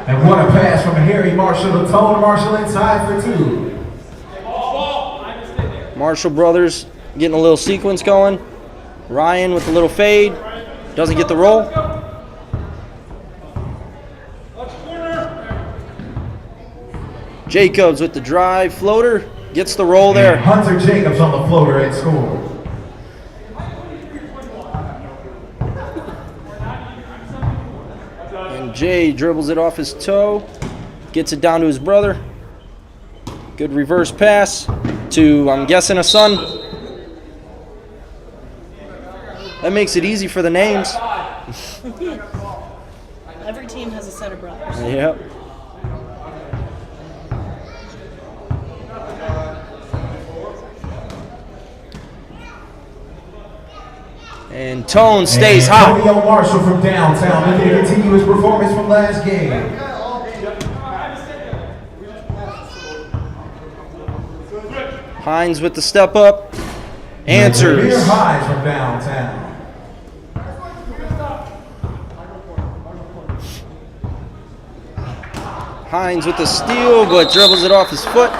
And what a pass from Harry Marshall to Tone Marshall inside for 2. Marshall brothers getting a little sequence going. Ryan with a little fade. Doesn't get the roll. Jacobs with the drive floater. Gets the roll there. And Hunter Jacobs on the floater and score. And Jay dribbles it off his toe. Gets it down to his brother. Good reverse pass to, I'm guessing, a son. That makes it easy for the names. Every team has a set of brothers. Yep. And Tone stays hot. Antonio Marshall from downtown looking to continue his performance from last game. Hines with the step up. Answers. Jameer Hines from downtown. Hines with the steal, but dribbles it off his foot.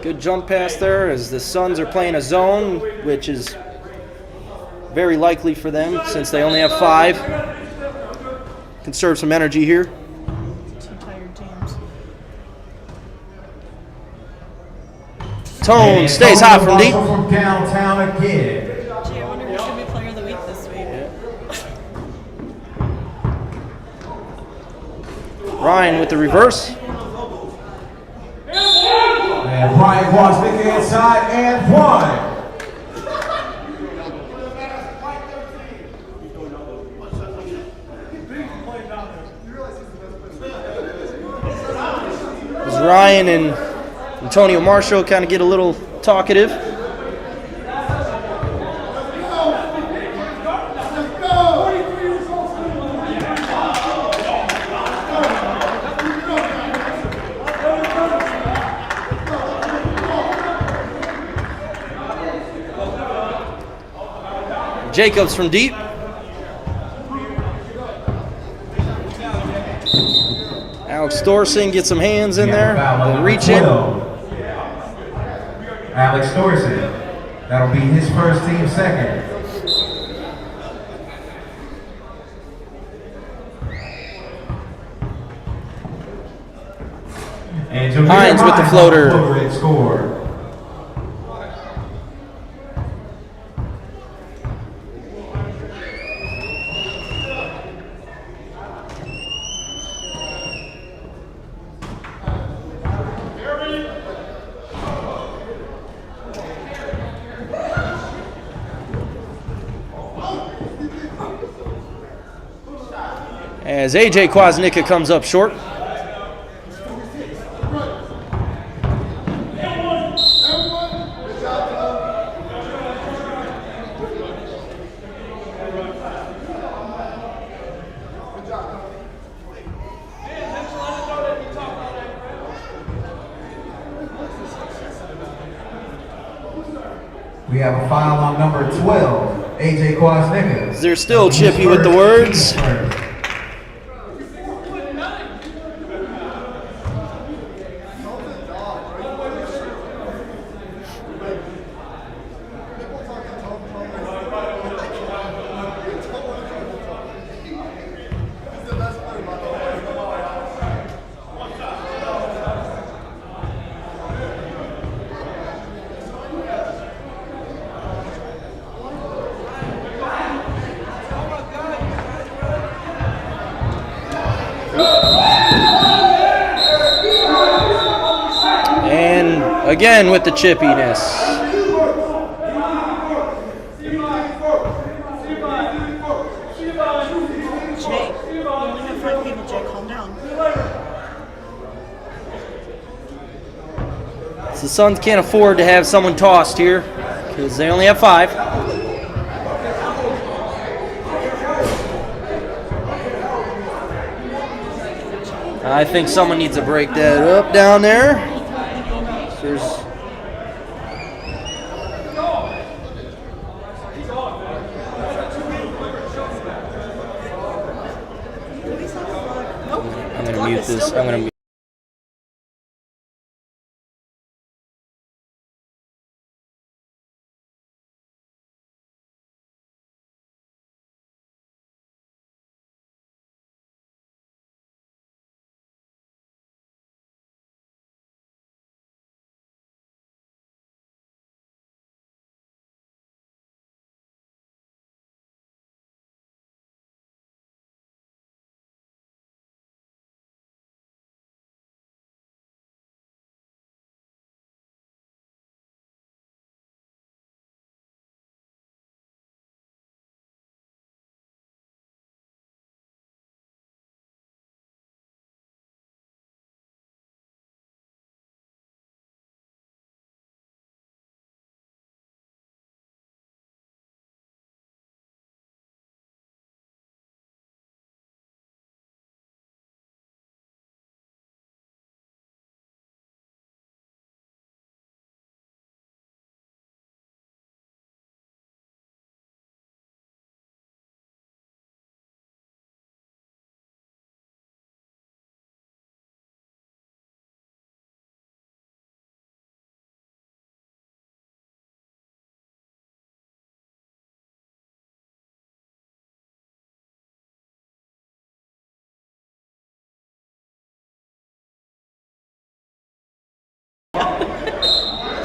Good jump pass there as the Suns are playing a zone, which is very likely for them since they only have 5. Conserve some energy here. Two tired teams. Tone stays hot from deep. From downtown again. Gee, I wonder who should be player of the week this week. Ryan with the reverse. And Ryan Kwasnicka inside and 1. As Ryan and Antonio Marshall kind of get a little talkative. Jacobs from deep. Alex Thorson gets some hands in there. They'll reach in. Alex Thorson. That'll be his first, team second. And Hines with the floater. And score. As AJ Kwasnicka comes up short. We have a foul on number 12, AJ Kwasnicka. They're still chippy with the words. Again with the chippiness. Jay, you only have 5 people, Jay. Calm down. So the Suns can't afford to have someone tossed here because they only have 5. I think someone needs to break that up down there. There's I'm going to mute this. I'm going to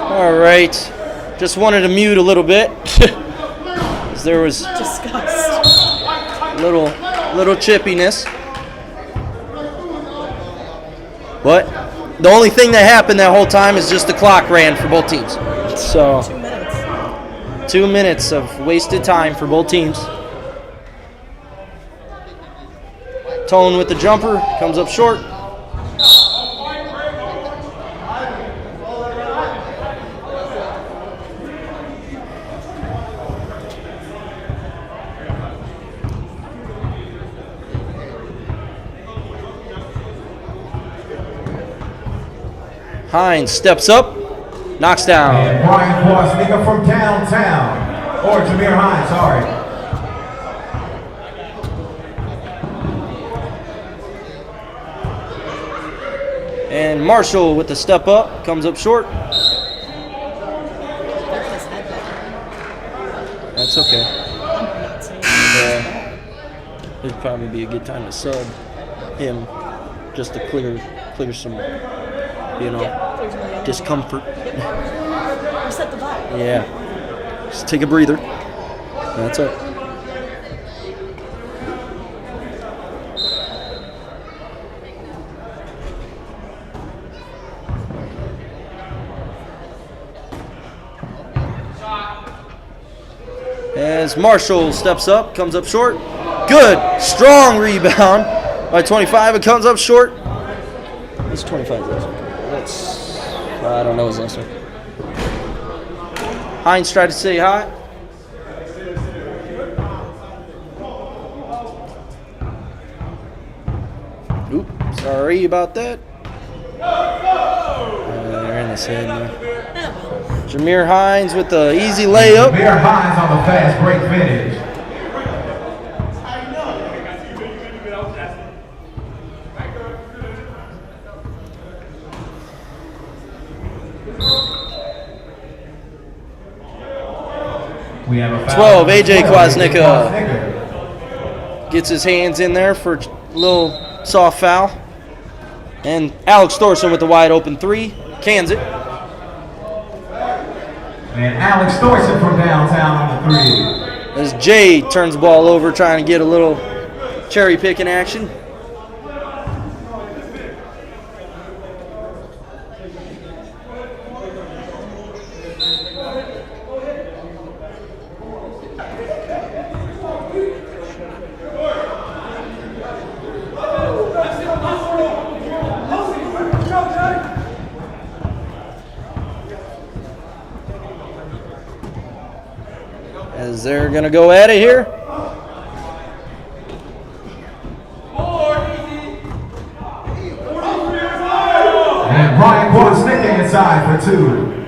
All right. Just wanted to mute a little bit. There was little chippiness. But the only thing that happened that whole time is just the clock ran for both teams. So 2 minutes. 2 minutes of wasted time for both teams. Tone with the jumper, comes up short. Hines steps up, knocks down. And Brian Kwasnicka from downtown. Or Jameer Hines, sorry. And Marshall with the step up, comes up short. That's okay. It'd probably be a good time to sub him just to clear some, discomfort. Reset the vibe. Yeah. Just take a breather. That's it. As Marshall steps up, comes up short. Good, strong rebound by 25. It comes up short. It's 25. That's, I don't know his last one. Hines tried to say hi. Oop, sorry about that. They're in his head now. Jameer Hines with the easy layup. Jameer Hines on the fast break finish. We have a 12, AJ Kwasnicka gets his hands in there for a little soft foul. And Alex Thorson with the wide open three, cans it. And Alex Thorson from downtown on the three. As Jay turns the ball over, trying to get a little cherry picking action. As they're going to go at it here. And Brian Kwasnicka inside for two.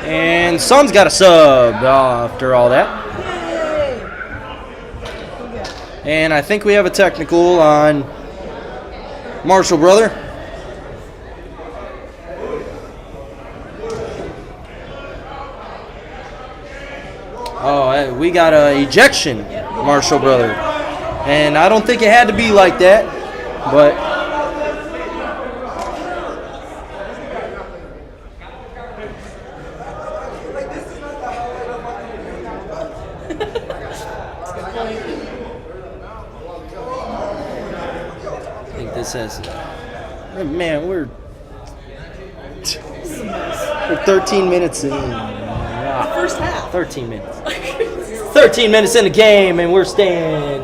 And Sun's got a sub after all that. And I think we have a technical on Marshall, brother. Oh, we got a ejection, Marshall, brother. And I don't think it had to be like that, but I think this has, man, we're 13 minutes in. First half. 13 minutes. 13 minutes in the game, and we're staying.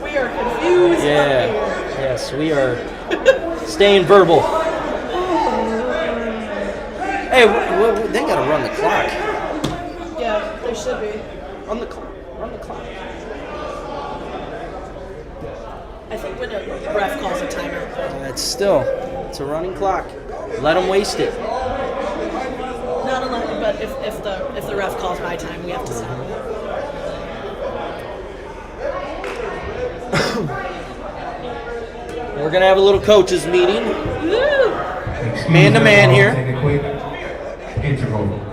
We are confused. Yeah. Yes, we are staying verbal. Hey, they gotta run the clock. Yeah, there should be. Run the clock. Run the clock. I think when a ref calls a timeout, It's a running clock. Let them waste it. not allowed. But if the ref calls my time, we have to stop. We're gonna have a little coaches meeting. Man to man here. Take a quick interval.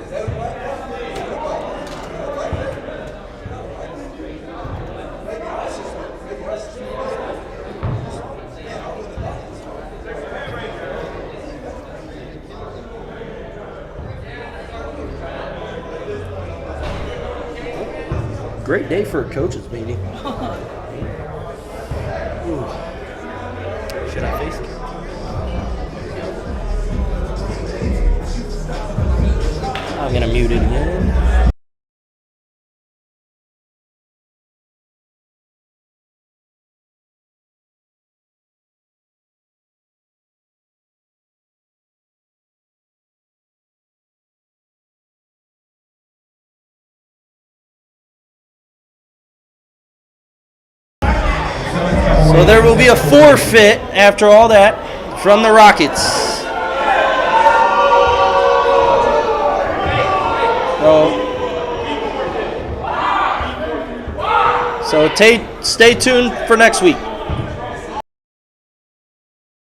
Great day for a coaches meeting. Should I face it? I'm gonna mute it again. So there will be a forfeit after all that from the Rockets. So stay tuned for next week.